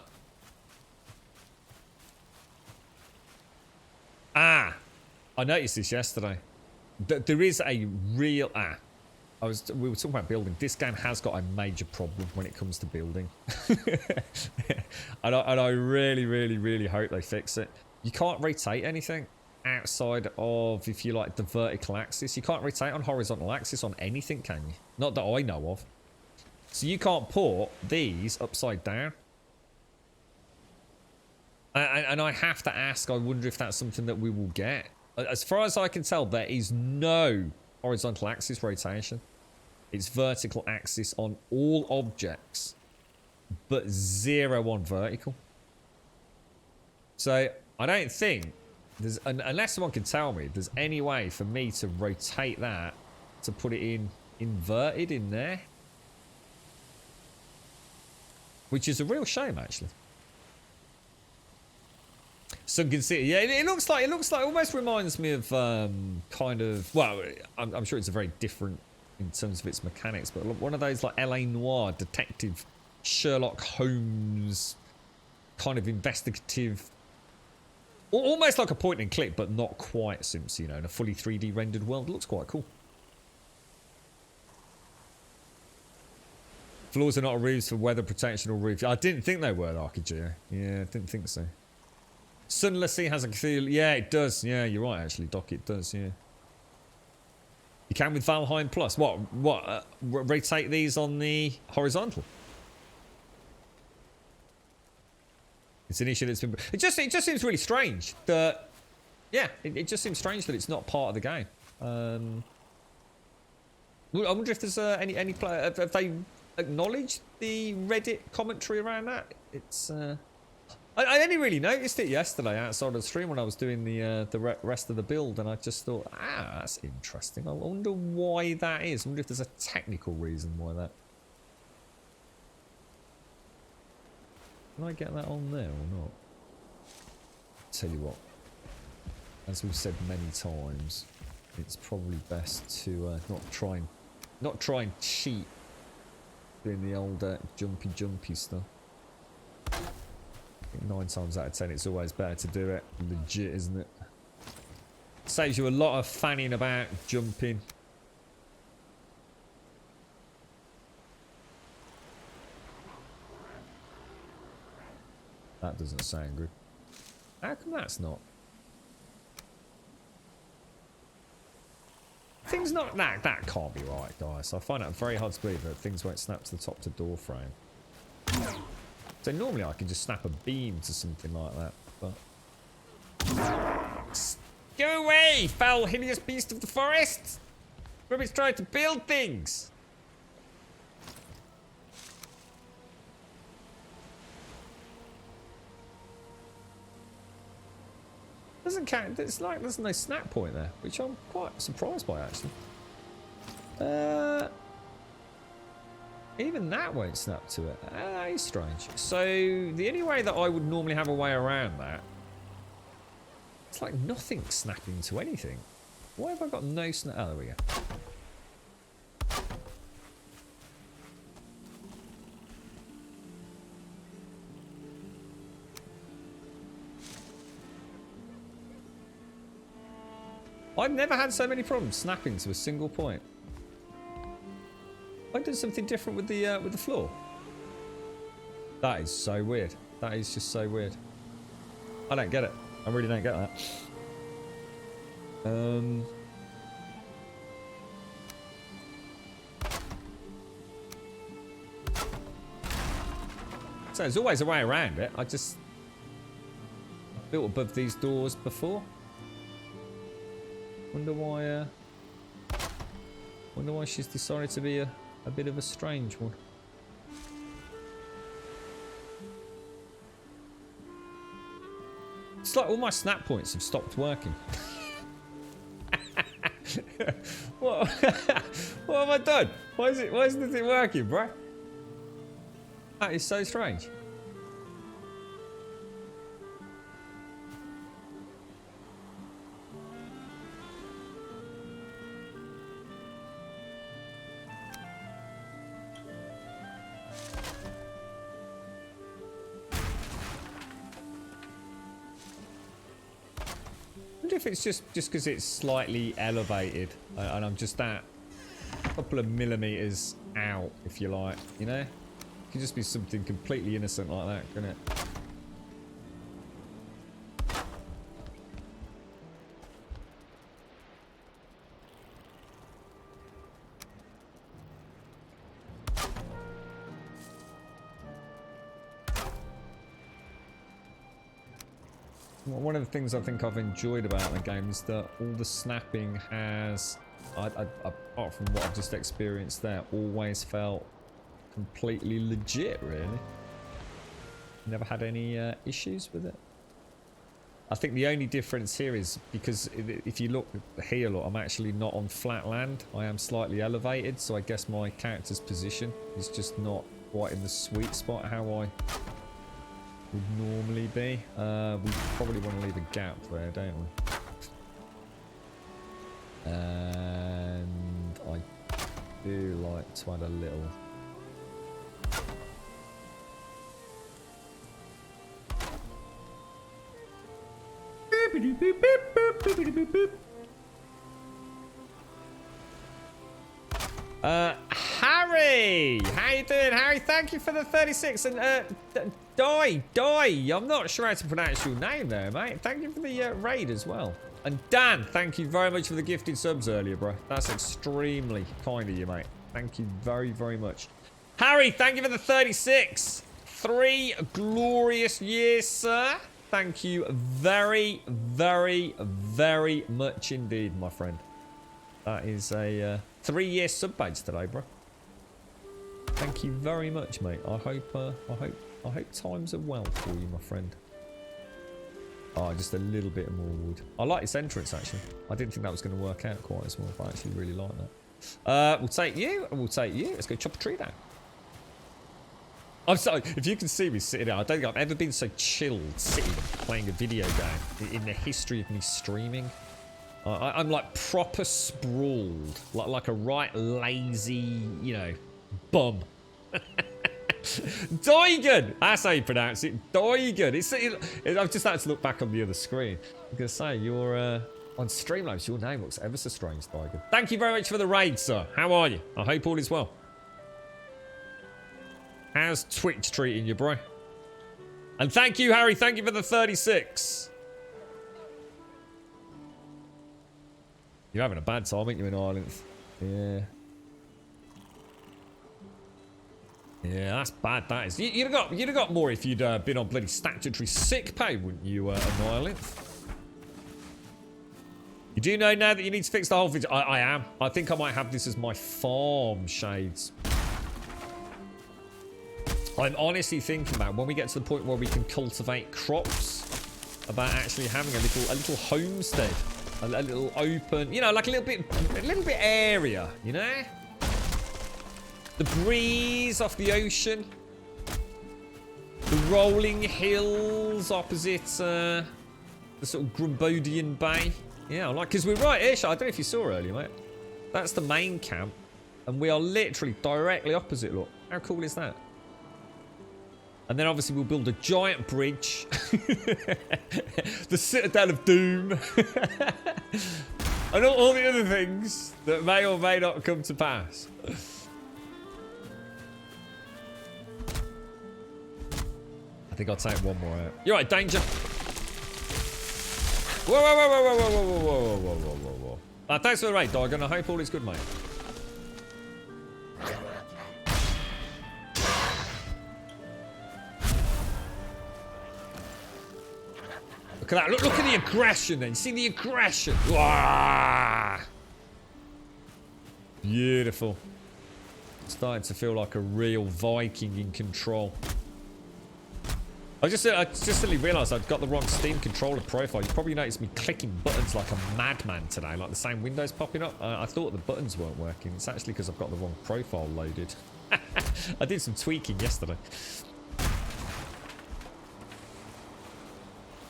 Ah, I noticed this yesterday. There is a real... we were talking about building. This game has got a major problem when it comes to building. and I really, really, really hope they fix it. You can't rotate anything outside of, if you like, the vertical axis. You can't rotate on horizontal axis on anything, can you? Not that I know of. So you can't put these upside down. And I have to ask, I wonder if that's something that we will get. As far as I can tell, there is no horizontal axis rotation. It's vertical axis on all objects, but 0 on vertical. So I don't think there's, unless someone can tell me, there's any way for me to rotate that to put it in inverted in there, which is a real shame, actually. Sunken City, yeah, it looks like almost reminds me of kind of, well, I'm sure it's a very different in terms of its mechanics, but one of those like LA Noire detective Sherlock Holmes kind of investigative, almost like a point and click, but not quite Sims, you know, in a fully 3D rendered world. It looks quite cool. Floors are not roofs for weather protection or roof. I didn't think they were, Archigeo. Yeah, I didn't think so. Sunless Sea has a cathedral. Yeah, it does. Yeah, you're right, actually, Doc. It does, yeah. You can with Valheim Plus. What? Rotate these on the horizontal? It's an issue that's been... It just seems really strange that... Yeah, it just seems strange that it's not part of the game. I wonder if there's any have they acknowledged the Reddit commentary around that? It's... I only really noticed it yesterday outside of the stream when I was doing the rest of the build, and I just thought, that's interesting. I wonder why that is. I wonder if there's a technical reason why that... Can I get that on there or not? Tell you what, as we've said many times, it's probably best to not try and cheat doing the old jumpy stuff. I think 9 times out of 10 it's always better to do it legit, isn't it? Saves you a lot of fanning about jumping. That doesn't sound good. How come that's not? Things not that can't be right, guys. I find it very hard to believe that things won't snap to the top to door frame. So normally I can just snap a beam to something like that, but... Go away, foul hideous beast of the forest! Ruby's trying to build things! Doesn't count, it's like there's no snap point there, which I'm quite surprised by, actually. Even that won't snap to it. That is strange. So, the only way that I would normally have a way around that, it's like nothing snapping to anything. Why have I got no snap? Oh, there we go. I've never had so many problems snapping to a single point. I did something different with the floor. That is so weird. That is just so weird. I don't get it. I really don't get that. So there's always a way around it. I just built above these doors before. Wonder why she's decided to be a bit of a strange one. It's like all my snap points have stopped working. What? What have I done? Why isn't this working, bro? That is so strange. If it's just because it's slightly elevated and I'm just that couple of millimeters out, if you like, you know, it could just be something completely innocent like that, couldn't it? one of the things I think I've enjoyed about the game is that all the snapping has, apart from what I've just experienced there, always felt completely legit, really. Never had any issues with it. I think the only difference here is because if you look here, look, I'm actually not on flat land. I am slightly elevated, so I guess my character's position is just not quite in the sweet spot how I would normally be. We probably want to leave a gap there, don't we? And I do like to add a little. Harry! How you doing, Harry? Thank you for the 36. And, Doi, I'm not sure how to pronounce your name there, mate. Thank you for the raid as well. And Dan, thank you very much for the gifted subs earlier, bro. That's extremely kind of you, mate. Thank you very, very much. Harry, thank you for the 36. 3 glorious years, sir. Thank you very, very, very much indeed, my friend. That is a 3-year sub badge today, bro. Thank you very much, mate. I hope times are well for you, my friend. Oh, just a little bit more wood. I like this entrance, actually. I didn't think that was going to work out quite as well, but I actually really like that. We'll take you, and we'll take you. Let's go chop a tree down. I'm sorry, if you can see me sitting there, I don't think I've ever been so chilled sitting playing a video game in the history of me streaming. I'm like proper sprawled, like a right lazy, you know, bum. Doigan! That's how you pronounce it. Doigan. I've just had to look back on the other screen. I'm going to say, you're on Streamlabs, your name looks ever so strange, Doigan. Thank you very much for the raid, sir. How are you? I hope all is well. How's Twitch treating you, bro? And thank you, Harry. Thank you for the 36. You're having a bad time, aren't you, in Ireland? Yeah. Yeah, that's bad, that is. You'd have got more if you'd been on bloody statutory sick pay, wouldn't you, in Ireland? You do know now that you need to fix the whole video? I am. I think I might have this as my farm shades. I'm honestly thinking about when we get to the point where we can cultivate crops, about actually having a little homestead, a little open, you know, like a little bit area, you know, the breeze off the ocean, the rolling hills opposite the sort of Grumbodian Bay. Yeah, like because we're right here. I don't know if you saw earlier, mate. That's the main camp, and we are literally directly opposite. Look, how cool is that? And then obviously we'll build a giant bridge. The Citadel of Doom. And all the other things that may or may not come to pass. I think I'll take one more out. You're right, danger. Whoa, whoa, whoa, whoa, whoa, whoa, whoa, whoa, whoa, whoa, whoa, whoa. Thanks for the raid, dog, and I hope all is good, mate. Look at that. Look at the aggression then. See the aggression. Wah! Beautiful. Starting to feel like a real Viking in control. I just suddenly realised I'd got the wrong Steam controller profile. You probably noticed me clicking buttons like a madman today, like the same windows popping up. I thought the buttons weren't working. It's actually because I've got the wrong profile loaded. I did some tweaking yesterday.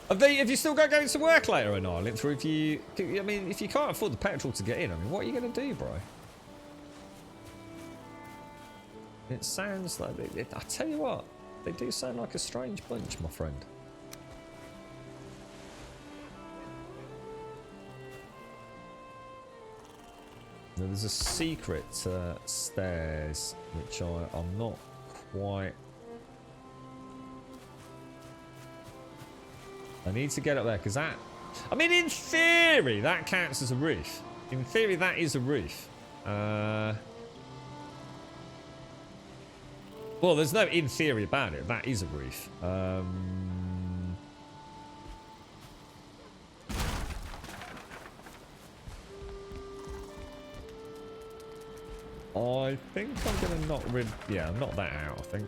Have you still got going to work later in Ireland? Or if you can't afford the petrol to get in, I mean, what are you going to do, bro? It sounds like... I tell you what, they do sound like a strange bunch, my friend. Now, there's a secret stairs, which I'm not quite... I need to get up there, because that... I mean, in theory, that counts as a roof. In theory, that is a roof. Well, there's no in theory about it. That is a roof. I think I'm going to knock knock that out, I think.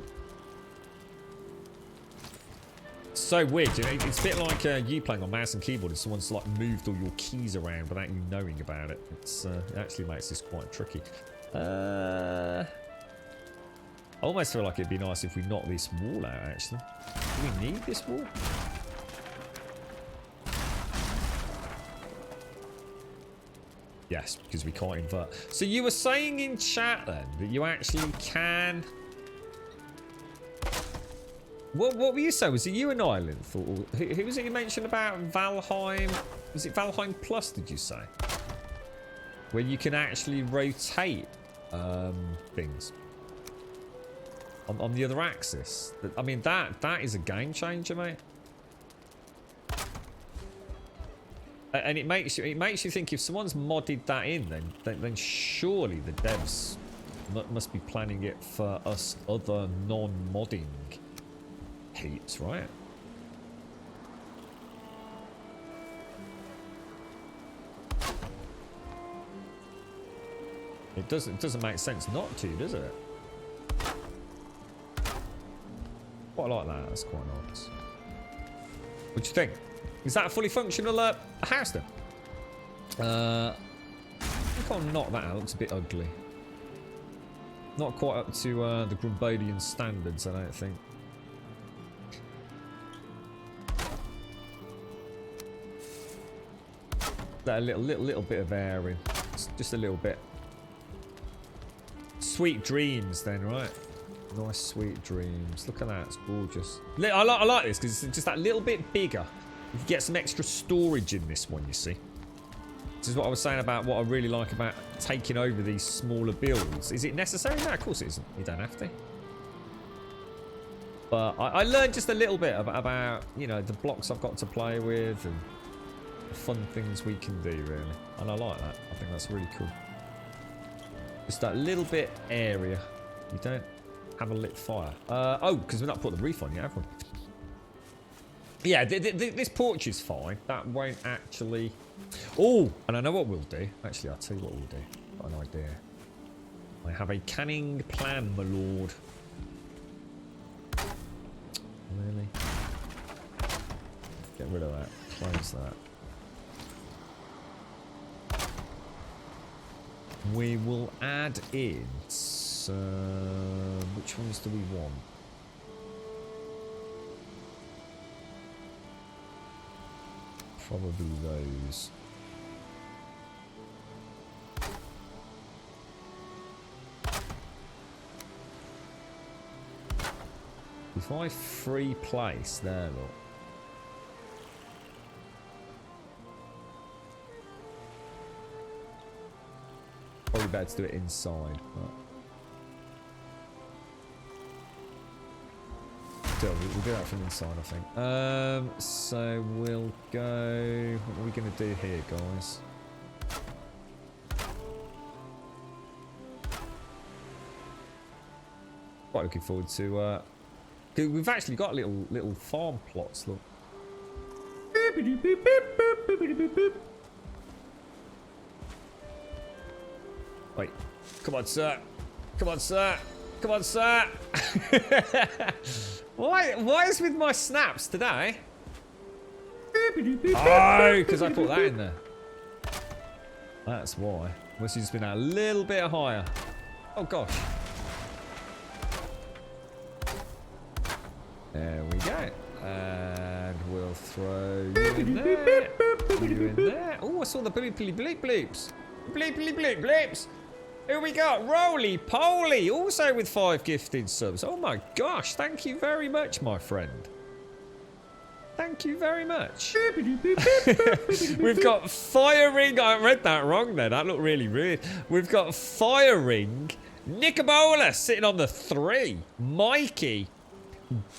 So weird, you know, it's a bit like you playing on mouse and keyboard and someone's like moved all your keys around without you knowing about it. It actually makes this quite tricky. I almost feel like it'd be nice if we knock this wall out, actually. Do we need this wall? Yes, because we can't invert. So you were saying in chat then that you actually can... What were you saying? Was it you and Island? Who was it you mentioned about Valheim? Was it Valheim Plus, did you say? Where you can actually rotate things on the other axis. I mean, that is a game changer, mate. And it makes you think if someone's modded that in, then surely the devs must be planning it for us other non-modding heaps, right? It doesn't make sense not to, does it? Quite like that. That's quite nice. What do you think? Is that a fully functional house then? I think I'll knock that out. It looks a bit ugly. Not quite up to the Grumbodian standards, I don't think. That a little bit of air in. Just a little bit. Sweet dreams then, right? Nice sweet dreams. Look at that, it's gorgeous. I like this because it's just that little bit bigger. You can get some extra storage in this one, you see. This is what I was saying about what I really like about taking over these smaller builds. Is it necessary? No, of course it isn't. You don't have to. But I learned just a little bit about, you know, the blocks I've got to play with and the fun things we can do, really. And I like that. I think that's really cool. Just that little bit area. You don't have a lit fire. Oh, because we're not putting the roof on yet, have we? Yeah, this porch is fine. That won't actually... Oh, and I know what we'll do. Actually, I'll tell you what we'll do. Got an idea. I have a cunning plan, my lord. Really? Get rid of that. Close that. We will add in some... Which ones do we want? Probably those. If I free place there, look. Probably better to do it inside. We'll do that from inside, I think. So we'll go... What are we going to do here, guys? Quite looking forward to... we've actually got little farm plots, look. Wait. Come on, sir. Come on, sir. Come on, sir. Why is with my snaps today? Oh, because I put that in there. That's why. Must have just been a little bit higher. Oh, gosh. There we go. And we'll throw you in there. You in there. Oh, I saw the bleeply bleep bleeps. Bleeply bleep bleeps. Who we got? Roly Poly, also with 5 gifted subs. Oh my gosh, thank you very much, my friend. Thank you very much. We've got Firing. I read that wrong there. That looked really weird. We've got Firing. Nicobola sitting on the 3. Mikey.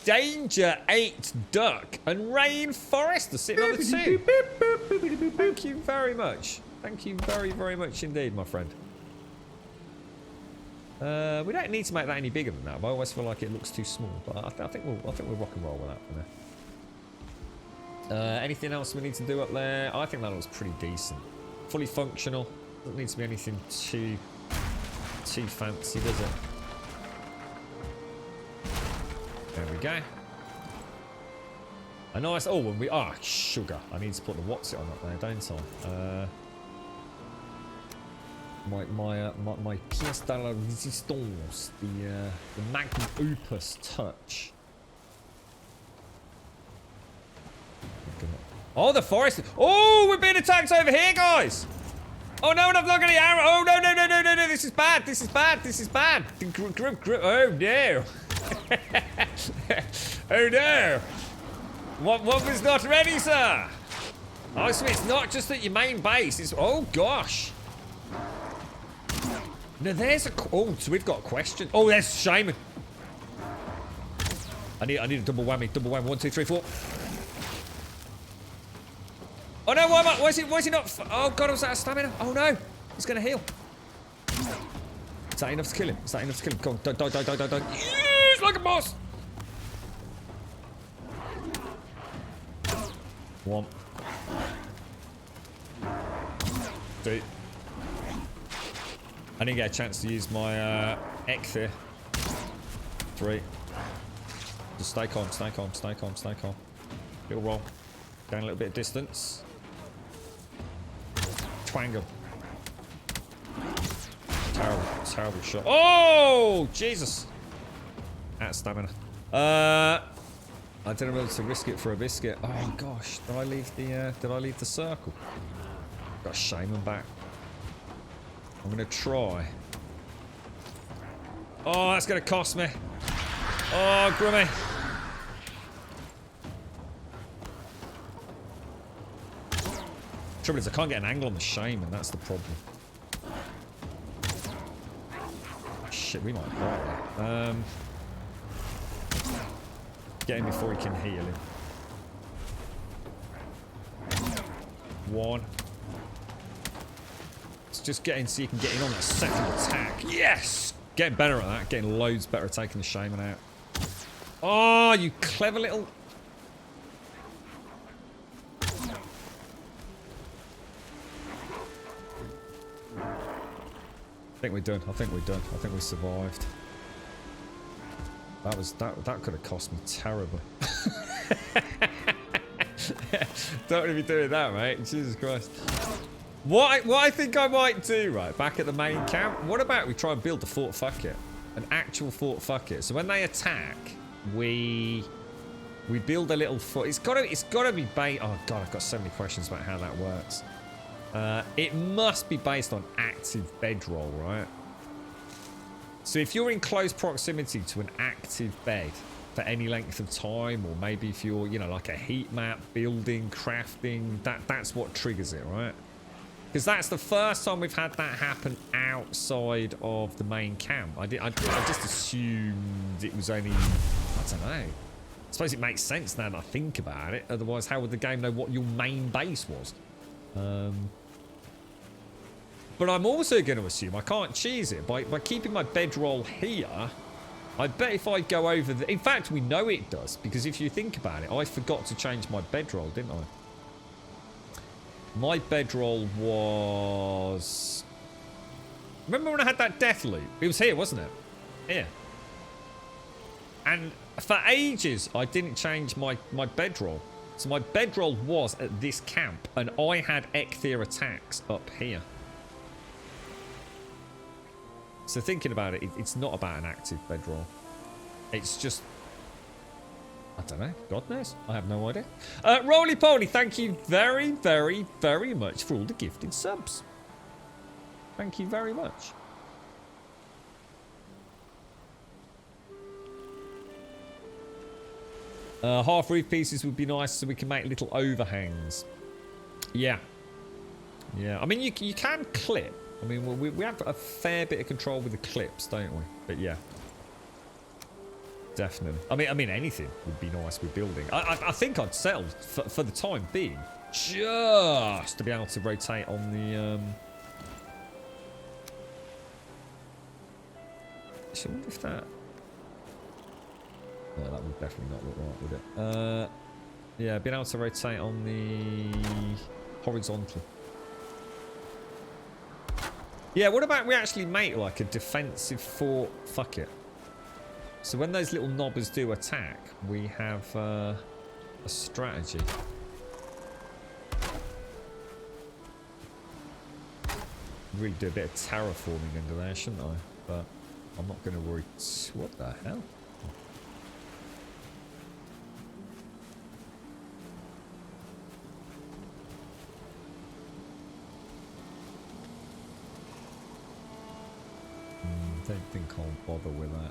Danger 8 Duck. And Rainforester sitting on the 2. Thank you very much. Thank you very, very much indeed, my friend. We don't need to make that any bigger than that, but I always feel like it looks too small. But I think we'll rock and roll with that for now. Anything else we need to do up there? I think that looks pretty decent. Fully functional. Doesn't need to be anything too too fancy, does it? There we go. A nice... Oh, when we... Ah, sugar. I need to put the what's it on up there, don't I? My pièce de la résistance. The magnum opus touch. Oh, the forest. Oh, we're being attacked over here, guys. Oh, no, and I've not got any arrow. Oh, no, no, no, no, no, no. This is bad. This is bad. This is bad. Oh, no. Oh, no. What was not ready, sir? Oh, so it's not just at your main base. It's... Oh, gosh. Now, there's a... Oh, so we've got a question. Oh, there's Shaman. I need a double whammy. Double whammy. 1, 2, 3, 4. Oh no, why am I, why is he not, oh god, I was out of stamina. Oh no, he's gonna heal. Is that enough to kill him? Is that enough to kill him? Go on, die. Yes, like a boss. 1. 2. I didn't get a chance to use my Ecthir. 3. Just stay calm. Little roll. Gain a little bit of distance. Twang him. Terrible shot. Oh, Jesus. Out of stamina. I didn't know to risk it for a biscuit. Oh gosh, did I leave the circle? Got Shaman back. I'm gonna try. Oh, that's gonna cost me. Oh, Grummy. Trouble is I can't get an angle on the Shaman, that's the problem. Shit, we might have got that. Get him before he can heal him. 1. It's just getting so you can get in on that second attack. Yes! Getting better at that, getting loads better at taking the Shaman out. Oh, you clever little... I think we're done. I think we survived. That could have cost me terribly. Don't want to be doing that, mate. Jesus Christ. What I think I might do, right, back at the main camp, what about we try and build a Fort Fuck It? An actual Fort Fuck It. So when they attack, we build a little fort. It's gotta be based. Oh god, I've got so many questions about how that works. It must be based on active bedroll, right? So if you're in close proximity to an active bed for any length of time, or maybe if you're, you know, like a heat map, building, crafting, that's what triggers it, right? Because that's the first time we've had that happen outside of the main camp. I just assumed it was only, I don't know. I suppose it makes sense now that I think about it. Otherwise, how would the game know what your main base was? But I'm also going to assume I can't cheese it. By keeping my bedroll here, I bet if I go over the... In fact, we know it does, because if you think about it, I forgot to change my bedroll, didn't I? My bedroll was... Remember when I had that death loop? It was here, wasn't it? Here. And for ages, I didn't change my bedroll. So my bedroll was at this camp, and I had Ecthir attacks up here. So thinking about it, it's not about an active bedroll. It's just... I don't know. God knows. I have no idea. Roly Poly, thank you very, very, very much for all the gifted subs. Thank you very much. Half roof pieces would be nice so we can make little overhangs. Yeah. Yeah. I mean, you can clip. I mean, we have a fair bit of control with the clips, don't we? But yeah. Definitely. I mean, anything would be nice with building. I think I'd settle for the time being just to be able to rotate on the... I wonder if that... No, that would definitely not look right, would it? Yeah, being able to rotate on the horizontal. Yeah, what about we actually make like a defensive fort? Fuck it. So when those little knobbers do attack, we have a strategy. Really do a bit of terraforming under there, shouldn't I? But I'm not going to worry. What the hell? Don't think I'll bother with that.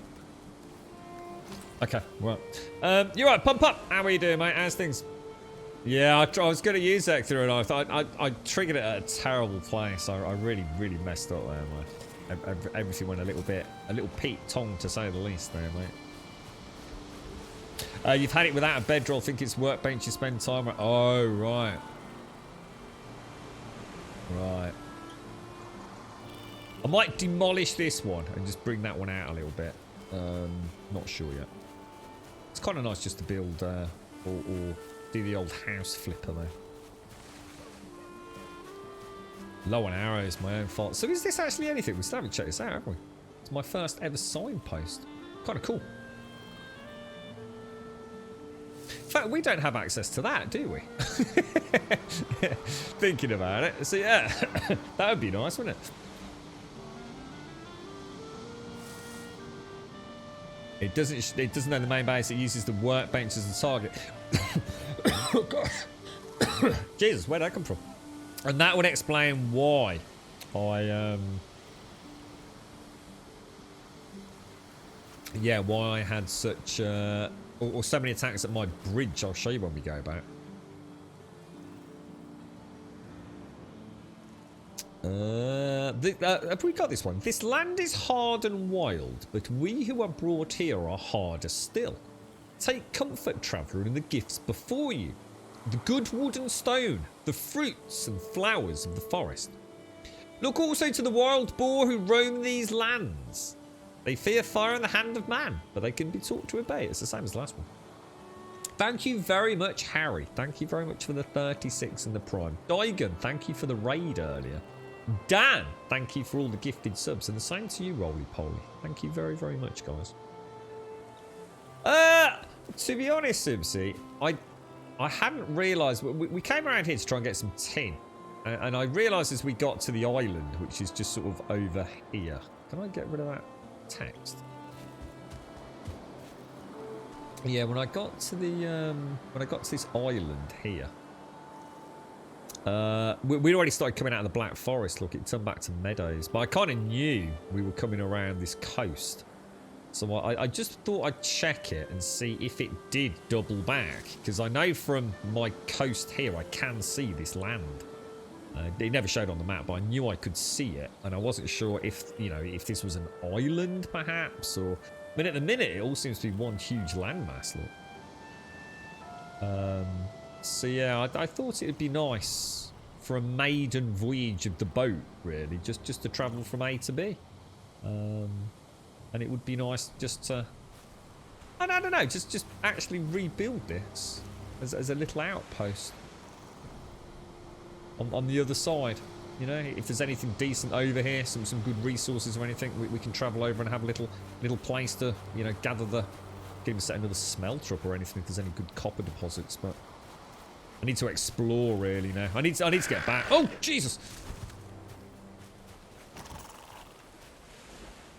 Okay, well. You're right, Pump Up. How are you doing, mate? How's things? Yeah, I was going to use that through a knife. I triggered it at a terrible place. I really messed up there, mate. Everything went a little Pete Tong to say the least there, mate. You've had it without a bedroll. Think it's workbench you spend time with. Oh, right. Right. I might demolish this one and just bring that one out a little bit. Not sure yet. It's kind of nice just to build or do the old house flipper though. Low on arrows, my own fault. So is this actually anything? We still haven't checked this out, have we? It's my first ever signpost. Kind of cool. In fact, we don't have access to that, do we? Thinking about it. So yeah, that would be nice, wouldn't it? It doesn't know the main base. It uses the workbench as a target. Oh, God. Jesus, where'd that come from? And that would explain why why I had such or so many attacks at my bridge. I'll show you when we go back. Have we got this one? This land is hard and wild, but we who are brought here are harder still. Take comfort, traveller, in the gifts before you. The good wood and stone, the fruits and flowers of the forest. Look also to the wild boar who roam these lands. They fear fire in the hand of man, but they can be taught to obey. It's the same as the last one. Thank you very much, Harry. Thank you very much for the 36 and the prime. Daigon, thank you for the raid earlier. Dan, thank you for all the gifted subs, and the same to you, Roly Poly. Thank you very, very much, guys. To be honest, Subsy, I hadn't realised. We came around here to try and get some tin, and I realised as we got to the island, which is just sort of over here. Can I get rid of that text? Yeah, when I got to this island here. We'd already started coming out of the Black Forest. Look, it turned back to meadows. But I kind of knew we were coming around this coast. So I just thought I'd check it and see if it did double back. Because I know from my coast here, I can see this land. It never showed on the map, but I knew I could see it. And I wasn't sure if, if this was an island, perhaps. Or, I mean, at the minute, it all seems to be one huge landmass, look. So yeah, I thought it would be nice for a maiden voyage of the boat, really, just to travel from A to B, and it would be nice just to, I don't know, just actually rebuild this as a little outpost on the other side. If there's anything decent over here, some good resources or anything, we can travel over and have a little place to gather the, can't even set another smelter up or anything if there's any good copper deposits, but. I need to explore really now. I need to get back. Oh, Jesus!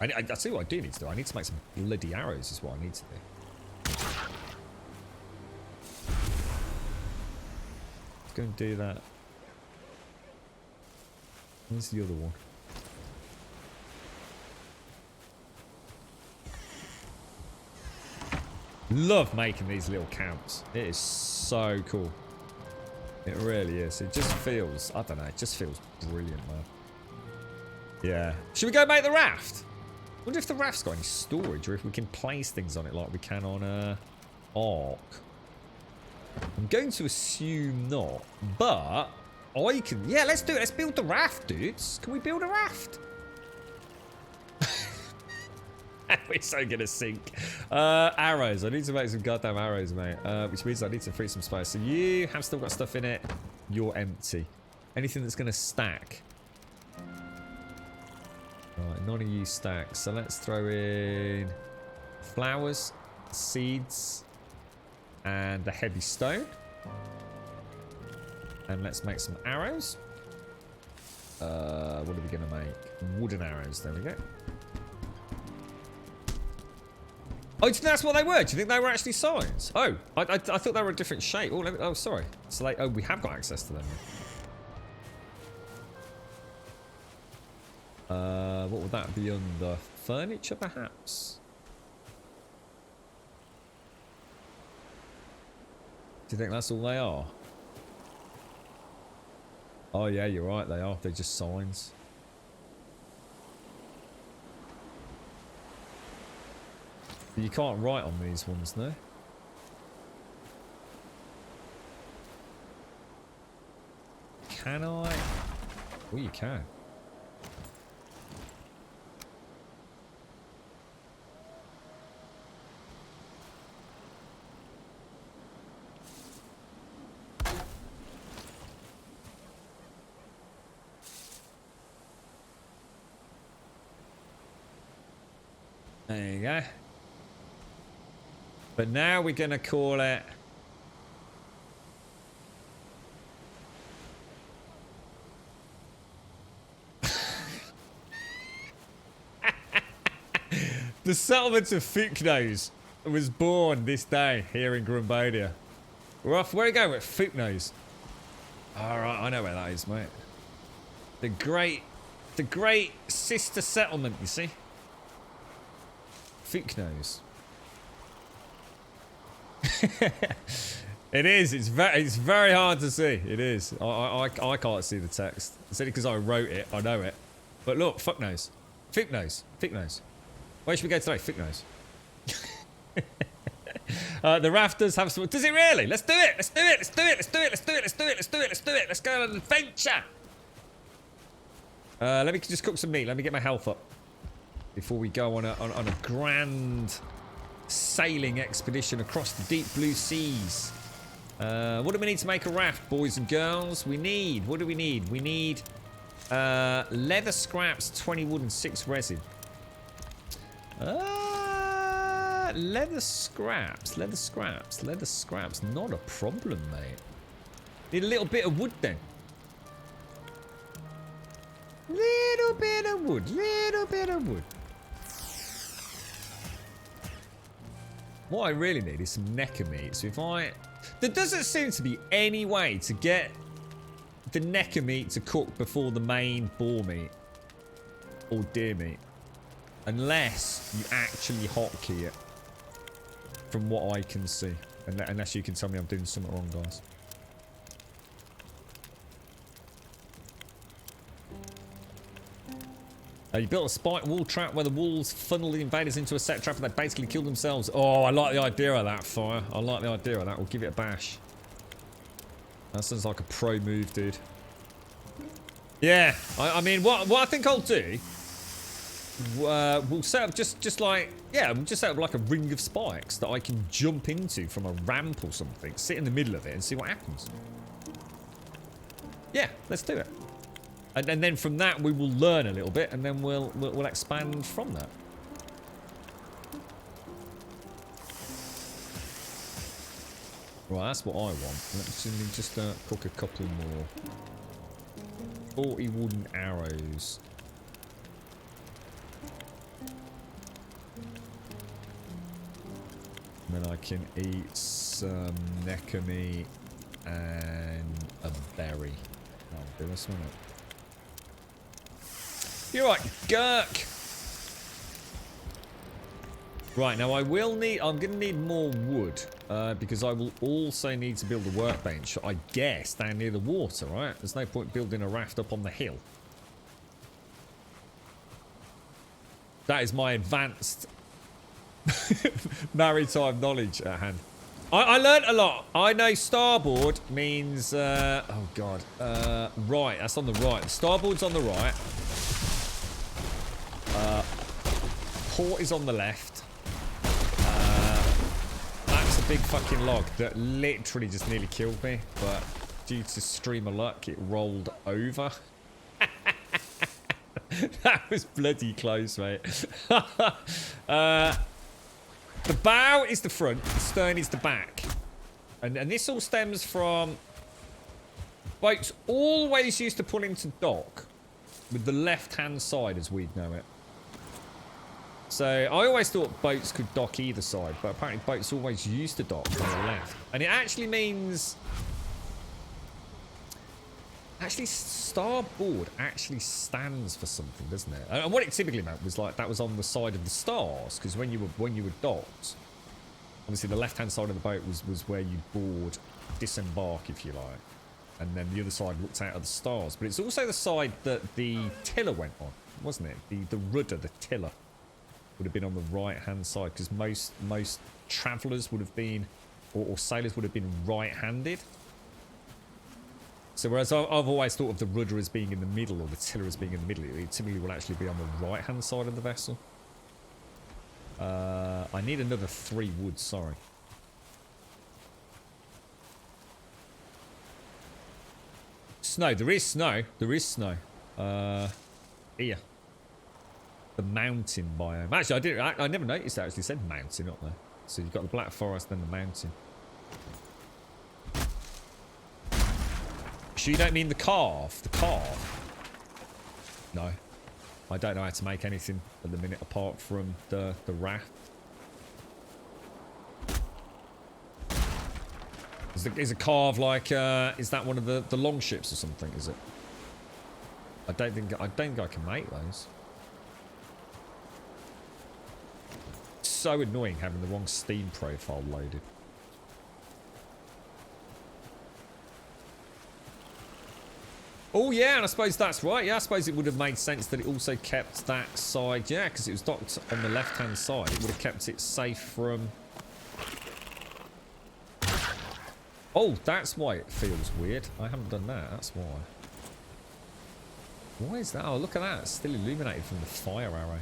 I see what I do need to do. I need to make some bloody arrows is what I need to do. Let's go and do that. Where's the other one? Love making these little camps. It is so cool. It really is. It just feels, I don't know, it just feels brilliant, man. Yeah. Should we go make the raft? I wonder if the raft's got any storage or if we can place things on it like we can on Ark. I'm going to assume not, but I can, yeah, let's do it. Let's build the raft, dudes. Can we build a raft? We're so gonna sink. Arrows. I need to make some goddamn arrows, mate. Which means I need to free some space. So you have still got stuff in it. You're empty. Anything that's gonna stack. Right, none of you stacks. So let's throw in flowers, seeds, and the heavy stone. And let's make some arrows. What are we going to make? Wooden arrows. There we go. Oh, do you think that's what they were? Do you think they were actually signs? Oh, I thought they were a different shape. Oh, oh, sorry. So they, oh, we have got access to them. What would that be under? Furniture, perhaps? Do you think that's all they are? Oh, yeah, you're right. They are. They're just signs. You can't write on these ones, no? Can I? Oh, you can. There you go. But now we're going to call it... The settlement of Fooknose was born this day here in Grumbodia. We're off. Where are we going with Fooknose? Alright, I know where that is, mate. The great sister settlement, you see? Fooknose. It is. It's very hard to see. It is. I can't see the text. It's only because I wrote it. I know it. But look, Fooknose. Fooknose. Fooknose. Where should we go today? Fooknose. The rafters have some... Does it really? Let's do it. Let's do it. Let's do it. Let's do it. Let's do it. Let's do it. Let's do it. Let's do it. Let's go on an adventure. Let me just cook some meat. Let me get my health up before we go on a grand sailing expedition across the deep blue seas. What do we need to make a raft, boys and girls? We need... What do we need? We need leather scraps, 20 wood and 6 resin. Leather scraps. Leather scraps. Leather scraps. Not a problem, mate. Need a little bit of wood then. Little bit of wood. Little bit of wood. What I really need is some necker meat. So if I... There doesn't seem to be any way to get the necker meat to cook before the main boar meat. Or deer meat. Unless you actually hotkey it. From what I can see. Unless you can tell me I'm doing something wrong, guys. You built a spike wall trap where the wolves funnel the invaders into a set trap and they basically kill themselves. Oh, I like the idea of that, Fire. I like the idea of that. We'll give it a bash. That sounds like a pro move, dude. Yeah, I mean, what I think I'll do... we'll set up just like... Yeah, we'll just set up like a ring of spikes that I can jump into from a ramp or something. Sit in the middle of it and see what happens. Yeah, let's do it. And then from that we will learn a little bit, and then we'll expand from that. Right, that's what I want. Let me just cook a couple more. 40 wooden arrows. And then I can eat some necker meat and a berry. I'll do this one up. You're right, Gurk. Right, now I'm going to need more wood, because I will also need to build a workbench, I guess, down near the water, right? There's no point building a raft up on the hill. That is my advanced maritime knowledge at hand. I learned a lot. I know starboard means, oh god, right, that's on the right. Starboard's on the right. Port is on the left. That's a big fucking log that literally just nearly killed me, but due to stream of luck, it rolled over. That was bloody close, mate. The bow is the front, the stern is the back. And this all stems from boats always used to pull into dock with the left-hand side as we'd know it. So I always thought boats could dock either side, but apparently boats always used to dock on the left. And it actually means... Actually, starboard actually stands for something, doesn't it? And what it typically meant was like that was on the side of the stars, because when you were docked, obviously the left-hand side of the boat was where you board, disembark, if you like, and then the other side looked out of the stars. But it's also the side that the tiller went on, wasn't it? The rudder, the tiller, would have been on the right-hand side, because most travellers would have been, or sailors would have been right-handed. So whereas I've always thought of the rudder as being in the middle, or the tiller as being in the middle, it typically will actually be on the right-hand side of the vessel. I need another 3 wood, sorry. Snow, there is snow. There is snow. Here. The mountain biome. Actually, I never noticed it actually said mountain up there. So you've got the Black Forest and the mountain. Sure you don't mean the carve? The carve? No. I don't know how to make anything at the minute apart from the raft. Is a carve like is that one of the long ships or something, is it? I don't think I can make those. It's so annoying having the wrong Steam profile loaded. Oh yeah, and I suppose that's right. Yeah, I suppose it would have made sense that it also kept that side. Yeah, because it was docked on the left-hand side. It would have kept it safe from... Oh, that's why it feels weird. I haven't done that. That's why. Why is that? Oh, look at that. It's still illuminated from the fire arrow.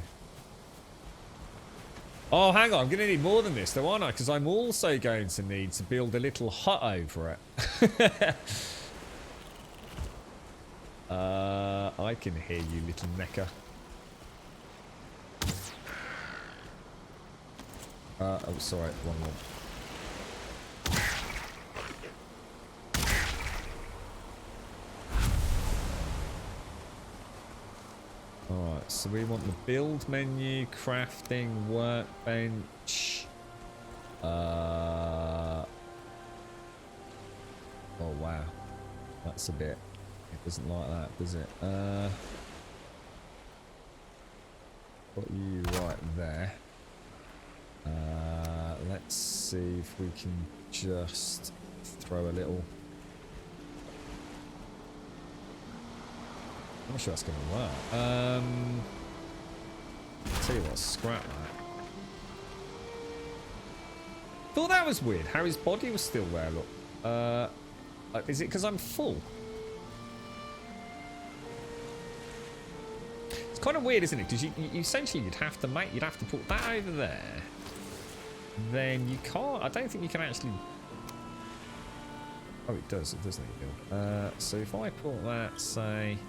Oh, hang on. I'm going to need more than this, though, aren't I? Because I'm also going to need to build a little hut over it. I can hear you, little necker. Oh, sorry. Wrong one. Alright, so we want the build menu, crafting, workbench. Oh wow. That's a bit... It doesn't like that, does it? Got you right there. Let's see if we can just throw a little... I'm not sure that's going to work. I'll tell you what, scrap that. Thought that was weird, how his body was still there, look. Is it because I'm full? It's kind of weird, isn't it? Because you essentially you'd have to put that over there. Then you can't, I don't think you can actually... Oh, it does need to build. So if I put that, say...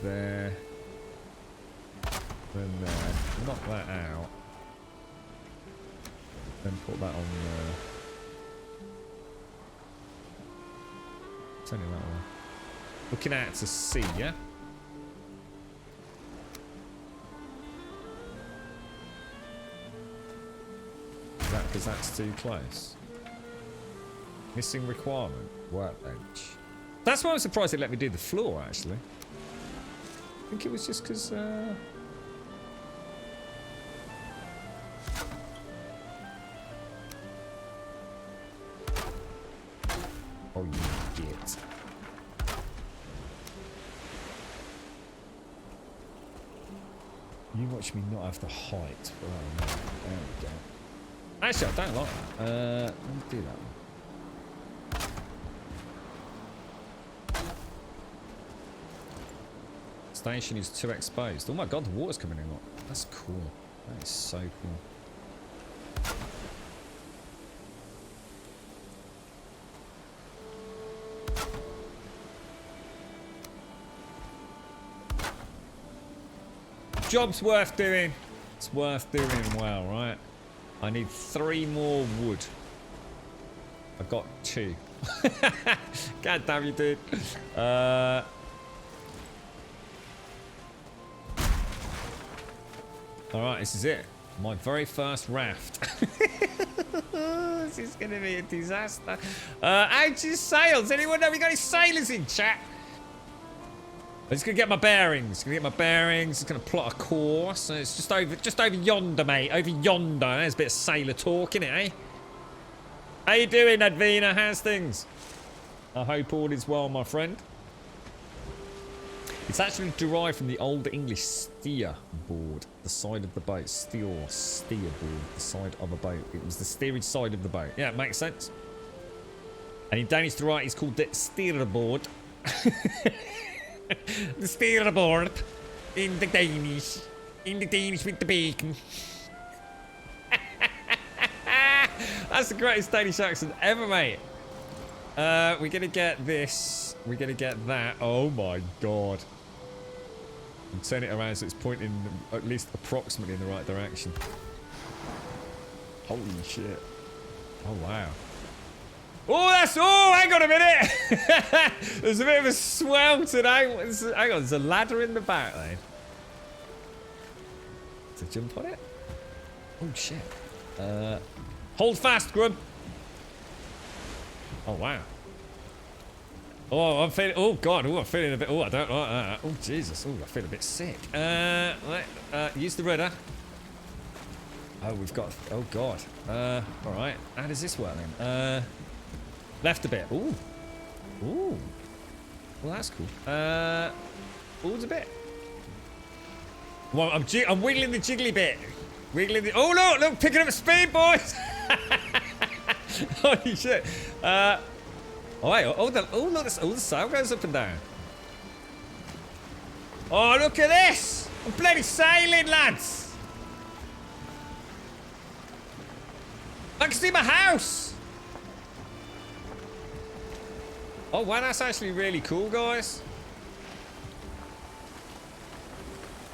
there, then there, knock that out, then put that on there. Turn it that way. Looking out to sea, yeah? Is that because that's too close? Missing requirement, workbench. That's why I'm surprised it let me do the floor, actually. I think it was just because, Oh, you git. You watch me not have the height. Oh, no. There we go. Actually, I don't like that. Let me do that one. Station is too exposed. Oh my god, the water's coming in. That's cool. That is so cool. Job's worth doing. It's worth doing well, right? I need 3 more wood. I've got 2. God damn you, dude. Alright, this is it. My very first raft. This is going to be a disaster. Anxious sails. Anyone know we got any sailors in chat? I'm just going to get my bearings. Just going to plot a course. It's just over yonder, mate. Over yonder. There's a bit of sailor talk in it, eh? How you doing, Advina? How's things? I hope all is well, my friend. It's actually derived from the Old English steer board, the side of the boat. Steer board, the side of a boat. It was the steerage side of the boat. Yeah, it makes sense. And in Danish to write, it's called the steerboard. The steerboard in the Danish with the bacon. That's the greatest Danish accent ever, mate. We're gonna get this. We're gonna get that. Oh my god. And turn it around so it's pointing at least approximately in the right direction. Holy shit. Oh wow. Oh, hang on a minute. There's a bit of a swell today. Hang on, there's a ladder in the back there. To jump on it? Oh shit. Hold fast, Grub. Oh wow. Oh, I'm feeling. Oh god. Oh, I'm feeling a bit. Oh, I don't like that. Oh Jesus. Oh, I feel a bit sick. Use the rudder. Oh, we've got. Oh god. All right. How does this work then? Left a bit. Ooh. Ooh. Well, that's cool. Forwards a bit. Well, I'm wiggling the jiggly bit. Wiggling the. Oh look! Picking up speed, boys. Holy shit. Oh, wait, look, the sail goes up and down. Oh, look at this! I'm bloody sailing, lads! I can see my house! Oh, wow, that's actually really cool, guys.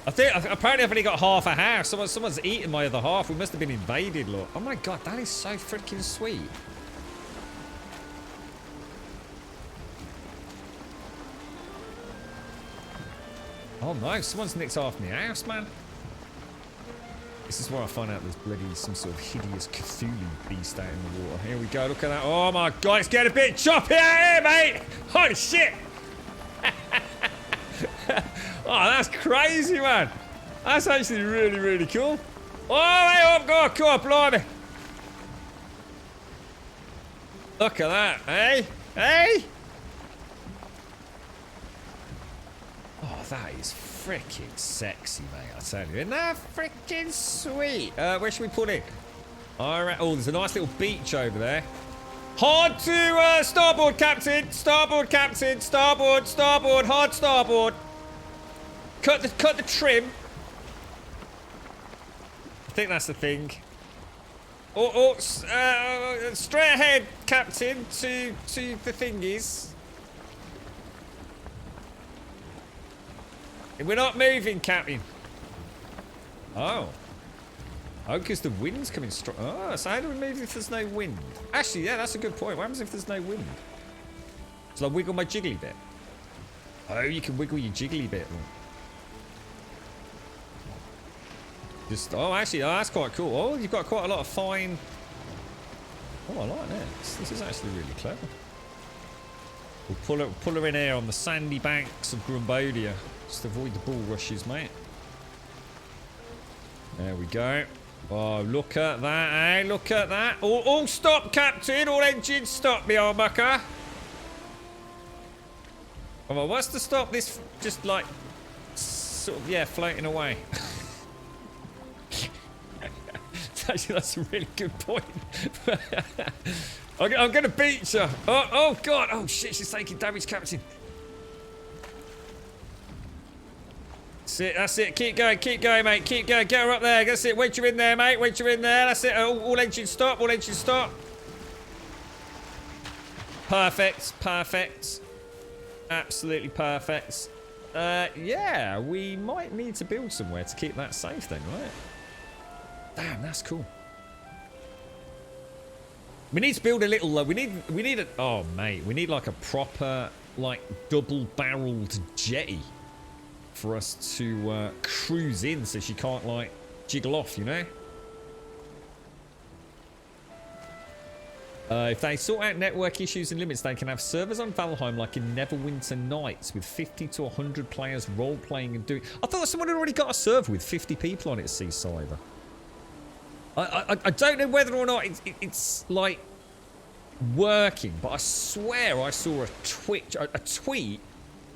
I think, apparently I've only got half a house. Someone's eaten my other half. We must have been invaded, look. Oh my god, that is so freaking sweet. Oh no, someone's nicked half my house, man. This is where I find out there's bloody some sort of hideous Cthulhu beast out in the water. Here we go, look at that. Oh my god, it's getting a bit choppy out here, mate! Holy shit! Oh, that's crazy, man. That's actually really, really cool. Oh, hey, oh god, come on, blimey. Look at that, hey? Hey? Oh, that is freaking sexy, mate, I tell you. Isn't that freaking sweet? Where should we put it? All right. Oh, there's a nice little beach over there. Hard to starboard, captain. Starboard, captain. Starboard, starboard. Hard starboard. Cut the trim. I think that's the thing. Straight ahead, captain, to the thingies. We're not moving, Captain. Oh. Oh, because the wind's coming strong. Oh, so how do we move if there's no wind? Actually, yeah, that's a good point. What happens if there's no wind? So I wiggle my jiggly bit. Oh, you can wiggle your jiggly bit. Just, oh, actually, oh, that's quite cool. Oh, you've got quite a lot of fine. Oh, I like this. This is actually really clever. We'll pull her in here on the sandy banks of Grumbodia. Just avoid the bull rushes, mate. There we go. Oh, look at that, eh? Look at that. All stop, Captain. All engines stop, me old mucker. Come on, what's to stop this just like, sort of, yeah, floating away? Actually, that's a really good point. I'm going to beat you. Oh, God. Oh, shit, she's taking damage, Captain. That's it. Keep going, mate. Keep going. Get her up there. That's it. Wait you in there, mate. Wait you in there. That's it. All engines stop. All engines stop. Perfect. Perfect. Absolutely perfect. Yeah, we might need to build somewhere to keep that safe then, right? Damn, that's cool. We need to build a little, we need a, oh mate, we need like a proper, like double-barreled jetty for us to cruise in so she can't like jiggle off, you know? If they sort out network issues and limits, they can have servers on Valheim like in Neverwinter Nights with 50 to 100 players role-playing and doing... I thought someone had already got a server with 50 people on it, Seaside. I don't know whether or not it's like working, but I swear I saw a tweet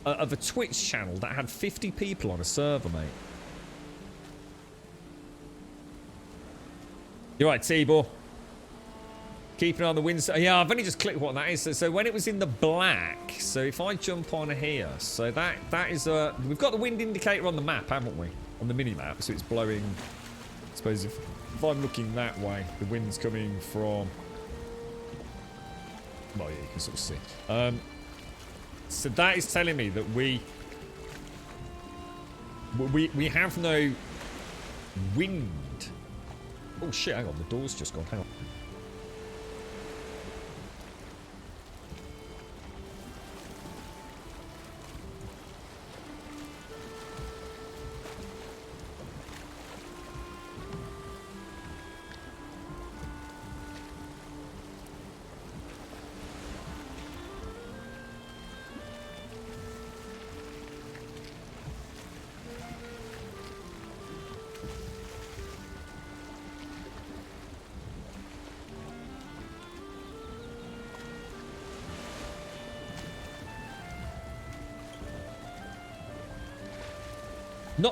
of a Twitch channel that had 50 people on a server, mate. You're right, Tibor. Keep an eye on the wind. Yeah, I've only just clicked what that is. So when it was in the black, so if I jump on here, so that is we've got the wind indicator on the map, haven't we? On the mini map, so it's blowing. I suppose if I'm looking that way, the wind's coming from. Well, yeah, you can sort of see. So that is telling me that we have no wind. Oh shit! Hang on, the door's just gone. Hang on.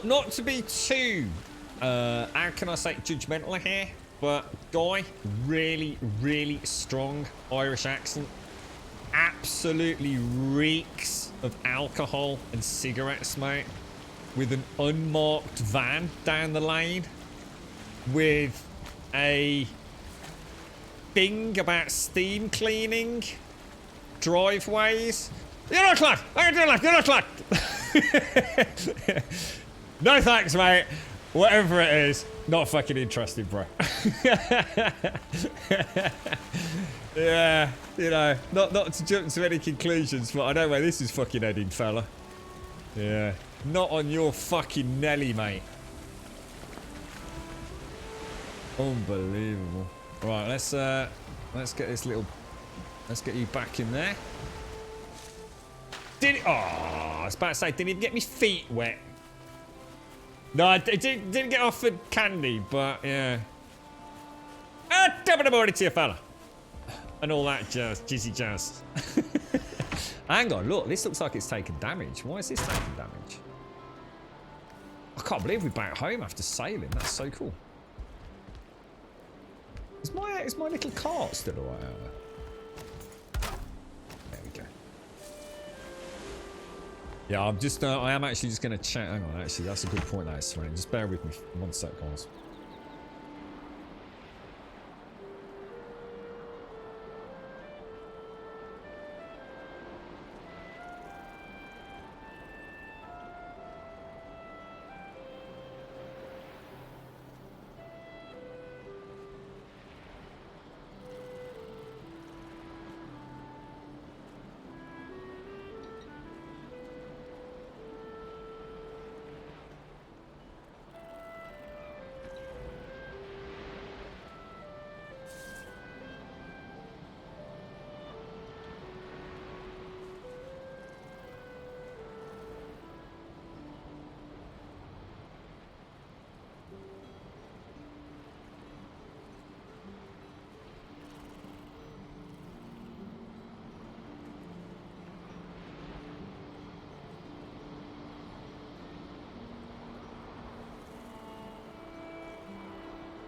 Not to be too, how can I say, judgmental here, but Guy, really strong Irish accent, absolutely reeks of alcohol and cigarette smoke, with an unmarked van down the lane, with a thing about steam cleaning driveways. You're not clad! You're not clad! No thanks, mate. Whatever it is, not fucking interested, bro. Yeah, you know, not to jump to any conclusions, but I know where this is fucking heading, fella. Yeah, not on your fucking Nelly, mate. Unbelievable. Right, let's get this little, let's get you back in there. Did it? Oh, I was about to say, didn't even get my feet wet. No, I didn't get offered candy, but yeah. Top of the morning to you, fella. And all that jazz, jizzy jazz. Hang on, look, this looks like it's taken damage. Why is this taking damage? I can't believe we're back home after sailing. That's so cool. Is my little cart still alright out there? There we go. Yeah, I am actually just going to check. Hang on, actually, that's a good point, that is, Swain. Just bear with me 1 sec, guys.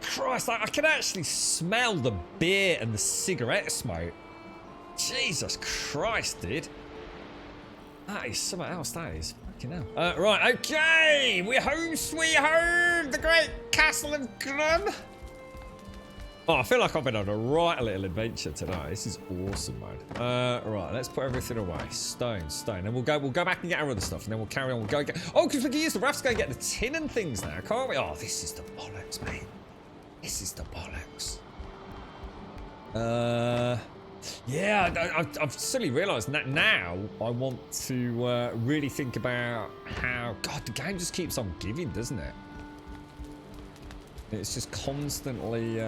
Christ, I can actually smell the beer and the cigarette smoke. Jesus Christ, dude. That is something else, that is. Fucking hell. Right, okay. We're home, sweet home. The great castle of Grum. Oh, I feel like I've been on a right little adventure today. This is awesome, man. Right, let's put everything away. Stone. Then we'll go back and get our other stuff, and then we'll carry on. We'll go get. Oh, because we can use the rafts to go get the tin and things now, can't we? Oh, this is the bollocks, mate. This is the bollocks. Yeah, I've suddenly realised that now I want to really think about how. God, the game just keeps on giving, doesn't it? It's just constantly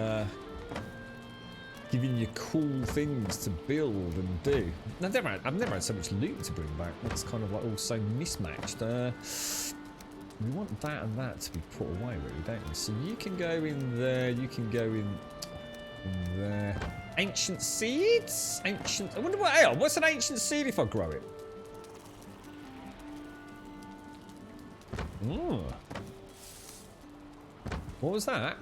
giving you cool things to build and do. I've never had so much loot to bring back. It's kind of like all so mismatched. We want that and that to be put away, really, don't we? So you can go in there. You can go in there. Ancient seeds. Ancient. I wonder what's an ancient seed if I grow it. Ooh. What was that?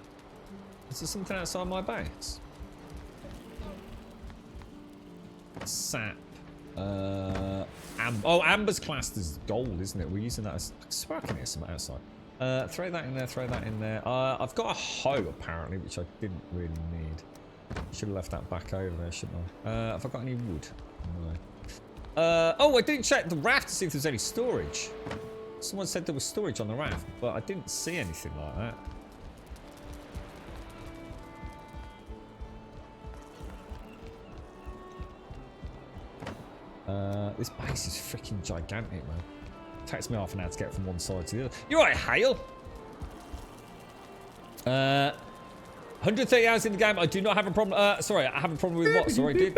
Is there something outside my base? Sap. Amber's classed as gold, isn't it? We're using that as... I swear I can hear something outside. Throw that in there, throw that in there. I've got a hoe, apparently, which I didn't really need. Should have left that back over there, shouldn't I? Have I got any wood? No. I didn't check the raft to see if there's any storage. Someone said there was storage on the raft, but I didn't see anything like that. This base is freaking gigantic, man. It takes me half an hour to get from one side to the other. You're right, Hale. 130 hours in the game. I do not have a problem. Sorry, I have a problem with what? Sorry, dude.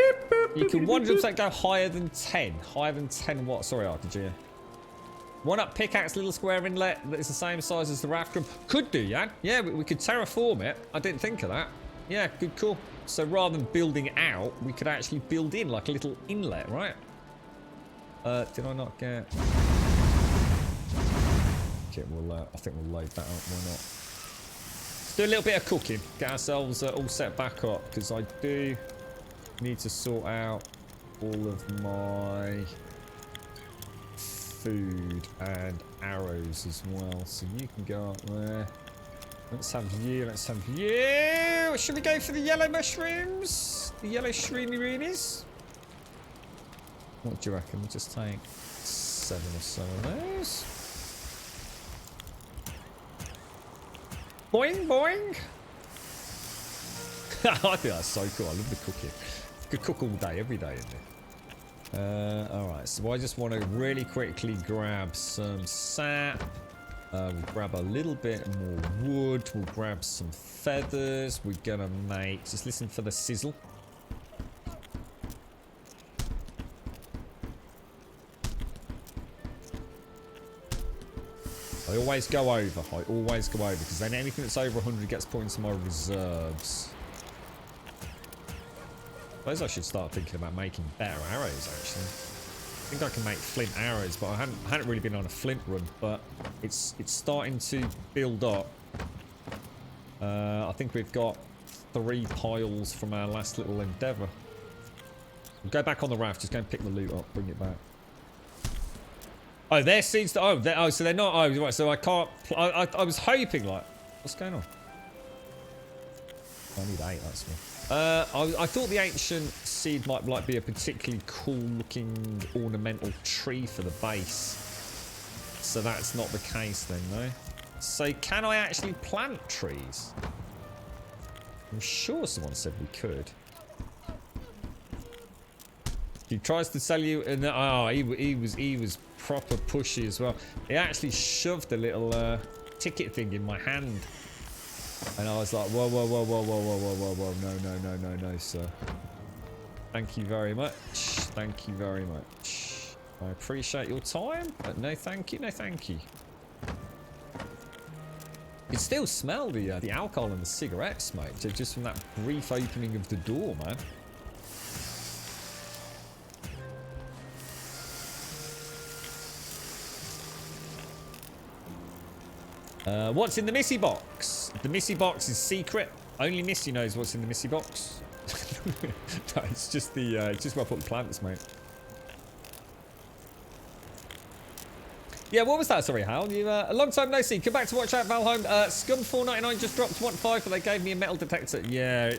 You can 100% go higher than 10. Higher than 10 what? Sorry, RPG. One up pickaxe, little square inlet that is the same size as the raft room. Could do, yeah? Yeah, we could terraform it. I didn't think of that. Yeah, good call. So rather than building out, we could actually build in like a little inlet, right? Did I not get... Okay, I think we'll load that up. Why not? Let's do a little bit of cooking. Get ourselves all set back up, because I do need to sort out all of my food and arrows as well. So you can go up there. Let's have you. Let's have you. Should we go for the yellow mushrooms? The yellow shroomy-roonies? What do you reckon? We'll just take 7 or so of those. Boing, boing. I think that's so cool. I love the cooking. You could cook all day, every day in there. Alright, so I just want to really quickly grab some sap. We'll grab a little bit more wood. We'll grab some feathers. We're gonna make... Just listen for the sizzle. I always go over. Because then anything that's over 100 gets put into my reserves. I suppose I should start thinking about making better arrows, actually. I think I can make flint arrows, but I hadn't really been on a flint run, but it's starting to build up. I think we've got 3 piles from our last little endeavour. We'll go back on the raft, just go and pick the loot up, bring it back. Oh, their seeds. Oh, so they're not. Oh, right. So I can't. I was hoping, like, what's going on? I need 8. That's one. I thought the ancient seed might like be a particularly cool-looking ornamental tree for the base. So that's not the case then, no. So can I actually plant trees? I'm sure someone said we could. He tries to sell you, and he was proper pushy as well. He actually shoved a little ticket thing in my hand, and I was like, whoa, no, sir. Thank you very much. Thank you very much. I appreciate your time, but no, thank you, no, thank you. You can still smell the alcohol and the cigarette smoke just from that brief opening of the door, man. What's in the Missy box? The Missy box is secret. Only Missy knows what's in the Missy box. No, it's just it's just where I put the plants, mate. Yeah, what was that? Sorry, Hal. You a long time no see. Come back to watch out Valheim. Scum 499 just dropped 1.5, but they gave me a metal detector. Yeah,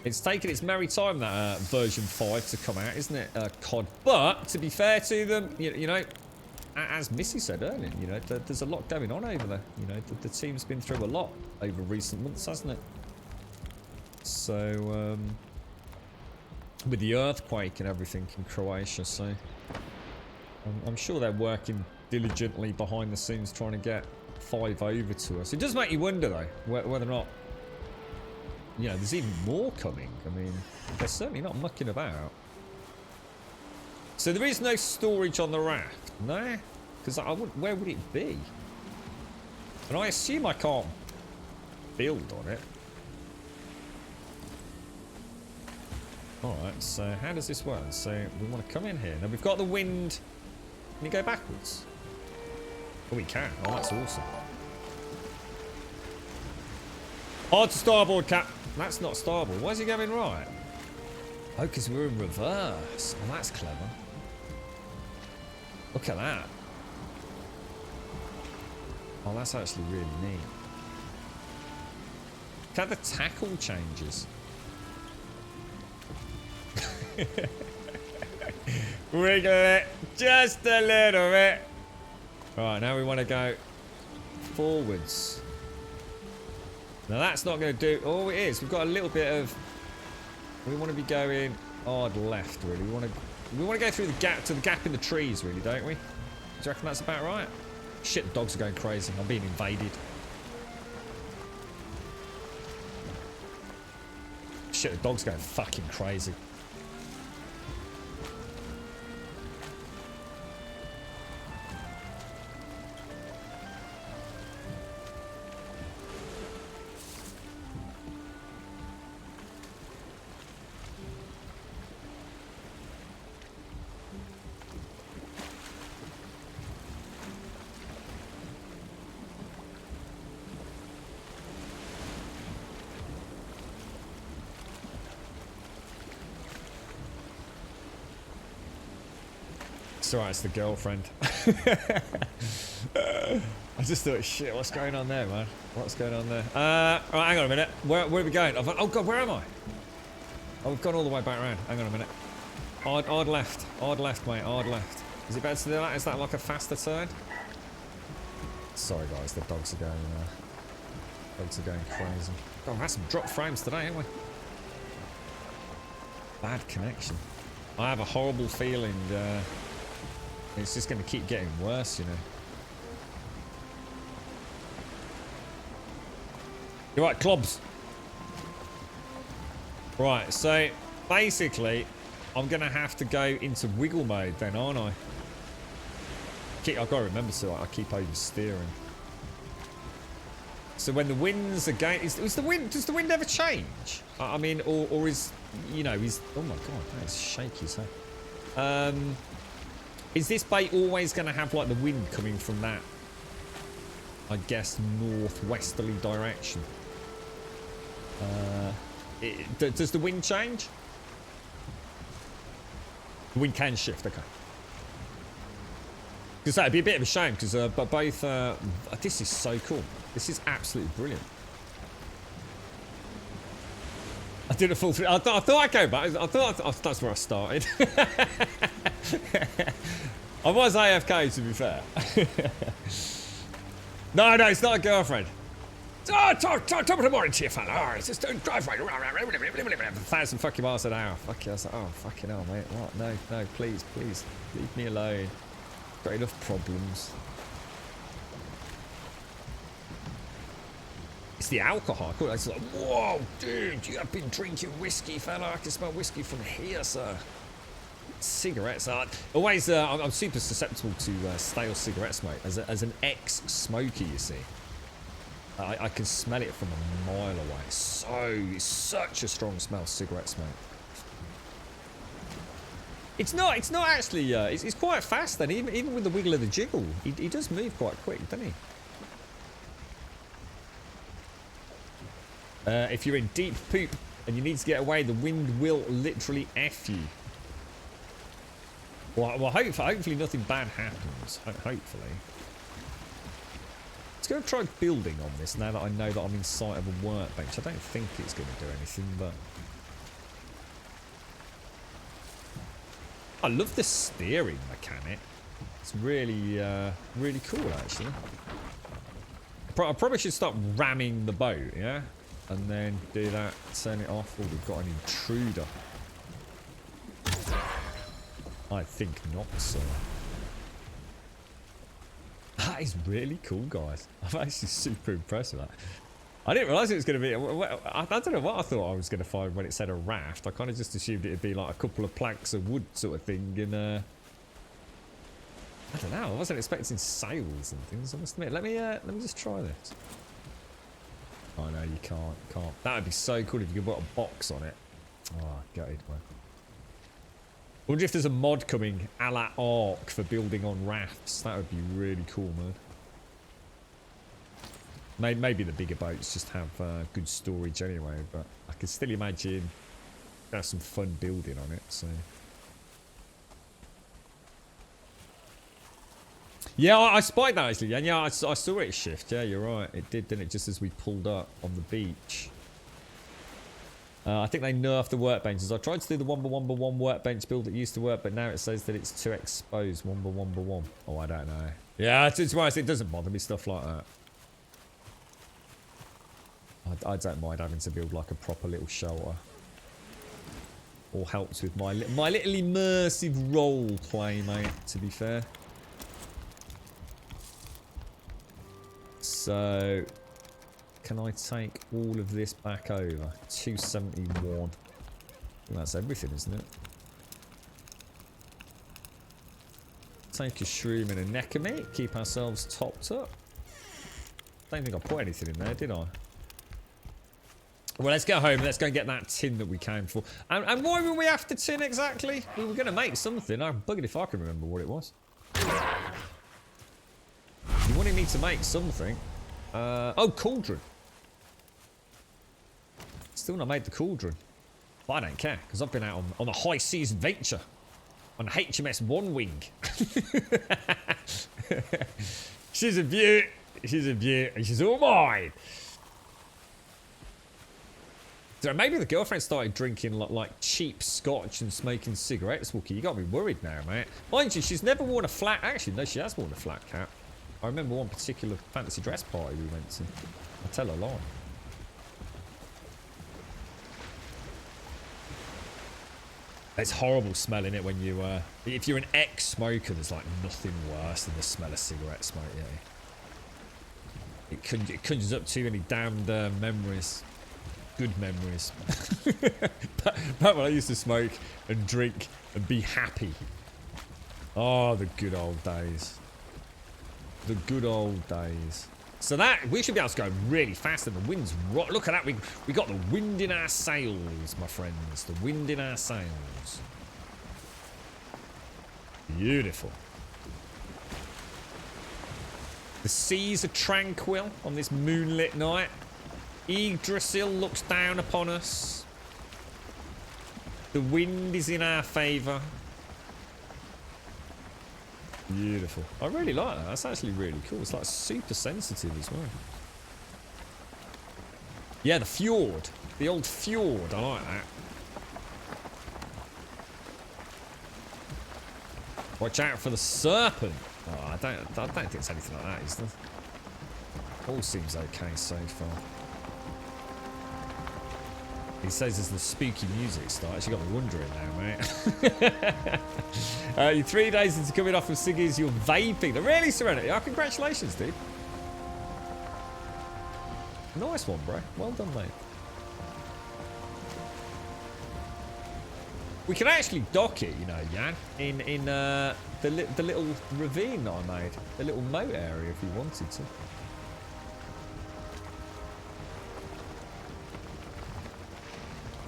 it's taken its merry time, that version 5 to come out, isn't it, COD? But to be fair to them, you know, as Missy said earlier, you know, there's a lot going on over there. You know, the team's been through a lot over recent months, hasn't it? So, with the earthquake and everything in Croatia, so I'm sure they're working diligently behind the scenes trying to get 5 over to us. It does make you wonder, though, whether or not, you know, there's even more coming. I mean, they're certainly not mucking about. So there is no storage on the raft, no? Because where would it be? And I assume I can't build on it. Alright, so how does this work? So we want to come in here. Now we've got the wind. Can you go backwards? Oh, we can. Oh, that's awesome. Hard to starboard, Cap. That's not starboard. Why is he going right? Oh, because we're in reverse. Oh, that's clever. Look at that. Oh, that's actually really neat. Look at the tackle changes. Wiggle it just a little bit. Right, now we want to go forwards. Now that's not going to do. Oh, it is. We've got a little bit of. We want to be going hard left, really. We want to go through the gap to the gap in the trees, really, don't we? Do you reckon that's about right? Shit, the dogs are going crazy. I'm being invaded. Shit, the dog's going fucking crazy. Alright, it's the girlfriend. I just thought, shit, what's going on there, man? What's going on there? Alright, hang on a minute. Where are we going? Oh god, where am I? Oh, we've gone all the way back around. Hang on a minute. Hard left. Hard left, mate. Hard left. Is it better to do that? Is that like a faster turn? Sorry, guys. The dogs are going crazy. God, we've had some drop frames today, haven't we? Bad connection. I have a horrible feeling it's just going to keep getting worse, you know. You're right, Clobs. Right, so basically, I'm going to have to go into wiggle mode then, aren't I? I've got to remember to, I keep oversteering. So when the wind's again, does the wind ever change? I mean, or is, you know, oh my god, that is shaky as hell. Is this bait always going to have like the wind coming from that, I guess, northwesterly direction? Does the wind change? The wind can shift, okay. Because that'd be a bit of a shame, because both, this is so cool. This is absolutely brilliant. I did a full through. I thought I'd go back. I thought that's where I started. I was AFK, to be fair. No, it's not a girlfriend. Oh, top of the morning to you, fella. Oh, it's just a drive right. 1,000 fucking miles an hour. Fuck you. I was like, oh, fucking hell, mate. What? No, please. Leave me alone. Got enough problems. It's the alcohol. It's like, whoa, dude, you have been drinking whiskey, fella. I can smell whiskey from here, sir. Cigarettes are always. I'm super susceptible to stale cigarettes, mate. As an ex-smoker, you see, I can smell it from a mile away. It's such a strong smell, cigarettes, mate. It's not actually. It's quite fast. Then even with the wiggle of the jiggle, he does move quite quick, doesn't he? If you're in deep poop and you need to get away, the wind will literally F you. Well, hopefully nothing bad happens. Hopefully. Let's go try building on this now that I know that I'm in sight of a workbench. I don't think it's going to do anything, but... I love the steering mechanic. It's really, really cool, actually. I probably should start ramming the boat, yeah? And then do that, turn it off. Oh, we've got an intruder. I think not, sir. That is really cool, guys. I'm actually super impressed with that. I didn't realise it was going to be... I don't know what I thought I was going to find when it said a raft. I kind of just assumed it would be like a couple of planks of wood sort of thing. And, I don't know. I wasn't expecting sails and things, I must admit. Let me just try this. Oh, no, you can't. That would be so cool if you could put a box on it. Oh, gutted, man. I wonder if there's a mod coming a la Ark for building on rafts. That would be really cool, man. Maybe the bigger boats just have good storage anyway, but I can still imagine there's some fun building on it, so... Yeah, I spied that actually, and yeah, I saw it shift. Yeah, you're right. It did, didn't it? Just as we pulled up on the beach. I think they nerfed the workbenches. I tried to do the 1x1x1 workbench build that used to work, but now it says that it's too exposed 1x1x1. Oh, I don't know. Yeah, it's wise. It doesn't bother me, stuff like that. I don't mind having to build like a proper little shelter. All helps with my little immersive role play, mate, to be fair. So... Can I take all of this back over? 271. Well, that's everything, isn't it? Take a shroom and a neck of meat. Keep ourselves topped up. Don't think I put anything in there, did I? Well, let's go home. Let's go and get that tin that we came for. And why were we after tin exactly? We were going to make something. I'm buggered if I can remember what it was. You wanted me to make something. Oh, cauldron. Still not made the cauldron. But I don't care, because I've been out on a high seas adventure. On HMS One Wing. She's a beaut. She's a beaut. And she's all mine. So maybe the girlfriend started drinking like cheap scotch and smoking cigarettes, Wookie. You got me worried now, mate. Mind you, she's never worn a flat... Actually, no, she has worn a flat cap. I remember one particular fancy dress party we went to. I tell a lie. It's horrible smelling it when you, if you're an ex-smoker, there's like nothing worse than the smell of cigarette smoke, yeah. It conjures up too many damned memories. Good memories. Back when I used to smoke and drink and be happy. Oh, the good old days. The good old days. So that, we should be able to go really fast and the wind's right. Look at that, we got the wind in our sails, my friends. The wind in our sails. Beautiful. The seas are tranquil on this moonlit night. Yggdrasil looks down upon us. The wind is in our favour. Beautiful. I really like that. That's actually really cool. It's like super sensitive as well. Yeah, the fjord. The old fjord. I like that. Watch out for the serpent. Oh, I don't think it's anything like that, is there? All seems okay so far. He says as the spooky music starts, you got me wondering now, mate. You're 3 days into coming off of ciggies, you're vaping. Really, Serenity? Oh, congratulations, dude. Nice one, bro. Well done, mate. We can actually dock it, you know, Jan, in the little ravine that I made. The little moat area if we wanted to.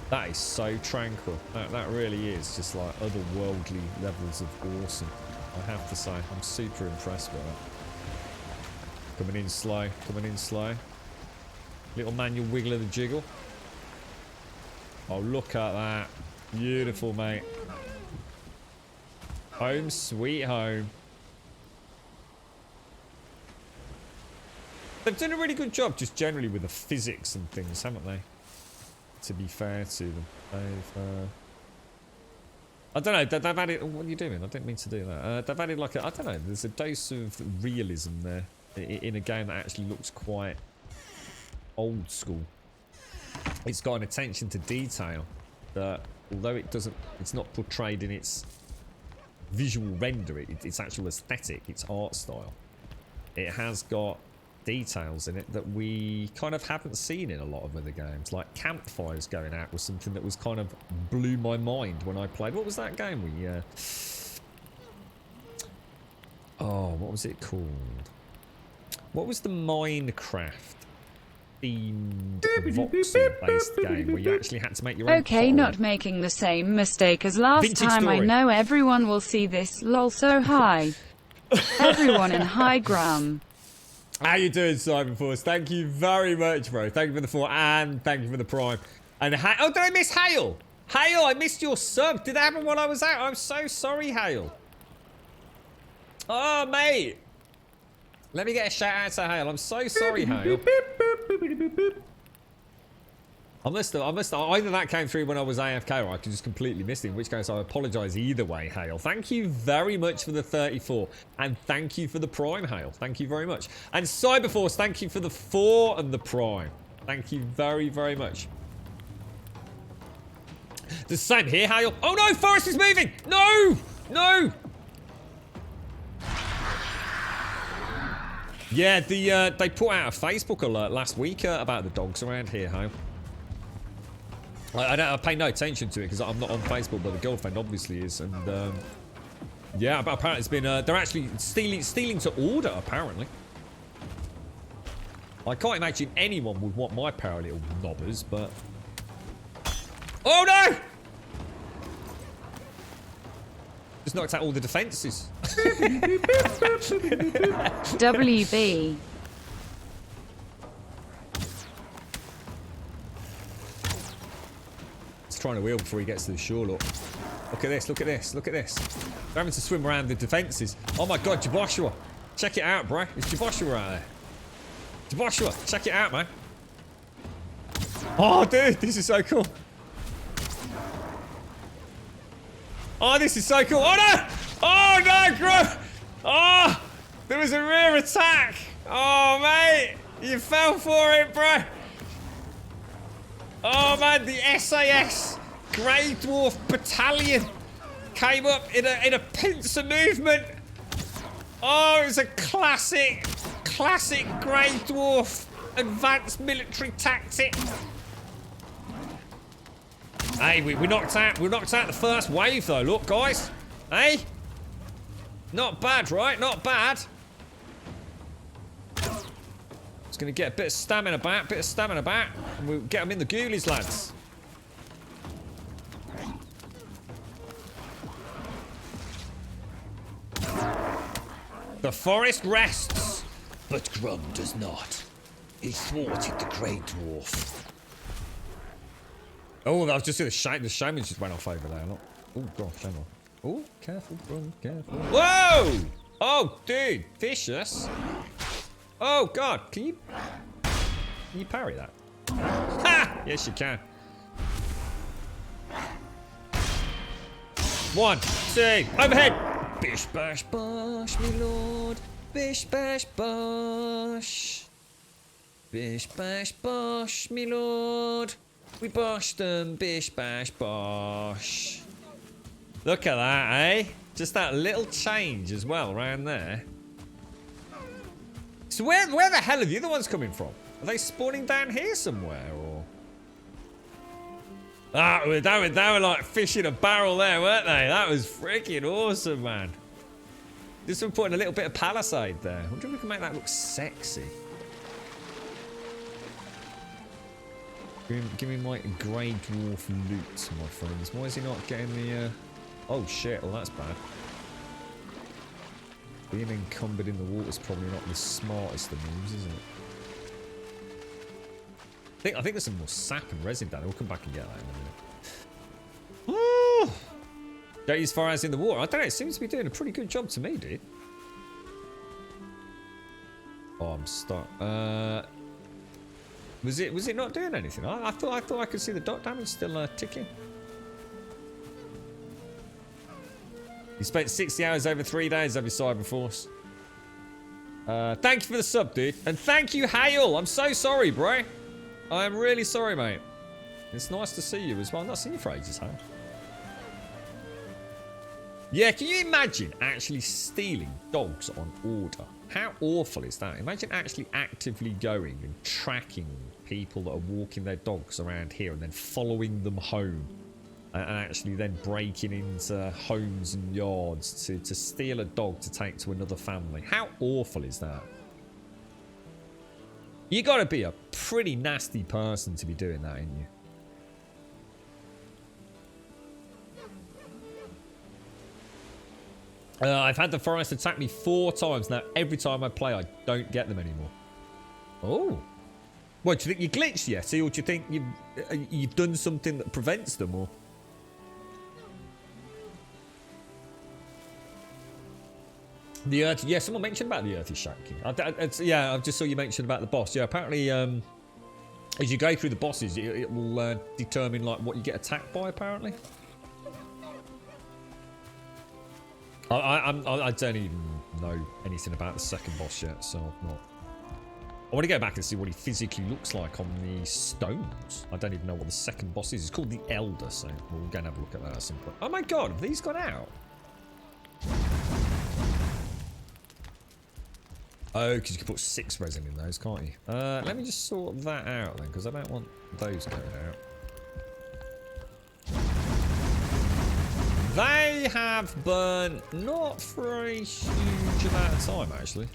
That is so tranquil. That really is just like otherworldly levels of awesome. I have to say, I'm super impressed with that. Coming in slow, coming in slow. Little manual wiggle of the jiggle. Oh, look at that. Beautiful, mate. Home sweet home. They've done a really good job just generally with the physics and things, haven't they? To be fair to them. They've, I don't know, they've added... What are you doing? I didn't mean to do that. They've added like a... I don't know, there's a dose of realism there in a game that actually looks quite old school. It's got an attention to detail that, although it doesn't... It's not portrayed in its visual render, its actual aesthetic, its art style. It has got details in it that we kind of haven't seen in a lot of other games. Like campfires going out was something that was kind of blew my mind when I played. What was that game we oh, what was it called? What was the Minecraft themed voxel based game where you actually had to make your own Okay, not making the same mistake as last Vintage time. Story. I know everyone will see this. Lol, so hi. Everyone in High Grum. How you doing, Simon Force? Thank you very much, bro. Thank you for the 4 and thank you for the prime. And oh, did I miss Hale? Hale, I missed your sub. Did that happen while I was out? I'm so sorry, Hale. Oh, mate. Let me get a shout out to Hale. I'm so sorry, Hale. I must have, either that came through when I was AFK or I could just completely miss it, in which case I apologise either way, Hale. Thank you very much for the 34, and thank you for the prime, Hale. Thank you very much. And Cyberforce, thank you for the 4 and the prime. Thank you very, very much. The same here, Hale. Oh no, Forest is moving! No! No! Yeah, they put out a Facebook alert last week about the dogs around here, Hale. I pay no attention to it because I'm not on Facebook, but the girlfriend obviously is, and yeah, but apparently it's been they're actually stealing to order. Apparently, I can't imagine anyone would want my power little knobbers, but oh no! Just knocked out all the defences. WB. Trying to wheel before he gets to the shore. Look at this, look at this, look at this. They're having to swim around the defences. Oh my god, Jaboshua. Check it out, bro. It's Jaboshua out there. Jaboshua, check it out, man. Oh, dude, this is so cool. Oh, this is so cool. Oh, no! Oh, no, bro! Oh, there was a rear attack. Oh, mate. You fell for it, bro. Oh man, the SAS Grey Dwarf Battalion came up in a pincer movement. Oh, it was a classic Grey Dwarf advanced military tactic. Hey, we knocked out the first wave though. Look, guys. Hey, not bad, right? Not bad. Gonna get a bit of stamina back, and we'll get them in the ghoulies, lads. The forest rests, but Grum does not. He thwarted the Grey Dwarf. Oh, I was just seeing the shaman just went off over there. Look. Oh gosh, hang on. Oh, careful, Grum, careful. Whoa! Oh, dude, vicious. Oh god, can you parry that? Ha! Yes, you can. 1, 2, overhead. Bish bash bosh, me lord. Bish bash bosh. Bish bash bosh, me lord. We boshed them. Bish bash bosh. Look at that, eh? Just that little change as well, around there. So where the hell are the other ones coming from? Are they spawning down here somewhere, or? Ah, they were like fish in a barrel there, weren't they? That was freaking awesome, man. Just been putting a little bit of palisade there. I wonder if we can make that look sexy. Give me my Grey Dwarf loot, my friends. Why is he not getting the... Oh shit, well that's bad. Being encumbered in the water is probably not the smartest of moves, is it? I think there's some more sap and resin down there. We'll come back and get that in a minute. Don't use fire ants in the water. I don't know. It seems to be doing a pretty good job to me, dude. Oh, I'm stuck. Was it not doing anything? I thought I could see the dot damage still ticking. You spent 60 hours over 3 days of your Cyberforce. Thank you for the sub, dude. And thank you, Hale. I'm so sorry, bro. I am really sorry, mate. It's nice to see you as well. I've not seen you for ages, Hale. Yeah, can you imagine actually stealing dogs on order? How awful is that? Imagine actually actively going and tracking people that are walking their dogs around here and then following them home. And actually then breaking into homes and yards to steal a dog to take to another family. How awful is that? You gotta be a pretty nasty person to be doing that, ain't you? I've had the forest attack me 4 times now. Every time I play, I don't get them anymore. Oh. What, do you think you glitched yet? Or do you think you've done something that prevents them? Or the earth? Yeah, someone mentioned about the earthy shaking. Yeah, I just saw you mention about the boss. Yeah, apparently, as you go through the bosses, it will determine like what you get attacked by. Apparently. I don't even know anything about the second boss yet, so I'm not. I want to go back and see what he physically looks like on the stones. I don't even know what the second boss is. It's called the Elder, so we'll go and have a look at that at some point. Oh my god, have these gone out? Oh, because you can put 6 resin in those, can't you? Let me just sort that out then, because I don't want those going out. They have burned not for a huge amount of time, actually.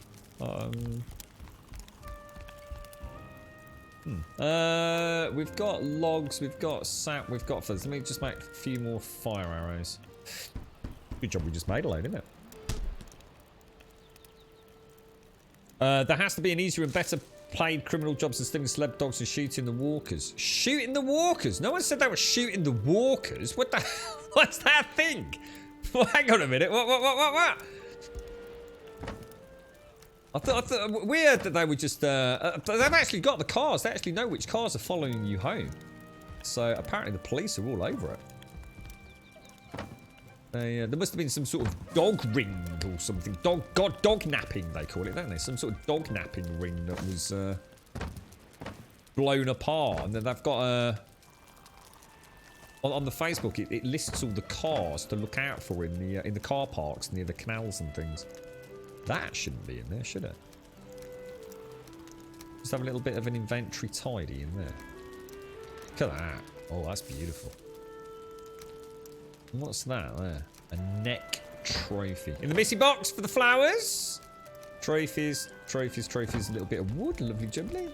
We've got logs, we've got sap, we've got feathers. Let me just make a few more fire arrows. Good job we just made a load, isn't it? There has to be an easier and better played criminal jobs than stealing celeb dogs and shooting the walkers. Shooting the walkers? No one said they were shooting the walkers. What the? What's that thing? Well, hang on a minute. What? I thought weird that they were just. They've actually got the cars. They actually know which cars are following you home. So apparently the police are all over it. There must have been some sort of dog ring or something. Dog napping, they call it, don't they? Some sort of dog napping ring that was blown apart. And then they've got on the Facebook, it lists all the cars to look out for in the car parks near the canals and things. That shouldn't be in there, should it? Just have a little bit of an inventory tidy in there. Look at that. Oh, that's beautiful. What's that there? A neck trophy. In the missing box for the flowers. Trophies. A little bit of wood. Lovely jubbly.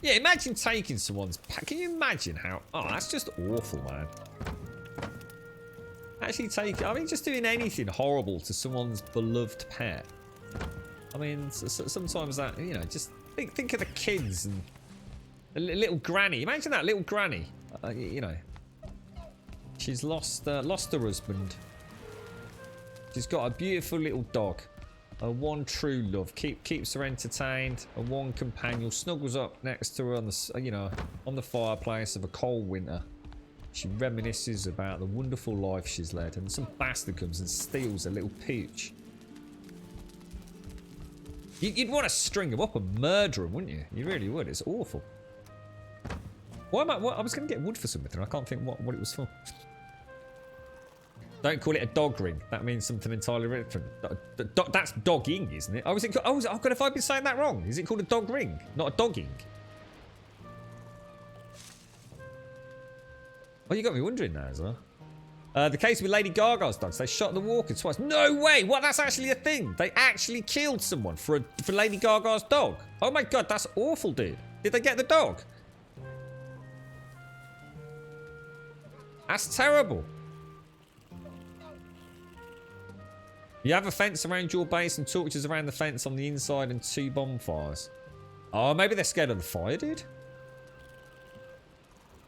Yeah, imagine taking someone's pack. Can you imagine how... Oh, that's just awful, man. Actually just doing anything horrible to someone's beloved pet. I mean, sometimes that, you know, just think of the kids and... A little granny. Imagine that, little granny. You know... She's lost her husband. She's got a beautiful little dog. Her one true love. Keeps her entertained. Her one companion snuggles up next to her on the, on the fireplace of a cold winter. She reminisces about the wonderful life she's led, and some bastard comes and steals her little pooch. You'd want to string him up and murder him, wouldn't you? You really would. It's awful. Why am I was going to get wood for something. I can't think what it was for. Don't call it a dog ring. That means something entirely different. That's dogging, isn't it? Oh, is it? Oh God, if I've been saying that wrong. Is it called a dog ring, not a dogging? Oh, you got me wondering now as well. The case with Lady Gaga's dogs. They shot the walker twice. No way! What? That's actually a thing. They actually killed someone for Lady Gaga's dog. Oh my God, that's awful, dude. Did they get the dog? That's terrible. You have a fence around your base and torches around the fence on the inside and 2 bonfires. Oh, maybe they're scared of the fire, dude.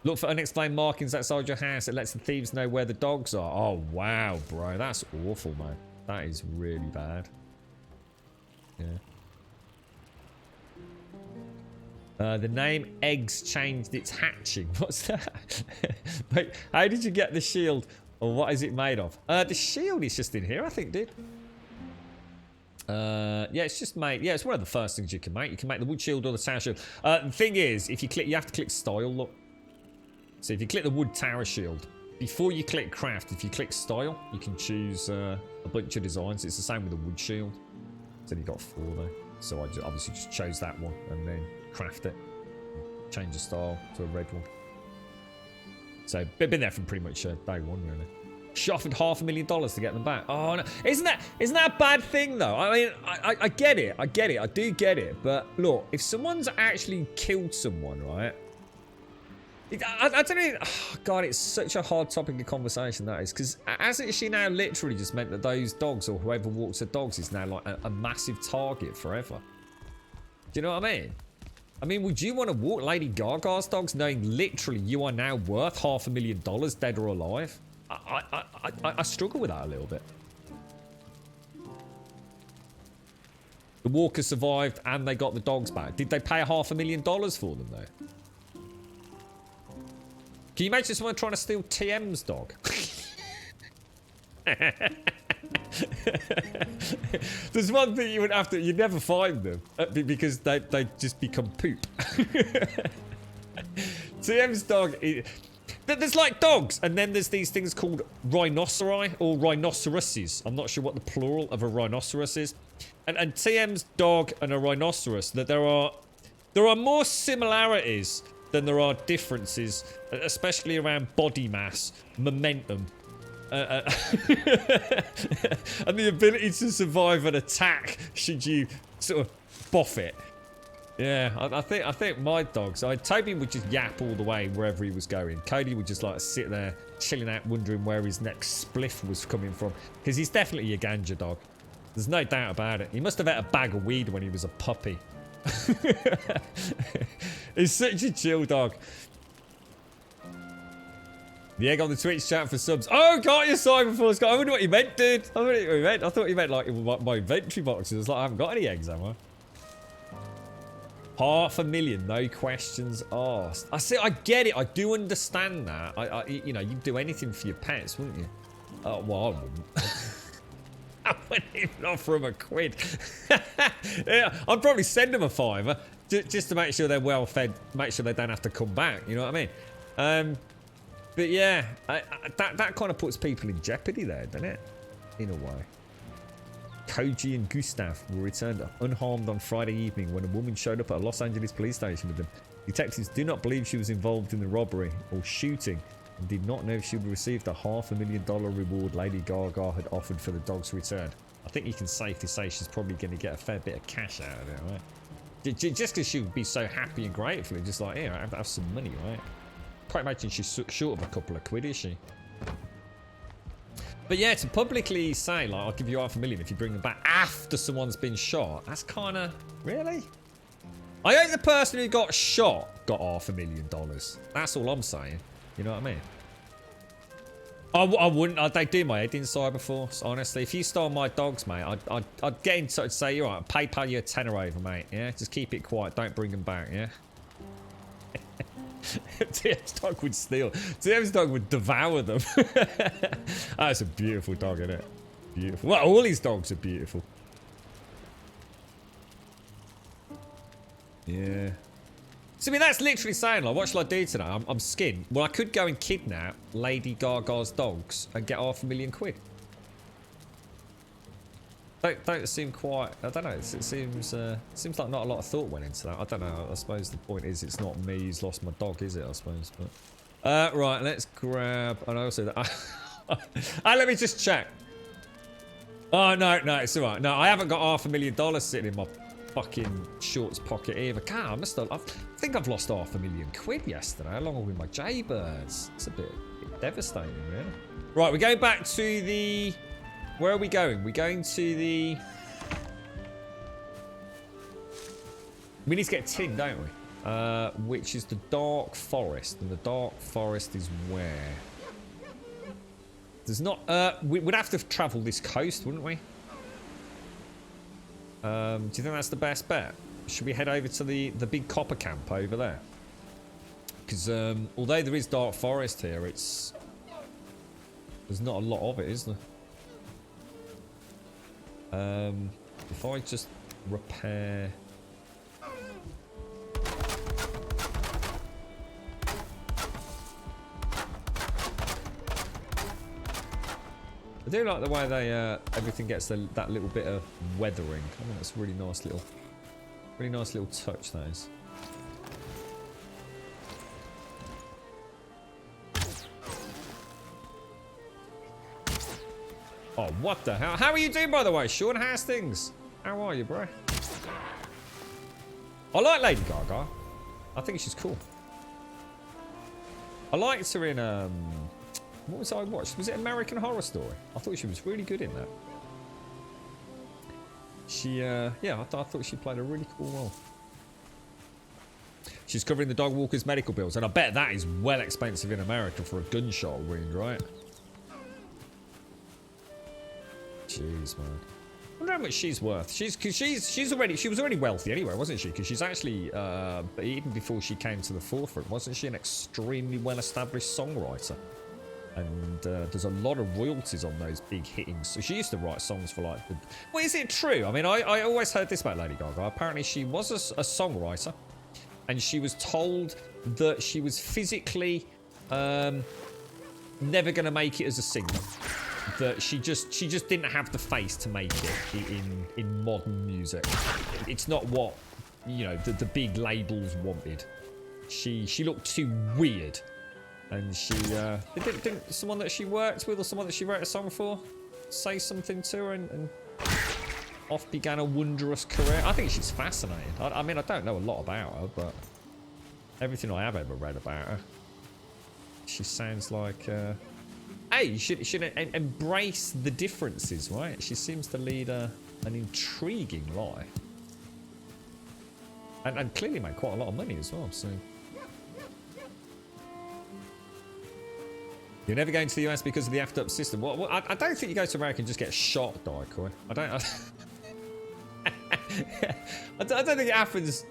Look for unexplained markings outside your house. It lets the thieves know where the dogs are. Oh, wow, bro. That's awful, man. That is really bad. Yeah. The name Eggs changed its hatching. What's that? Wait, how did you get the shield? Or what is it made of? The shield is just in here, I think, dude. Yeah, it's just made. Yeah, it's one of the first things you can make. You can make the wood shield or the tower shield. The thing is, if you click, you have to click style. Look. So if you click the wood tower shield, before you click craft, if you click style, you can choose a bunch of designs. It's the same with the wood shield. So you've got 4 there. So I obviously just chose that one and then craft it. Change the style to a red one. So been there from pretty much day one, really. She offered $500,000 to get them back. Oh no, isn't that a bad thing though? I mean, I get it, I do get it. But look, if someone's actually killed someone, right? I don't know. Oh, God, it's such a hard topic of conversation, that is. Because as it she now literally just meant that those dogs or whoever walks the dogs is now like a massive target forever. Do you know what I mean? I mean, would you want to walk Lady Gaga's dogs knowing literally you are now worth $500,000 dead or alive? I struggle with that a little bit. The walker survived and they got the dogs back. Did they pay $500,000 for them though? Can you imagine someone trying to steal TM's dog? There's one thing you would have to... You'd never find them. Because they just become poop. TM's dog... There's like dogs. And then there's these things called rhinoceri or rhinoceroses. I'm not sure what the plural of a rhinoceros is. And TM's dog and a rhinoceros... That there are more similarities than there are differences, especially around body mass, momentum, and the ability to survive an attack should you sort of boff it. Yeah, I think my dogs. Toby would just yap all the way wherever he was going. Cody would just like sit there chilling out, wondering where his next spliff was coming from, because he's definitely a ganja dog. There's no doubt about it. He must have had a bag of weed when he was a puppy. He's such a chill dog. The egg on the Twitch chat for subs. Oh, got your Cyberforce guy. I wonder what you meant, dude. I wonder what you meant. I thought you meant like my inventory boxes. I was like, I haven't got any eggs, am I? $500,000, no questions asked. I get it. I do understand that. You know, you'd do anything for your pets, wouldn't you? Oh, well, I wouldn't. I wouldn't even offer them £1. Yeah, I'd probably send them a £5 just to make sure they're well fed, make sure they don't have to come back. You know what I mean? But yeah, that kind of puts people in jeopardy there, doesn't it? In a way. Koji and Gustav were returned unharmed on Friday evening when a woman showed up at a Los Angeles police station with them. Detectives do not believe she was involved in the robbery or shooting and did not know if she would receive the $500,000 reward Lady Gaga had offered for the dog's return. I think you can safely say she's probably going to get a fair bit of cash out of it, right? Just because she would be so happy and grateful, just like, here, I have some money, right? Can't imagine she's short of a couple of quid, is she? But yeah, to publicly say, like, I'll give you $500,000 if you bring them back after someone's been shot, that's kind of... Really? I hope the person who got shot got $500,000. That's all I'm saying. You know what I mean? I wouldn't. They do my head in Cyberforce, honestly. If you stole my dogs, mate, I'd get in touch and say, you're right, PayPal you a tenner over, mate. Yeah, just keep it quiet. Don't bring them back, yeah? TM's dog would steal. TM's dog would devour them. That's a beautiful dog, isn't it? Beautiful. Well, all these dogs are beautiful. Yeah. So, I mean, that's literally saying, like, what shall I do today? I'm skinned. Well, I could go and kidnap Lady Gaga's dogs and get £500,000. Don't seem quite... I don't know. It seems like not a lot of thought went into that. I don't know. I suppose the point is it's not me who's lost my dog, is it? I suppose. But right, let's grab... And I also... let me just check. Oh, no, it's all right. No, I haven't got $500,000 sitting in my fucking shorts pocket either. God, I think I've lost £500,000 yesterday along with my Jaybirds. It's a bit devastating, really. Right, we're going back to the... Where are we going? We're going to the... We need to get tin, don't we? which is the Dark Forest. And the Dark Forest is where? There's not... we'd have to travel this coast, wouldn't we? Do you think that's the best bet? Should we head over to the big copper camp over there? Because although there is Dark Forest here, there's not a lot of it, is there? If I just repair... I do like the way they everything gets that little bit of weathering. I think that's a really nice little touch. That is. Oh, what the hell? How are you doing, by the way, Sean? How's things? How are you, bro? I like Lady Gaga. I think she's cool. I liked her in what was I watched? Was it American Horror Story? I thought she was really good in that. She, yeah, I thought she played a really cool role. She's covering the dog walker's medical bills, and I bet that is well expensive in America for a gunshot wound, right? Jeez, man. I wonder how much she's worth. She was already wealthy anyway, wasn't she? Because she's actually, even before she came to the forefront, wasn't she an extremely well-established songwriter? And there's a lot of royalties on those big hitting. So she used to write songs for like... Well, is it true? I mean, I always heard this about Lady Gaga. Apparently she was a songwriter. And she was told that she was physically never going to make it as a singer. That she just didn't have the face to make it in modern music. It's not what, you know, the big labels wanted. She looked too weird. And she, didn't someone that she worked with or someone that she wrote a song for say something to her and off began a wondrous career? I think she's fascinating. I mean, I don't know a lot about her, but everything I have ever read about her, she sounds like, hey, you should embrace the differences, right? She seems to lead an intriguing life. And clearly made quite a lot of money as well, so... You're never going to the US because of the effed up system. Well, I don't think you go to America and just get shot, Dicey. I don't think it happens,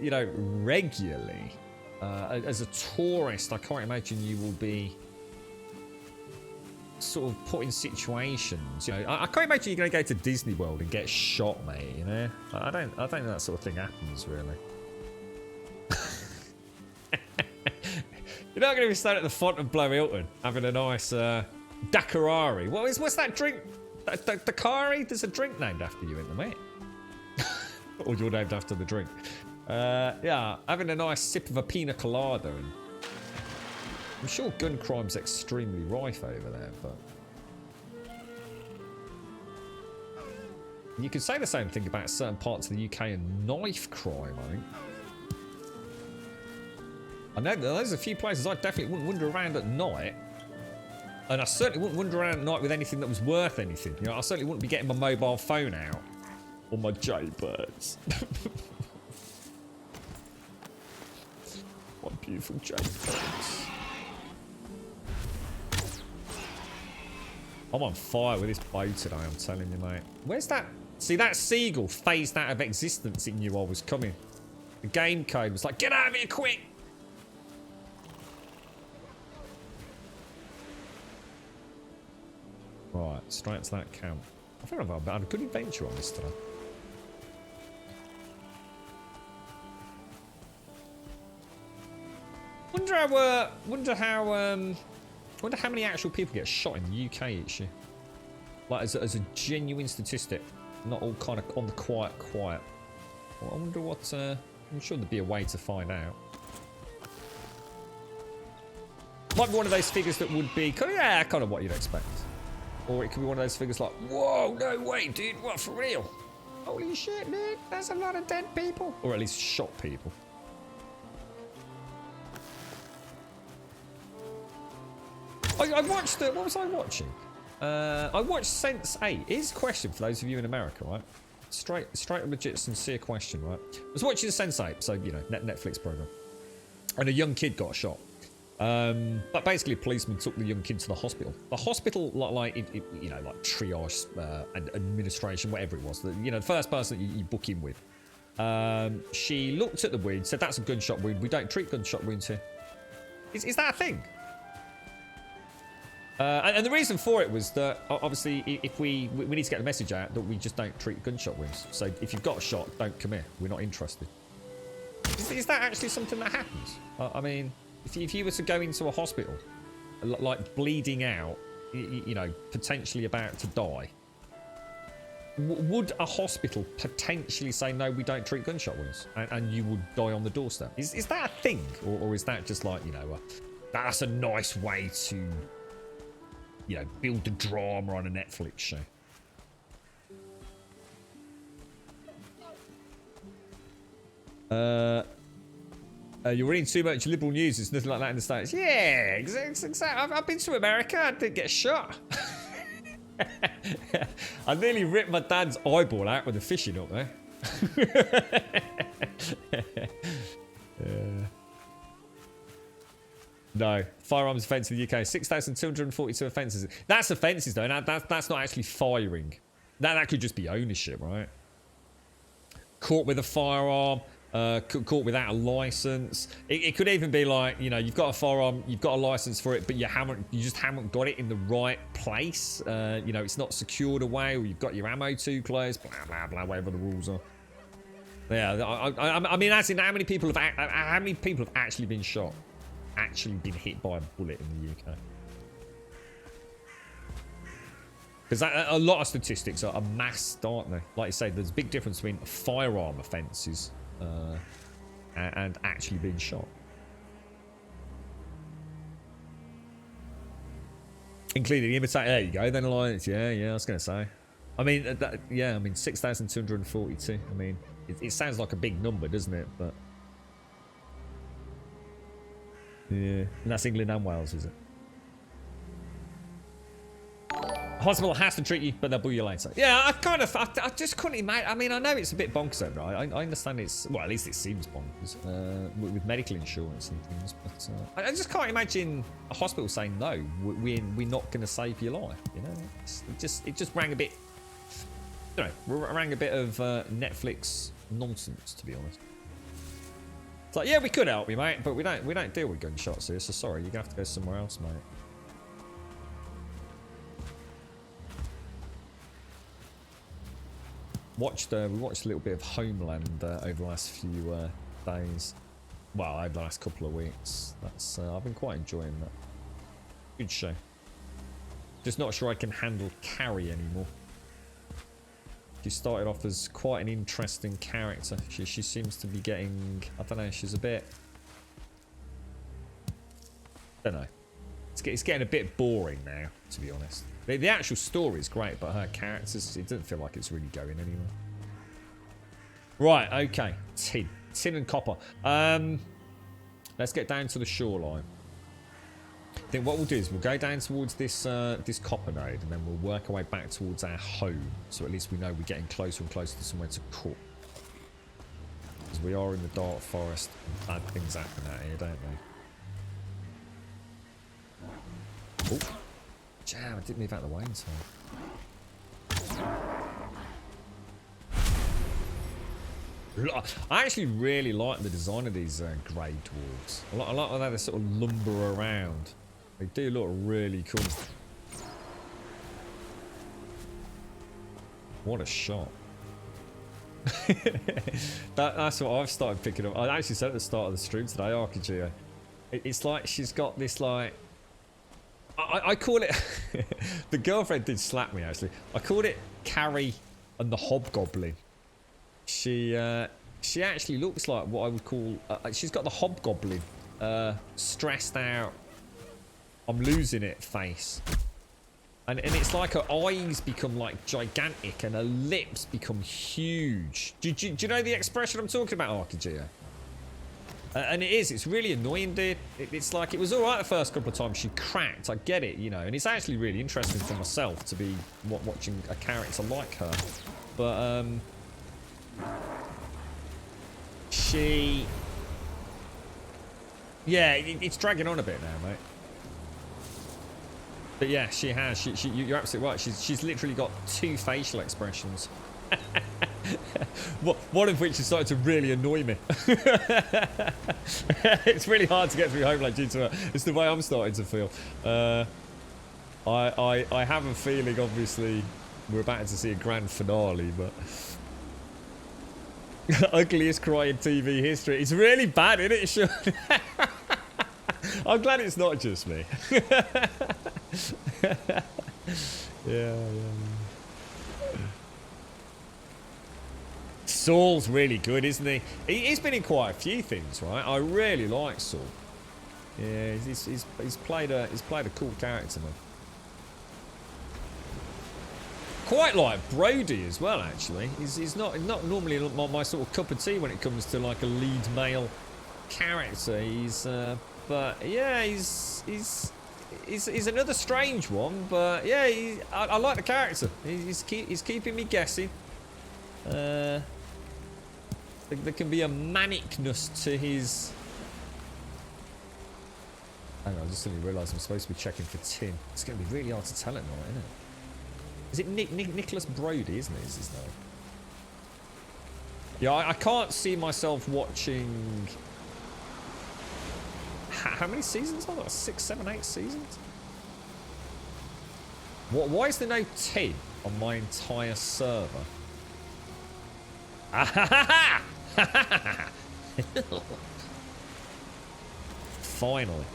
you know, regularly. As a tourist, I can't imagine you will be sort of put in situations. You know, I can't imagine you're going to go to Disney World and get shot, mate. You know, I don't think that sort of thing happens really. You're not going to be standing at the Fontainebleau Hilton having a nice daiquiri. What's that drink? Daiquiri? There's a drink named after you in the mate. Or you're named after the drink. Yeah, having a nice sip of a pina colada. And I'm sure gun crime's extremely rife over there, but... You could say the same thing about certain parts of the UK and knife crime, I think. I know there's a few places I definitely wouldn't wander around at night. And I certainly wouldn't wander around at night with anything that was worth anything. You know, I certainly wouldn't be getting my mobile phone out. Or my jaybirds. What beautiful jaybirds. I'm on fire with this bow today, I'm telling you, mate. Where's that? See, that seagull phased out of existence. It knew I was coming. The game code was like, get out of here quick! Right, straight to that camp. I think I've had a good adventure on this today. Wonder how many actual people get shot in the UK each year. Like as a genuine statistic, not all kind of on the quiet. Well, I wonder what. I'm sure there'd be a way to find out. Might be one of those figures that would be kind of what you'd expect. Or it could be one of those figures like, whoa, no way, dude, what, for real? Holy shit, dude, that's a lot of dead people. Or at least shot people. I watched, what was I watching? I watched Sense8. Here's a question for those of you in America, right? straight legit sincere question, right? I was watching Sense8, so, you know, Netflix program. And a young kid got shot. But basically, a policeman took the young kid to the hospital. The hospital, you know, like triage and administration, whatever it was. You know, the first person you book in with. She looked at the wound, said, that's a gunshot wound. We don't treat gunshot wounds here. Is that a thing? And the reason for it was that, obviously, if we need to get the message out that we just don't treat gunshot wounds. So if you've got a shot, don't come here. We're not interested. Is that actually something that happens? I mean, if you were to go into a hospital, like bleeding out, you know, potentially about to die, would a hospital potentially say, no, we don't treat gunshot wounds, and you would die on the doorstep? Is that a thing? Or is that just like, you know, that's a nice way to, you know, build the drama on a Netflix show? You're reading too much liberal news. It's nothing like that in the States. Yeah, exactly. I've been to America. I didn't get shot. I nearly ripped my dad's eyeball out with a fishing hook there. No, firearms offence in the UK, 6,242 offences. That's offences though. That's not actually firing. That could just be ownership, right? Caught with a firearm. Caught without a license. It could even be like, you know, you've got a firearm, you've got a license for it, but you just haven't got it in the right place. You know, it's not secured away, or you've got your ammo too close. Blah blah blah. Whatever the rules are. Yeah, I mean, as in how many people have actually been shot, actually been hit by a bullet in the UK? Because a lot of statistics are masked, aren't they? Like you say, there's a big difference between firearm offences and actually being shot. Including the imitator. There you go. Then alliance. Yeah, I was going to say. I mean, yeah, I mean, 6,242. I mean, it sounds like a big number, doesn't it? But yeah, and that's England and Wales, is it? Hospital has to treat you, but they'll boo you later. Yeah, I just couldn't imagine. I mean, I know it's a bit bonkers, though, right? I understand it's, well, at least it seems bonkers with medical insurance and things. But I just can't imagine a hospital saying no. We're not going to save your life. You know, it just rang a bit. You know, rang a bit of Netflix nonsense, to be honest. It's like, yeah, we could help you, mate, but we don't deal with gunshots here. So sorry, you're gonna have to go somewhere else, mate. We watched a little bit of Homeland over the last few days. Well, over the last couple of weeks. That's I've been quite enjoying that. Good show. Just not sure I can handle Carrie anymore. She started off as quite an interesting character. She seems to be getting, I don't know, she's a bit, I don't know. It's getting a bit boring now, to be honest. The actual story is great, but her characters, it doesn't feel like it's really going anywhere. Right, okay. Tin and copper. Let's get down to the shoreline. I think what we'll do is we'll go down towards this this copper node, and then we'll work our way back towards our home. So at least we know we're getting closer and closer to somewhere to cook. Because we are in the dark forest, and bad things happen out here, don't they? Oh. Damn, I didn't move out of the way in time. I actually really like the design of these grey dwarves. I like how they sort of lumber around. They do look really cool. What a shot. That's what I've started picking up. I actually said at the start of the stream today, RPG. It's like she's got this like... I call it... The girlfriend did slap me, actually. I called it Carrie and the Hobgoblin. She actually looks like what I would call... she's got the Hobgoblin stressed out, I'm losing it face. And it's like her eyes become like gigantic and her lips become huge. Do you know the expression I'm talking about, RPG? And it's really annoying, dude. It's like, it was alright the first couple of times she cracked, I get it, you know, and it's actually really interesting for myself to be watching a character like her. But Yeah, it's dragging on a bit now, mate. But yeah, she has. You're absolutely right. She's literally got 2 facial expressions. One of which is starting to really annoy me. It's really hard to get through Homeland due to her. It's the way I'm starting to feel. I have a feeling, obviously, we're about to see a grand finale, but... Ugliest cry in TV history. It's really bad, isn't it, Sean? I'm glad it's not just me. Yeah. Saul's really good, isn't he? He's been in quite a few things, right? I really like Saul. Yeah, he's played a cool character, man. Quite like Brody as well, actually. He's not normally my sort of cup of tea when it comes to like a lead male character. But yeah, he's another strange one. But yeah, I like the character. He's keeping me guessing. There can be a manicness to his. Hang on, I just suddenly realised I'm supposed to be checking for tin. It's going to be really hard to tell at night, isn't it? Is it Nicholas Brody, isn't it? Is his name? Yeah, I can't see myself watching... How many seasons are there? 6, 7, 8 seasons? Why is there no 10 on my entire server? Finally.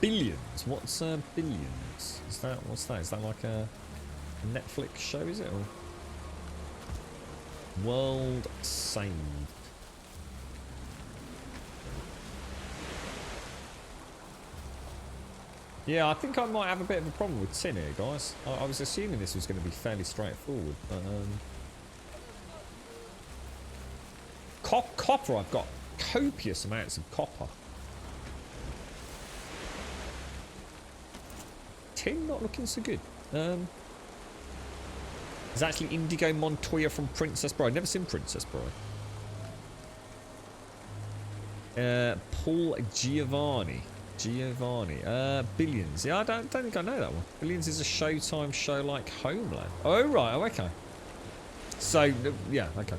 Billions? What's Billions? What's that? Is that like a Netflix show, is it? Or World Saved? Yeah, I think I might have a bit of a problem with tin here, guys. I was assuming this was going to be fairly straightforward, but copper, I've got copious amounts of copper. Tin not looking so good. There's actually Indigo Montoya from Princess Bride. Never seen Princess Bride. Paul Giovanni. Billions. Yeah, I don't think I know that one. Billions is a Showtime show like Homeland. Oh, right. Oh, okay. So, yeah, okay.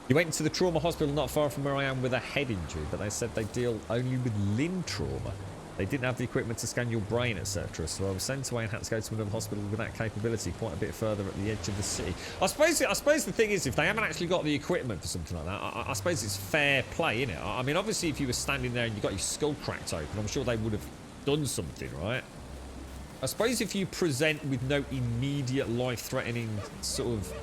You went to the trauma hospital not far from where I am with a head injury, but they said they deal only with limb trauma. They didn't have the equipment to scan your brain, etc. So I was sent away and had to go to another hospital with that capability quite a bit further at the edge of the city. I suppose the thing is, if they haven't actually got the equipment for something like that, I suppose it's fair play, innit? I mean, obviously, if you were standing there and you got your skull cracked open, I'm sure they would have done something, right? I suppose if you present with no immediate life-threatening sort of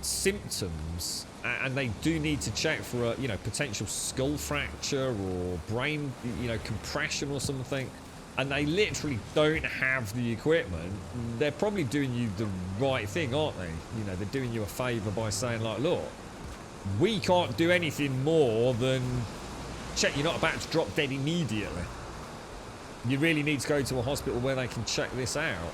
symptoms, and they do need to check for a, you know, potential skull fracture or brain, you know, compression or something, and they literally don't have the equipment, they're probably doing you the right thing, aren't they? You know, they're doing you a favour by saying, like, look, we can't do anything more than check you're not about to drop dead immediately. You really need to go to a hospital where they can check this out.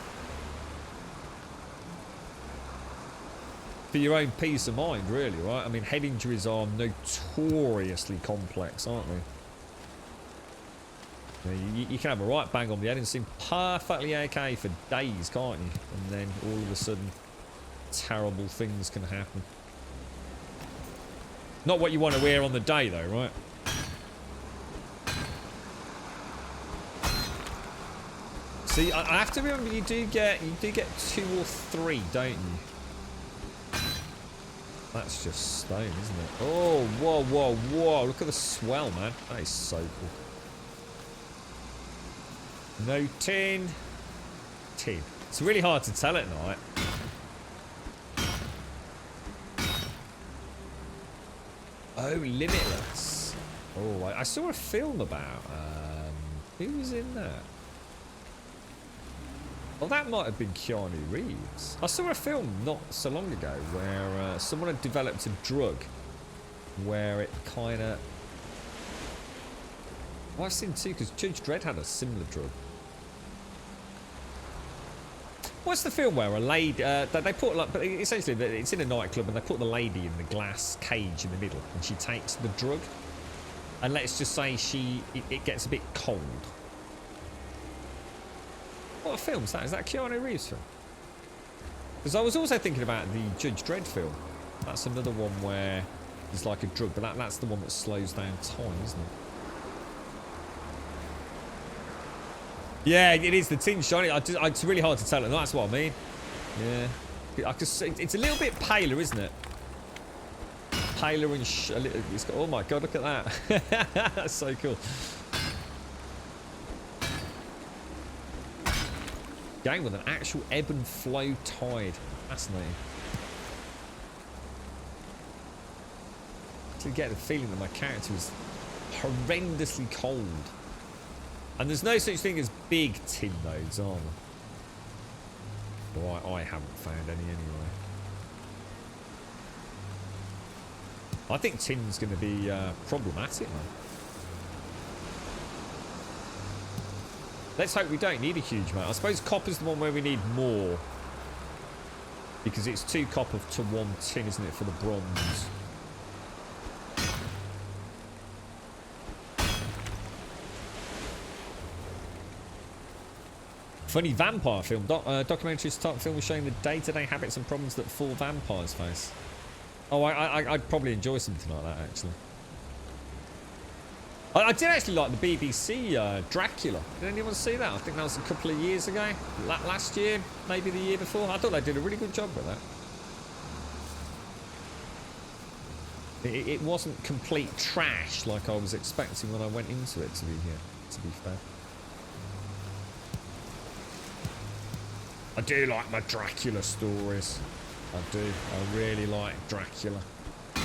For your own peace of mind, really, right? I mean, head injuries are notoriously complex, aren't they? You can have a right bang on the head and seem perfectly okay for days, can't you? And then all of a sudden, terrible things can happen. Not what you want to wear on the day, though, right? See, I have to remember you do get 2 or 3, don't you? That's just stone, isn't it? Oh, whoa, whoa, whoa. Look at the swell, man. That is so cool. No tin. Tin. It's really hard to tell at night. Oh, Limitless. Oh, I saw a film about... who was in that? Well, that might have been Keanu Reeves. I saw a film not so long ago where someone had developed a drug where it kind of... Well, I've seen two, because Judge Dredd had a similar drug. What's the film where a lady, they put like, but essentially it's in a nightclub and they put the lady in the glass cage in the middle and she takes the drug. And let's just say it gets a bit cold. What a film is that? Is that a Keanu Reeves film? Because I was also thinking about the Judge Dredd film. That's another one where there's like a drug, but that's the one that slows down time, isn't it? Yeah, it is the tin shiny. It's really hard to tell, and that's what I mean. Yeah, it's a little bit paler, isn't it? Paler and a little. It's got, oh my god, look at that! That's so cool. Game with an actual ebb and flow tide. Fascinating. To get the feeling that my character was horrendously cold. And there's no such thing as big tin nodes, are there? Well, I haven't found any anyway. I think tin's going to be problematic, man. Let's hope we don't need a huge amount. I suppose copper's the one where we need more. Because it's 2 copper to 1 tin, isn't it, for the bronze? Funny vampire film. Documentary type film showing the day-to-day habits and problems that full vampires face. Oh, I'd probably enjoy something like that, actually. I did actually like the BBC Dracula. Did anyone see that? I think that was a couple of years ago. Last year, maybe the year before. I thought they did a really good job with that. It wasn't complete trash like I was expecting when I went into it, to be fair. I do like my Dracula stories. I do. I really like Dracula. I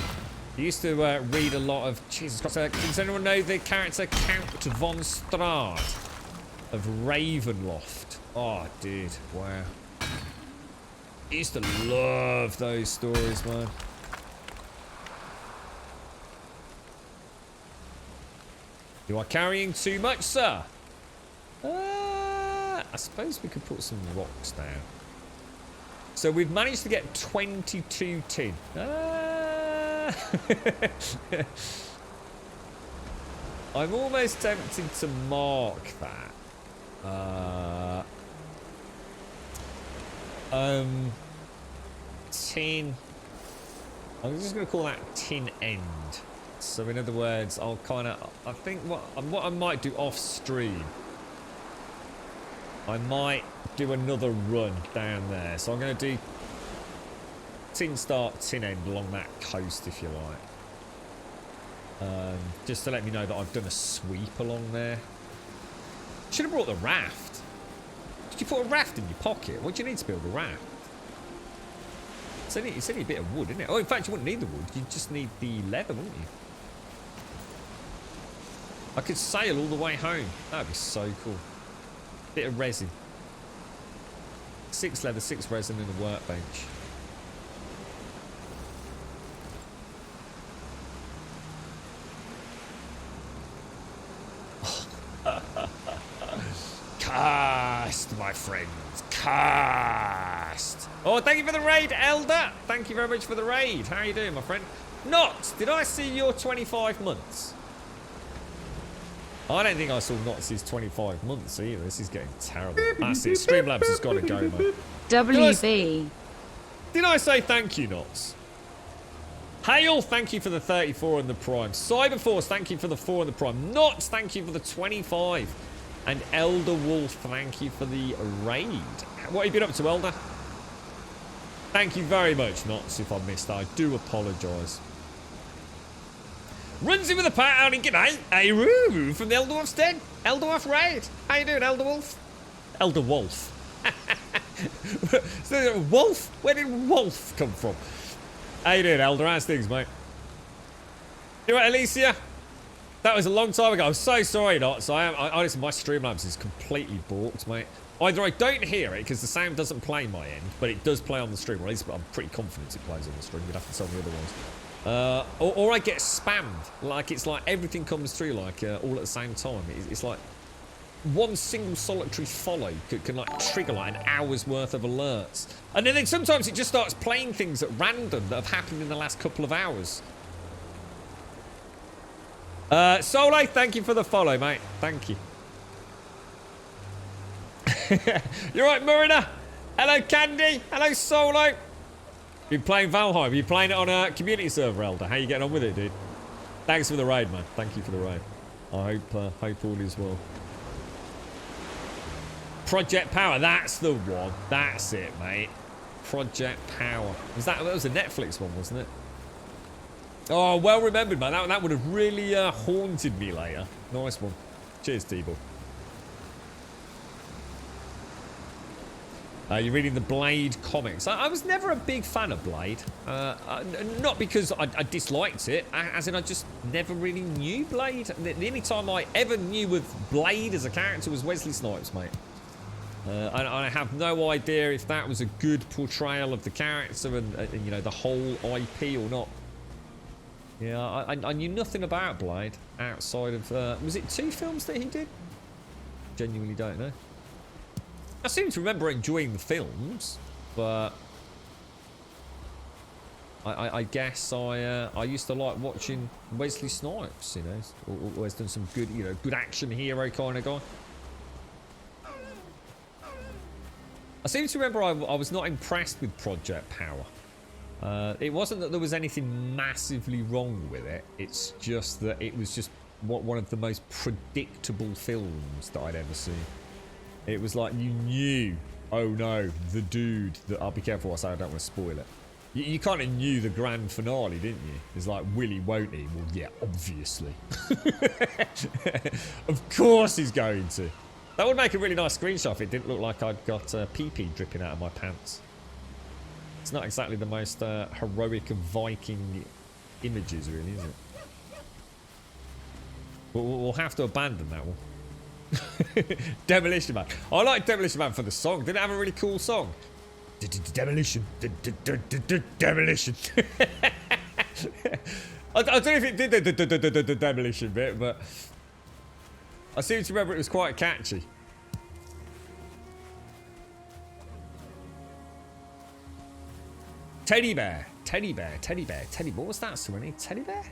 used to read a lot of... Jesus Christ. Does anyone know the character Count von Strahd of Ravenloft? Oh, dude. Wow. I used to love those stories, man. You are carrying too much, sir. I suppose we could put some rocks down. So we've managed to get 22 tin. I'm almost tempted to mark that. Tin. I'm just going to call that tin end. So in other words, I'll kind of... I think what I might do off stream... I might do another run down there. So I'm going to do tin start, tin end along that coast, if you like. Just to let me know that I've done a sweep along there. Should have brought the raft. Did you put a raft in your pocket? What do you need to build a raft? It's only a bit of wood, isn't it? Oh, in fact, you wouldn't need the wood. You just need the leather, wouldn't you? I could sail all the way home. That'd be so cool. Bit of resin. 6 leather, 6 resin and a workbench. Cast, my friends. Cast. Oh, thank you for the raid, Elder. Thank you very much for the raid. How are you doing, my friend? Not. Did I see your 25 months? I don't think I saw Knots' 25 months either. This is getting terrible. That's it. Streamlabs has got to go, man. WB. Did I say thank you, Knots? Hale, thank you for the 34 and the Prime. Cyberforce, thank you for the 4 and the Prime. Knots, thank you for the 25. And Elder Wolf, thank you for the raid. What have you been up to, Elder? Thank you very much, Knots, if I missed that. I do apologise. Runs in with a pat out and g'day. Hey, woo, from the Elder Wolf's den. Elder Wolf raid. How you doing, Elder Wolf? Elder Wolf. So, Wolf? Where did Wolf come from? How you doing, Elder? How's things, mate? You right, Alicia? That was a long time ago. I'm so sorry, Knots. Honestly, my Streamlabs is completely balked, mate. Either I don't hear it because the sound doesn't play my end, but it does play on the stream. Or at least I'm pretty confident it plays on the stream. You'd have to tell me otherwise. Or I get spammed. Like, it's like everything comes through, like, all at the same time. It's like one single solitary follow can like trigger like an hour's worth of alerts. And then sometimes it just starts playing things at random that have happened in the last couple of hours. Solo, thank you for the follow, mate. Thank you. You're right, Marina. Hello, Candy. Hello, Solo. Been playing Valheim. You playing it on a community server, Elder? How you getting on with it, dude? Thanks for the raid, man. Thank you for the raid. I hope all is well. Project Power. That's the one. That's it, mate. Project Power. That was a Netflix one, wasn't it? Oh, well remembered, man. That would have really haunted me later. Nice one. Cheers, T-Ball. You're reading the Blade comics. I was never a big fan of Blade. Not because I disliked it, as in I just never really knew Blade. The only time I ever knew of Blade as a character was Wesley Snipes, mate. I have no idea if that was a good portrayal of the character and you know, the whole IP or not. Yeah, I knew nothing about Blade outside of... was it 2 films that he did? Genuinely don't know. I seem to remember enjoying the films, but I guess I used to like watching Wesley Snipes, you know. Always done some good, you know, good action hero kind of guy. I seem to remember I was not impressed with Project Power. It wasn't that there was anything massively wrong with it. It's just that it was just one of the most predictable films that I'd ever seen. It was like you knew, oh no, the dude that... I'll be careful what I say, I don't want to spoil it. You kind of knew the grand finale, didn't you? It's like, will he, won't he? Well, yeah, obviously. Of course he's going to. That would make a really nice screenshot if it didn't look like I'd got pee-pee dripping out of my pants. It's not exactly the most heroic of Viking images, really, is it? But we'll have to abandon that one. Demolition Man. I like Demolition Man for the song. Didn't it have a really cool song? Demolition. Demolition. I don't know if it did the demolition bit, but I seem to remember it was quite catchy. Teddy bear. Teddy bear. Teddy bear. Teddy bear. What was that, Serenity? Teddy bear?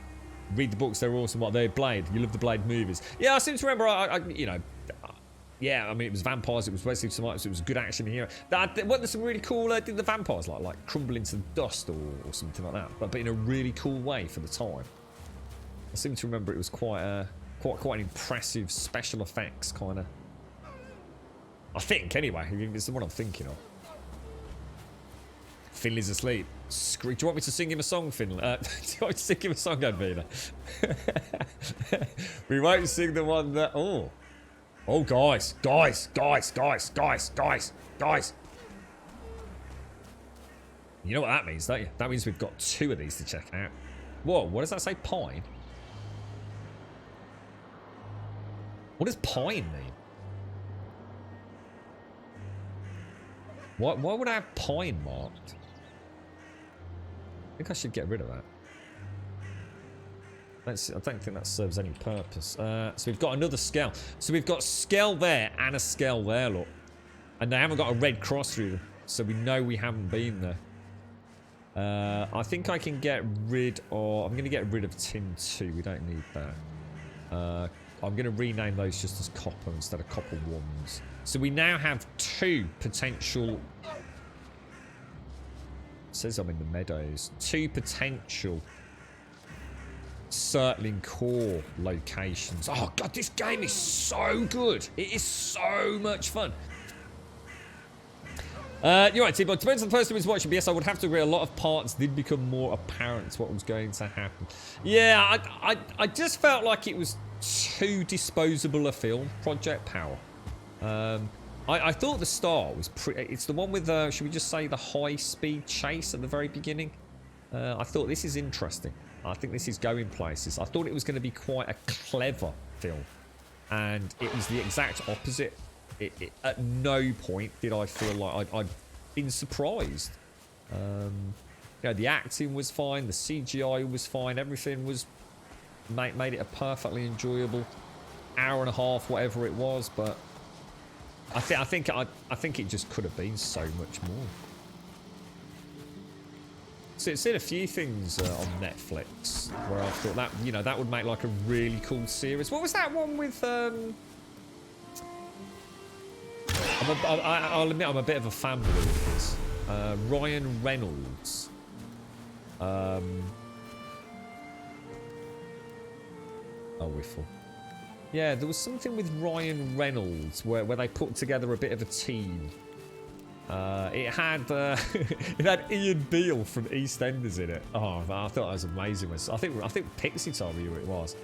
Read the books, they're awesome. What, they're Blade. You love the Blade movies. Yeah, I seem to remember, you know, yeah, I mean, it was vampires, it was Wesley Snipes, it was a good action hero. Wasn't there some really cool, did the vampires like crumble into dust or something like that? But in a really cool way for the time. I seem to remember it was quite an impressive special effects kind of. I think, anyway. It's the one I'm thinking of. Finley's asleep. Do you want me to sing him a song, Finley? Do you want me to sing him a song, Advina? We won't sing the one that... Oh, guys. You know what that means, don't you? That means we've got 2 of these to check out. Whoa, what does that say? Pine? What does pine mean? Why would I have pine marked? I think I should get rid of that. I don't think that serves any purpose. So we've got another scale. So we've got scale there and a scale there, look. And they haven't got a red cross through them. So we know we haven't been there. I think I can get rid of... I'm going to get rid of tin 2. We don't need that. I'm going to rename those just as copper instead of copper 1s. So we now have 2 potential... It says I'm in the meadows. 2 potential circling core locations. Oh god, this game is so good. It is so much fun. You're right, T-Bot. Depends on the person who's watching, but yes, I would have to agree a lot of parts did become more apparent what was going to happen. Yeah, I just felt like it was too disposable a film, Project Power. I thought the start was pretty... It's the one with, should we just say, the high-speed chase at the very beginning? I thought this is interesting. I think this is going places. I thought it was going to be quite a clever film. And it was the exact opposite. At no point did I feel like I'd been surprised. You know, the acting was fine, the CGI was fine, everything was made it a perfectly enjoyable hour and a half, whatever it was. But I think it just could have been so much more. So it's seen a few things on Netflix where I thought that, you know, that would make like a really cool series. What was that one with? I'll admit I'm a bit of a fanboy of his. Ryan Reynolds. Oh, whiffle. Yeah, there was something with Ryan Reynolds where they put together a bit of a team. It had it had Ian Beale from EastEnders in it. Oh, I thought that was amazing. I think Pixie told me who it was.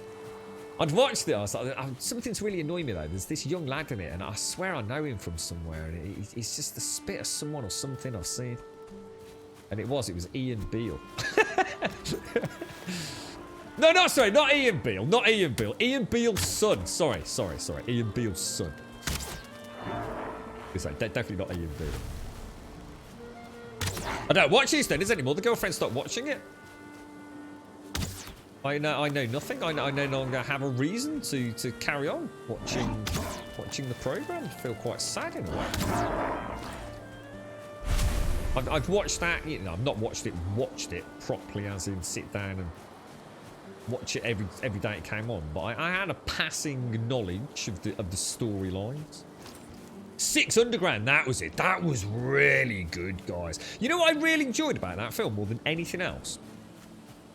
I'd watched it. I was like, something's really annoying me though. There's this young lad in it, and I swear I know him from somewhere. And he's just the spit of someone or something I've seen. And it was Ian Beale. No, sorry, not Ian Beale. Not Ian Beale. Ian Beale's son. Sorry. Ian Beale's son. It's like, definitely not Ian Beale. I don't watch EastEnders anymore. The girlfriend stopped watching it. I know nothing. I no longer have a reason to carry on watching the program. I feel quite sad in a way. I've watched that. You know, I've not watched it properly, as in sit down and watch it every day it came on. But I had a passing knowledge of the storylines. 6 Underground, that was it. That was really good, guys. You know what I really enjoyed about that film more than anything else?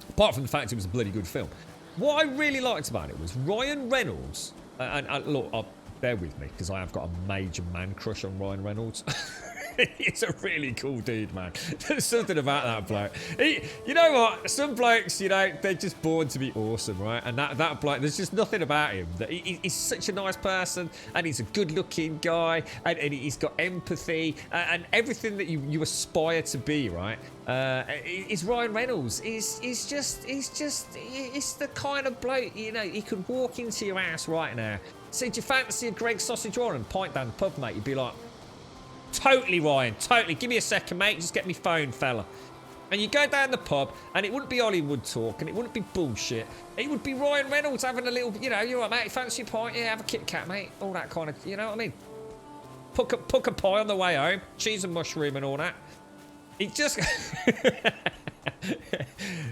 Apart from the fact it was a bloody good film. What I really liked about it was Ryan Reynolds. And look, bear with me, because I have got a major man crush on Ryan Reynolds. He's a really cool dude, man. There's something about that bloke. You know what? Some blokes, you know, they're just born to be awesome, right? And that bloke, there's just nothing about him. He's such a nice person, and he's a good-looking guy, and he's got empathy, and everything that you aspire to be, right? Is Ryan Reynolds. He's the kind of bloke, you know, he could walk into your house right now. Say, do you fancy a Greg's sausage roll and pint down the pub, mate? You'd be like, totally, Ryan, totally. Give me a second, mate. Just get me phone, fella. And you go down the pub, and it wouldn't be Hollywood talk, and it wouldn't be bullshit. It would be Ryan Reynolds having a little, you know, you're right, mate. Fancy a pint? Yeah, have a Kit Kat, mate. All that kind of, you know what I mean? Puck a pie on the way home, cheese and mushroom and all that. It just...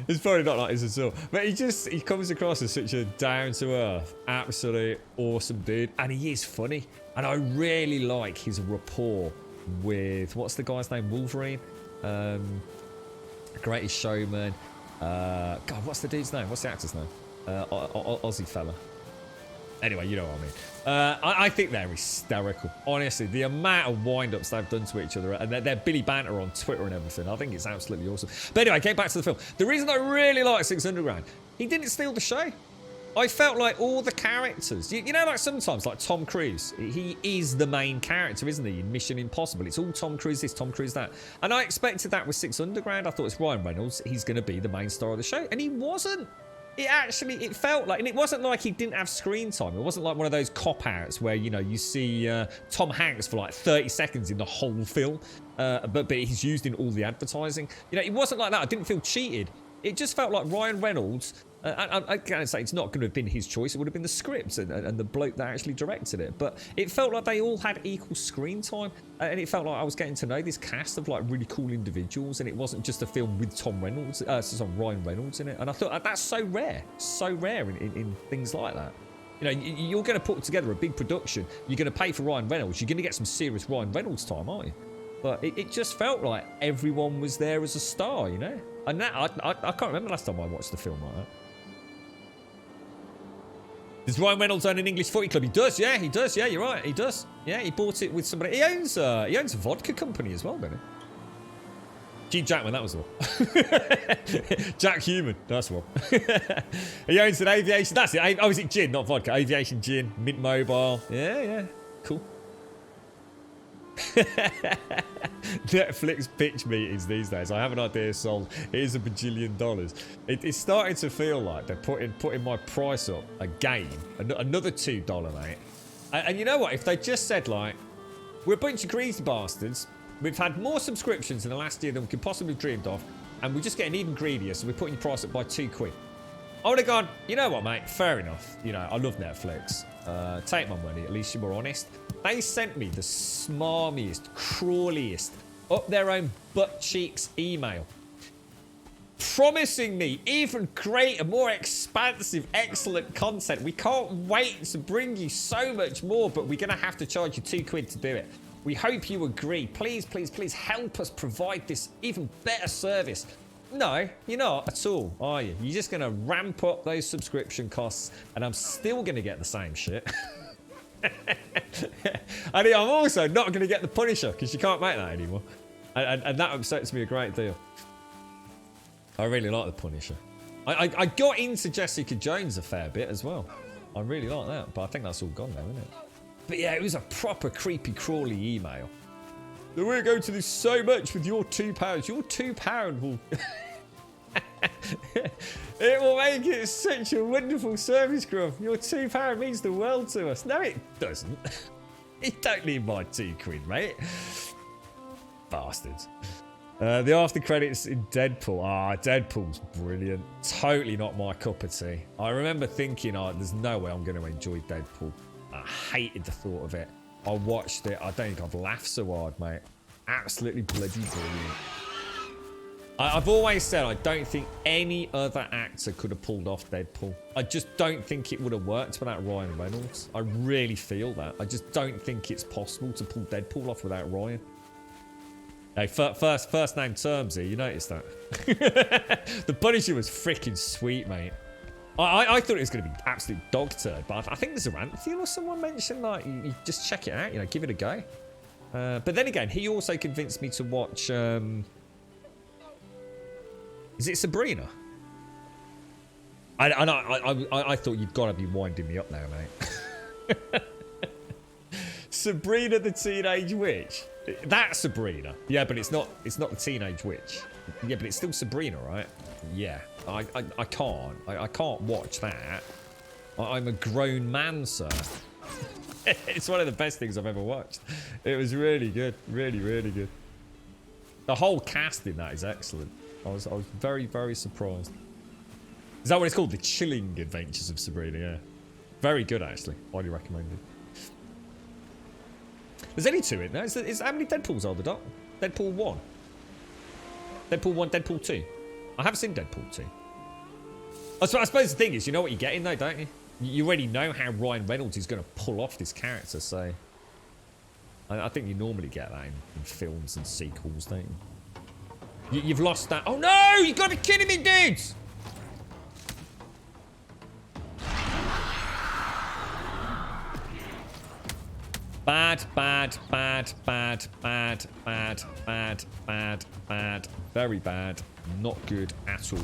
It's probably not like this at all. But he comes across as such a down-to-earth, absolute awesome dude. And he is funny. And I really like his rapport with, what's the guy's name? Wolverine? Greatest Showman. God, what's the dude's name? What's the actor's name? Aussie fella. Anyway, you know what I mean. I think they're hysterical. Honestly, the amount of wind-ups they've done to each other, and their Billy banter on Twitter and everything, I think it's absolutely awesome. But anyway, getting back to the film. The reason I really like 6 Underground, he didn't steal the show. I felt like all the characters, you know, like sometimes, like Tom Cruise, he is the main character, isn't he, in Mission Impossible? It's all Tom Cruise this, Tom Cruise that. And I expected that with 6 Underground. I thought it's Ryan Reynolds, he's going to be the main star of the show. And he wasn't. It felt like, and it wasn't like he didn't have screen time. It wasn't like one of those cop-outs where, you know, you see Tom Hanks for like 30 seconds in the whole film, but he's used in all the advertising. You know, it wasn't like that. I didn't feel cheated. It just felt like Ryan Reynolds, I can't say it's not going to have been his choice. It would have been the script and the bloke that actually directed it. But it felt like they all had equal screen time. And it felt like I was getting to know this cast of like really cool individuals. And it wasn't just a film with Ryan Reynolds in it. And I thought that's so rare in things like that. You know, you're going to put together a big production. You're going to pay for Ryan Reynolds. You're going to get some serious Ryan Reynolds time, aren't you? But it just felt like everyone was there as a star, you know? And that I can't remember last time I watched the film like that. Does Ryan Reynolds own an English footy club? He does, yeah, you're right, he does. Yeah, he bought it with somebody. He owns a vodka company as well, doesn't he? Gene Jackman, that was the one. Jack Human, that's the one. He owns an aviation, that's it. Oh, is it gin, not vodka? Aviation gin, Mint Mobile. Yeah, cool. Netflix pitch meetings these days. I have an idea sold. It is $1 bajillion. It's starting to feel like they're putting my price up again. Another $2, mate. And you know what? If they just said like, we're a bunch of greasy bastards. We've had more subscriptions in the last year than we could possibly have dreamed of. and we're just getting even greedier, so we're putting your price up by £2. I would have gone, you know what, mate? Fair enough. You know, I love Netflix. Take my money. At least you're more honest. They sent me the smarmiest, crawliest, up their own butt cheeks email, promising me even greater, more expansive, excellent content. We can't wait to bring you so much more, but we're going to have to charge you £2 to do it. We hope you agree. Please, please, please help us provide this even better service. No, you're not at all, are you? You're just going to ramp up those subscription costs, and I'm still going to get the same shit. And I'm also not going to get the Punisher, because you can't make that anymore. And that upsets me a great deal. I really like the Punisher. I got into Jessica Jones a fair bit as well. I really like that, but I think that's all gone now, isn't it? But yeah, it was a proper creepy crawly email. We're going to do so much with your £2. Your £2 will... It will make it such a wonderful service, Gruff. Your £2 means the world to us. No, it doesn't. You don't need my £2, mate. Bastards. The after credits in Deadpool. Ah, Deadpool's brilliant. Totally not my cup of tea. I remember thinking, oh, there's no way I'm going to enjoy Deadpool. I hated the thought of it. I watched it. I don't think I've laughed so hard, mate. Absolutely bloody brilliant. I've always said I don't think any other actor could have pulled off Deadpool. I just don't think it would have worked without Ryan Reynolds. I really feel that. I just don't think it's possible to pull Deadpool off without Ryan. Hey, first name terms here, you noticed that? The Punisher was freaking sweet, mate. I thought it was going to be absolute dog turd, but I think there's a Rantheon or someone mentioned, like, you just check it out, you know, give it a go. But then again, he also convinced me to watch, is it Sabrina? I thought you'd got to be winding me up now, mate. Sabrina the Teenage Witch. That's Sabrina. Yeah, but it's not the Teenage Witch. Yeah, but it's still Sabrina, right? Yeah. I can't watch that. I'm a grown man, sir. It's one of the best things I've ever watched. It was really good. Really, really good. The whole cast in that is excellent. I was very, very surprised. Is that what it's called? The Chilling Adventures of Sabrina, yeah. Very good, actually. Highly recommended. There's only 2 in there. How many Deadpools are there, Doc? Deadpool 1. Deadpool 1, Deadpool 2. I have seen Deadpool 2. I suppose the thing is, you know what you're getting, though, don't you? You already know how Ryan Reynolds is going to pull off this character, so... I think you normally get that in films and sequels, don't you? You've lost that. Oh no! You got to be kidding me, dudes! Bad, bad, bad, bad, bad, bad, bad, bad, bad. Very bad. Not good at all.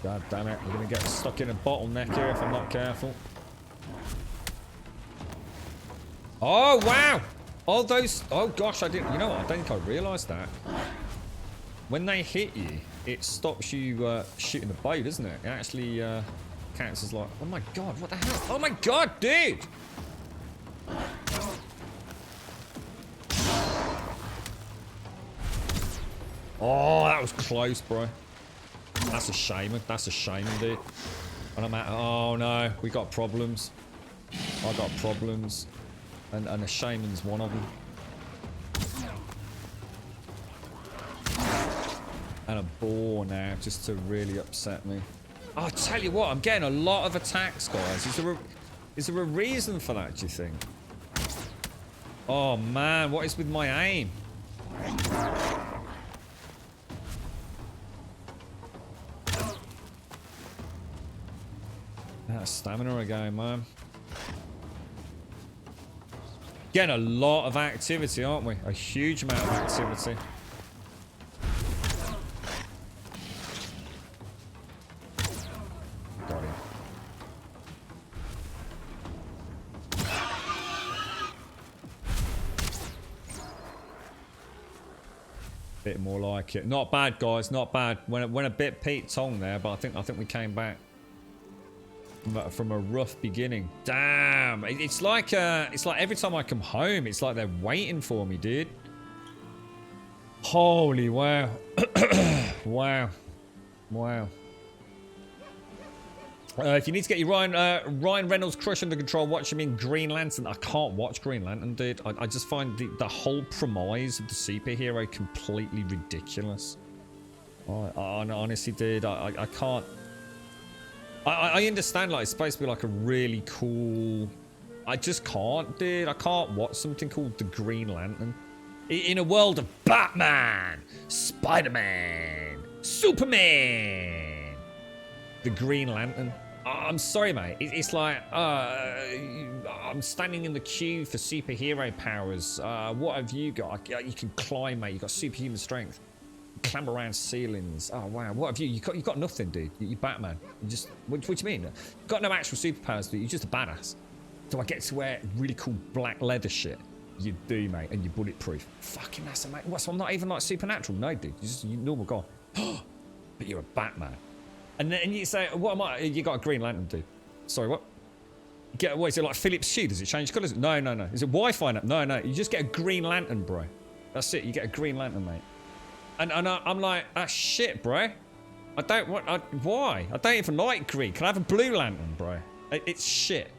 God damn it, we're going to get stuck in a bottleneck here if I'm not careful. Oh, wow! All those... Oh, gosh, I didn't... You know what? I don't think I realised that. When they hit you, it stops you shooting the bow, doesn't it? It actually counts as like... Oh, my God, what the hell? Oh, my God, dude! Oh, that was close, bro. That's a shame. That's a shame, dude. And I'm at... Oh, no. We got problems. I got problems. And a shaman's one of them. And a boar now, just to really upset me. Oh, I'll tell you what, I'm getting a lot of attacks, guys. Is there a reason for that, do you think? Oh, man. What is with my aim? That stamina again, man. Getting a lot of activity, aren't we? A huge amount of activity. Got him. Bit more like it. Not bad, guys. Not bad. Went a bit Pete Tong there, but I think we came back. from a rough beginning. Damn, it's like every time I come home, it's like they're waiting for me, dude. Holy wow. Wow. Wow. If you need to get your Ryan Reynolds crush under control, watch him in Green Lantern. I can't watch Green Lantern, dude. I just find the whole premise of the superhero completely ridiculous. I honestly, dude, I can't. I understand, like, it's supposed to be like a really cool. I just can't, dude. I can't watch something called the Green Lantern. In a world of Batman, Spider-Man, Superman, the Green Lantern. I'm sorry, mate. It's like, I'm standing in the queue for superhero powers. What have you got? You can climb, mate. You got superhuman strength. Climb around ceilings. Oh wow, what have you? You got nothing, dude. You're Batman. You just what do you mean? You've got no actual superpowers, dude. You're just a badass. Do I get to wear really cool black leather shit? You do, mate, and you're bulletproof. Fucking that's amazing. What? So I'm not even like supernatural, no, dude. You're just a normal guy. But you're a Batman. And then you say, what am I? You got a Green Lantern, dude. Sorry, what? What is it like Philips Hue? Does it change colours? No. Is it Wi-Fi? No. You just get a Green Lantern, bro. That's it. You get a Green Lantern, mate. And I'm like, shit, bro. I don't want. Why? I don't even like green. Can I have a blue lantern, bro? It's shit.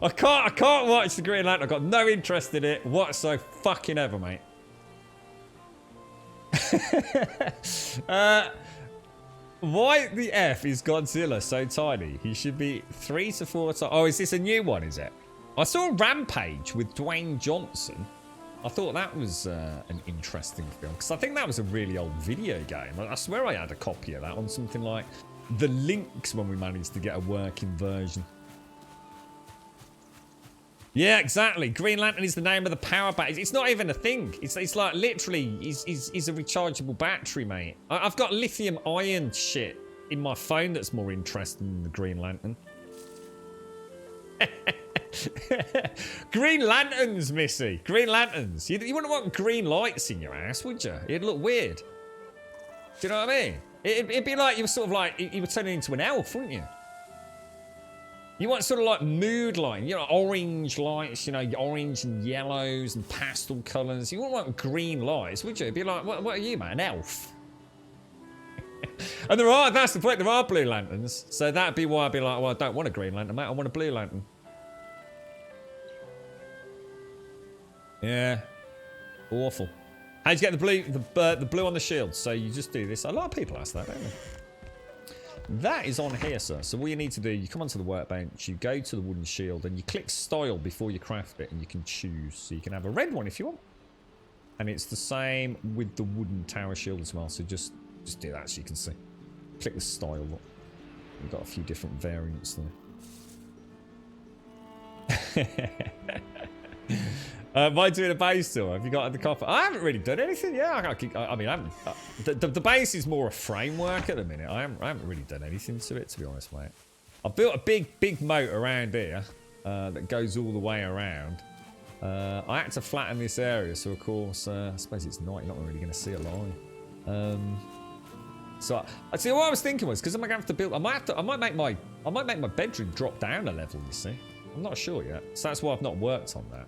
I can't watch the Green Lantern. I've got no interest in it whatsoever, fucking ever, mate. Why the F is Godzilla so tiny? He should be 3 to 4 times. Oh, is this a new one? Is it? I saw Rampage with Dwayne Johnson. I thought that was an interesting film because I think that was a really old video game. I swear I had a copy of that on something like The Lynx when we managed to get a working version. Yeah, exactly. Green Lantern is the name of the power battery. It's not even a thing. It's like literally, he's a rechargeable battery, mate. I've got lithium ion shit in my phone that's more interesting than the Green Lantern. Green Lanterns, Missy. Green Lanterns. You wouldn't want green lights in your house, would you? It'd look weird. Do you know what I mean? It'd be like you were sort of like you were turning into an elf, wouldn't you? You want sort of like mood lighting, you know, orange lights, you know, orange and yellows and pastel colours. You wouldn't want green lights, would you? It'd be like, what are you, man? An elf? And that's the point, there are blue lanterns. So that'd be why I'd be like, well, I don't want a Green Lantern, mate. I want a blue lantern. Yeah. Awful. How'd you get the blue on the shield? So you just do this. A lot of people ask that, don't they? That is on here, sir. So what you need to do, you come onto the workbench, you go to the wooden shield, and you click style before you craft it, and you can choose. So you can have a red one if you want. And it's the same with the wooden tower shield as well. So just do that so you can see. Click the style. We've got a few different variants there. Am I doing a base tour? Have you got the copper? I haven't really done anything. Yeah, I mean, I haven't. The base is more a framework at the minute. I haven't really done anything to it, to be honest, mate. I built a big moat around here that goes all the way around. I had to flatten this area, so of course, I suppose it's night. You're not really going to see a line. So I see what I was thinking was because I'm gonna have to build. I might make my bedroom drop down a level. You see, I'm not sure yet. So that's why I've not worked on that.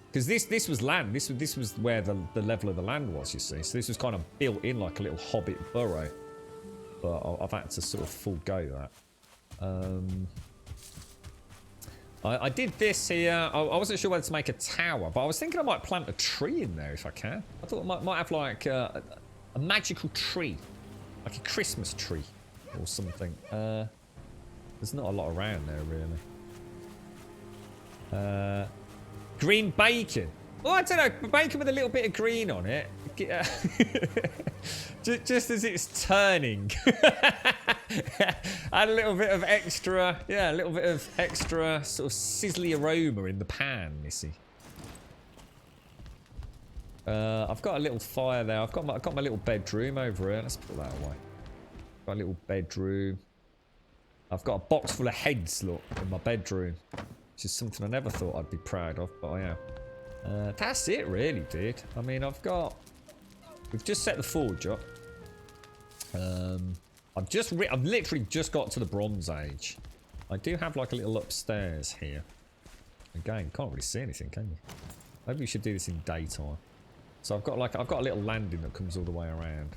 Because this was land. This was where the level of the land was, you see. So this was kind of built in like a little hobbit burrow. But I've had to sort of forego that. I did this here. I wasn't sure whether to make a tower, but I was thinking I might plant a tree in there if I can. I thought I might have like a magical tree. Like a Christmas tree or something. There's not a lot around there, really. Green bacon. Well, I don't know. Bacon with a little bit of green on it. Just as it's turning. Add a little bit of extra, yeah, a little bit of extra sort of sizzly aroma in the pan, you see. I've got a little fire there. I've got my little bedroom over here. Let's put that away. Got a little bedroom. I've got a box full of heads, look, in my bedroom. Which is something I never thought I'd be proud of, but I am. That's it, really, dude. I mean, we've just set the forge up. I've literally just got to the Bronze Age. I do have like a little upstairs here. Again, can't really see anything, can you? Maybe we should do this in daytime. So I've got a little landing that comes all the way around.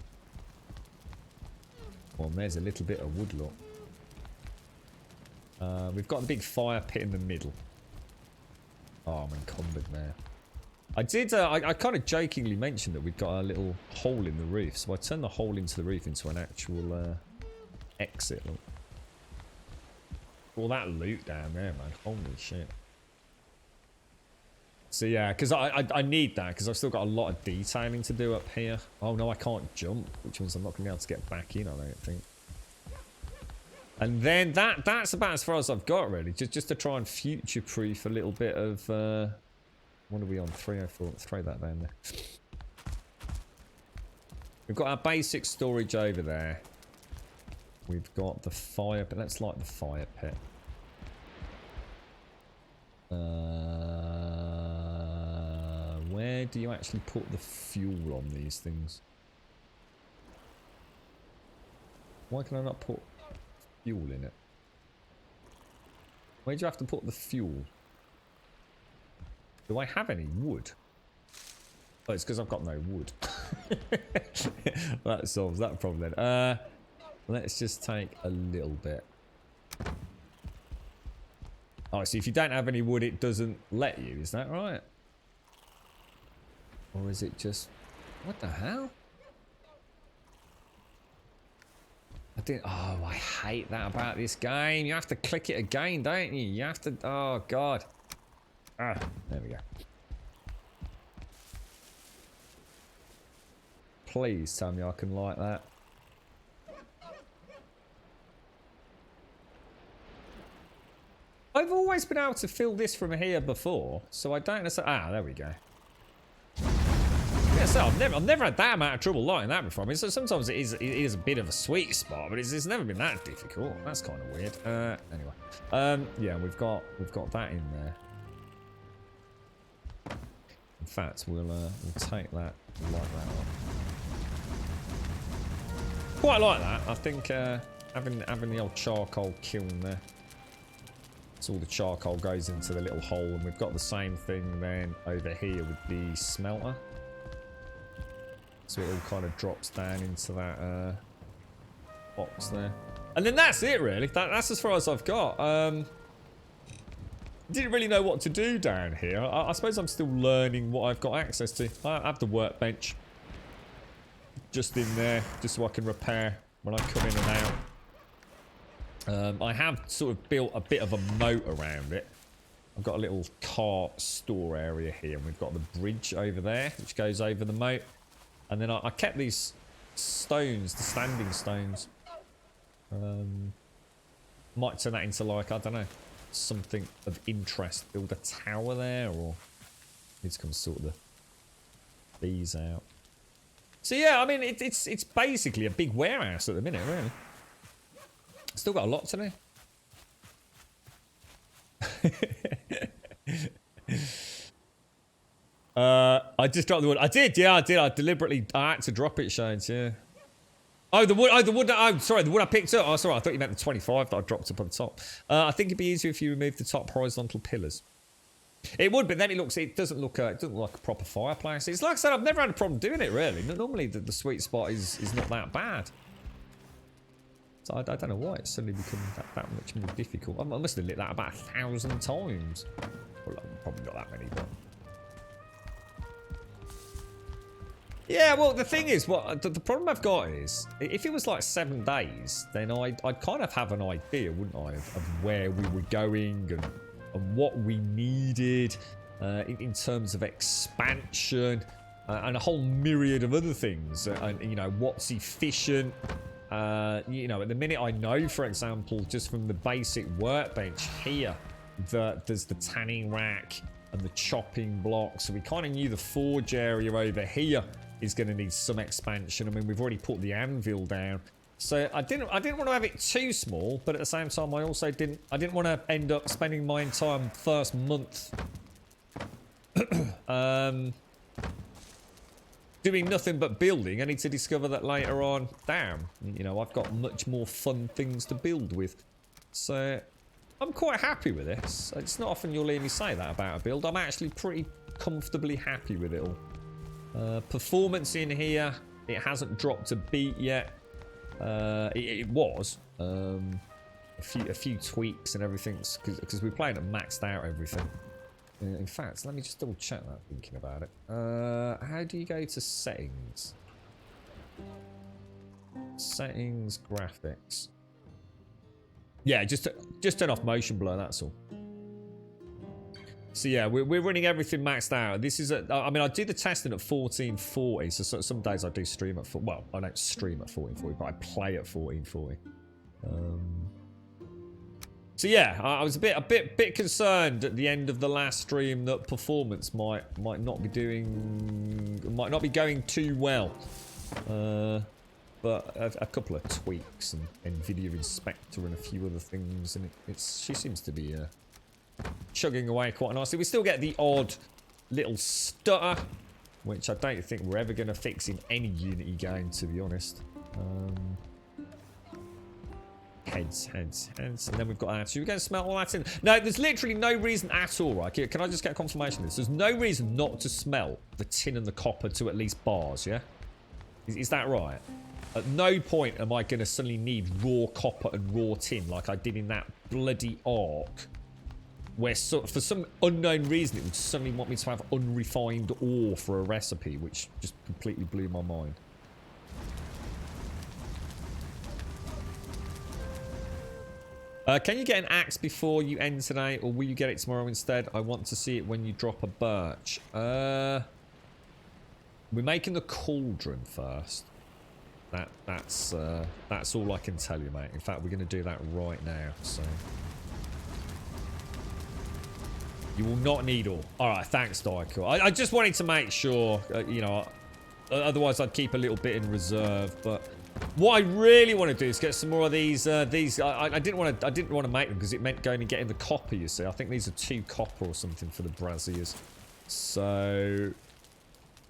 Well, there's a little bit of wood, look. We've got the big fire pit in the middle. Oh, I'm encumbered now. I kind of jokingly mentioned that we've got a little hole in the roof, so I turned the hole into the roof into an actual exit. Look. All that loot down there, man. Holy shit. So yeah, because I need that, because I've still got a lot of detailing to do up here. Oh no, I can't jump, which means I'm not going to be able to get back in, I don't think. And then that's about as far as I've got, really. Just to try and future-proof a little bit of... what are we on? 304. Let's throw that down there. We've got our basic storage over there. We've got the fire, but let's light the fire pit. Where do you actually put the fuel on these things? Why can I not put fuel in it? Where do you have to put the fuel? Do I have any wood? Oh, it's because I've got no wood. That solves that problem then. Let's just take a little bit. Oh, so if you don't have any wood, it doesn't let you. Is that right? Or is it just... What the hell? I didn't... Oh, I hate that about this game. You have to click it again, don't you? You have to... Oh, God. Ah, there we go. Please tell me I can light that. I've always been able to fill this from here before, so I don't necessarily... Ah, there we go. Yeah, so I've never had that amount of trouble lighting that before. I mean, so sometimes it is a bit of a sweet spot, but it's never been that difficult. That's kind of weird. Anyway, yeah, we've got that in there. In fact, we'll take that, light that up. Quite like that. I think having the old charcoal kiln there. So all the charcoal goes into the little hole, and we've got the same thing then over here with the smelter. So it all kind of drops down into that box there. And then that's it, really. That's as far as I've got. Didn't really know what to do down here. I suppose I'm still learning what I've got access to. I have the workbench just in there, just so I can repair when I come in and out. I have sort of built a bit of a moat around it. I've got a little car store area here, and we've got the bridge over there, which goes over the moat. And then I kept these stones, the standing stones. Might turn that into, like, I don't know, something of interest. Build a tower there, or need to come sort the bees out. So yeah, I mean, it's basically a big warehouse at the minute, really. Still got a lot to do. I just dropped the wood. I did, yeah, I did. I had to drop it, Shades, yeah. Oh, the wood, oh, sorry, the wood I picked up. Oh, sorry, I thought you meant the 25 that I dropped up on the top. I think it'd be easier if you removed the top horizontal pillars. It would, but then it doesn't look like a proper fireplace. It's like I said, I've never had a problem doing it, really. Normally, the sweet spot is not that bad. So I don't know why it's suddenly become that much more difficult. I must have lit that about 1,000 times. Well, probably not that many, but... Yeah, well, the thing is, the problem I've got is, if it was like 7 days, then I'd kind of have an idea, wouldn't I, of where we were going and what we needed in terms of expansion and a whole myriad of other things. And, you know, what's efficient. You know, at the minute I know, for example, just from the basic workbench here, that there's the tanning rack and the chopping block. So we kind of knew the forge area over here is going to need some expansion. I mean, we've already put the anvil down. So I didn't want to have it too small, but at the same time, I also didn't want to end up spending my entire first month doing nothing but building, only to discover that later on, damn, you know, I've got much more fun things to build with. So, I'm quite happy with this. It's not often you'll hear me say that about a build. I'm actually pretty comfortably happy with it all. Performance in here, it hasn't dropped a beat yet. It was. A few tweaks and everything, because we're playing it maxed out everything. In fact, let me just double check that, thinking about it. How do you go to settings? Settings, graphics. Yeah, just turn off motion blur, that's all. So yeah, we're running everything maxed out. This is I mean, I do the testing at 1440, so some days I do stream at, well, I don't stream at 1440, but I play at 1440. So yeah, I was a bit concerned at the end of the last stream that performance might not be going too well. But a couple of tweaks and NVIDIA Inspector and a few other things, and she seems to be chugging away quite nicely. We still get the odd little stutter, which I don't think we're ever going to fix in any Unity game, to be honest. Heads. And then we've got that. Should we go and smelt all that in? No, there's literally no reason at all, right? Can I just get confirmation of this? There's no reason not to smelt the tin and the copper to at least bars, yeah? Is that right? At no point am I going to suddenly need raw copper and raw tin like I did in that bloody arc, where for some unknown reason it would suddenly want me to have unrefined ore for a recipe, which just completely blew my mind. Can you get an axe before you end today, or will you get it tomorrow instead? I want to see it when you drop a birch. We're making the cauldron first. That's all I can tell you, mate. In fact, we're going to do that right now. So you will not need all. All right, thanks, Dyko. I just wanted to make sure, you know. Otherwise, I'd keep a little bit in reserve, but. What I really want to do is get some more of these. I didn't want to make them because it meant going and getting the copper. You see, I think these are 2 copper or something for the braziers. So,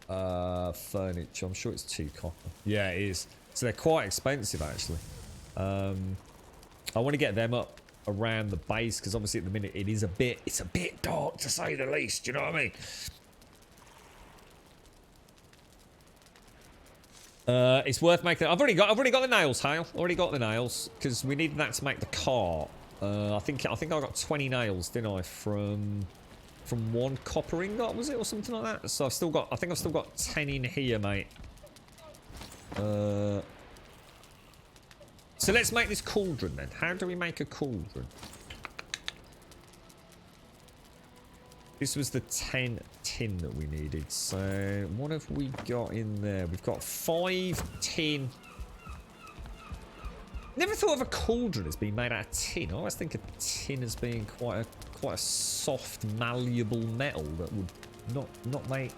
furniture. I'm sure it's 2 copper. Yeah, it is. So they're quite expensive actually. I want to get them up around the base because obviously at the minute it's a bit dark to say the least. You know what I mean? It's worth making. I've already got the nails, Hale. Already got the nails because we needed that to make the cart. I think I got 20 nails, didn't I? From 1 copper ingot, was it, or something like that? So I've still got. I think I've still got 10 in here, mate. So let's make this cauldron then. How do we make a cauldron? This was the 10 tin that we needed. So what have we got in there? We've got 5 tin. Never thought of a cauldron as being made out of tin. I always think of tin as being quite a soft, malleable metal that would not make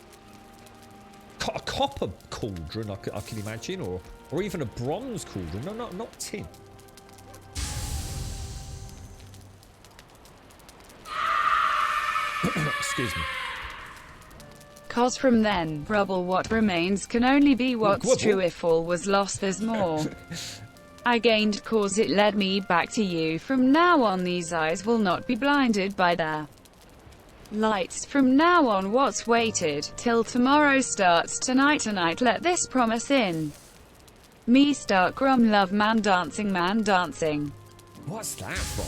a copper cauldron. I can imagine, or even a bronze cauldron. No, not tin. Excuse me. Cause from then, rubble what remains can only be what's true. If all was lost, there's more. I gained cause it led me back to you. From now on these eyes will not be blinded by their lights. From now on what's waited till tomorrow starts tonight. Let this promise in me start. Grum love man dancing. What's that from?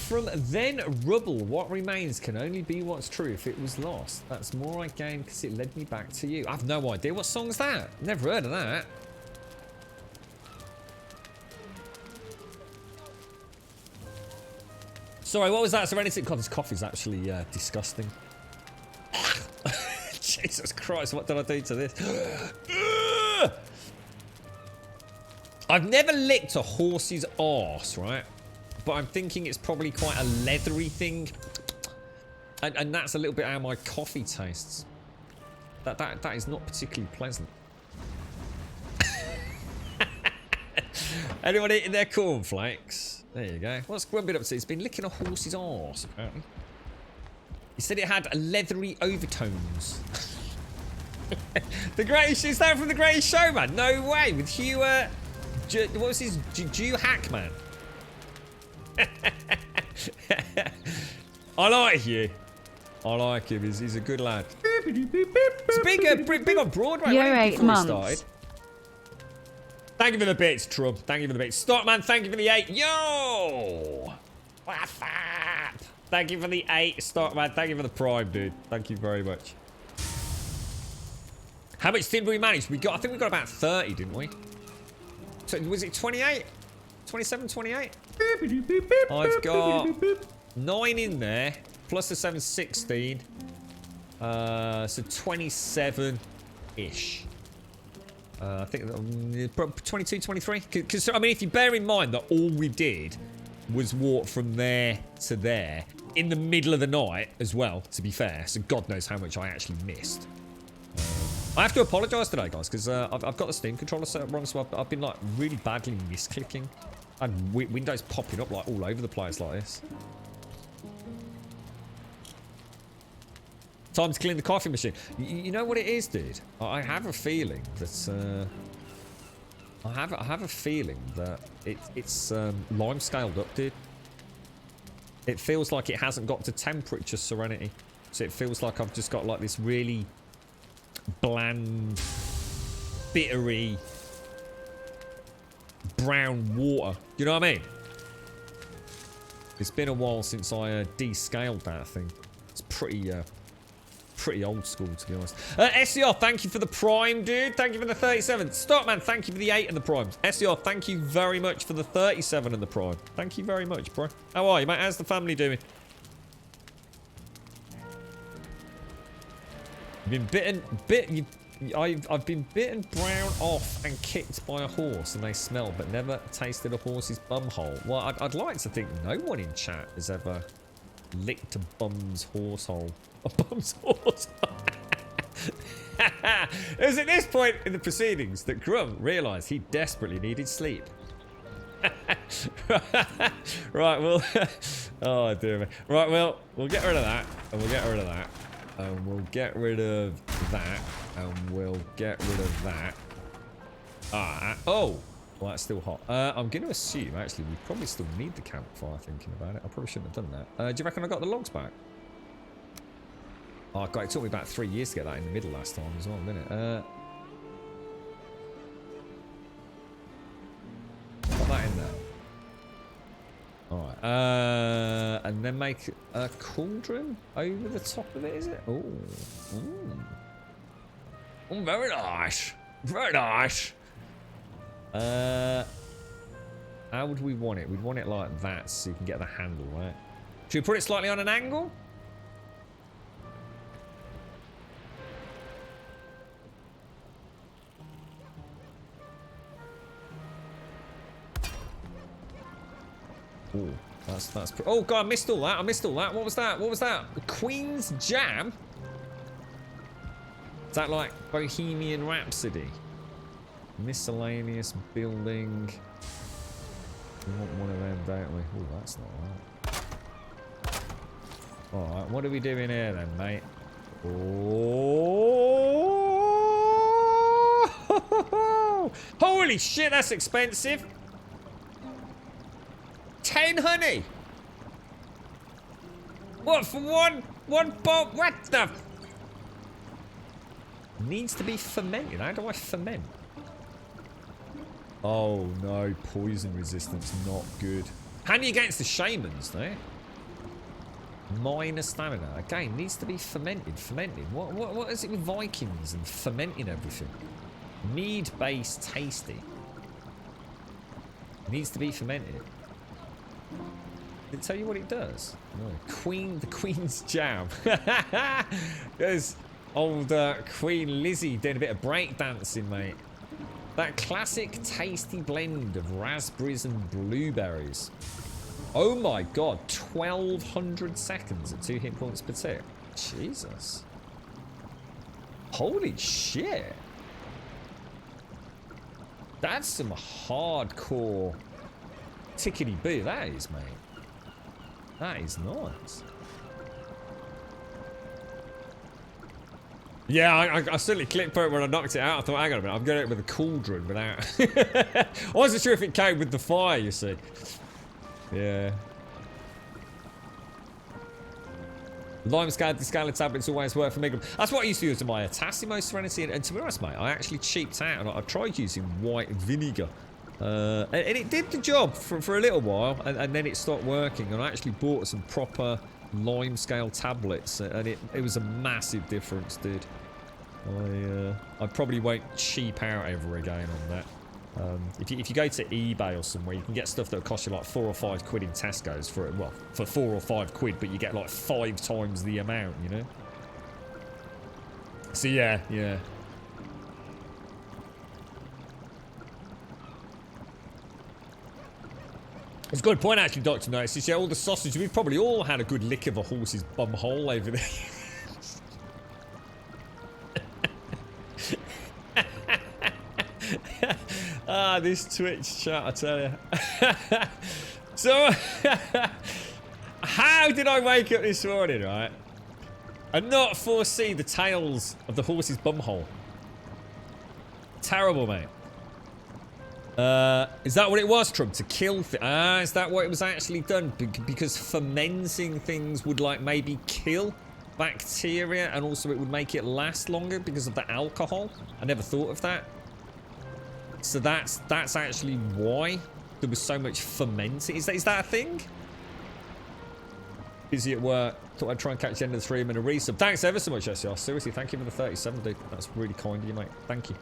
From then, rubble, what remains can only be what's true. If it was lost, that's more I gained because it led me back to you. I've no idea. What song's that? Never heard of that. Sorry, what was that? Serenity. God, this coffee's actually disgusting. Jesus Christ, what did I do to this? I've never licked a horse's arse, right? But I'm thinking it's probably quite a leathery thing. And that's a little bit how my coffee tastes. That is not particularly pleasant. Anyone eating their cornflakes? There you go. What's Grumpy up to? It's been licking a horse's arse, apparently. He said it had leathery overtones. The Greatest, is that from The Greatest Showman? No way, with Hugh, what was his, Jew Hackman? I like Hugh. I like him, he's a good lad. It's big on Broadway, You're right, 8 before he months. started. Thank you for the bits, Trump. Thank you for the bits. Stockman, thank you for the 8. Yo! What's up? Thank you for the 8, Stockman. Thank you for the prime, dude. Thank you very much. How much did we manage? I think we got about 30, didn't we? So, was it 28? 27, 28? I've got 9 in there, plus the 7, 16. So 27-ish. I think 22, 23. Because, I mean, if you bear in mind that all we did was walk from there to there in the middle of the night as well, to be fair. So God knows how much I actually missed. I have to apologise today, guys, because I've got the Steam controller set up wrong, so I've been, like, really badly misclicking. And Windows popping up, like, all over the place like this. Time to clean the coffee machine. You know what it is, dude? I have a feeling that I have a feeling that it's lime scaled up, dude. It feels like it hasn't got to temperature serenity, so it feels like I've just got like this really bland, bittery brown water. You know what I mean? It's been a while since I descaled that thing. It's pretty old school, to be honest. SCR, thank you for the prime, dude. Thank you for the 37. Stockman, thank you for the 8 and the primes. SCR, thank you very much for the 37 and the prime. Thank you very much, bro. How are you, mate? How's the family doing? I've been bitten brown off and kicked by a horse, and they smell, but never tasted a horse's bumhole. Well, I'd like to think no one in chat has ever licked a bum's horsehole. A bum's horse. It was at this point in the proceedings that Grum realised he desperately needed sleep. Right, well, oh dear me. Right, well, we'll get rid of that, and we'll get rid of that, and we'll get rid of that, and we'll get rid of that. Oh, well, that's still hot. I'm going to assume, actually, we probably still need the campfire, thinking about it. I probably shouldn't have done that. Do you reckon I got the logs back? Oh, God, it took me about 3 years to get that in the middle last time as well, didn't it? Put that in there. Alright. And then make a cauldron over the top of it, is it? Oh. Oh, very nice. Very nice. How would we want it? We'd want it like that so you can get the handle, right? Should we put it slightly on an angle? Oh, that's oh God, I missed all that. I missed all that. What was that? What was that? Queen's Jam? Is that like Bohemian Rhapsody? Miscellaneous building. We want one of them, don't we? Oh, that's not right. Alright, what are we doing here then, mate? Oh! Holy shit, that's expensive! 10 honey! What, for one bolt? What the? Needs to be fermented. How do I ferment? Oh no, poison resistance, not good. Handy against the shamans, though. Minor stamina. Again, needs to be fermented. Fermented. What is it with Vikings and fermenting everything? Mead-based tasty. Needs to be fermented. Did it tell you what it does? No. The Queen's Jam. There's old Queen Lizzie doing a bit of breakdancing, mate. That classic tasty blend of raspberries and blueberries. Oh my God, 1200 seconds at 2 hit points per tick. Jesus. Holy shit. That's some hardcore tickety-boo, that is, mate. That is nice. Yeah, I certainly clicked for it when I knocked it out. I thought, hang on a minute, I'm going it with a cauldron without... I wasn't sure if it came with the fire, you see. Yeah. Limescale descaler tablets always work for me. That's what I used to use in my Tassimo Serenity. And to be honest, mate, I actually cheaped out and I tried using white vinegar. And it did the job for a little while, and then it stopped working. And I actually bought some proper Limescale tablets, and it was a massive difference, dude. I probably won't cheap out ever again on that. If you go to eBay or somewhere, you can get stuff that will cost you like 4 or 5 quid in Tesco's for 4 or 5 quid, but you get like 5 times the amount, you know? So yeah. It's a good point actually, Dr. Notice. Yeah, all the sausage, we've probably all had a good lick of a horse's bum hole over there. Ah, this Twitch chat, I tell you. So, how did I wake up this morning, right? And not foresee the tales of the horse's bumhole. Terrible, mate. Is that what it was, Trump? To kill is that what it was actually done? Because fermenting things would, like, maybe kill bacteria, and also it would make it last longer because of the alcohol? I never thought of that. So that's actually why there was so much fermenting. Is that a thing? Busy at work. Thought I'd try and catch the end of the stream and a resub. Thanks ever so much, SCR. Seriously, thank you for the 37, dude. That's really kind of you, mate. Thank you.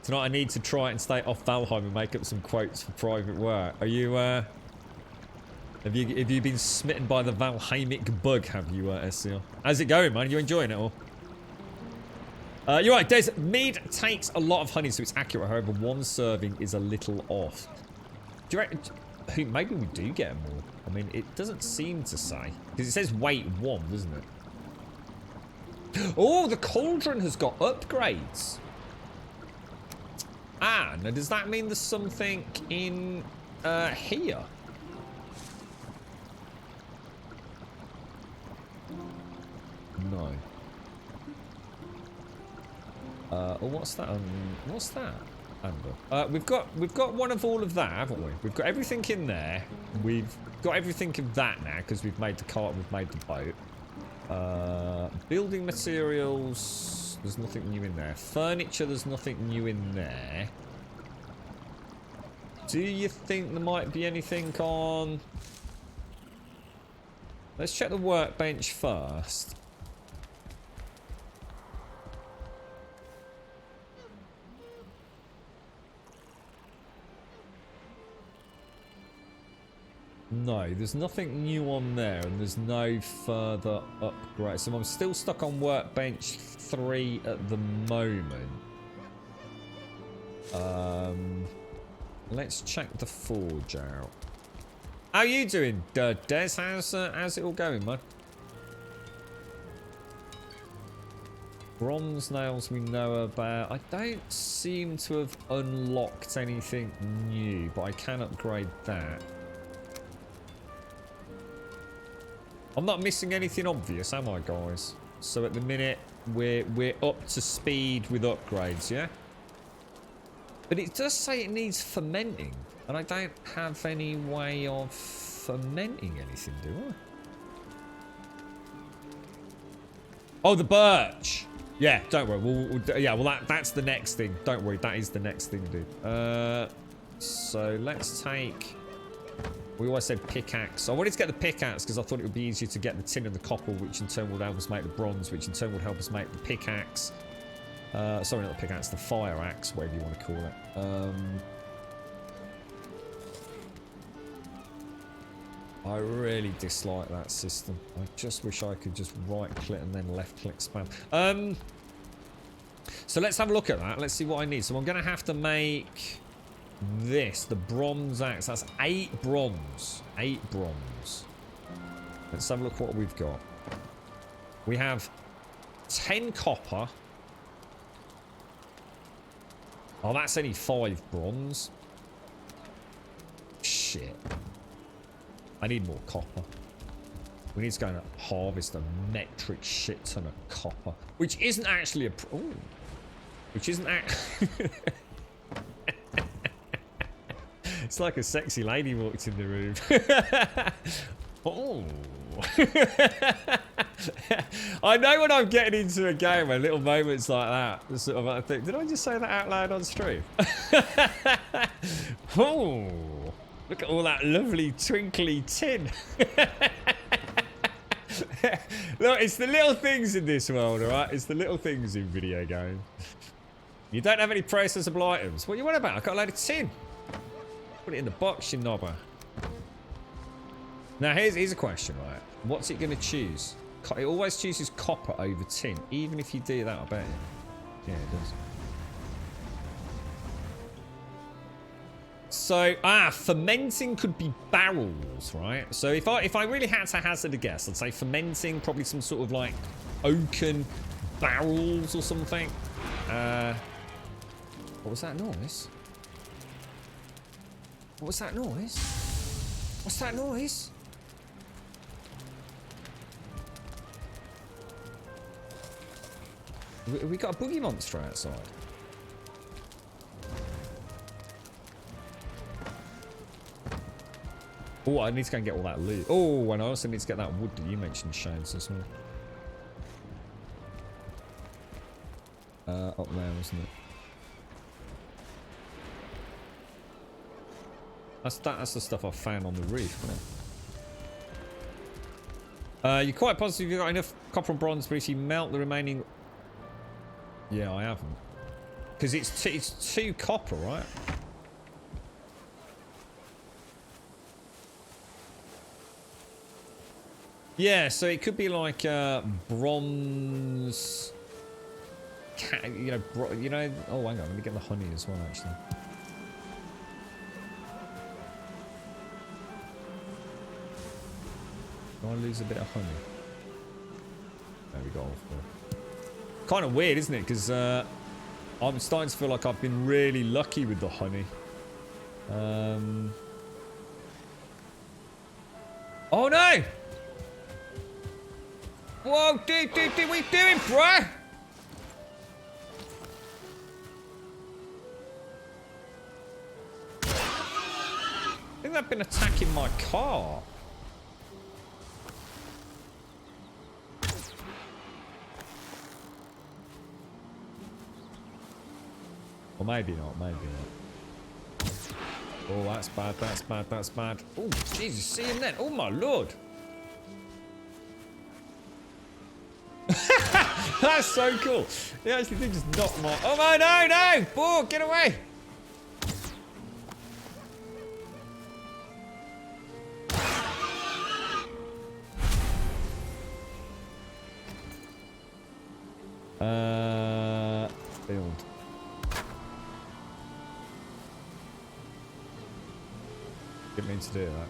Tonight I need to try and stay off Valheim and make up some quotes for private work. Are you, have you been smitten by the Valheimic bug, have you, SCR? How's it going, man? You enjoying it all? You're right, Des. Mead takes a lot of honey, so it's accurate. However, one serving is a little off. Do you reckon... Maybe we do get more. I mean, it doesn't seem to say. Because it says weight 1, doesn't it? Oh, the cauldron has got upgrades. Ah, now does that mean there's something in here? No. Oh, what's that? What's that? Amber. We've got one of all of that, haven't we? We've got everything in there. We've got everything of that now because we've made the cart, we've made the boat. Building materials, there's nothing new in there. Furniture, there's nothing new in there. Do you think there might be anything on... Let's check the workbench first. No, there's nothing new on there, and there's no further upgrade. So I'm still stuck on workbench 3 at the moment. Let's check the forge out. How you doing, Des? How's it all going, man? Bronze nails we know about. I don't seem to have unlocked anything new, but I can upgrade that. I'm not missing anything obvious, am I, guys? So at the minute, we're up to speed with upgrades, yeah? But it does say it needs fermenting, and I don't have any way of fermenting anything, do I? Oh, the birch! Yeah, don't worry. That's the next thing. Don't worry, that is the next thing, dude. So let's take... We always said pickaxe. I wanted to get the pickaxe because I thought it would be easier to get the tin and the copper, which in turn would help us make the bronze, which in turn would help us make the pickaxe. Sorry, not the pickaxe, the fire axe, whatever you want to call it. I really dislike that system. I just wish I could just right click and then left click spam. So let's have a look at that. Let's see what I need. So I'm going to have to make... this, the bronze axe. That's 8 bronze. 8 bronze. Let's have a look what we've got. We have 10 copper. Oh, that's only 5 bronze. Shit. I need more copper. We need to go and harvest a metric shit ton of copper, which isn't actually a. Ooh, which isn't actually. It's like a sexy lady walked in the room. Oh. I know when I'm getting into a game where little moments like that, sort of, I think, did I just say that out loud on stream? Oh, look at all that lovely twinkly tin. Look, it's the little things in this world, alright? It's the little things in video games. You don't have any processable items. What are you on about? I got a load of tin. Put it in the box, you knobber. Now, here's a question, right? What's it going to choose? It always chooses copper over tin. Even if you do that, I bet you. Yeah, it does. So, fermenting could be barrels, right? So if I really had to hazard a guess, I'd say fermenting, probably some sort of like oaken barrels or something. What was that noise? What was that noise? What's that noise? We got a boogie monster outside. Oh, I need to go and get all that loot. Oh, and I also need to get that wood that you mentioned, Shane, as well. Up there, wasn't it? That's the stuff I found on the roof, isn't it? You're quite positive you've got enough copper and bronze, but if you melt the remaining... Yeah, I haven't. Because it's two copper, right? Yeah, so it could be like bronze... you know... Oh, hang on, let me get the honey as well, actually. Do I lose a bit of honey? There we go. Kind of weird, isn't it? Because I'm starting to feel like I've been really lucky with the honey. Oh no! Whoa, dude, what are you doing, bruh? I think they've been attacking my car. Or maybe not, maybe not. Oh, that's bad, that's bad, that's bad. Oh, Jesus, see him then. Oh, my lord. That's so cool. He actually did just knock my... Oh, my, no! Boar, get away! Build. Didn't mean to do that.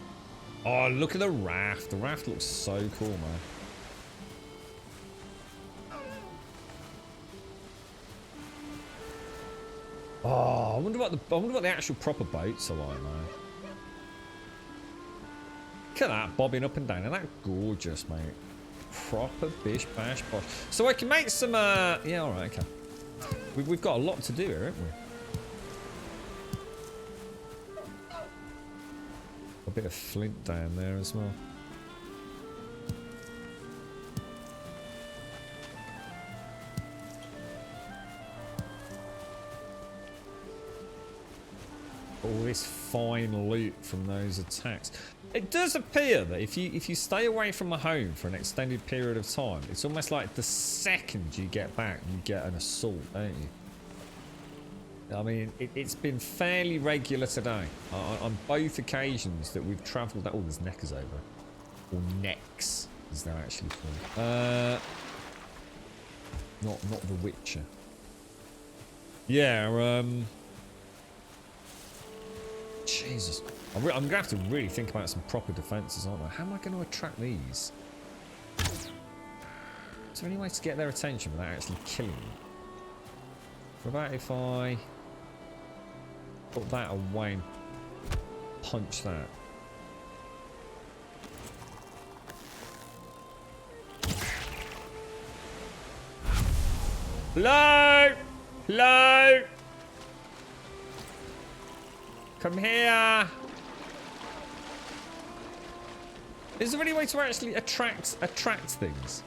Oh, look at the raft. The raft looks so cool, man. Oh, I wonder what the actual proper boats are like, man. Look at that, bobbing up and down. Isn't that gorgeous, mate? Proper bish bash bosh. So I can make some, yeah, alright, okay. We've got a lot to do here, haven't we? A bit of flint down there as well. All this fine loot from those attacks. It does appear that if you stay away from a home for an extended period of time, it's almost like the second you get back, you get an assault, don't you? I mean, it's been fairly regular today. On both occasions that we've travelled... Oh, there's neckers over. Or necks, as they're actually called. Not The Witcher. Yeah, Jesus. I'm going to have to really think about some proper defences, aren't I? How am I going to attract these? Is there any way to get their attention without actually killing them? What about if I put that away and punch that? Hello? Hello? Come here. Is there any way to actually attract things?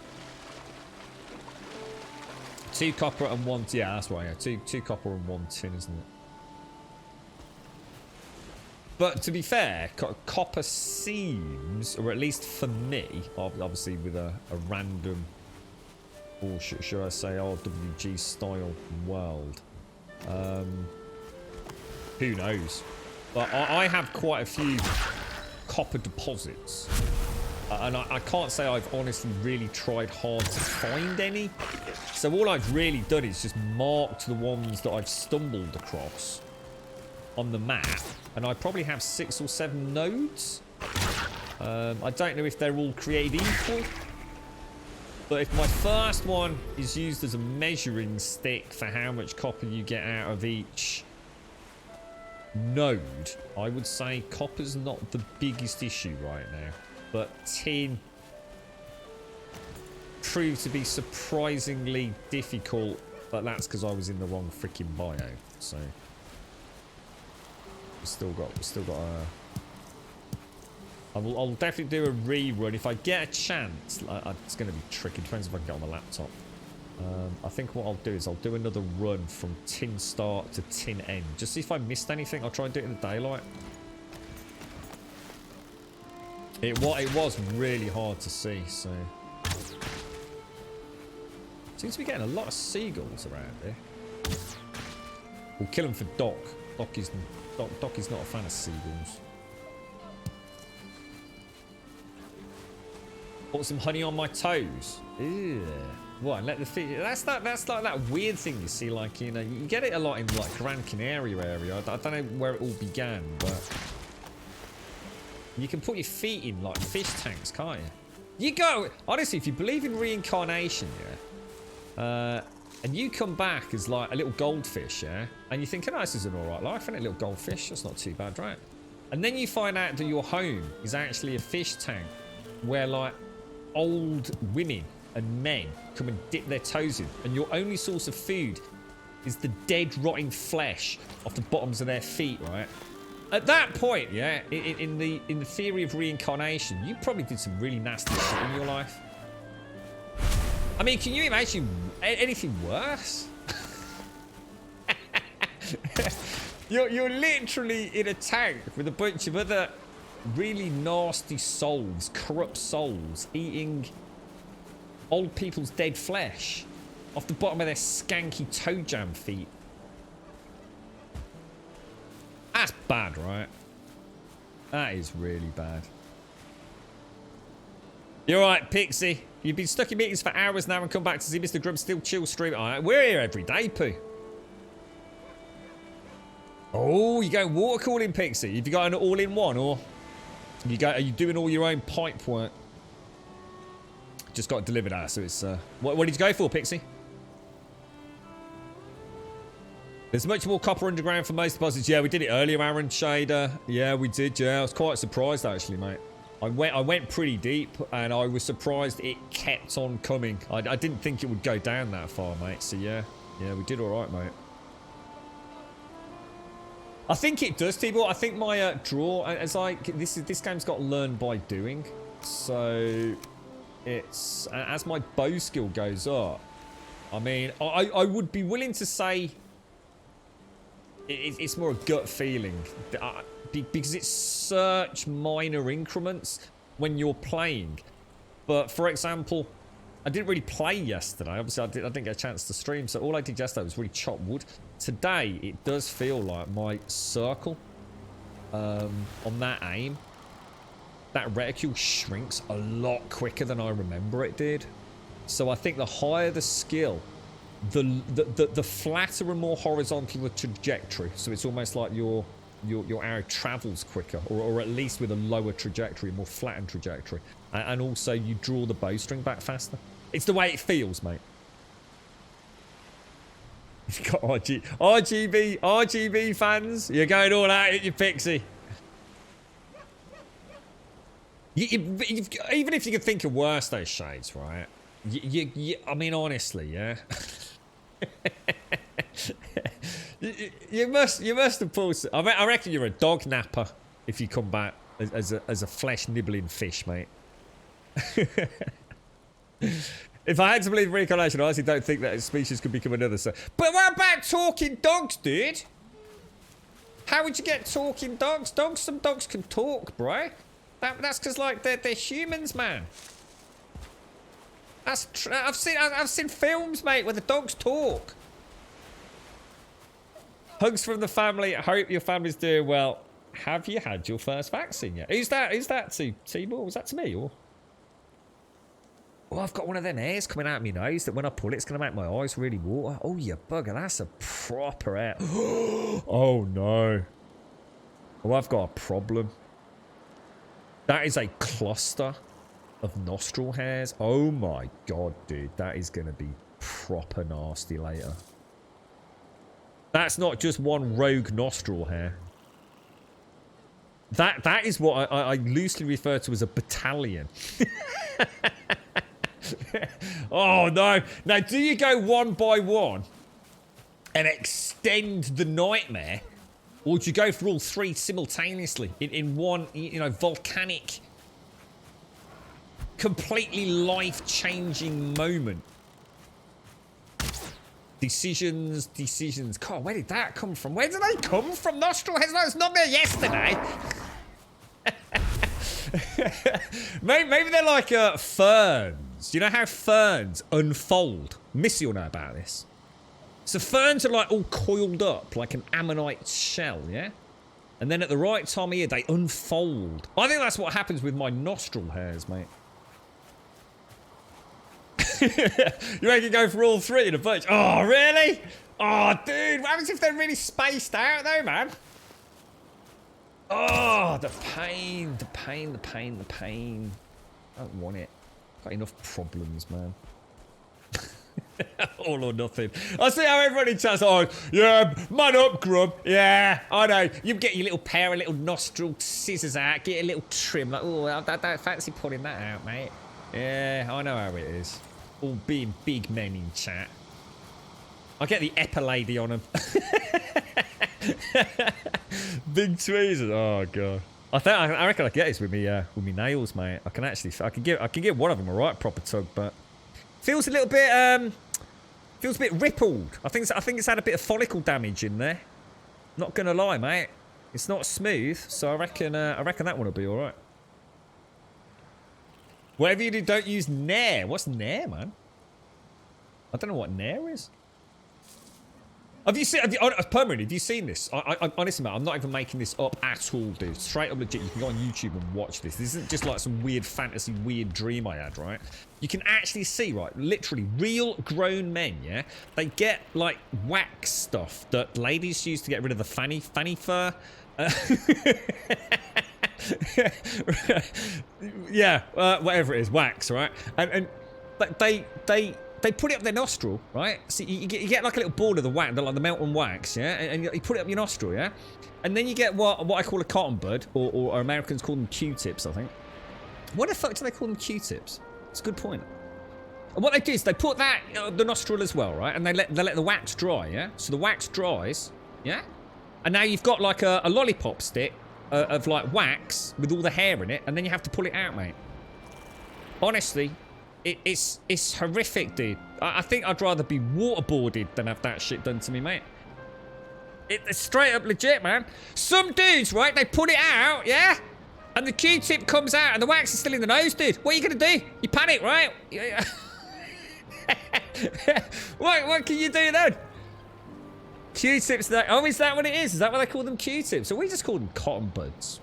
2 copper and 1... Yeah, that's right. Yeah. Two copper and 1 tin, isn't it? But to be fair, copper seems, or at least for me, obviously with a random, or should I say RWG style world. Who knows? But I have quite a few copper deposits. And I can't say I've honestly really tried hard to find any. So all I've really done is just marked the ones that I've stumbled across on the map. And I probably have 6 or 7 nodes. I don't know if they're all created equal. But if my first one is used as a measuring stick for how much copper you get out of each node, I would say copper's not the biggest issue right now. But tin proved to be surprisingly difficult, but that's because I was in the wrong freaking bio. So we've still got I'll definitely do a rerun if I get a chance. It's going to be tricky. Depends if I can get on the laptop. I think what I'll do is I'll do another run from tin start to tin end. Just see if I missed anything. I'll try and do it in the daylight. It was really hard to see, so... Seems to be getting a lot of seagulls around here. We'll kill them for Doc. Doc is not a fan of seagulls. Put some honey on my toes. Ew. What? Let the feet. That's like that weird thing you see, like, you know, you get it a lot in like Gran Canaria area. I don't know where it all began, but you can put your feet in like fish tanks, can't you? You go honestly, if you believe in reincarnation, yeah, and you come back as like a little goldfish, yeah, and you think, oh, this is an alright life, isn't it? A little goldfish, that's not too bad, right? And then you find out that your home is actually a fish tank where like old women and men come and dip their toes in, and your only source of food is the dead, rotting flesh off the bottoms of their feet, right? At that point, yeah, in the theory of reincarnation, you probably did some really nasty shit in your life. I mean, can you imagine anything worse? You're literally in a tank with a bunch of other really nasty souls, corrupt souls, eating old people's dead flesh off the bottom of their skanky toe jam feet. That's bad, right? That is really bad. You're right, Pixie. You've been stuck in meetings for hours now and come back to see Mr. Grub still chill stream. All right, we're here every day, Pooh. Oh, you going water cooling, Pixie? Have you got an all-in-one, or are you doing all your own pipe work? Just got delivered out, so it's what did you go for, Pixie? There's much more copper underground for most deposits. Yeah, we did it earlier, Aaron Shader. Yeah, we did. Yeah, I was quite surprised actually, mate. I went pretty deep, and I was surprised it kept on coming. I didn't think it would go down that far, mate. So yeah, we did all right, mate. I think it does, T-Ball. I think my draw, as like this game's got learned by doing. So it's as my bow skill goes up. I mean, I would be willing to say it's more a gut feeling because it's such minor increments when you're playing. But for example, I didn't really play yesterday. Obviously, I didn't get a chance to stream, so all I did yesterday was really chop wood. Today, it does feel like my circle on that aim, that reticule shrinks a lot quicker than I remember it did. So I think the higher the skill, the flatter and more horizontal the trajectory. So it's almost like your arrow travels quicker, or at least with a lower trajectory, a more flattened trajectory. And also you draw the bowstring back faster. It's the way it feels, mate. You've got RGB fans. You're going all out at your Pixie. Even if you could think of worse, those shades, right? I mean, honestly, yeah. You must have pulled. I reckon you're a dog napper if you come back as a flesh nibbling fish, mate. If I had to believe reincarnation, I honestly don't think that a species could become another. So, but what about talking dogs, dude? How would you get talking dogs? Some dogs can talk, bro. That's because like they're humans, man. I've seen films, mate, where the dogs talk. Hugs from the family. I hope your family's doing well. Have you had your first vaccine yet? Who's that to Timor? Was that to me or? Oh, I've got one of them hairs coming out of my nose that when I pull it, it's going to make my eyes really water. Oh, you bugger. That's a proper hair. Oh, no. Oh, I've got a problem. That is a cluster of nostril hairs. Oh, my God, dude. That is going to be proper nasty later. That's not just one rogue nostril hair. That is what I loosely refer to as a battalion. Oh no. Now do you go one by one and extend the nightmare, or do you go for all three simultaneously in one, you know, volcanic, completely life-changing moment? Decisions. God, where did that come from? Where did they come from? Nostril hairs? No, it's not there yesterday. Maybe they're like ferns. You know how ferns unfold? Missy will know about this. So ferns are like all coiled up like an ammonite shell, yeah? And then at the right time of year, they unfold. I think that's what happens with my nostril hairs, mate. You reckon go for all three in a bunch? Oh, really? Oh, dude. What happens if they're really spaced out, though, man? Oh, the pain. I don't want it. Got enough problems, man. All or nothing. I see how everybody chat's on. Yeah, man up, grub. Yeah, I know. You get your little pair of little nostril scissors out, get a little trim. Like, oh, I don't fancy pulling that out, mate. Yeah, I know how it is. All being big men in chat. I get the eppa lady on them. Big tweezers. Oh god. I reckon I get this with me nails, mate. I can get one of them a right proper tug, but feels a little bit feels a bit rippled. I think it's had a bit of follicle damage in there. Not gonna lie, mate. It's not smooth, so I reckon that one will be all right. Whatever you do, don't use Nair. What's Nair, man? I don't know what Nair is. Have you seen this? I honestly, man, I'm not even making this up at all, dude. Straight up legit. You can go on YouTube and watch this. This isn't just like some weird fantasy, weird dream I had, right? You can actually see, right, literally real grown men, yeah? They get like wax stuff that ladies use to get rid of the fanny fur. Yeah, whatever it is, wax, right? But they put it up their nostril, right? So you get like a little ball of the wax, like the melting wax, yeah? And you put it up your nostril, yeah? And then you get what I call a cotton bud, or Americans call them Q-tips, I think. What the fuck do they call them Q-tips? It's a good point. And what they do is they put that the nostril as well, right? And they let the wax dry, yeah? So the wax dries, yeah? And now you've got like a lollipop stick of like wax with all the hair in it, and then you have to pull it out, mate. Honestly, it's horrific, dude. I think I'd rather be waterboarded than have that shit done to me, mate. It's straight up legit, man. Some dudes, right, they put it out, yeah? And the Q-tip comes out and the wax is still in the nose, dude. What are you going to do? You panic, right? What can you do then? Q-tips, oh, is that what it is? Is that what they call them, Q-tips? So we just call them cotton buds.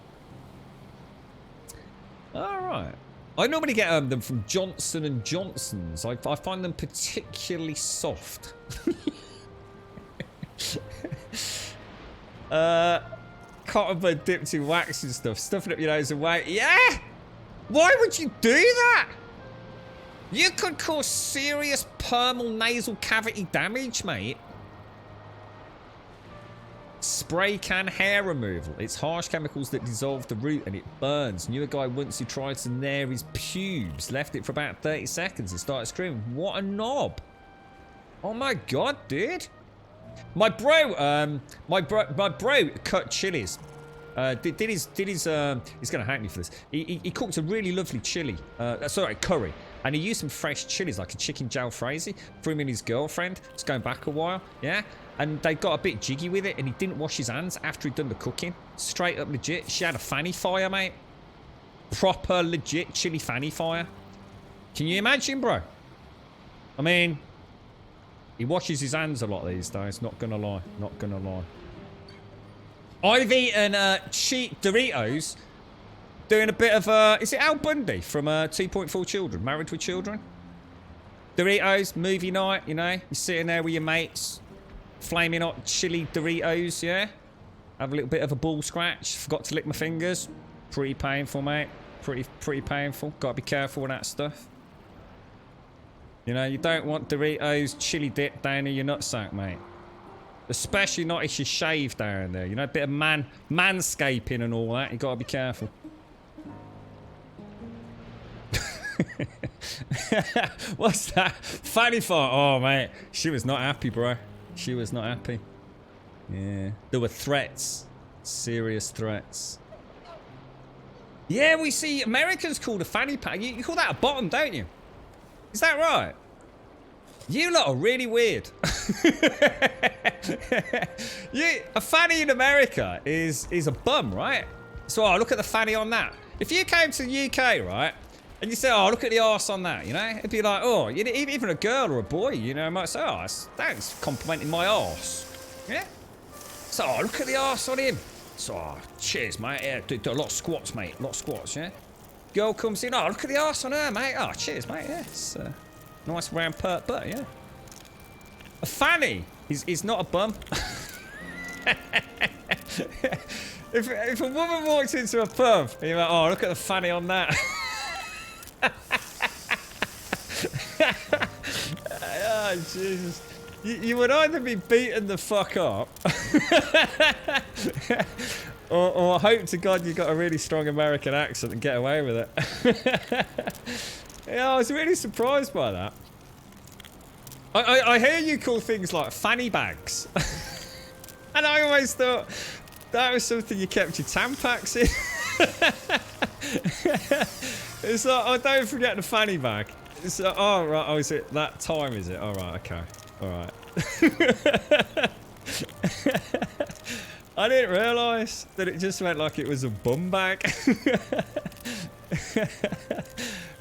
All right. I normally get them from Johnson & Johnson's. I find them particularly soft. Cotton bud dipped in wax and stuff. Stuffing up your nose and wax. Yeah! Why would you do that? You could cause serious permal nasal cavity damage, mate. Spray can hair removal. It's harsh chemicals that dissolve the root and it burns. Knew a guy once who tried to nair his pubes. Left it for about 30 seconds and started screaming. What a knob. Oh my god, dude. My bro cut chilies. He's gonna hate me for this. He cooked a really lovely chili. Sorry, curry. And he used some fresh chilies, like a chicken jalfrezi, for him and his girlfriend. It's going back a while, yeah? And they got a bit jiggy with it, and he didn't wash his hands after he'd done the cooking. Straight up legit. She had a fanny fire, mate. Proper legit chili fanny fire. Can you imagine, bro? I mean, he washes his hands a lot these days, not gonna lie. Not gonna lie. I've eaten cheap Doritos doing a bit of, is it Al Bundy from 2.4 Children, Married with Children? Doritos, movie night, you know, you're sitting there with your mates, flaming hot chili Doritos, yeah? Have a little bit of a ball scratch, forgot to lick my fingers. Pretty painful, mate. Pretty painful. Gotta be careful with that stuff. You know, you don't want Doritos chili dip down in your nutsack, mate. Especially not if you shave down there. You know, a bit of manscaping and all that. You gotta be careful. What's that? Fanny fart. Oh, mate. She was not happy, bro. She was not happy. Yeah. There were threats. Serious threats. Yeah, we see Americans call a fanny pack. You call that a bottom, don't you? Is that right? You lot are really weird. A fanny in America is a bum, right? So, oh, look at the fanny on that. If you came to the UK, right, and you say, oh, look at the arse on that, you know? It'd be like, oh, even a girl or a boy, you know, might say, oh, that's complimenting my arse. Yeah? So, oh, look at the arse on him. So, oh, cheers, mate. Yeah, do a lot of squats, mate. A lot of squats, yeah? Girl comes in, oh, look at the arse on her, mate. Oh, cheers, mate. Yeah, it's nice round pert butt, yeah. A fanny is not a bum. If a woman walks into a pub, and you're like, oh, look at the fanny on that. Oh, Jesus. You would either be beaten the fuck up or hope to God you got a really strong American accent and get away with it. Yeah, I was really surprised by that. I hear you call things like fanny bags. And I always thought that was something you kept your Tampax in. It's like, oh, don't forget the fanny bag. It's like, oh, right, oh, is it that time, is it? All right, okay. All right. I didn't realise that it just meant like it was a bum bag.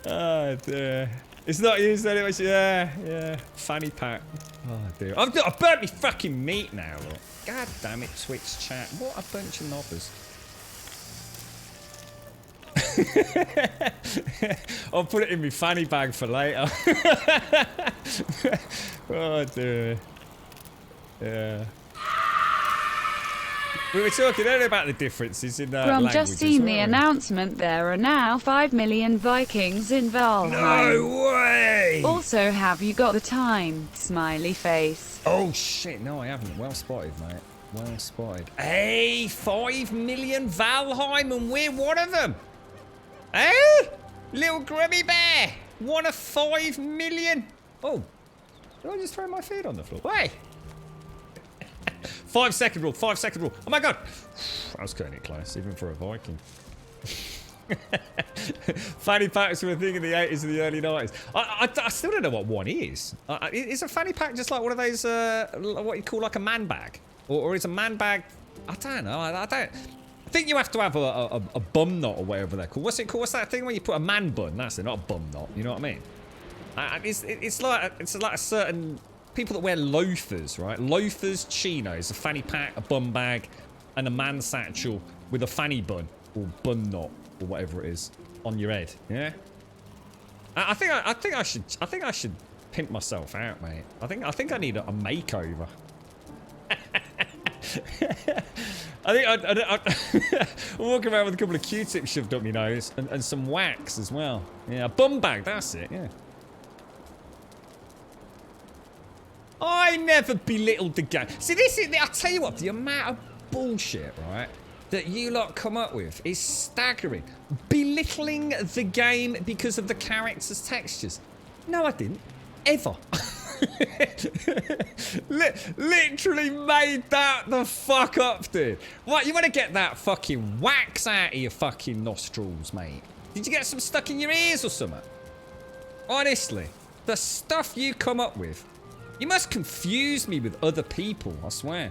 Oh, dear. It's not used anyway. Yeah. Fanny pack. Oh, dear. I've burnt me fucking meat now, look. God damn it, Twitch chat. What a bunch of knobbers. I'll put it in my fanny bag for later. Oh, dear. Yeah. We were talking earlier about the differences in languages. Just seen the announcement. There are now 5 million Vikings in Valheim. No way! Also, have you got the time? Smiley face. Oh shit! No, I haven't. Well spotted, mate. Well spotted. Hey, 5 million Valheim, and we're one of them. Hey, little grubby bear. One of 5 million. Oh, did I just throw my feet on the floor? Wait. 5-second rule, 5-second rule. Oh my god! I was cutting it close, even for a Viking. Fanny packs were a thing in the 80s and the early 90s. I still don't know what one is. Is a fanny pack just like one of those, what you call like a man bag? Or is a man bag... I don't know, I think you have to have a bum knot or whatever they're called. What's it called? What's that thing where you put a man bun? That's it, not a bum knot. You know what I mean? It's like a certain... People that wear loafers, right? Loafers, chinos, a fanny pack, a bum bag, and a man satchel with a fanny bun or bun knot or whatever it is on your head. Yeah. I think I should pimp myself out, mate. I think I need a makeover. I'm walking around with a couple of Q-tips shoved up my nose and some wax as well. Yeah, a bum bag. That's it. Yeah. I never belittled the game. See, this is... I'll tell you what, the amount of bullshit, right, that you lot come up with is staggering. Belittling the game because of the characters' textures. No, I didn't. Ever. Literally made that the fuck up, dude. What, you want to get that fucking wax out of your fucking nostrils, mate? Did you get some stuck in your ears or something? Honestly, the stuff you come up with, you must confuse me with other people, I swear.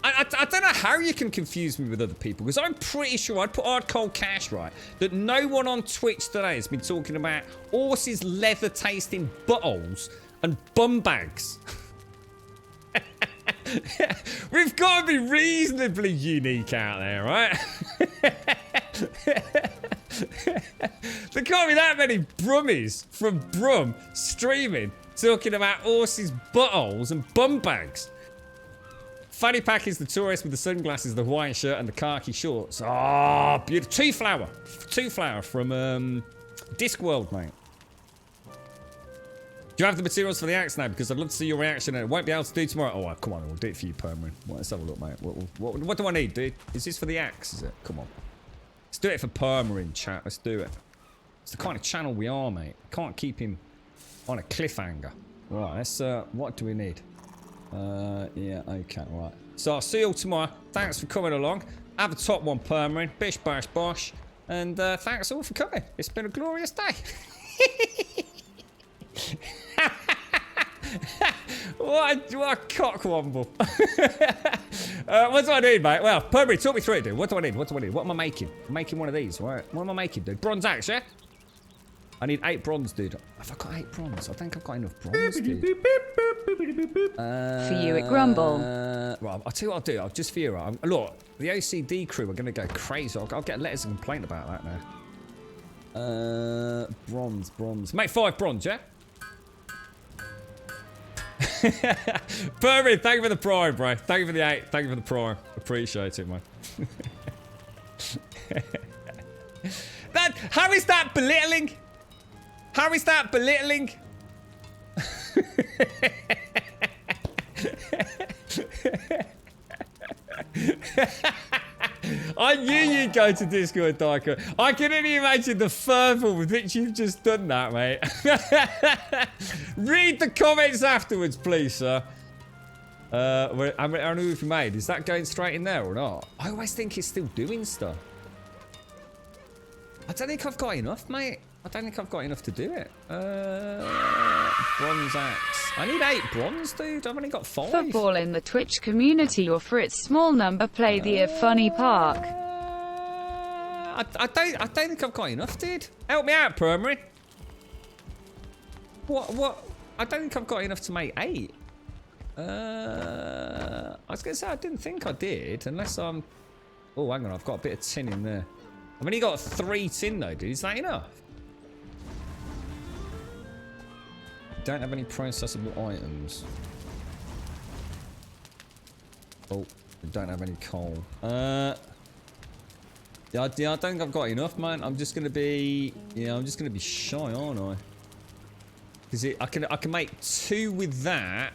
I don't know how you can confuse me with other people, because I'm pretty sure I'd put hard cold cash, right, that no one on Twitch today has been talking about horses' leather tasting buttholes and bum bags. We've got to be reasonably unique out there, right? There can't be that many brummies from Brum streaming talking about horses' buttholes and bum bags. Fanny pack is the tourist with the sunglasses, the Hawaiian shirt, and the khaki shorts. Ah, oh, beautiful. Two flower from Discworld, mate. Do you have the materials for the axe now? Because I'd love to see your reaction, and it won't be able to do tomorrow. Oh, come on, we'll do it for you, Permarin. Well, let's have a look, mate. What do I need, dude? Is this for the axe? Is it? Come on. Let's do it for Permarin, chat. Let's do it. It's the kind of channel we are, mate. Can't keep him on a cliffhanger. Right, let's. What do we need? Yeah, okay, right. So I'll see you all tomorrow. Thanks for coming along. Have a top one, Permarin. Bish, bash, bosh. And thanks all for coming. It's been a glorious day. What a cockwomble. What do I need, mate? Well, Permarin, talk me through it, dude. What do I need? What am I making? I'm making one of these, right? What am I making, dude? Bronze axe, yeah? I need 8 bronze, dude. Have I got 8 bronze? I think I've got enough bronze, dude. For you, it grumble. Right, I'll tell you what I'll do. I'll just for you, right? Look, the OCD crew are going to go crazy. I'll get letters of complaint about that now. Bronze. Make 5 bronze, yeah? Permarin, thank you for the prime, bro. Thank you for the 8. Thank you for the prime. Appreciate it, man. How is that belittling? How is that belittling? I knew you'd go to Discord, Darker. I can only imagine the fervour with which you've just done that, mate. Read the comments afterwards, please, sir. How many have you made? Is that going straight in there or not? I always think it's still doing stuff. I don't think I've got enough, mate. I don't think I've got enough to do it. Bronze axe. I need 8 bronze, dude. I've only got 5. Football in the Twitch community or for its small number play the funny park. I don't think I've got enough, dude. Help me out, Permarin. What? I don't think I've got enough to make 8. I was going to say, I didn't think I did, unless I'm... Oh, hang on, I've got a bit of tin in there. I've only got 3 tin, though, dude. Is that enough? Don't have any processable items. Oh, I don't have any coal. Yeah, I don't think I've got enough, man. I'm just gonna be, I'm just gonna be shy, aren't I? Because I can make 2 with that.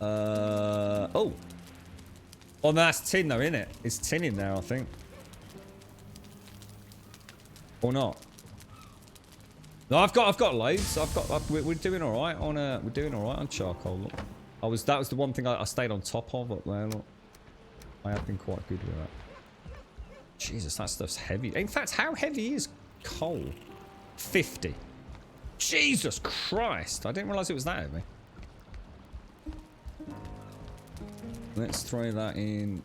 Oh, that's tin though, isn't it? It's tin in there, I think. Or not? No, I've got loads. We're doing all right on charcoal. Look. That was the one thing I stayed on top of up there. Look, I have been quite good with that. Jesus, that stuff's heavy. In fact, how heavy is coal? 50. Jesus Christ! I didn't realise it was that heavy. Let's throw that in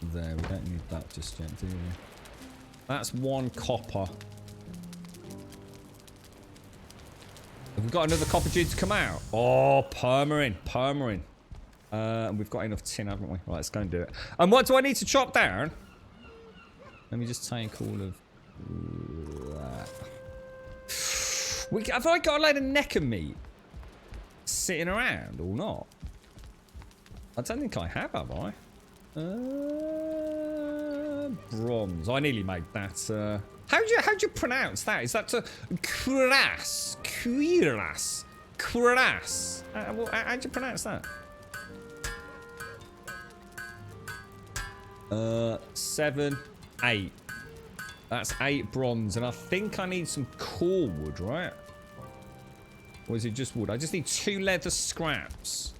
there. We don't need that just yet, do we? That's 1 copper. Have we got another copper due to come out? Oh, Permarin. And we've got enough tin, haven't we? Right, let's go and do it. And what do I need to chop down? Let me just take all of that. Have I got a load of neck of meat sitting around or not? I don't think I have I? Bronze. I nearly made that. How'd you pronounce that? Is that Kuras? How'd you pronounce that? 7, 8. That's 8 bronze, and I think I need some core wood, right? Or is it just wood? I just need 2 leather scraps.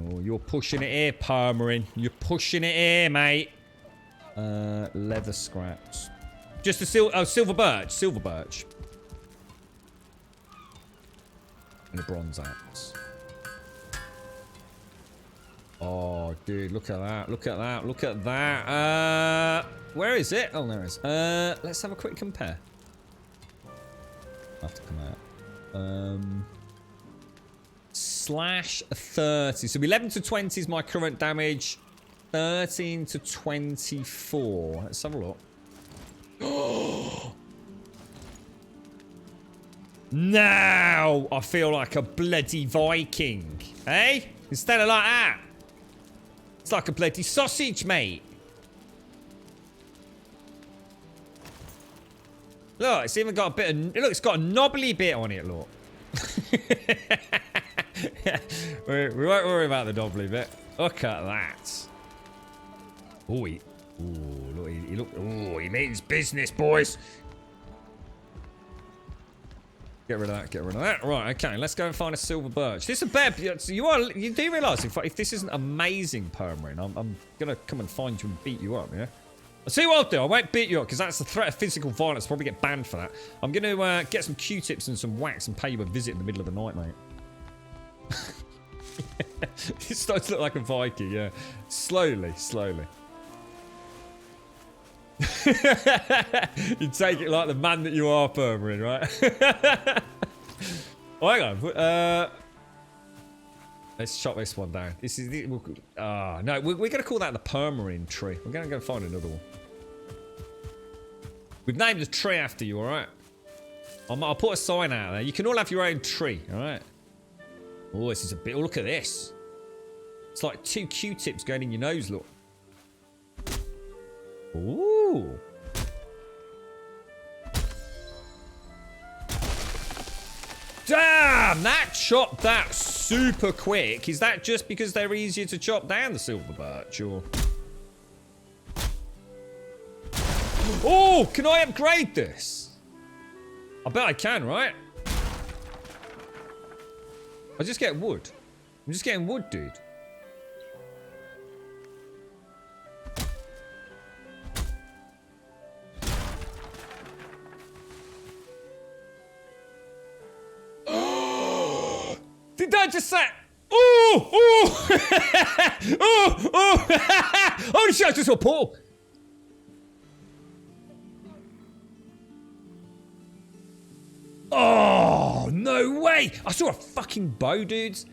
Oh, you're pushing it here, Permarin. You're pushing it here, mate. Leather scraps. Just a silver birch. Silver birch. And a bronze axe. Oh, dude, look at that. Look at that. Look at that. Where is it? Oh, there it is. Let's have a quick compare. I'll have to come out. Slash 30. So 11 to 20 is my current damage. 13 to 24. Let's have a look. Now I feel like a bloody Viking. Eh? Instead of like that. It's like a bloody sausage, mate. Look, it's even got a bit of... Look, it's got a knobbly bit on it, look. we won't worry about the knobbly bit. Look at that. Oh, he means business, boys. Get rid of that, get rid of that. Right, okay, let's go and find a silver birch. This is a bear. You do realise if this isn't amazing, Permarin, I'm gonna come and find you and beat you up, yeah? I'll see what I'll do. I won't beat you up because that's the threat of physical violence. I'll probably get banned for that. I'm gonna get some Q-tips and some wax and pay you a visit in the middle of the night, mate. It starts to look like a Viking, yeah. Slowly, slowly. You take it like the man that you are, Permarin, right? Oh, hang on. Let's chop this one down. This is the... no, we're going to call that the Permarin tree. We're going to go find another one. We've named a tree after you, alright? I'll put a sign out there. You can all have your own tree, alright? Oh, this is a bit... Oh, look at this. It's like 2 Q-tips going in your nose, look. Ooh. Damn, that chopped that super quick. Is that just because they're easier to chop down, the silver birch, or... Oh, can I upgrade this? I bet I can, right? I just get wood. I'm just getting wood, dude. Did that just say... Oh! Oh! Oh! Oh! Holy shit, I just saw a portal. Oh, no way. I saw a fucking bow, dudes.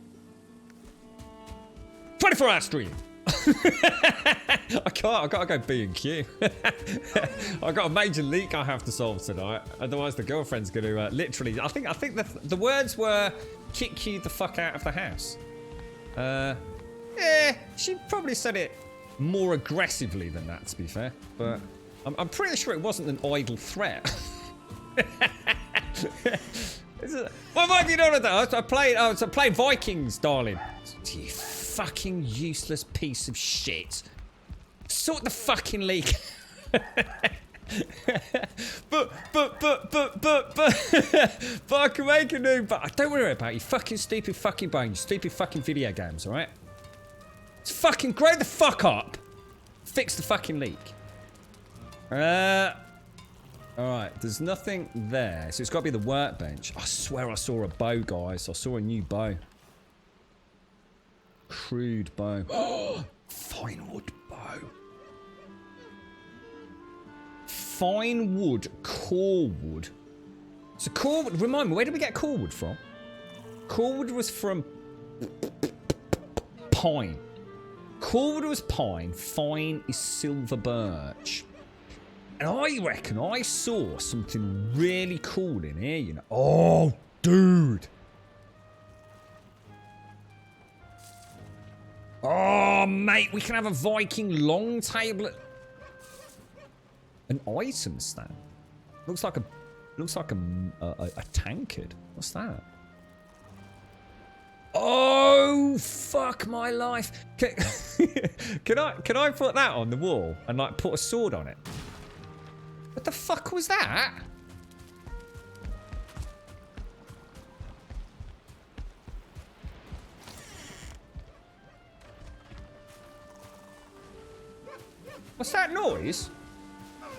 24-hour stream. I can't. I've got to go B and Q. I've got a major leak I have to solve tonight. Otherwise, the girlfriend's going to literally... I think the words were kick you the fuck out of the house. Yeah, she probably said it more aggressively than that, to be fair. But I'm pretty sure it wasn't an idle threat. What have you done with that? I played Vikings, darling. You fucking useless piece of shit. Sort the fucking leak. but I can make a new. But don't worry about you fucking stupid fucking brains, stupid fucking video games, all right? Just fucking grow the fuck up. Fix the fucking leak. Alright, there's nothing there. So it's got to be the workbench. I swear I saw a bow, guys. I saw a new bow. Crude bow. Oh, fine wood bow. Fine wood, core wood. So core wood, remind me, where did we get core wood from? Core wood was from pine. Core wood was pine. Fine is silver birch. And I reckon I saw something really cool in here, you know. Oh, dude. Oh, mate, we can have a Viking long table. An item stand. Looks like a tankard. What's that? Oh, fuck my life. Can I put that on the wall and like put a sword on it? What the fuck was that? What's that noise?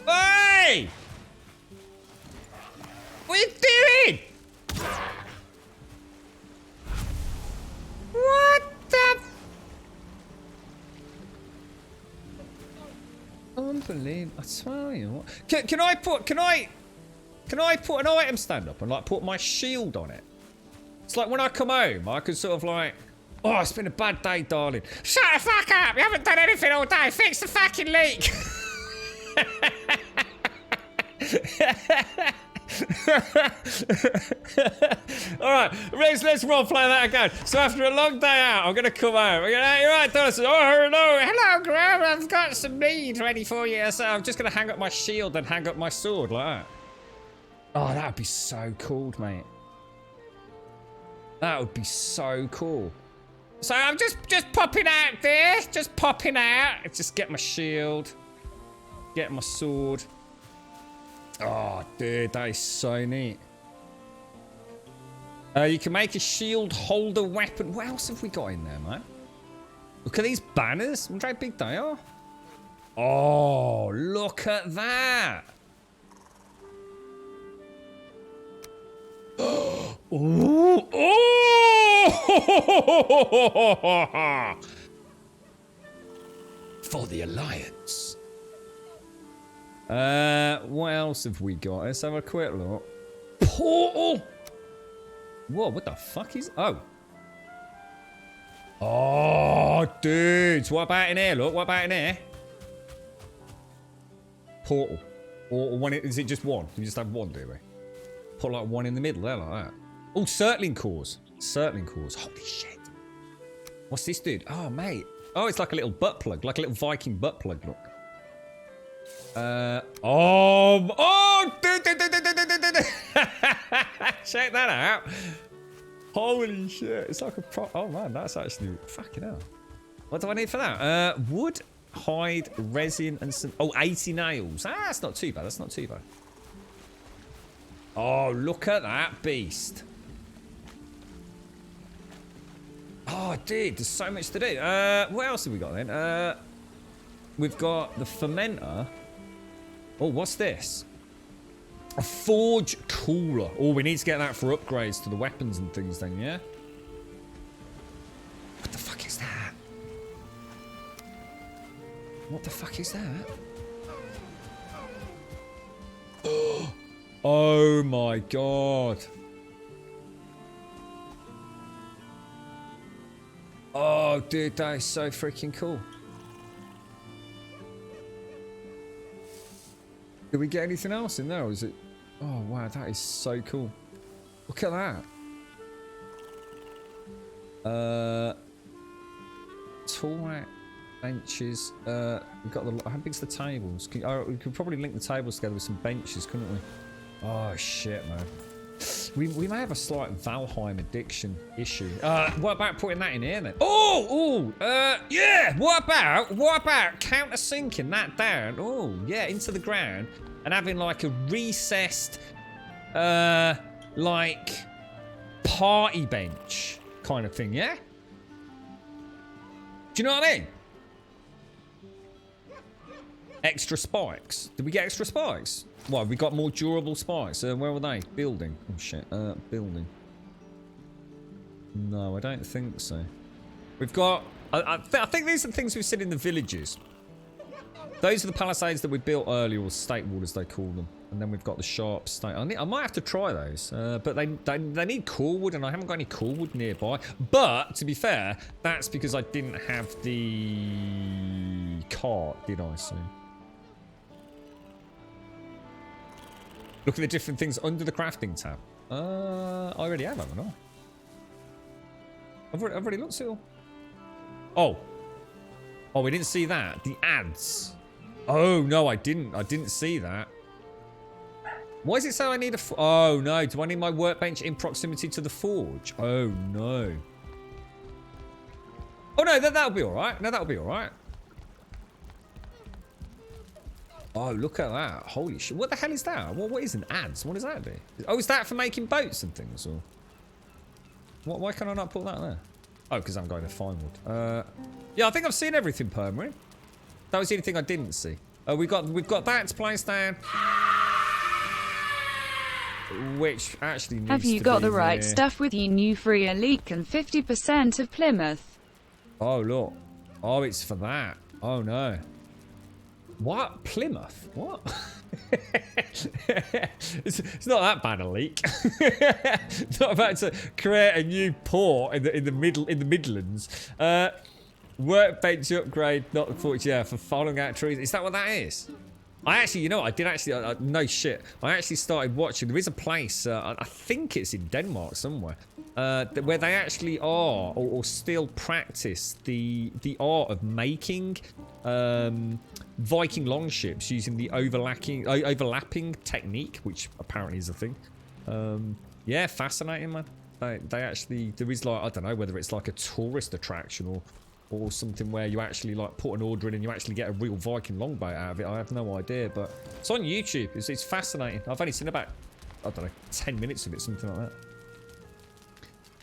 Hey! What are you doing? What the? Unbelievable! I swear you. What? Can I put an item stand up and like put my shield on it? It's like when I come home, I could sort of like, oh, it's been a bad day, darling. Shut the fuck up! You haven't done anything all day. Fix the fucking leak. Alright, let's roleplay that again. So after a long day out, I'm gonna come home. I'm gonna, you're right, Donna. Oh, hello, Graham. I've got some mead ready for you. So I'm just gonna hang up my shield and hang up my sword like that. Oh, that would be so cool, mate. That would be so cool. So I'm just popping out there. Just popping out. Just get my shield. Get my sword. Oh, dude, that is so neat. You can make a shield holder weapon. What else have we got in there, man? Look at these banners. Look how big they are. Oh, look at that. Ooh, oh! For the Alliance. What else have we got? Let's have a quick look. Portal! Whoa, what the fuck is... Oh. Oh, dudes. What about in here? Look, what about in here? Portal. Or one, is it just one? We just have one, do we? Put like one in the middle there, like that. Oh, circling cores. Circling cores. Holy shit. What's this, dude? Oh, mate. Oh, it's like a little butt plug. Like a little Viking butt plug, look. Dude. Check that out. Holy shit. It's like a oh man, that's actually fucking hell. What do I need for that? Wood, hide, resin, and some 80 nails. Ah, that's not too bad. That's not too bad. Oh, look at that beast. Oh, dude, there's so much to do. What else have we got then? We've got the fermenter. Oh, what's this? A forge cooler. Oh, we need to get that for upgrades to the weapons and things then, yeah? What the fuck is that? What the fuck is that? Oh my god. Oh, dude, that is so freaking cool. Did we get anything else in there, or is it... Oh, wow, that is so cool. Look at that. Tool rack, benches. We've got the... How big's the tables? We could probably link the tables together with some benches, couldn't we? Oh, shit, man. We may have a slight Valheim addiction issue. What about putting that in here then? Yeah. What about countersinking that down? Oh, yeah, into the ground and having like a recessed, like party bench kind of thing. Yeah. Do you know what I mean? Extra spikes. Did we get extra spikes? What, we got more durable spikes. Where were they? Building. Oh, shit. Building. No, I don't think so. We've got... I think these are things we've seen in the villages. Those are the palisades that we built earlier, or state wall as they call them. And then we've got the sharp state. I might have to try those. But they need core wood, and I haven't got any core wood nearby. But, to be fair, that's because I didn't have the cart, did I? So... Look at the different things under the crafting tab. I already have, haven't I? I've already looked at it all. Oh, we didn't see that. The ads. Oh, no, I didn't see that. Why does it say I need a... Oh, no. Do I need my workbench in proximity to the forge? Oh, no. Oh, no, that'll be all right. No, that'll be all right. Oh, look at that. Holy shit. What the hell is that? What is an ads? What does that do? Oh, is that for making boats and things? Or why can I not put that there? Oh, because I'm going to find wood. Yeah, I think I've seen everything, Permarin. That was the only thing I didn't see. We've got that to place down. Which actually needs Have you to got be the right near... stuff with you? New free elite and 50% of Plymouth. Oh, look. Oh, it's for that. Oh, no. What? Plymouth? What? it's not that bad a leak. Not about to create a new port in the Midlands. Workbench upgrade, not for following out trees. Is that what that is? I actually, you know, I did actually, no shit. I actually started watching. There is a place, I think it's in Denmark somewhere, where they actually are or still practice the art of making Viking longships using the overlapping technique, which apparently is a thing. Yeah, fascinating, man. They actually, there is like, I don't know whether it's like a tourist attraction or something where you actually like put an order in and you actually get a real Viking longboat out of it. I have no idea, but it's on YouTube. It's fascinating. I've only seen about, I don't know, 10 minutes of it, something like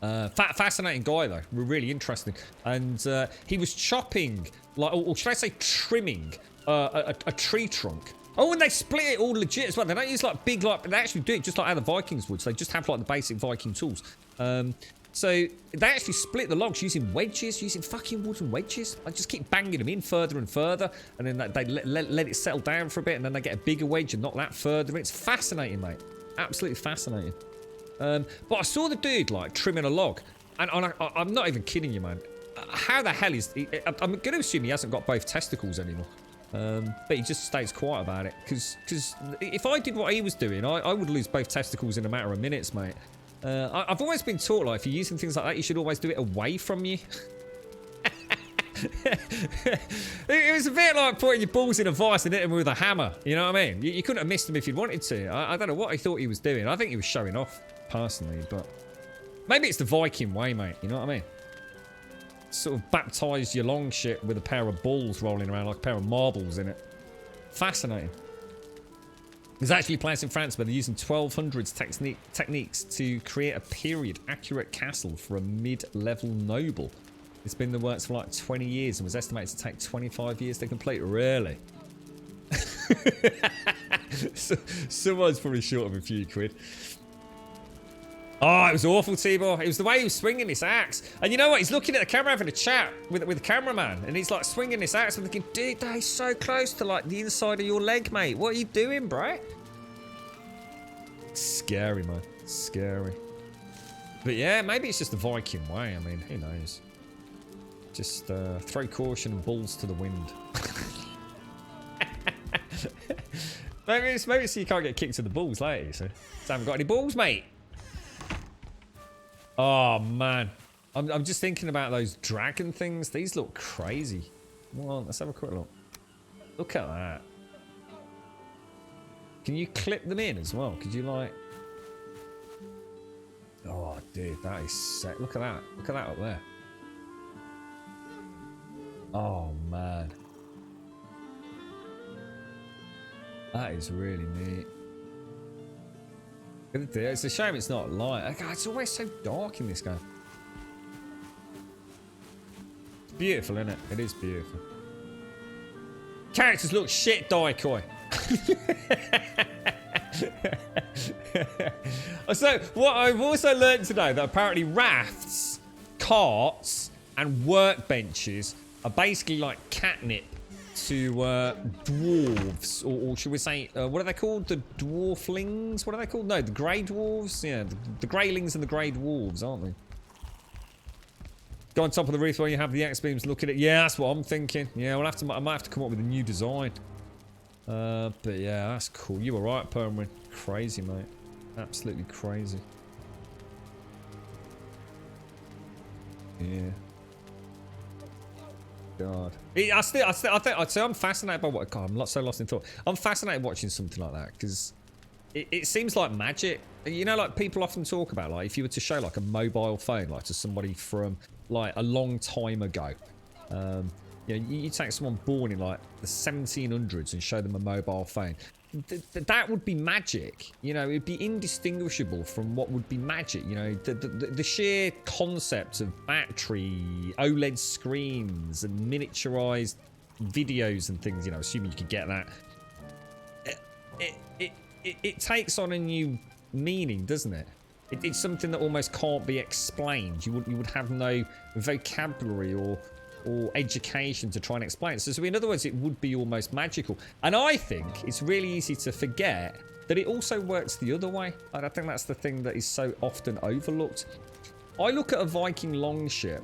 that. Fascinating guy though, really interesting. And he was chopping, like, or should I say trimming, a tree trunk. Oh, and they split it all legit as well. They don't use like big, like, they actually do it just like how the Vikings would. So they just have like the basic Viking tools. So they actually split the logs using wedges, using fucking wooden wedges. I just keep banging them in further and further, and then they let it settle down for a bit, and then they get a bigger wedge and knock that further. It's fascinating, mate. Absolutely fascinating. But I saw the dude like trimming a log, and I'm not even kidding you, man. How the hell is he? I'm going to assume he hasn't got both testicles anymore. But he just stays quiet about it, because if I did what he was doing, I would lose both testicles in a matter of minutes, mate. I've always been taught, like, if you're using things like that, you should always do it away from you. It was a bit like putting your balls in a vice and hitting them with a hammer. You know what I mean? You couldn't have missed them if you'd wanted to. I don't know what he thought he was doing. I think he was showing off, personally, but maybe it's the Viking way, mate. You know what I mean? Sort of baptise your long shit with a pair of balls rolling around like a pair of marbles in it. Fascinating. There's actually a place in France where they're using 1200s techniques to create a period-accurate castle for a mid-level noble. It's been in the works for like 20 years and was estimated to take 25 years to complete. Really? Someone's probably short of a few quid. Oh, it was awful, Tibor. It was the way he was swinging this axe. And you know what? He's looking at the camera having a chat with the cameraman. And he's like swinging this axe. I'm thinking, dude, that is so close to like the inside of your leg, mate. What are you doing, bro? Scary, man. Scary. But yeah, maybe it's just the Viking way. I mean, who knows? Just throw caution and balls to the wind. maybe it's so you can't get kicked to the balls later. So I haven't got any balls, mate. Oh, man. I'm just thinking about those dragon things. These look crazy. Well, let's have a quick look. Look at that. Can you clip them in as well? Could you, like... Oh, dude, that is sick. Look at that. Look at that up there. Oh, man. That is really neat. It's a shame it's not light. God, it's always so dark in this game. It's beautiful, isn't it? It is beautiful. Characters look shit, Daikoi. So, what I've also learned today, that apparently rafts, carts, and workbenches are basically like catnip to dwarves, or should we say, what are they called? The dwarflings? What are they called? No, the grey dwarves? Yeah, the greylings and the grey dwarves, aren't they? Go on top of the roof while you have the X-beams look at it. Yeah, that's what I'm thinking. Yeah, I might have to come up with a new design. But yeah, that's cool. You were right, Permanent. Crazy, mate. Absolutely crazy. Yeah. God. I think I'm fascinated by what. God, I'm so lost in thought. I'm fascinated watching something like that because it seems like magic. You know, like people often talk about, like if you were to show like a mobile phone, like to somebody from like a long time ago. You know, you take someone born in like the 1700s and show them a mobile phone. That would be magic. You know, it'd be indistinguishable from what would be magic. You know, the sheer concept of battery, OLED screens, and miniaturized videos and things, you know, assuming you could get that, it takes on a new meaning, doesn't it? It's something that almost can't be explained. You would have no vocabulary or education to try and explain it. So in other words, it would be almost magical. And I think it's really easy to forget that it also works the other way. And I think that's the thing that is so often overlooked. I look at a Viking longship,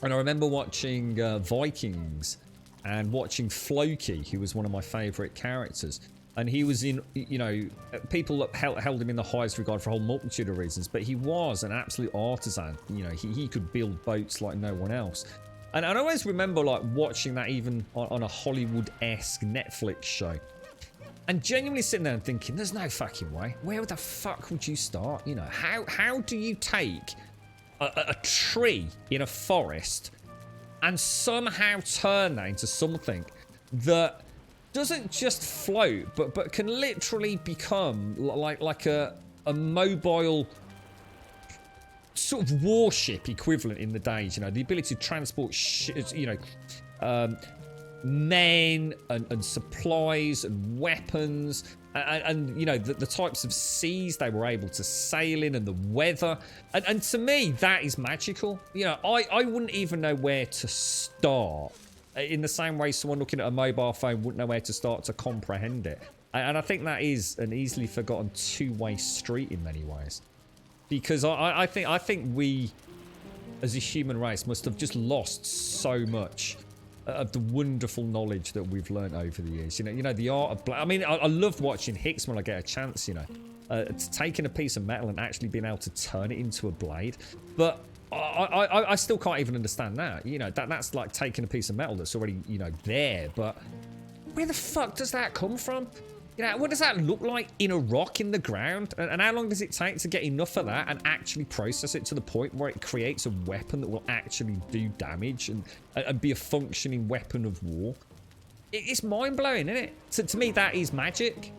and I remember watching Vikings and watching Floki, who was one of my favourite characters. And he was in, you know, people held him in the highest regard for a whole multitude of reasons, but he was an absolute artisan. You know, he could build boats like no one else. And I always remember, like, watching that even on a Hollywood-esque Netflix show. And genuinely sitting there and thinking, there's no fucking way. Where the fuck would you start? You know, how do you take a tree in a forest and somehow turn that into something that doesn't just float, but can literally become like a mobile sort of warship equivalent in the days, you know, the ability to transport men and supplies and weapons and you know, the types of seas they were able to sail in and the weather. And to me, that is magical. You know, I wouldn't even know where to start. In the same way someone looking at a mobile phone wouldn't know where to start to comprehend it. And I think that is an easily forgotten two-way street in many ways. Because I think we, as a human race, must have just lost so much of the wonderful knowledge that we've learned over the years. You know, the art of... I mean, I love watching Hicks when I get a chance, you know. Taking a piece of metal and actually being able to turn it into a blade. But I still can't even understand that. You know, that's like taking a piece of metal that's already, you know, there. But where the fuck does that come from? You know, what does that look like in a rock in the ground? And how long does it take to get enough of that and actually process it to the point where it creates a weapon that will actually do damage and be a functioning weapon of war? It's mind-blowing, isn't it? So to me, that is magic.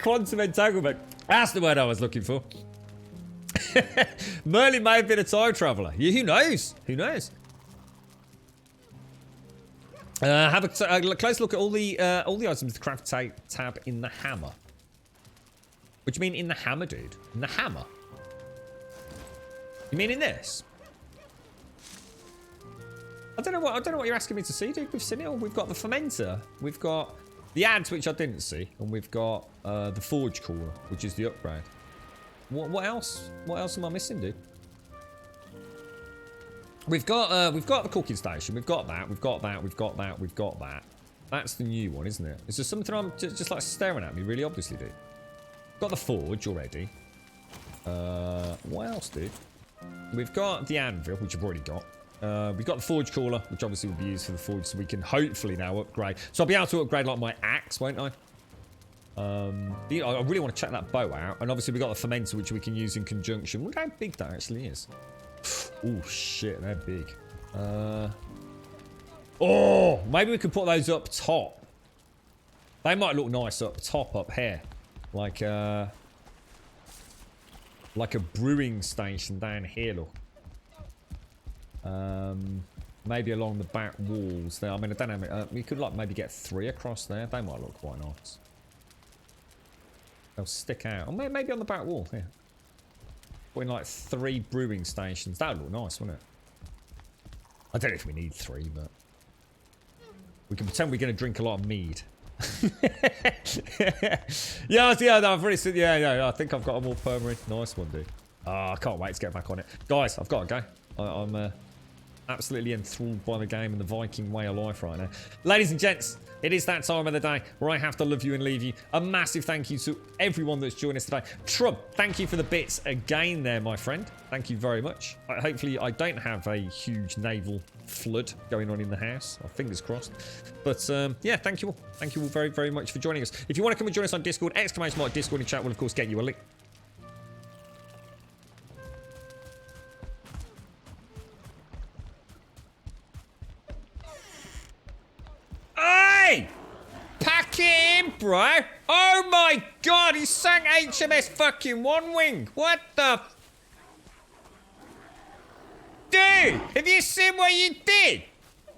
Quantum entanglement. That's the word I was looking for. Merlin may have been a time traveller. Yeah, who knows? Who knows? Have a close look at all the items with the craft tab in the hammer. What do you mean in the hammer, dude? In the hammer? You mean in this? I don't know what you're asking me to see, dude. We've seen it all. We've got the fermenter. We've got the ads, which I didn't see, and we've got the forge cooler, which is the upgrade. What else? What else am I missing, dude? We've got the cooking station. We've got that. We've got that. We've got that. We've got that. That's the new one, isn't it? Is there something I'm just like staring at me? Really obviously, dude. Got the forge already. What else, dude? We've got the anvil, which I've already got. We've got the forge cooler, which obviously will be used for the forge, so we can hopefully now upgrade. So I'll be able to upgrade like my axe, won't I? I really want to check that bow out. And obviously we've got the fermenter, which we can use in conjunction. Look how big that actually is. Oh shit, they're big. Oh, maybe we could put those up top. They might look nice up top, up here. Like a brewing station down here, look. Maybe along the back walls there. I mean, I don't know. We could like maybe get 3 across there. They might look quite nice. They'll stick out. Or maybe on the back wall here. Putting like 3 brewing stations. That would look nice, wouldn't it? I don't know if we need 3, but we can pretend we're going to drink a lot of mead. yeah, no, I've already said, yeah, I think I've got a more permanent. Nice one, dude. Oh, I can't wait to get back on it. Guys, I've got to go. I'm absolutely enthralled by the game and the Viking way of life right now. Ladies and gents, it is that time of the day where I have to love you and leave you. A massive thank you to everyone that's joined us today. Trub, thank you for the bits again there, my friend. Thank you very much. Hopefully I don't have a huge naval flood going on in the house. Fingers crossed. But yeah, thank you all. Thank you all very, very much for joining us. If you want to come and join us on Discord, !Discord in chat will of course get you a link. Hey! Pack it in, bro! Oh my god, he sank HMS fucking One Wing! What the... Dude, have you seen what you did?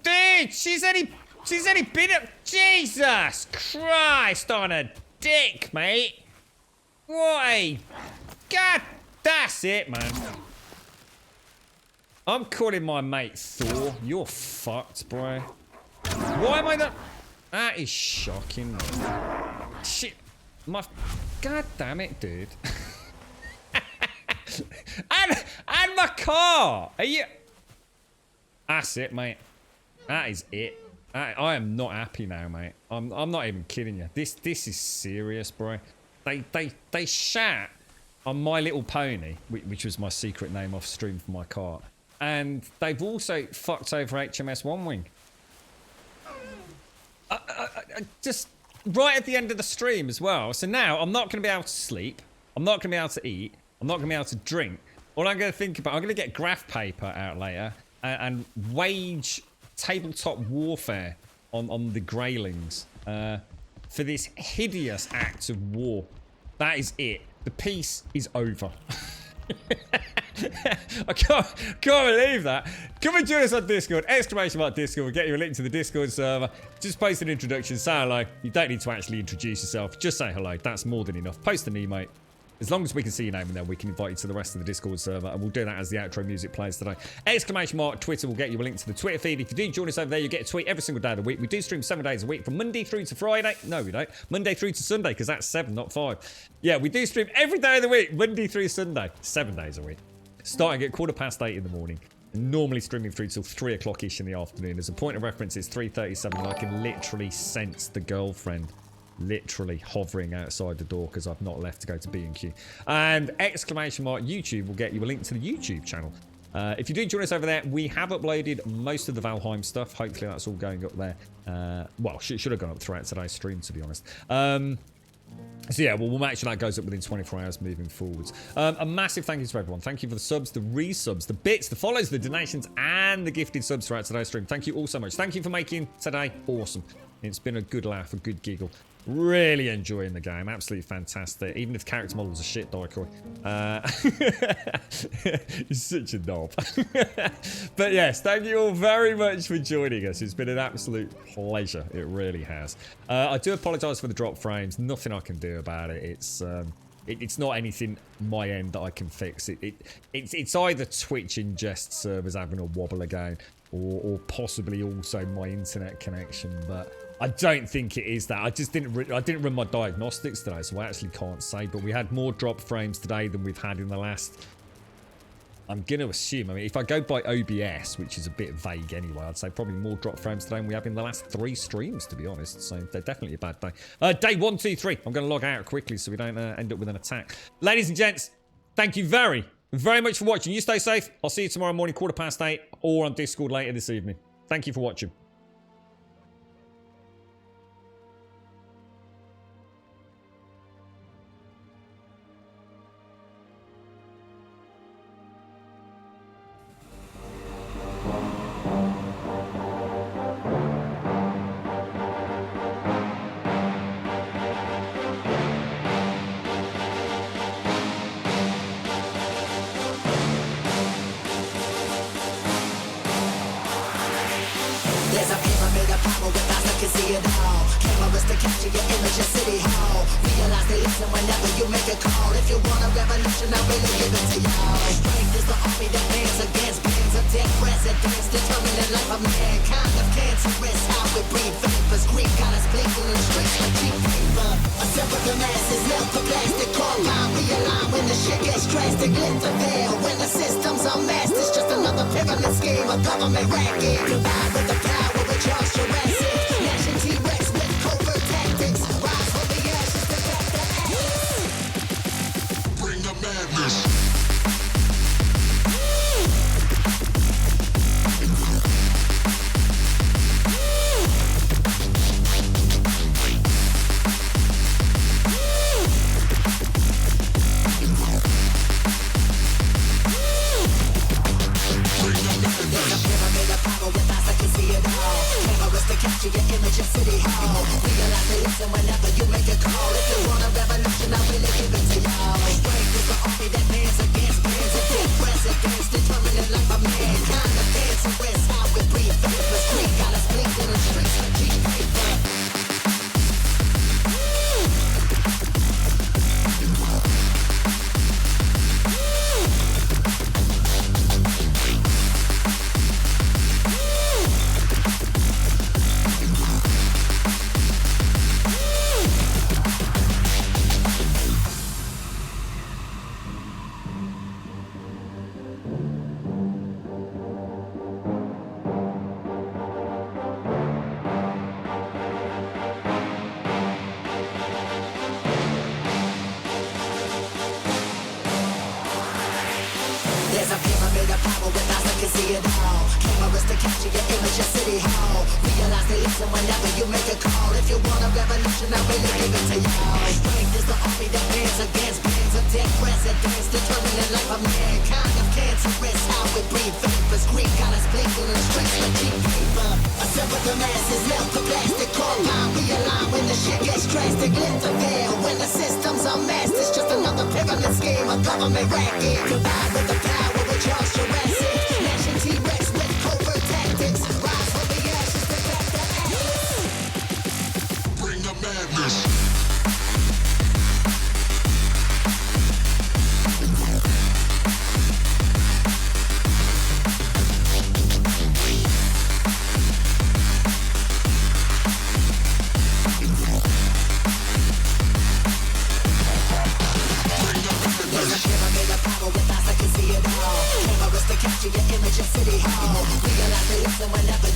Dude, she's only been up. Jesus Christ on a dick, mate. What? God, that's it, man. I'm calling my mate Thor. You're fucked, bro. Why am I not? That is shocking. Shit. God damn it, dude. and my car. Are you? That's it, mate. That is it. I am not happy now, mate. I'm not even kidding you. This is serious, bro. They shat on My Little Pony, which was my secret name off stream for my car, and they've also fucked over HMS One Wing. Just right at the end of the stream as well. So now I'm not going to be able to sleep. I'm not going to be able to eat. I'm not going to be able to drink. All I'm going to think about, I'm going to get graph paper out later and wage tabletop warfare on the Greylings for this hideous act of war. That is it. The peace is over. I can't believe that. Come and join us on Discord. !Discord. We'll get you a link to the Discord server. Just post an introduction. Say hello. You don't need to actually introduce yourself. Just say hello. That's more than enough. Post an emote. As long as we can see your name in there, we can invite you to the rest of the Discord server, and we'll do that as the outro music plays today. Twitter will get you a link to the Twitter feed. If you do join us over there, you get a tweet every single day of the week. We do stream 7 days a week, from Monday through to Friday. No, we don't. Monday through to Sunday, because that's 7, not 5. Yeah, we do stream every day of the week, Monday through Sunday. 7 days a week. Starting at 8:15 in the morning. Normally streaming through till 3 o'clock-ish in the afternoon. As a point of reference, it's 3:37, and I can literally sense the girlfriend literally hovering outside the door because I've not left to go to B&Q. And !YouTube will get you a link to the YouTube channel. If you do join us over there, we have uploaded most of the Valheim stuff. Hopefully that's all going up there. Well, should have gone up throughout today's stream, to be honest. So yeah, well, we'll make sure that goes up within 24 hours moving forwards. A massive thank you to everyone. Thank you for the subs, the resubs, the bits, the follows, the donations, and the gifted subs throughout today's stream. Thank you all so much. Thank you for making today awesome. It's been a good laugh, a good giggle. Really enjoying the game. Absolutely fantastic. Even if character models are shit, Daikoi. He's such a knob. But yes, thank you all very much for joining us. It's been an absolute pleasure. It really has. I do apologise for the drop frames. Nothing I can do about it. It's not anything my end that I can fix. It's either Twitch ingest servers having a wobble again, or possibly also my internet connection, but I don't think it is that. I didn't run my diagnostics today, so I actually can't say. But we had more drop frames today than we've had in the last. I'm going to assume. I mean, if I go by OBS, which is a bit vague anyway, I'd say probably more drop frames today than we have in the last 3 streams, to be honest. So they're definitely a bad day. Day 1, 2, 3. I'm going to log out quickly so we don't end up with an attack. Ladies and gents, thank you very much for watching. You stay safe. I'll see you tomorrow morning, 8:15, or on Discord later this evening. Thank you for watching. There's a pyramid of power with eyes that can see it all. Cameras to capture your image in City Hall. Realize they listen whenever you make a call. If you want a revolution, I really give it to y'all. Strength is the army that bands against bands of dead presidents, determining the life of mankind of cancerous. How we breathe vapors, grief got us blinking in streets like cheap paper. Assemble the masses, melt the plastic, compound, realign when the shit gets drastic. Lift the veil when the system's unmasked. It's just another pyramid scheme, a government racket. Divide with the power with Charles Jurassic. Gnashing T-Rex with covert tactics. Rise from the ashes to back the axis. Bring the madness. Capture your image in City Hall. Realize they listen whenever you make a call. If you want a revolution, I really give it to y'all. Strength is the army that bands against bands of dead presidents, determining life of mankind. see it all. Cameras to capture your image of City Hall. Realize they listen whenever you make a call. If you want a revolution, I really give it to y'all. Strength is the army that bands against bands of dead presidents, determining the life of mankind of cancerous. How we breathe vapors, green colors blinking in the streets like cheap paper. Assemble the masses, melt the plastic, combine, realign when the shit gets drastic. Lift the veil when the system's unmasked. It's just another pyramid scheme, a government racket. Divide with the power with Charles Jurassic. Nation T-Rex with covert tactics. Rise from the ashes to back the atlas. Bring the madness. Capture your image of City Hall. Realize they listen whenever